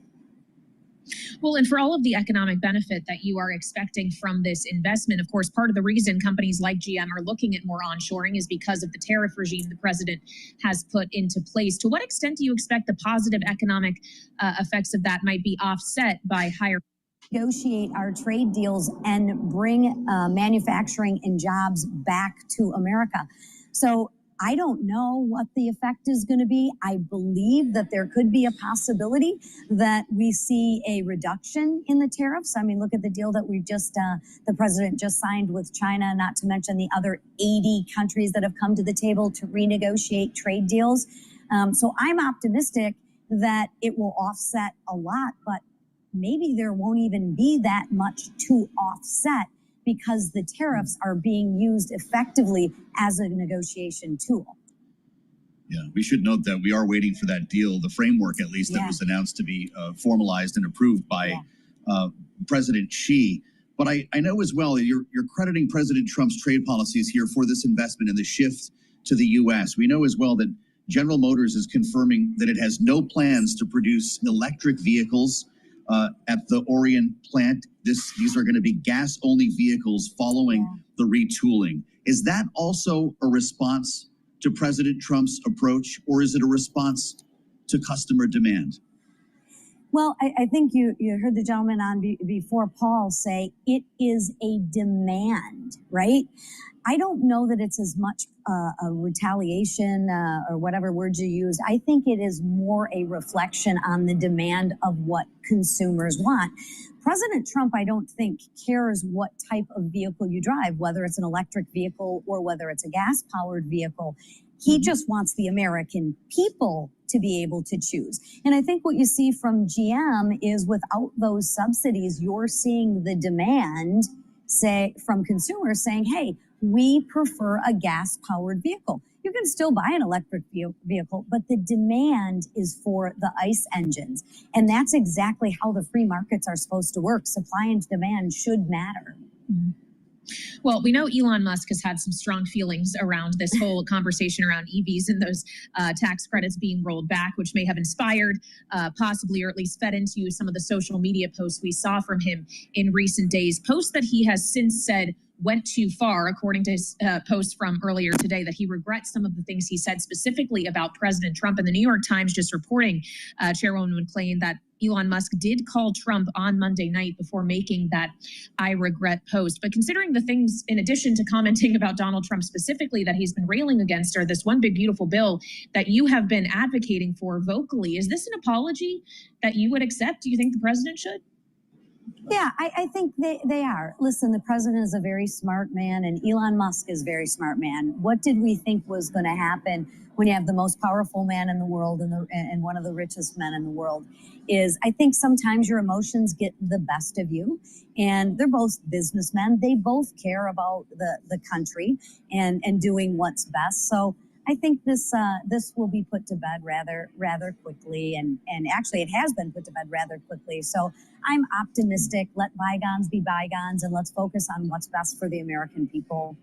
Well, and for all of the economic benefit that you are expecting from this investment, of course, part of the reason companies like GM are looking at more onshoring is because of the tariff regime the president has put into place. To what extent do you expect the positive economic effects of that might be offset by higher Negotiate our trade deals and bring manufacturing and jobs back to America? So I don't know what the effect is going to be. I believe that there could be a possibility that we see a reduction in the tariffs. I mean, look at the deal that we the president just signed with China, not to mention the other 80 countries that have come to the table to renegotiate trade deals. So I'm optimistic that it will offset a lot, but maybe there won't even be that much to offset, because the tariffs are being used effectively as a negotiation tool. Yeah, we should note that we are waiting for that deal, the framework at least, that was announced to be formalized and approved by President Xi. But I know as well that you're crediting President Trump's trade policies here for this investment and the shift to the U.S. We know as well that General Motors is confirming that it has no plans to produce electric vehicles at the Orion plant. These are going to be gas-only vehicles following the retooling. Is that also a response to President Trump's approach, or is it a response to customer demand? Well, I think you heard the gentleman on before Paul say it is a demand, right? I don't know that it's as much a retaliation or whatever words you use. I think it is more a reflection on the demand of what consumers want. President Trump, I don't think, cares what type of vehicle you drive, whether it's an electric vehicle or whether it's a gas-powered vehicle. He just wants the American people to be able to choose. And I think what you see from GM is without those subsidies, you're seeing the demand from consumers saying, hey, we prefer a gas-powered vehicle. You can still buy an electric vehicle, but the demand is for the ICE engines. And that's exactly how the free markets are supposed to work. Supply and demand should matter. Mm-hmm. Well, we know Elon Musk has had some strong feelings around this whole conversation around EVs and those tax credits being rolled back, which may have inspired possibly or at least fed into some of the social media posts we saw from him in recent days. Posts that he has since said went too far, according to his post from earlier today, that he regrets some of the things he said specifically about President Trump. And the New York Times just reporting, Chairwoman McClain, that Elon Musk did call Trump on Monday night before making that I regret post. But considering the things, in addition to commenting about Donald Trump specifically, that he's been railing against, are this one big beautiful bill that you have been advocating for vocally. Is this an apology that you would accept? Do you think the president should? Yeah, I think they are. Listen, the president is a very smart man, and Elon Musk is a very smart man. What did we think was going to happen when you have the most powerful man in the world and one of the richest men in the world? Is I think sometimes your emotions get the best of you, and they're both businessmen. They both care about the country and doing what's best. So I think this will be put to bed rather quickly, and actually it has been put to bed rather quickly. So I'm optimistic. Let bygones be bygones, and let's focus on what's best for the American people.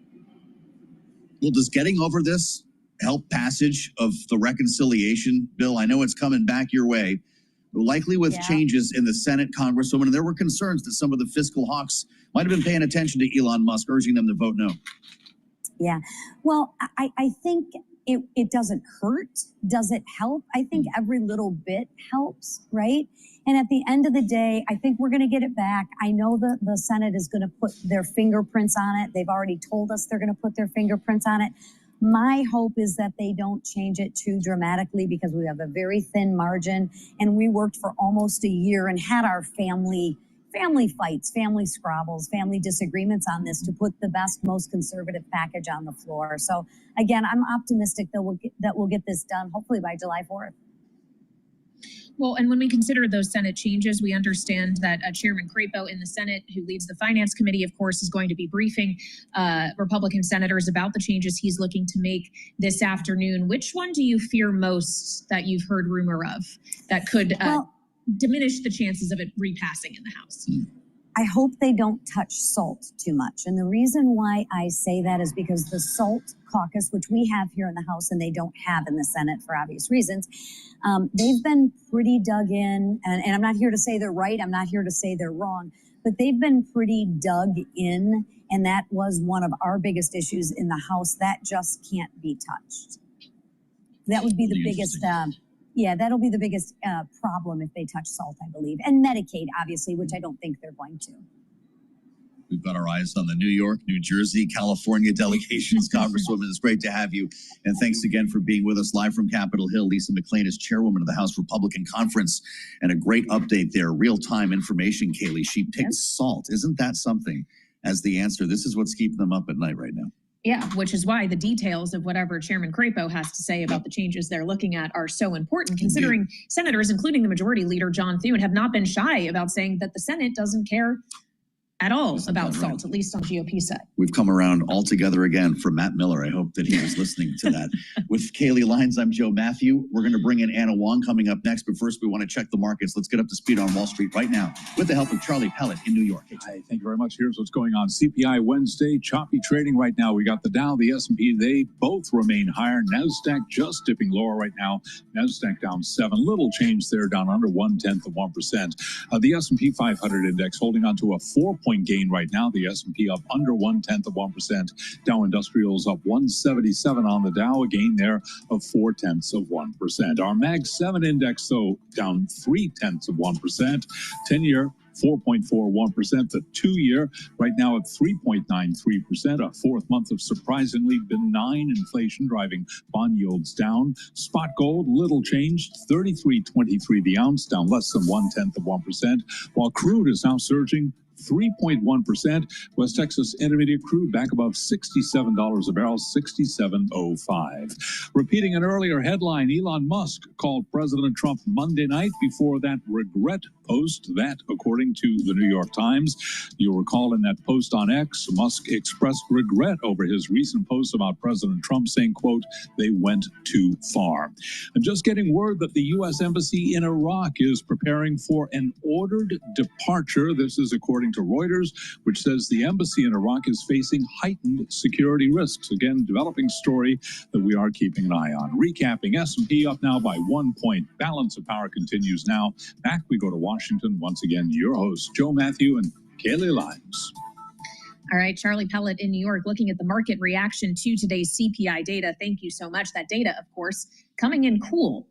Well, does getting over this help passage of the reconciliation bill? I know it's coming back your way, but likely with changes in the Senate, Congresswoman, and there were concerns that some of the fiscal hawks might have been paying attention to Elon Musk, urging them to vote no. Yeah, well, I think it doesn't hurt. Does it help? I think every little bit helps, right? And at the end of the day, I think we're going to get it back. I know the Senate is going to put their fingerprints on it. They've already told us they're going to put their fingerprints on it. My hope is that they don't change it too dramatically, because we have a very thin margin, and we worked for almost a year and had our family fights, family squabbles, family disagreements on this to put the best, most conservative package on the floor. So again, I'm optimistic that we'll get this done, hopefully by July 4th. Well, and when we consider those Senate changes, we understand that Chairman Crapo in the Senate, who leads the Finance Committee, of course, is going to be briefing Republican senators about the changes he's looking to make this afternoon. Which one do you fear most that you've heard rumor of that could diminish the chances of it repassing in the House? I hope they don't touch SALT too much. And the reason why I say that is because the SALT caucus, which we have here in the House and they don't have in the Senate for obvious reasons, they've been pretty dug in. And I'm not here to say they're right. I'm not here to say they're wrong. But they've been pretty dug in. And that was one of our biggest issues in the House. That just can't be touched. That would be the biggest... that'll be the biggest problem if they touch SALT, I believe. And Medicaid, obviously, which I don't think they're going to. We've got our eyes on the New York, New Jersey, California delegations. Congresswoman, it's great to have you. And thanks again for being with us live from Capitol Hill. Lisa McClain is chairwoman of the House Republican Conference. And a great update there, real-time information, Kaylee. She picked SALT. Isn't that something as the answer? This is what's keeping them up at night right now. Yeah, which is why the details of whatever Chairman Crapo has to say about the changes they're looking at are so important, considering senators, including the majority leader, John Thune, have not been shy about saying that the Senate doesn't care at all about SALT, at least on GOP side. We've come around all together again from Matt Miller. I hope that he was listening to that. With Kaylee Lyons, I'm Joe Matthew. We're going to bring in Anna Wong coming up next, but first we want to check the markets. Let's get up to speed on Wall Street right now with the help of Charlie Pellet in New York. Hi, thank you very much. Here's what's going on. CPI Wednesday, choppy trading right now. We got the Dow, the S&P, they both remain higher. NASDAQ just dipping lower right now. NASDAQ down 7, little change there, down under 0.1%. The S&P 500 index holding on to a 4.2% point gain right now. The S&P up under 0.1%. Dow Industrials up 177 on the Dow, a gain there of 0.4%. Our Mag 7 index, though, down 0.3%. 10-year 4.41%, the 2-year right now at 3.93%, a fourth month of surprisingly benign inflation driving bond yields down. Spot gold, little change, 33.23 the ounce, down less than 0.1%, while crude is now surging 3.1%. West Texas Intermediate crude back above $67 a barrel, 67.05. Repeating an earlier headline, Elon Musk called President Trump Monday night before that regret post. That, according to the New York Times. You'll recall in that post on X, Musk expressed regret over his recent post about President Trump, saying, quote, "They went too far." And just getting word that the U.S. Embassy in Iraq is preparing for an ordered departure. This is according to Reuters, which says the embassy in Iraq is facing heightened security risks. Again, developing story that we are keeping an eye on. Recapping, S&P up now by 1 point. Balance of power continues now. Back we go to Washington. Once again, your hosts, Joe Matthew and Kaylee Limes. All right, Charlie Pellet in New York, looking at the market reaction to today's CPI data. Thank you so much. That data, of course, coming in cool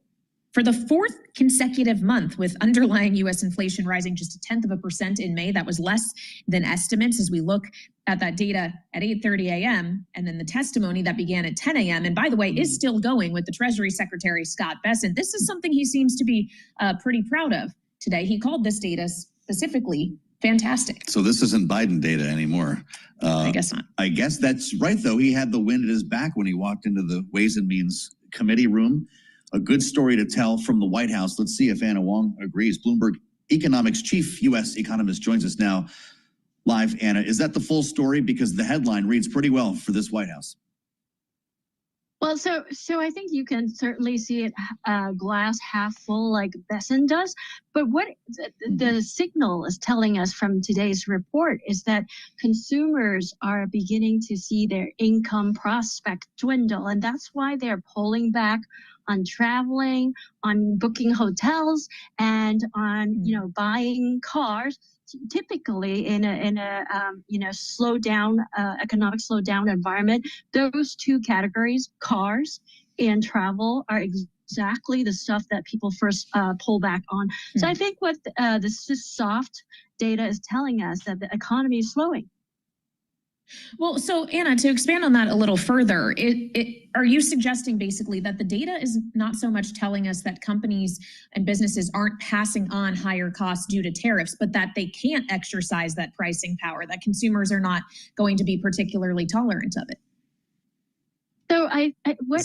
for the fourth consecutive month, with underlying U.S. inflation rising just 0.1% in May. That was less than estimates as we look at that data at 8:30 a.m. and then the testimony that began at 10 a.m. and, by the way, is still going with the Treasury Secretary Scott Bessent. This is something he seems to be pretty proud of today. He called this data specifically fantastic. So this isn't Biden data anymore. I guess not. I guess that's right, though. He had the wind at his back when he walked into the Ways and Means Committee room. A good story to tell from the White House. Let's see if Anna Wong agrees. Bloomberg Economics chief U.S. economist joins us now live. Anna, is that the full story? Because the headline reads pretty well for this White House. Well, so I think you can certainly see it glass half full like Bessent does. But what the signal is telling us from today's report is that consumers are beginning to see their income prospect dwindle. And that's why they're pulling back on traveling, on booking hotels, and on, buying cars. Typically in a slowdown, economic slowdown environment, those two categories, cars and travel, are exactly the stuff that people first pull back on. So I think what this soft data is telling us that the economy is slowing. Well, so Anna, to expand on that a little further, are you suggesting basically that the data is not so much telling us that companies and businesses aren't passing on higher costs due to tariffs, but that they can't exercise that pricing power, that consumers are not going to be particularly tolerant of it? So what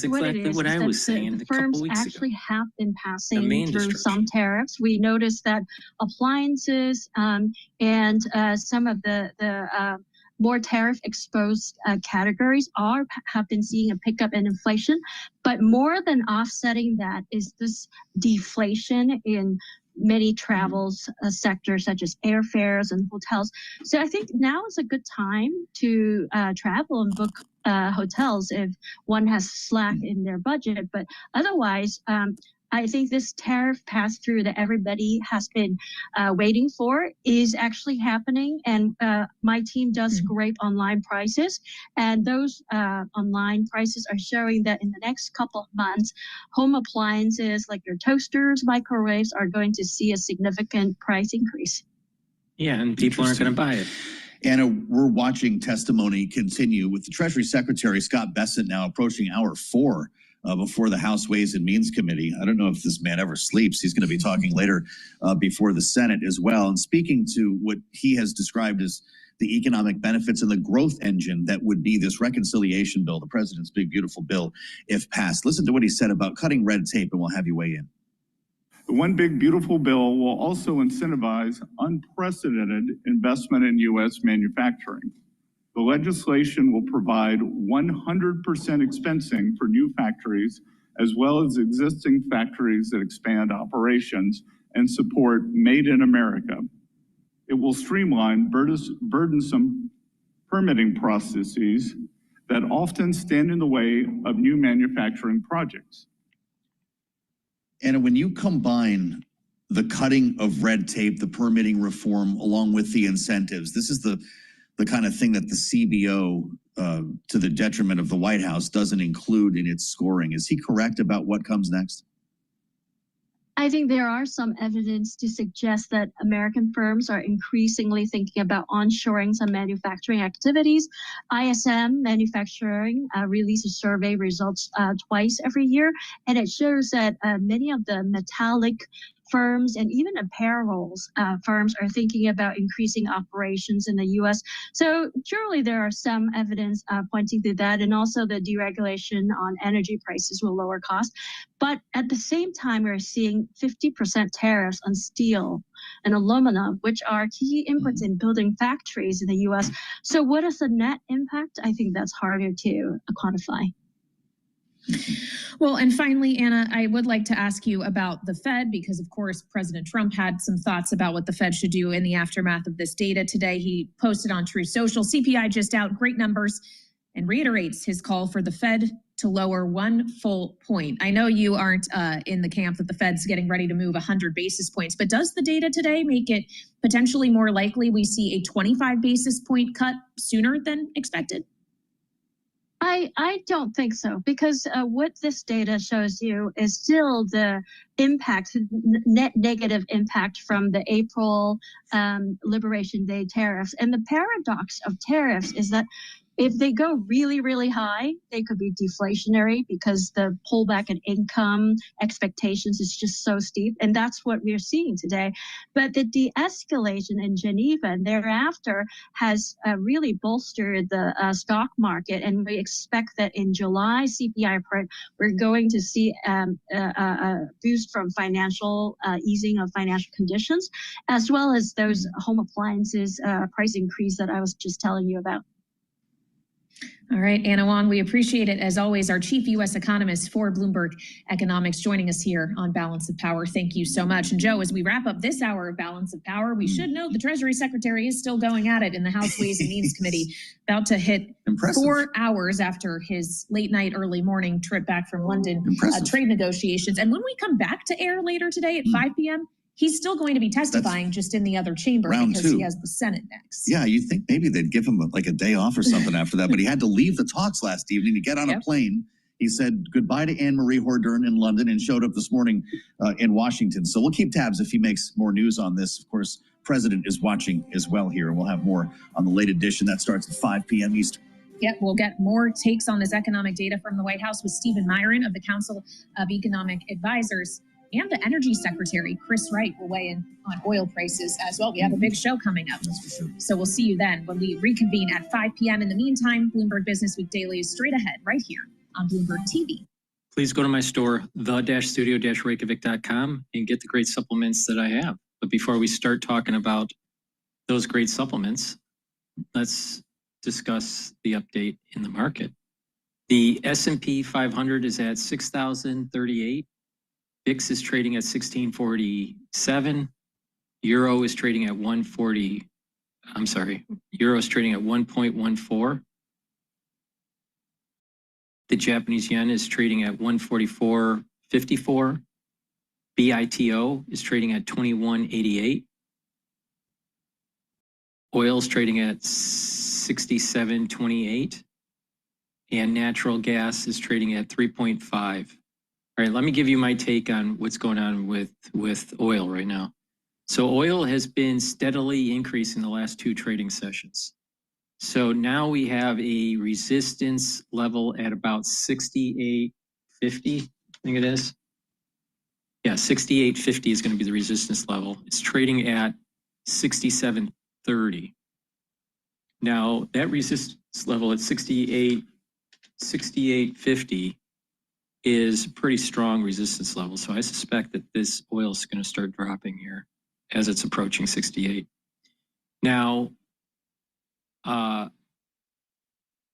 exactly it is what I that was saying the a couple firms weeks actually ago. have been passing main through destruction. some tariffs. We noticed that appliances and some of the more tariff-exposed categories have been seeing a pickup in inflation, but more than offsetting that is this deflation in many travels sectors such as airfares and hotels. So I think now is a good time to travel and book hotels if one has slack in their budget. But otherwise, I think this tariff pass-through that everybody has been waiting for is actually happening. And my team does scrape online prices. And those online prices are showing that in the next couple of months, home appliances like your toasters, microwaves are going to see a significant price increase. Yeah, and people aren't going to buy it. Anna, we're watching testimony continue with the Treasury Secretary, Scott Bessent, now approaching hour 4. Before the House Ways and Means Committee. I don't know if this man ever sleeps. He's going to be talking later before the Senate as well. And speaking to what he has described as the economic benefits and the growth engine that would be this reconciliation bill, the president's big, beautiful bill, if passed. Listen to what he said about cutting red tape, and we'll have you weigh in. The One Big Beautiful Bill will also incentivize unprecedented investment in U.S. manufacturing. The legislation will provide 100% expensing for new factories, as well as existing factories that expand operations and support Made in America. It will streamline burdensome permitting processes that often stand in the way of new manufacturing projects. And when you combine the cutting of red tape, the permitting reform, along with the incentives. This is the kind of thing that the CBO, to the detriment of the White House, doesn't include in its scoring. Is he correct about what comes next? I think there are some evidence to suggest that American firms are increasingly thinking about onshoring some manufacturing activities. ISM Manufacturing releases survey results twice every year, and it shows that many of the metallic firms and even apparel firms are thinking about increasing operations in the U.S. So surely there are some evidence pointing to that, and also the deregulation on energy prices will lower costs. But at the same time, we're seeing 50% tariffs on steel and aluminum, which are key inputs in building factories in the U.S. So what is the net impact? I think that's harder to quantify. Well, and finally, Anna, I would like to ask you about the Fed, because of course, President Trump had some thoughts about what the Fed should do in the aftermath of this data today. He posted on True Social, CPI just out, great numbers, and reiterates his call for the Fed to lower 1 full point. I know you aren't in the camp that the Fed's getting ready to move 100 basis points, but does the data today make it potentially more likely we see a 25 basis point cut sooner than expected? I don't think so, because what this data shows you is still the impact, net negative impact from the April Liberation Day tariffs. And the paradox of tariffs is that if they go really, really high, they could be deflationary because the pullback in income expectations is just so steep. And that's what we're seeing today. But the de-escalation in Geneva and thereafter has really bolstered the stock market. And we expect that in July CPI report, we're going to see a boost from financial easing of financial conditions, as well as those home appliances price increase that I was just telling you about. All right, Anna Wong, we appreciate it as always. Our chief U.S. economist for Bloomberg Economics joining us here on Balance of Power. Thank you so much. And Joe, as we wrap up this hour of Balance of Power, we should note the Treasury Secretary is still going at it in the House Ways and Means Committee, about to hit 4 hours after his late night, early morning trip back from London trade negotiations. And when we come back to air later today at 5 p.m., he's still going to be testifying just in the other chamber because he has the Senate next. Yeah, you'd think maybe they'd give him like a day off or something after that, but he had to leave the talks last evening to get on a plane. He said goodbye to Anne-Marie Hordern in London and showed up this morning in Washington. So we'll keep tabs if he makes more news on this. Of course, President is watching as well here, and we'll have more on the late edition. That starts at 5 p.m. Eastern. Yep, we'll get more takes on this economic data from the White House with Stephen Myron of the Council of Economic Advisors. And the Energy Secretary, Chris Wright, will weigh in on oil prices as well. We have a big show coming up. So we'll see you then when we reconvene at 5 p.m. In the meantime, Bloomberg Business Week Daily is straight ahead right here on Bloomberg TV. Please go to my store, the-studio-reykjavik.com, and get the great supplements that I have. But before we start talking about those great supplements, let's discuss the update in the market. The S&P 500 is at 6,038. VIX is trading at 1647. Euro is trading at 140. I'm sorry, Euro is trading at 1.14. The Japanese yen is trading at 144.54. BITO is trading at 21.88. Oil is trading at 67.28. And natural gas is trading at 3.5. All right, let me give you my take on what's going on with oil right now. So oil has been steadily increasing the last 2 trading sessions. So now we have a resistance level at about 68.50, I think it is. Yeah, 68.50 is going to be the resistance level. It's trading at 67.30. Now that resistance level at 68.50 is a pretty strong resistance level. So I suspect that this oil is going to start dropping here as it's approaching 68. Now, about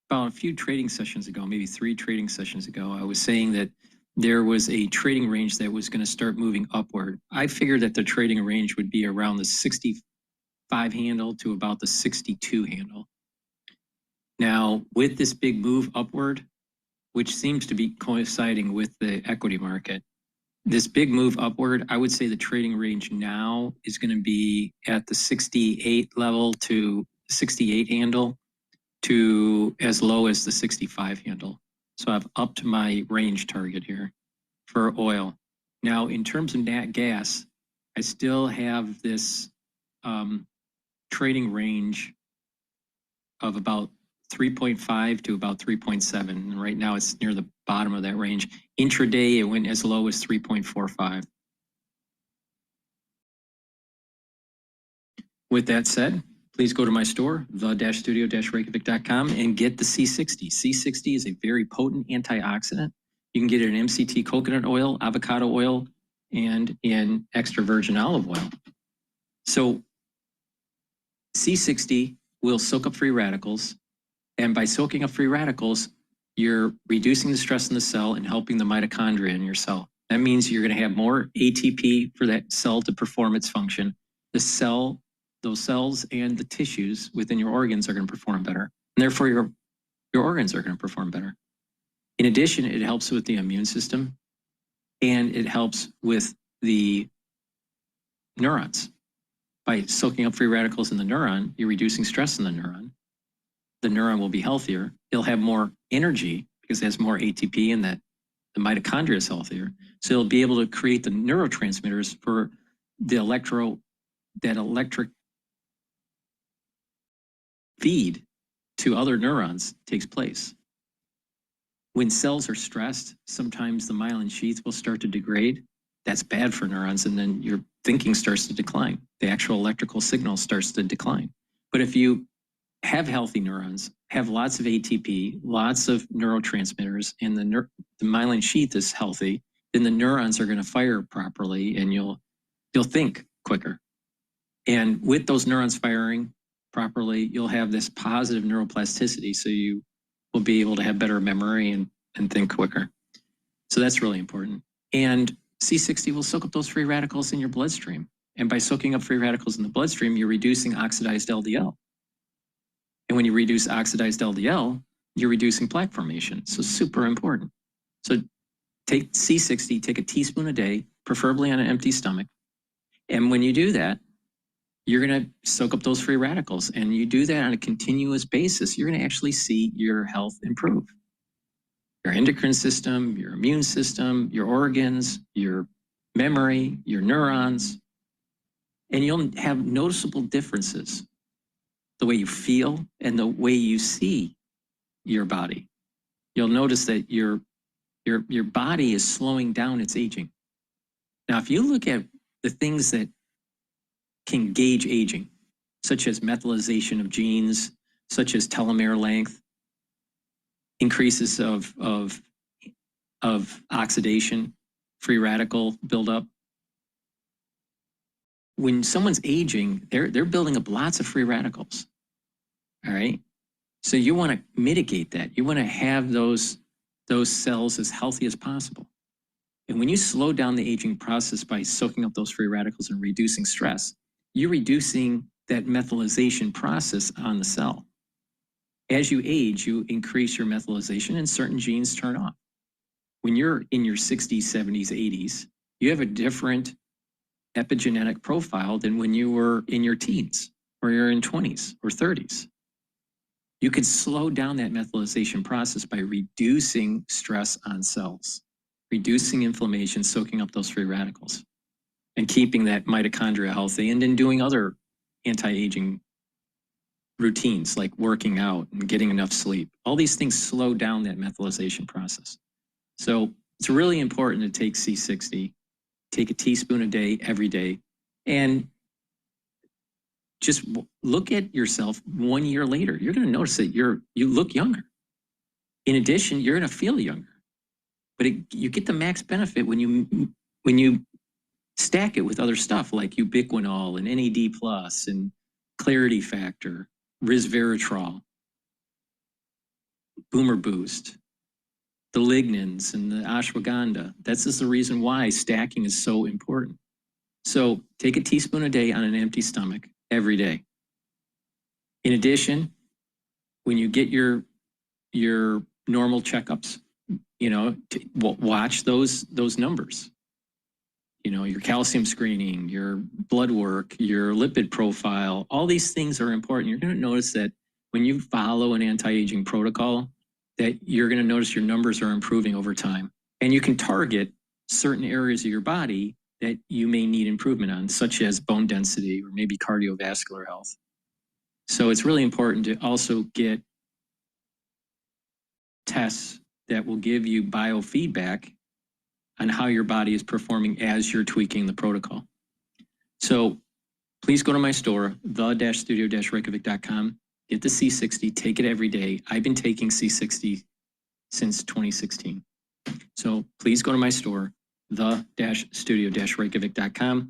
a few trading sessions ago, maybe 3 trading sessions ago, I was saying that there was a trading range that was going to start moving upward. I figured that the trading range would be around the 65 handle to about the 62 handle. Now, with this big move upward, which seems to be coinciding with the equity market, this big move upward, I would say the trading range now is going to be at the 68 level to 68 handle to as low as the 65 handle. So I've upped my range target here for oil. Now, in terms of nat gas, I still have this trading range of about 3.5 to about 3.7. And right now it's near the bottom of that range. Intraday, it went as low as 3.45. With that said, please go to my store, the-studio-reykjavik.com, and get the C60. C60 is a very potent antioxidant. You can get it in MCT coconut oil, avocado oil, and in extra virgin olive oil. So C60 will soak up free radicals. And by soaking up free radicals, you're reducing the stress in the cell and helping the mitochondria in your cell. That means you're going to have more ATP for that cell to perform its function. The cell, those cells and the tissues within your organs are going to perform better. And therefore, your organs are going to perform better. In addition, it helps with the immune system and it helps with the neurons. By soaking up free radicals in the neuron, you're reducing stress in the neuron. The neuron will be healthier. It'll have more energy because it has more ATP and that the mitochondria is healthier. So it'll be able to create the neurotransmitters for the electric feed to other neurons takes place. When cells are stressed, sometimes the myelin sheath will start to degrade. That's bad for neurons, and then your thinking starts to decline. The actual electrical signal starts to decline. But if you have healthy neurons, have lots of ATP, lots of neurotransmitters, and the myelin sheath is healthy, then the neurons are going to fire properly, and you'll think quicker. And with those neurons firing properly, you'll have this positive neuroplasticity, so you will be able to have better memory and think quicker. So that's really important. And C60 will soak up those free radicals in your bloodstream. And by soaking up free radicals in the bloodstream, you're reducing oxidized LDL. And when you reduce oxidized LDL, you're reducing plaque formation. So super important. So take C60, take a teaspoon a day, preferably on an empty stomach. And when you do that, you're going to soak up those free radicals. And you do that on a continuous basis, you're going to actually see your health improve. Your endocrine system, your immune system, your organs, your memory, your neurons. And you'll have noticeable differences. The way you feel and the way you see your body. You'll notice that your body is slowing down its aging. Now, if you look at the things that can gauge aging, such as methylation of genes, such as telomere length, increases of oxidation, free radical buildup. When someone's aging, they're building up lots of free radicals. All right. So you want to mitigate that. You want to have those cells as healthy as possible. And when you slow down the aging process by soaking up those free radicals and reducing stress, you're reducing that methylation process on the cell. As you age, you increase your methylation and certain genes turn off. When you're in your 60s, 70s, 80s, you have a different epigenetic profile than when you were in your teens or you're in 20s or 30s. You can slow down that methylation process by reducing stress on cells, reducing inflammation, soaking up those free radicals, and keeping that mitochondria healthy, and then doing other anti-aging routines like working out and getting enough sleep. All these things slow down that methylation process. So it's really important to take C60, take a teaspoon a day, every day, and just look at yourself 1 year later. You're going to notice that you look younger. In addition, you're going to feel younger. But you get the max benefit when you stack it with other stuff like ubiquinol and NAD plus and clarity factor, resveratrol, boomer boost, the lignans and the ashwagandha. That's just the reason why stacking is so important. So take a teaspoon a day on an empty stomach every day. In addition, when you get your normal checkups, watch those numbers. you know, your calcium screening, your blood work, your lipid profile, all these things are important. You're going to notice that when you follow an anti-aging protocol, that you're going to notice your numbers are improving over time. And you can target certain areas of your body that you may need improvement on, such as bone density or maybe cardiovascular health. So it's really important to also get tests that will give you biofeedback on how your body is performing as you're tweaking the protocol. So please go to my store, the-studio-reykjavik.com, get the C60, take it every day. I've been taking C60 since 2016. So please go to my store, the-studio-reykjavik.com.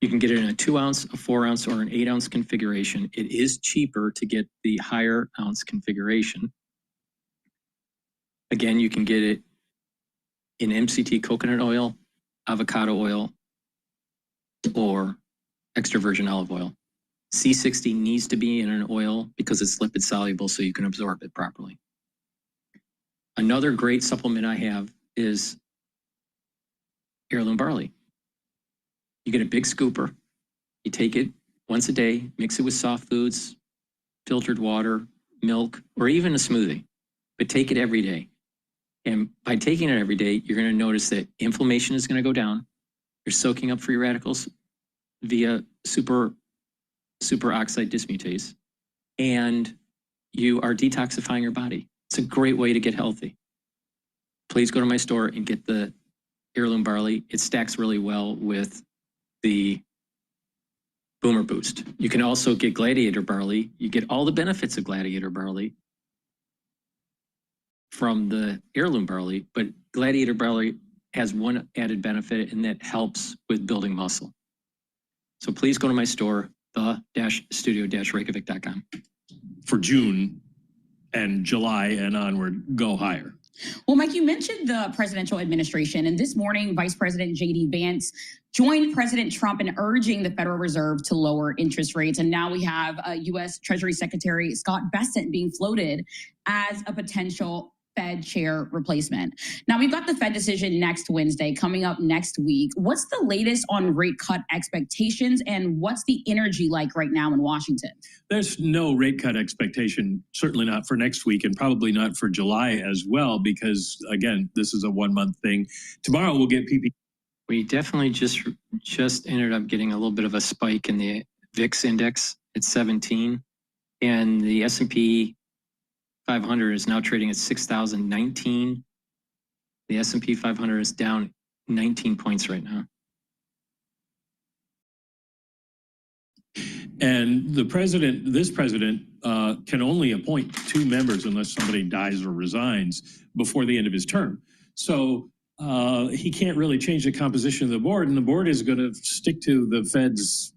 You can get it in a 2-ounce, a 4-ounce, or an 8-ounce configuration. It is cheaper to get the higher ounce configuration. Again, you can get it in MCT coconut oil, avocado oil, or extra virgin olive oil. C60 needs to be in an oil because it's lipid soluble so you can absorb it properly. Another great supplement I have is heirloom barley. You get a big scooper, you take it once a day, mix it with soft foods, filtered water, milk, or even a smoothie, but take it every day. And by taking it every day, you're going to notice that inflammation is going to go down. You're soaking up free radicals via superoxide dismutase, and you are detoxifying your body. It's a great way to get healthy. Please go to my store and get the heirloom barley. It stacks really well with the Boomer Boost. You can also get Gladiator barley. You get all the benefits of Gladiator barley from the heirloom barley, but Gladiator barley has one added benefit, and that helps with building muscle. So please go to my store, the-studio-reykjavik.com. For June and July and onward, go higher. Well, Mike, you mentioned the presidential administration, and this morning, Vice President J.D. Vance joined President Trump in urging the Federal Reserve to lower interest rates. And now we have U.S. Treasury Secretary Scott Bessent being floated as a potential Fed chair replacement. Now, we've got the Fed decision next Wednesday, coming up next week. What's the latest on rate cut expectations, and what's the energy like right now in Washington? There's no rate cut expectation, certainly not for next week, and probably not for July as well, because, again, this is a 1-month thing. Tomorrow we'll get PP. We definitely just ended up getting a little bit of a spike in the VIX index at 17, and the S&P 500 is now trading at 6,019. The S&P 500 is down 19 points right now. And this president can only appoint 2 members unless somebody dies or resigns before the end of his term. So he can't really change the composition of the board, and the board is going to stick to the Fed's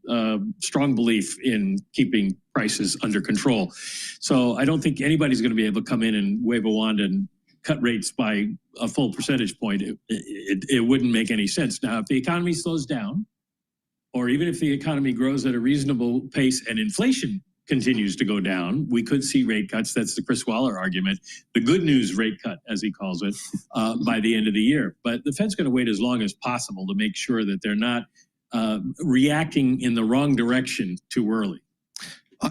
strong belief in keeping prices under control. So I don't think anybody's going to be able to come in and wave a wand and cut rates by a full percentage point. It wouldn't make any sense. Now, if the economy slows down, or even if the economy grows at a reasonable pace and inflation continues to go down, we could see rate cuts. That's the Chris Waller argument, the good news rate cut, as he calls it, by the end of the year. But the Fed's going to wait as long as possible to make sure that they're not reacting in the wrong direction too early.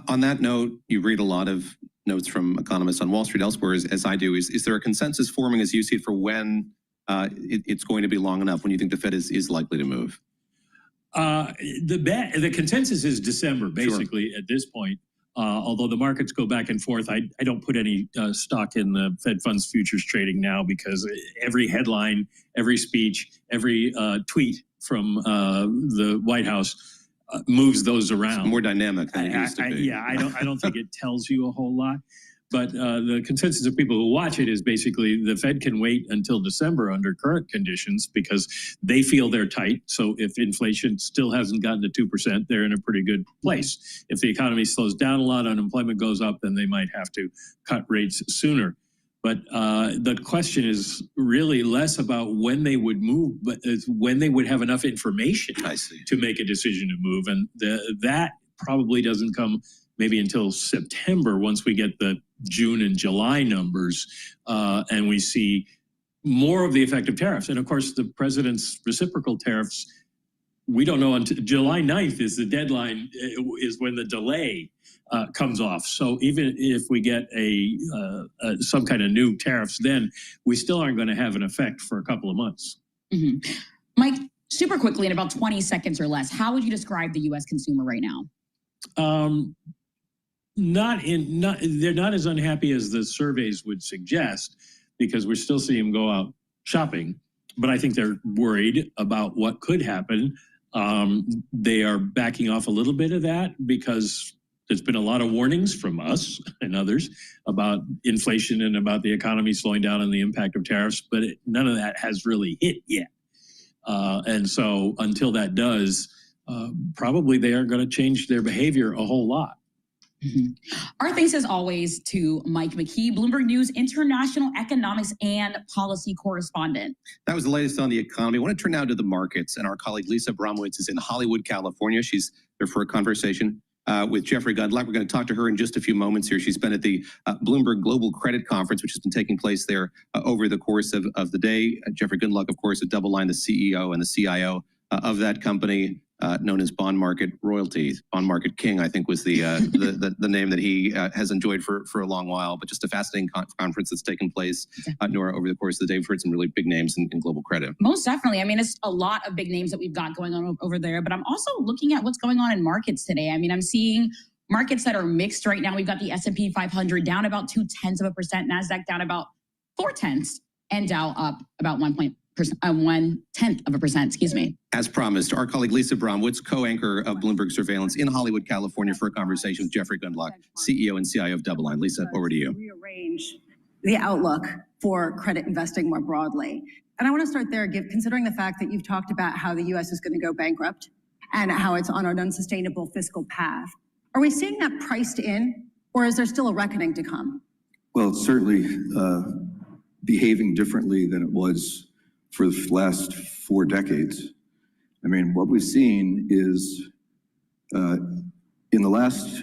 On that note, you read a lot of notes from economists on Wall Street elsewhere, as I do. Is there a consensus forming, as you see it, for when it's going to be long enough, when you think the Fed is likely to move? The consensus is December, basically, at this point. Although the markets go back and forth, I don't put any stock in the Fed funds futures trading now, because every headline, every speech, every tweet from the White House moves those around. It's more dynamic than it used to be. Yeah, I don't think it tells you a whole lot. But the consensus of people who watch it is basically the Fed can wait until December under current conditions because they feel they're tight. So if inflation still hasn't gotten to 2%, they're in a pretty good place. If the economy slows down a lot, unemployment goes up, then they might have to cut rates sooner. But the question is really less about when they would move, but it's when they would have enough information to make a decision to move. And that probably doesn't come maybe until September, once we get the June and July numbers, and we see more of the effect of tariffs. And of course, the president's reciprocal tariffs we don't know until July 9th is the deadline, is when the delay comes off. So even if we get some kind of new tariffs, then we still aren't going to have an effect for a couple of months. Mm-hmm. Mike, super quickly, in about 20 seconds or less, how would you describe the U.S. consumer right now? They're not as unhappy as the surveys would suggest, because we're still seeing them go out shopping. But I think they're worried about what could happen. They are backing off a little bit of that because there's been a lot of warnings from us and others about inflation and about the economy slowing down and the impact of tariffs, but none of that has really hit yet. And so until that does, probably they aren't going to change their behavior a whole lot. Mm-hmm. Our thanks as always to Mike McKee, Bloomberg News international economics and policy correspondent. That was the latest on the economy. I want to turn now to the markets, and our colleague Lisa Bromwitz is in Hollywood, California. She's there for a conversation with Jeffrey Gundlach. We're going to talk to her in just a few moments here. She's been at the Bloomberg Global Credit Conference, which has been taking place there over the course of the day. Jeffrey Gundlach, of course, at DoubleLine, the CEO and the CIO of that company, known as Bond Market Royalty. Bond Market King, I think, was the name that he has enjoyed for a long while. But just a fascinating conference that's taken place, Nora, over the course of the day. We've heard some really big names in global credit. Most definitely. I mean, it's a lot of big names that we've got going on over there. But I'm also looking at what's going on in markets today. I mean, I'm seeing markets that are mixed right now. We've got the S&P 500 down about 0.2%, NASDAQ down about 0.4%, and Dow up about 0.1%, excuse me. As promised, our colleague Lisa Bromwitz, co-anchor of Bloomberg Surveillance in Hollywood, California, for a conversation with Jeffrey Gundlach, CEO and CIO of DoubleLine. Lisa, over to you. Rearrange the outlook for credit investing more broadly. And I want to start there, considering the fact that you've talked about how the U.S. is going to go bankrupt and how it's on an unsustainable fiscal path. Are we seeing that priced in, or is there still a reckoning to come? Well, it's certainly behaving differently than it was for the last 4 decades. I mean, what we've seen is in the last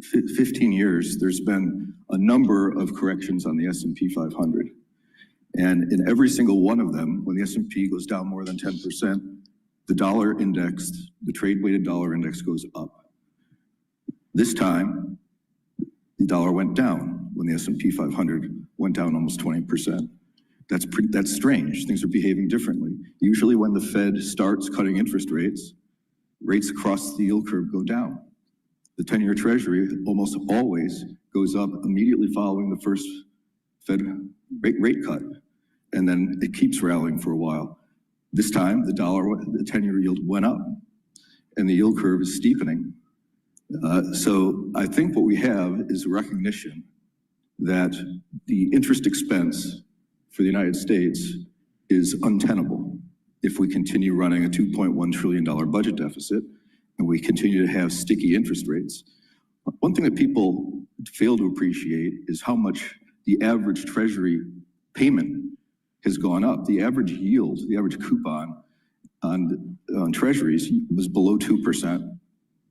15 years, there's been a number of corrections on the S&P 500. And in every single one of them, when the S&P goes down more than 10%, the dollar index, the trade-weighted dollar index goes up. This time, the dollar went down when the S&P 500 went down almost 20%. That's strange. Things are behaving differently. Usually when the Fed starts cutting interest rates, rates across the yield curve go down. The 10-year Treasury almost always goes up immediately following the first Fed rate cut, and then it keeps rallying for a while. This time, the 10-year yield went up, and the yield curve is steepening. So I think what we have is a recognition that the interest expense for the United States is untenable if we continue running a $2.1 trillion budget deficit and we continue to have sticky interest rates. One thing that people fail to appreciate is how much the average Treasury payment has gone up. The average yield, the average coupon on Treasuries was below 2%.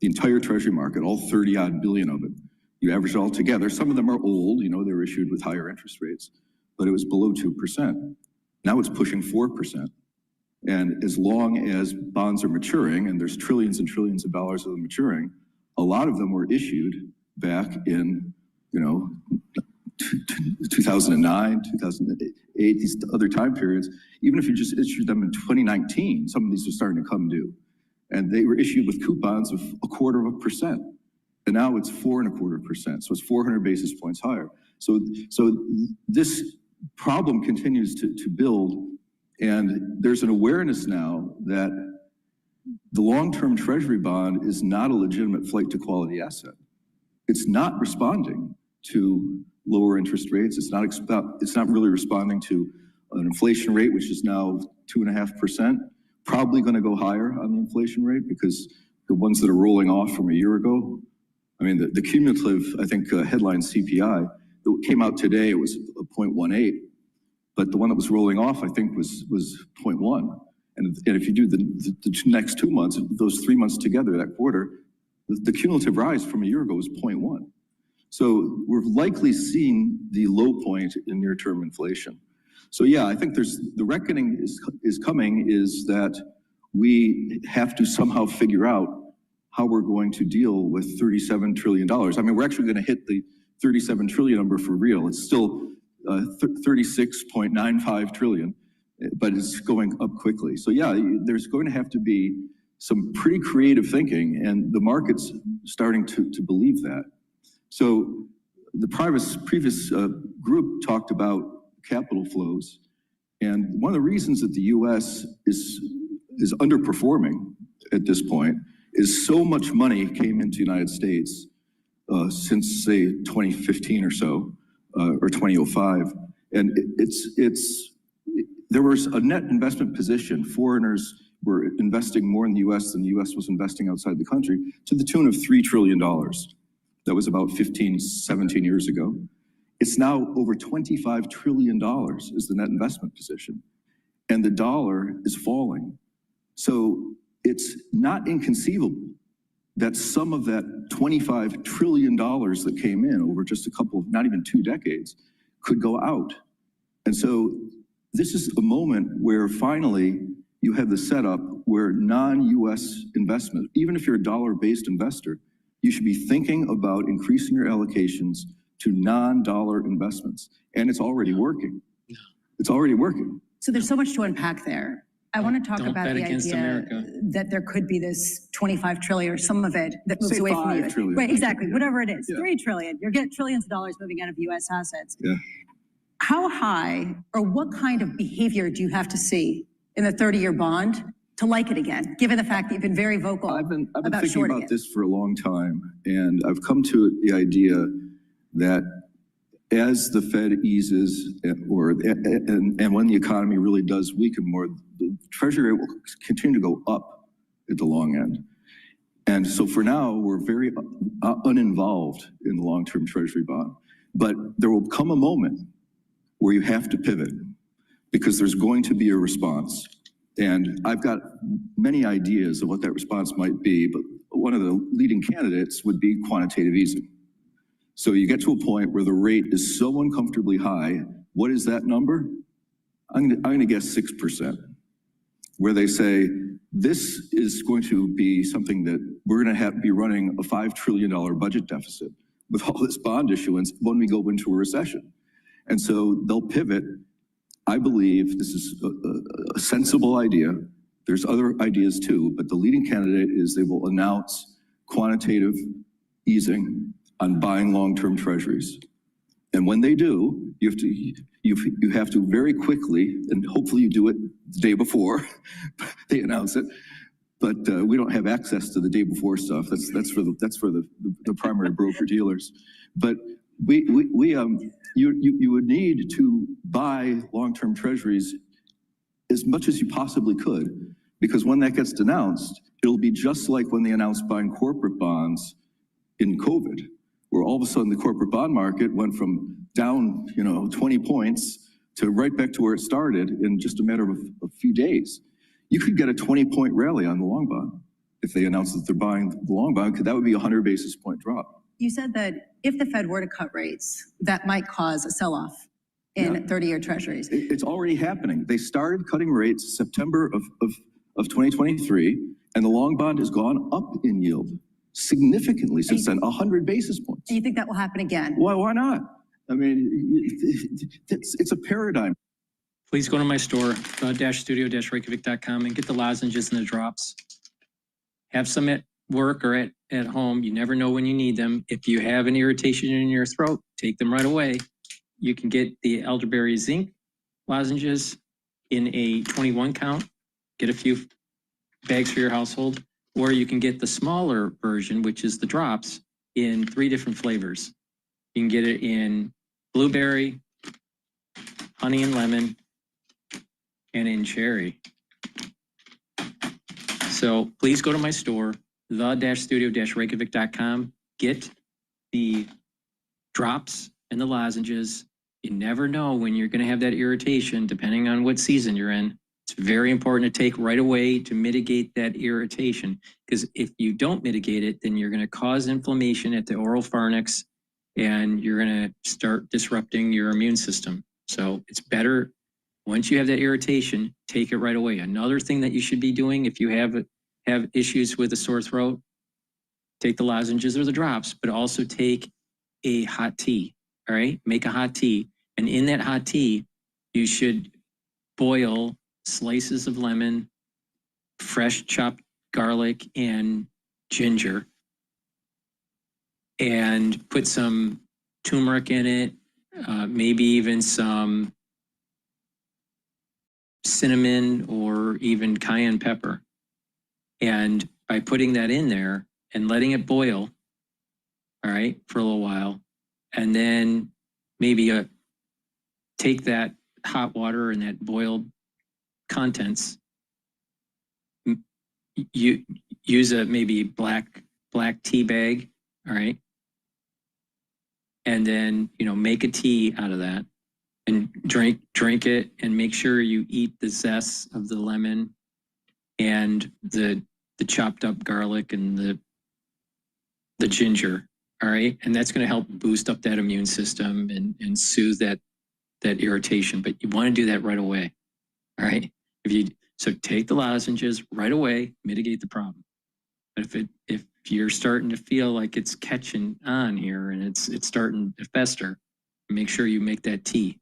The entire Treasury market, all 30-odd billion of it, you average it all together. Some of them are old, they were issued with higher interest rates, but it was below 2%. Now it's pushing 4%. And as long as bonds are maturing, and there's trillions and trillions of dollars of them maturing, a lot of them were issued back in, 2009, 2008, these other time periods. Even if you just issued them in 2019, some of these are starting to come due. And they were issued with coupons of 0.25%. And now it's 4.25%. So it's 400 basis points higher. So this problem continues to build, and there's an awareness now that the long-term Treasury bond is not a legitimate flight to quality asset. It's not responding to lower interest rates. It's not really responding to an inflation rate, which is now 2.5%, probably going to go higher on the inflation rate because the ones that are rolling off from a year ago, I mean, the cumulative, I think, headline CPI that came out today, it was 0.18, but the one that was rolling off, I think, was 0.1. And if you do the next 2 months, those 3 months together, that quarter, the cumulative rise from a year ago was 0.1. So we're likely seeing the low point in near-term inflation. So yeah, I think the reckoning is coming, is that we have to somehow figure out how we're going to deal with $37 trillion. I mean, we're actually going to hit the 37 trillion number for real. It's still 36.95 trillion, but it's going up quickly. So yeah, there's going to have to be some pretty creative thinking, and the market's starting to believe that. So the previous group talked about capital flows, and one of the reasons that the U.S. is underperforming at this point is so much money came into the United States since, say, 2015 or so, or 2005. And there was a net investment position. Foreigners were investing more in the U.S. than the U.S. was investing outside the country, to the tune of $3 trillion. That was about 15, 17 years ago. It's now over $25 trillion is the net investment position. And the dollar is falling. So it's not inconceivable that some of that $25 trillion that came in over just a couple of, not even 2 decades, could go out. And so this is a moment where finally you have the setup where non-US investment, even if you're a dollar-based investor, you should be thinking about increasing your allocations to non-dollar investments. And it's already working. It's already working. So there's so much to unpack there. I want to talk Don't about bet the against idea America. that there could be this 25 trillion or some of it that moves Say away from 5 you. trillion. Right, exactly, whatever it is, Yeah. 3 trillion. You're getting trillions of dollars moving out of US assets. Yeah. How high or what kind of behavior do you have to see in the 30-year bond to like it again, given the fact that you've been very vocal I've been about thinking shorting about it? this for a long time, and I've come to the idea that as the Fed eases, and when the economy really does weaken more, the Treasury rate will continue to go up at the long end. And so for now, we're very uninvolved in the long-term Treasury bond. But there will come a moment where you have to pivot, because there's going to be a response. And I've got many ideas of what that response might be, but one of the leading candidates would be quantitative easing. So you get to a point where the rate is so uncomfortably high. What is that number? I'm going to guess 6%, where they say, this is going to be something that we're going to be running a $5 trillion budget deficit with all this bond issuance when we go into a recession. And so they'll pivot. I believe this is a sensible idea. There's other ideas too, but the leading candidate is they will announce quantitative easing on buying long-term treasuries. And when they do, you have to very quickly, and hopefully you do it the day before they announce it, but we don't have access to the day before stuff. That's for the primary broker dealers. But you would need to buy long-term treasuries as much as you possibly could, because when that gets announced, it'll be just like when they announced buying corporate bonds in COVID, where all of a sudden the corporate bond market went from down 20 points to right back to where it started in just a matter of a few days. You could get a 20-point rally on the long bond if they announced that they're buying the long bond, because that would be a 100 basis point drop. You said that if the Fed were to cut rates, that might cause a sell-off in 30-year treasuries. It's already happening. They started cutting rates September of 2023, and the long bond has gone up in yield significantly since then, 100 basis points. And you think that will happen again? Why not? I mean, it's a paradigm. Please go to my store, studio-reykjavik.com, and get the lozenges and the drops. Have some at work or at home. You never know when you need them. If you have an irritation in your throat, take them right away. You can get the elderberry zinc lozenges in a 21 count. Get a few bags for your household. Or you can get the smaller version, which is the drops, in 3 different flavors. You can get it in blueberry, honey and lemon, and in cherry. So please go to my store, the-studio-reykjavik.com. Get the drops and the lozenges. You never know when you're going to have that irritation, depending on what season you're in. It's very important to take right away to mitigate that irritation, because if you don't mitigate it, then you're going to cause inflammation at the oral pharynx, and you're going to start disrupting your immune system. So it's better Once you have that irritation, take it right away. Another thing that you should be doing if you have issues with a sore throat, take the lozenges or the drops, but also take a hot tea, all right? Make a hot tea. And in that hot tea, you should boil slices of lemon, fresh chopped garlic, and ginger, and put some turmeric in it, maybe even some cinnamon or even cayenne pepper. And by putting that in there and letting it boil, all right, for a little while, and then maybe take that hot water and that boiled contents, you use a maybe black tea bag, all right, and then make a tea out of that and drink it, and make sure you eat the zest of the lemon and the chopped up garlic and the ginger, all right, and that's going to help boost up that immune system and soothe that irritation. But you want to do that right away, all right? So take the lozenges right away, mitigate the problem. But if you're starting to feel like it's catching on here and it's starting to fester, make sure you make that tea.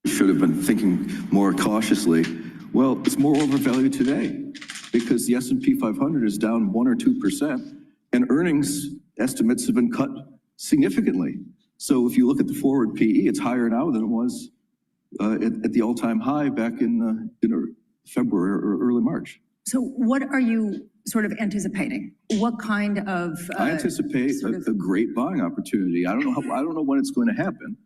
Should have been thinking more cautiously. Well, it's more overvalued today because the S&P 500 is down 1 or 2%, and earnings estimates have been cut significantly. So if you look at the forward PE, it's higher now than it was at the all-time high back in February or early March. So what are you sort of anticipating? What kind of? I anticipate a great buying opportunity. I don't know when it's going to happen,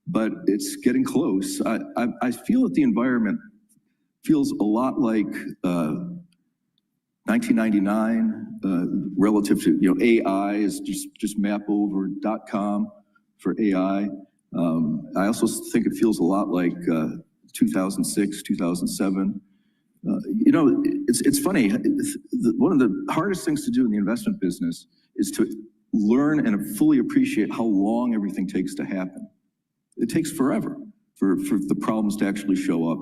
but it's getting close. I feel that the environment feels a lot like 1999 relative to AI is just map over .com for AI. I also think it feels a lot like 2006, 2007. It's funny. One of the hardest things to do in the investment business is to learn and fully appreciate how long everything takes to happen. It takes forever for the problems to actually show up.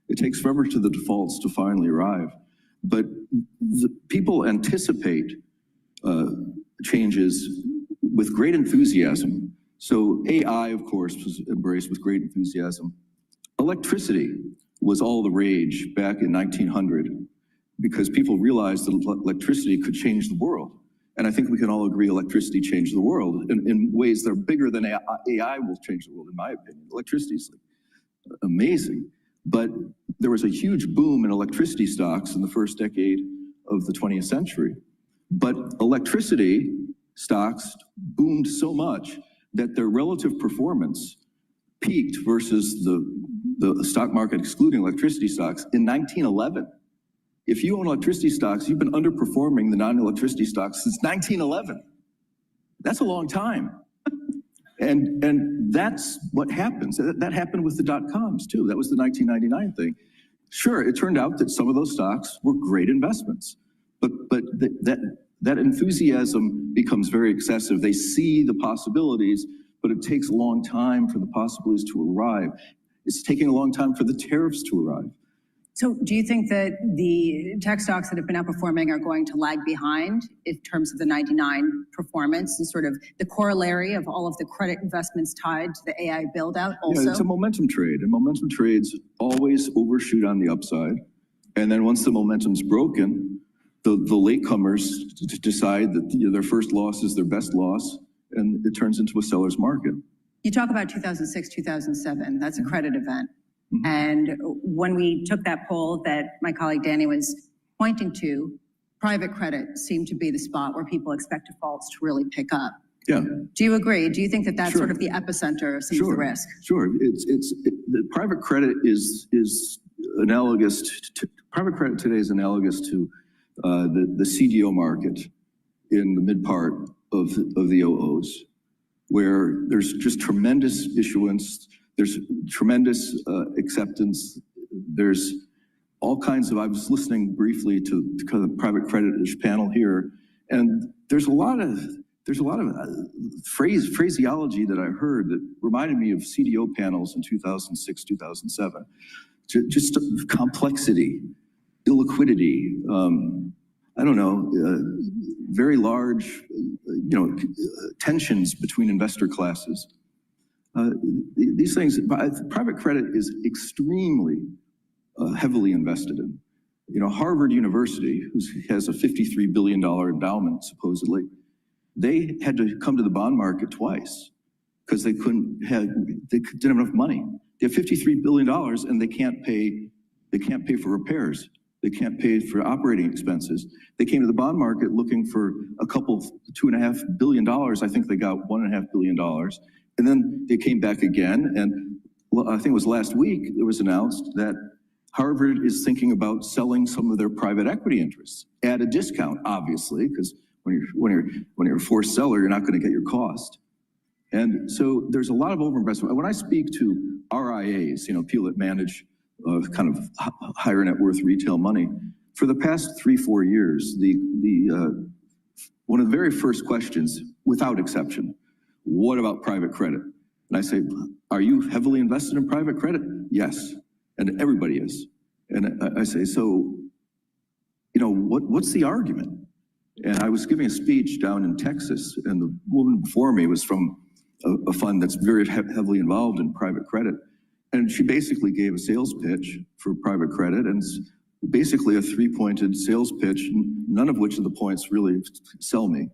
It takes forever to the defaults to finally arrive. But the people anticipate changes with great enthusiasm. So AI, of course, was embraced with great enthusiasm. Electricity was all the rage back in 1900 because people realized that electricity could change the world. And I think we can all agree electricity changed the world in ways that are bigger than AI will change the world, in my opinion. Electricity is amazing. But there was a huge boom in electricity stocks in the first decade of the 20th century. But electricity stocks boomed so much that their relative performance peaked versus the stock market excluding electricity stocks in 1911. If you own electricity stocks, you've been underperforming the non-electricity stocks since 1911. That's a long time. And that's what happens. That happened with the dot-coms too. That was the 1999 thing. Sure, it turned out that some of those stocks were great investments, but that enthusiasm becomes very excessive. They see the possibilities, but it takes a long time for the possibilities to arrive. It's taking a long time for the tariffs to arrive. So do you think that the tech stocks that have been outperforming are going to lag behind in terms of the 99 performance and sort of the corollary of all of the credit investments tied to the AI build out also? Yeah, it's a momentum trade, and momentum trades always overshoot on the upside. And then once the momentum's broken, the latecomers decide that their first loss is their best loss, and it turns into a seller's market. You talk about 2006, 2007, that's a credit event. Mm-hmm. And when we took that poll that my colleague Danny was pointing to, private credit seemed to be the spot where people expect defaults to really pick up. Yeah. Do you agree? Do you think that that's sort of the epicenter of some of the risk? Sure. The private credit is analogous to private credit today is analogous to the CDO market in the mid part of the OOs, where there's just tremendous issuance. There's tremendous acceptance. There's all kinds of, I was listening briefly to kind of the private credit panel here, and there's a lot of there's a lot of phraseology that I heard that reminded me of CDO panels in 2006, 2007. Just complexity, illiquidity, I don't know, very large, tensions between investor classes. These things, private credit is extremely heavily invested in. Harvard University, who has a $53 billion endowment, supposedly, they had to come to the bond market twice because they didn't have enough money. They have $53 billion and they can't pay for repairs. They can't pay for operating expenses. They came to the bond market looking for $2.5 billion. I think they got $1.5 billion. And then they came back again. And I think it was last week, it was announced that Harvard is thinking about selling some of their private equity interests at a discount, obviously, because when you're a forced seller, you're not going to get your cost. And so there's a lot of overinvestment. When I speak to RIAs, people that manage kind of higher net worth retail money, for the past 3-4 years, one of the very first questions, without exception, what about private credit? And I say, are you heavily invested in private credit? Yes, and everybody is. And I say, so, what's the argument? And I was giving a speech down in Texas, and the woman before me was from a fund that's very heavily involved in private credit. And she basically gave a sales pitch for private credit, and basically a 3-pointed sales pitch, none of which of the points really sell me.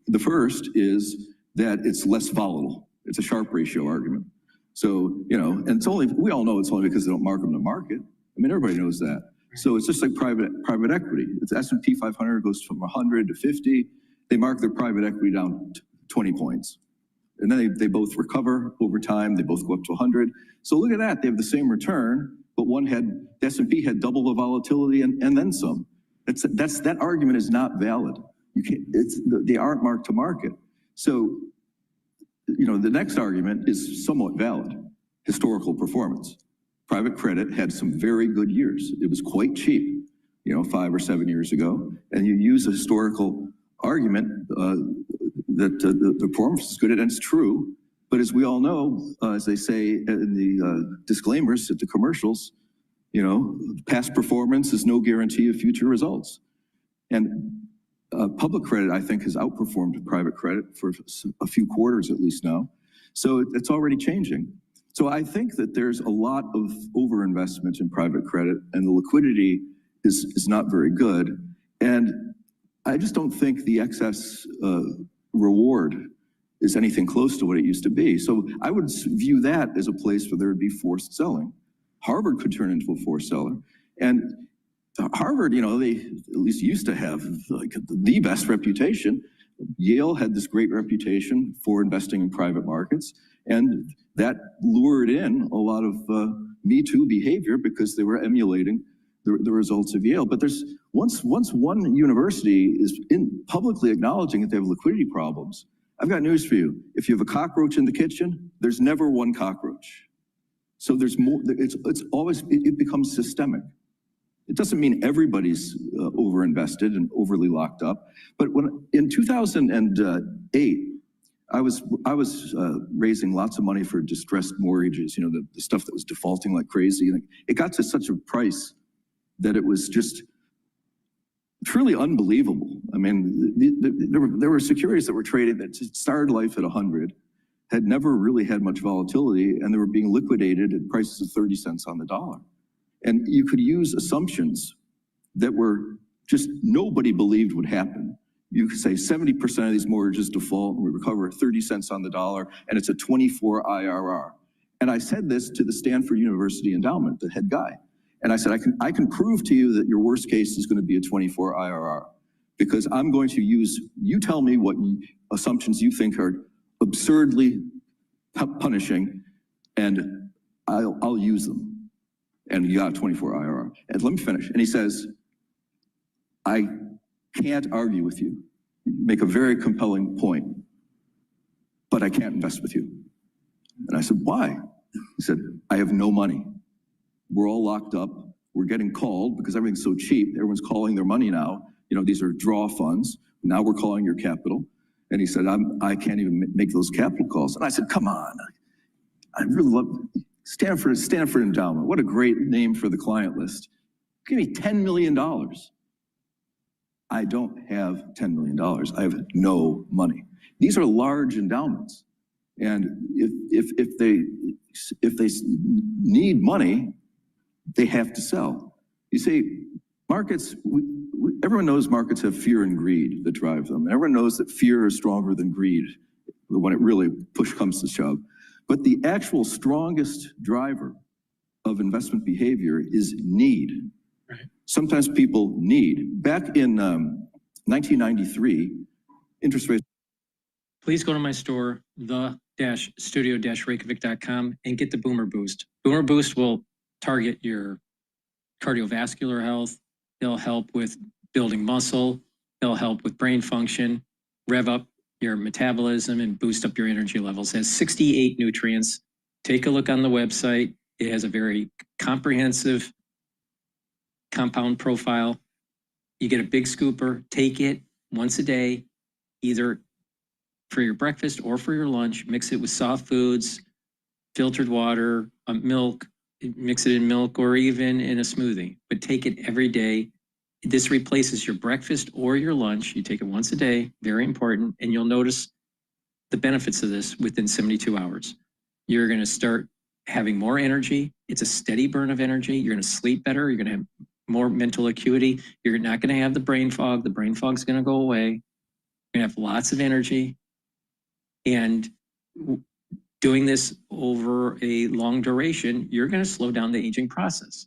The first is that it's less volatile. It's a Sharpe ratio argument. So, and we all know it's only because they don't mark them to market. I mean, everybody knows that. So it's just like private equity. It's S&P 500 goes from 100 to 50. They mark their private equity down 20 points. And then they both recover over time. They both go up to 100. So look at that. They have the same return, but the S&P had double the volatility and then some. That argument is not valid. They aren't marked to market. So, the next argument is somewhat valid. Historical performance. Private credit had some very good years. It was quite cheap, 5 or 7 years ago. And you use a historical argument that the performance is good, and it's true. But as we all know, as they say in the disclaimers at the commercials, past performance is no guarantee of future results. And public credit, I think, has outperformed private credit for a few quarters at least now. So it's already changing. So I think that there's a lot of overinvestment in private credit, and the liquidity is not very good. And I just don't think the excess reward is anything close to what it used to be. So I would view that as a place where there would be forced selling. Harvard could turn into a forced seller. And Harvard, they at least used to have the best reputation. Yale had this great reputation for investing in private markets, and that lured in a lot of Me Too behavior because they were emulating the results of Yale. But once one university is publicly acknowledging that they have liquidity problems, I've got news for you. If you have a cockroach in the kitchen, there's never one cockroach. So there's more. It becomes systemic. It doesn't mean everybody's overinvested and overly locked up. But in 2008, I was raising lots of money for distressed mortgages, the stuff that was defaulting like crazy. And it got to such a price that it was just truly unbelievable. I mean, there were securities that were traded that started life at 100, had never really had much volatility, and they were being liquidated at prices of 30 cents on the dollar. And you could use assumptions that were just nobody believed would happen. You could say 70% of these mortgages default and we recover 30 cents on the dollar, and it's a 24 IRR. And I said this to the Stanford University endowment, the head guy. And I said, I can prove to you that your worst case is going to be a 24 IRR, because I'm going to you tell me what assumptions you think are absurdly punishing, and I'll use them. And you got a 24 IRR. And let me finish. And he says, I can't argue with you. You make a very compelling point, but I can't invest with you. And I said, why? He said, I have no money. We're all locked up. We're getting called because everything's so cheap. Everyone's calling their money now. These are draw funds. Now we're calling your capital. And he said, I can't even make those capital calls. And I said, come on. I really love Stanford Endowment. What a great name for the client list. Give me $10 million. I don't have $10 million. I have no money. These are large endowments. And if they need money, they have to sell. You see, markets, everyone knows markets have fear and greed that drive them. Everyone knows that fear is stronger than greed when it really push comes to shove. But the actual strongest driver of investment behavior is need. Right. Sometimes people need. Back in 1993, interest rates. Please go to my store, the-studio-reykjavik.com, and get the Boomer Boost. Boomer Boost will target your cardiovascular health. They'll help with building muscle. They'll help with brain function, rev up your metabolism, and boost up your energy levels. It has 68 nutrients. Take a look on the website. It has a very comprehensive compound profile. You get a big scooper. Take it once a day, either for your breakfast or for your lunch. Mix it with soft foods, filtered water, milk. Mix it in milk or even in a smoothie. But take it every day. This replaces your breakfast or your lunch. You take it once a day, very important, and you'll notice the benefits of this within 72 hours. You're going to start having more energy. It's a steady burn of energy. You're going to sleep better. You're going to have more mental acuity. You're not going to have the brain fog. The brain fog's going to go away. You're going to have lots of energy. And doing this over a long duration, you're going to slow down the aging process.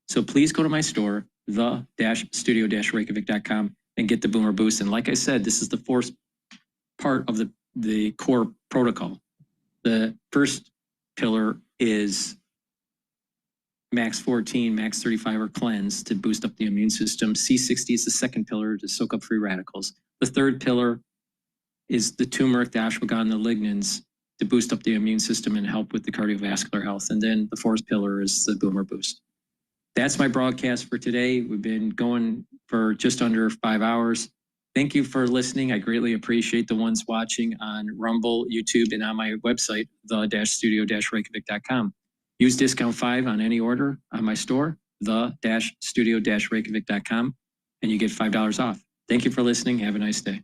So please go to my store, the-studio-reykjavik.com, and get the Boomer Boost. And like I said, this is the fourth part of the core protocol. The first pillar is max 14, max 35 or cleanse to boost up the immune system. C60 is the second pillar to soak up free radicals. The third pillar is the turmeric, the ashwagandha, the lignans to boost up the immune system and help with the cardiovascular health. And then the fourth pillar is the Boomer Boost. That's my broadcast for today. We've been going for just under 5 hours. Thank you for listening. I greatly appreciate the ones watching on Rumble, YouTube, and on my website, the-studio-reykjavik.com. Use discount 5 on any order on my store, the-studio-reykjavik.com, and you get $5 off. Thank you for listening. Have a nice day.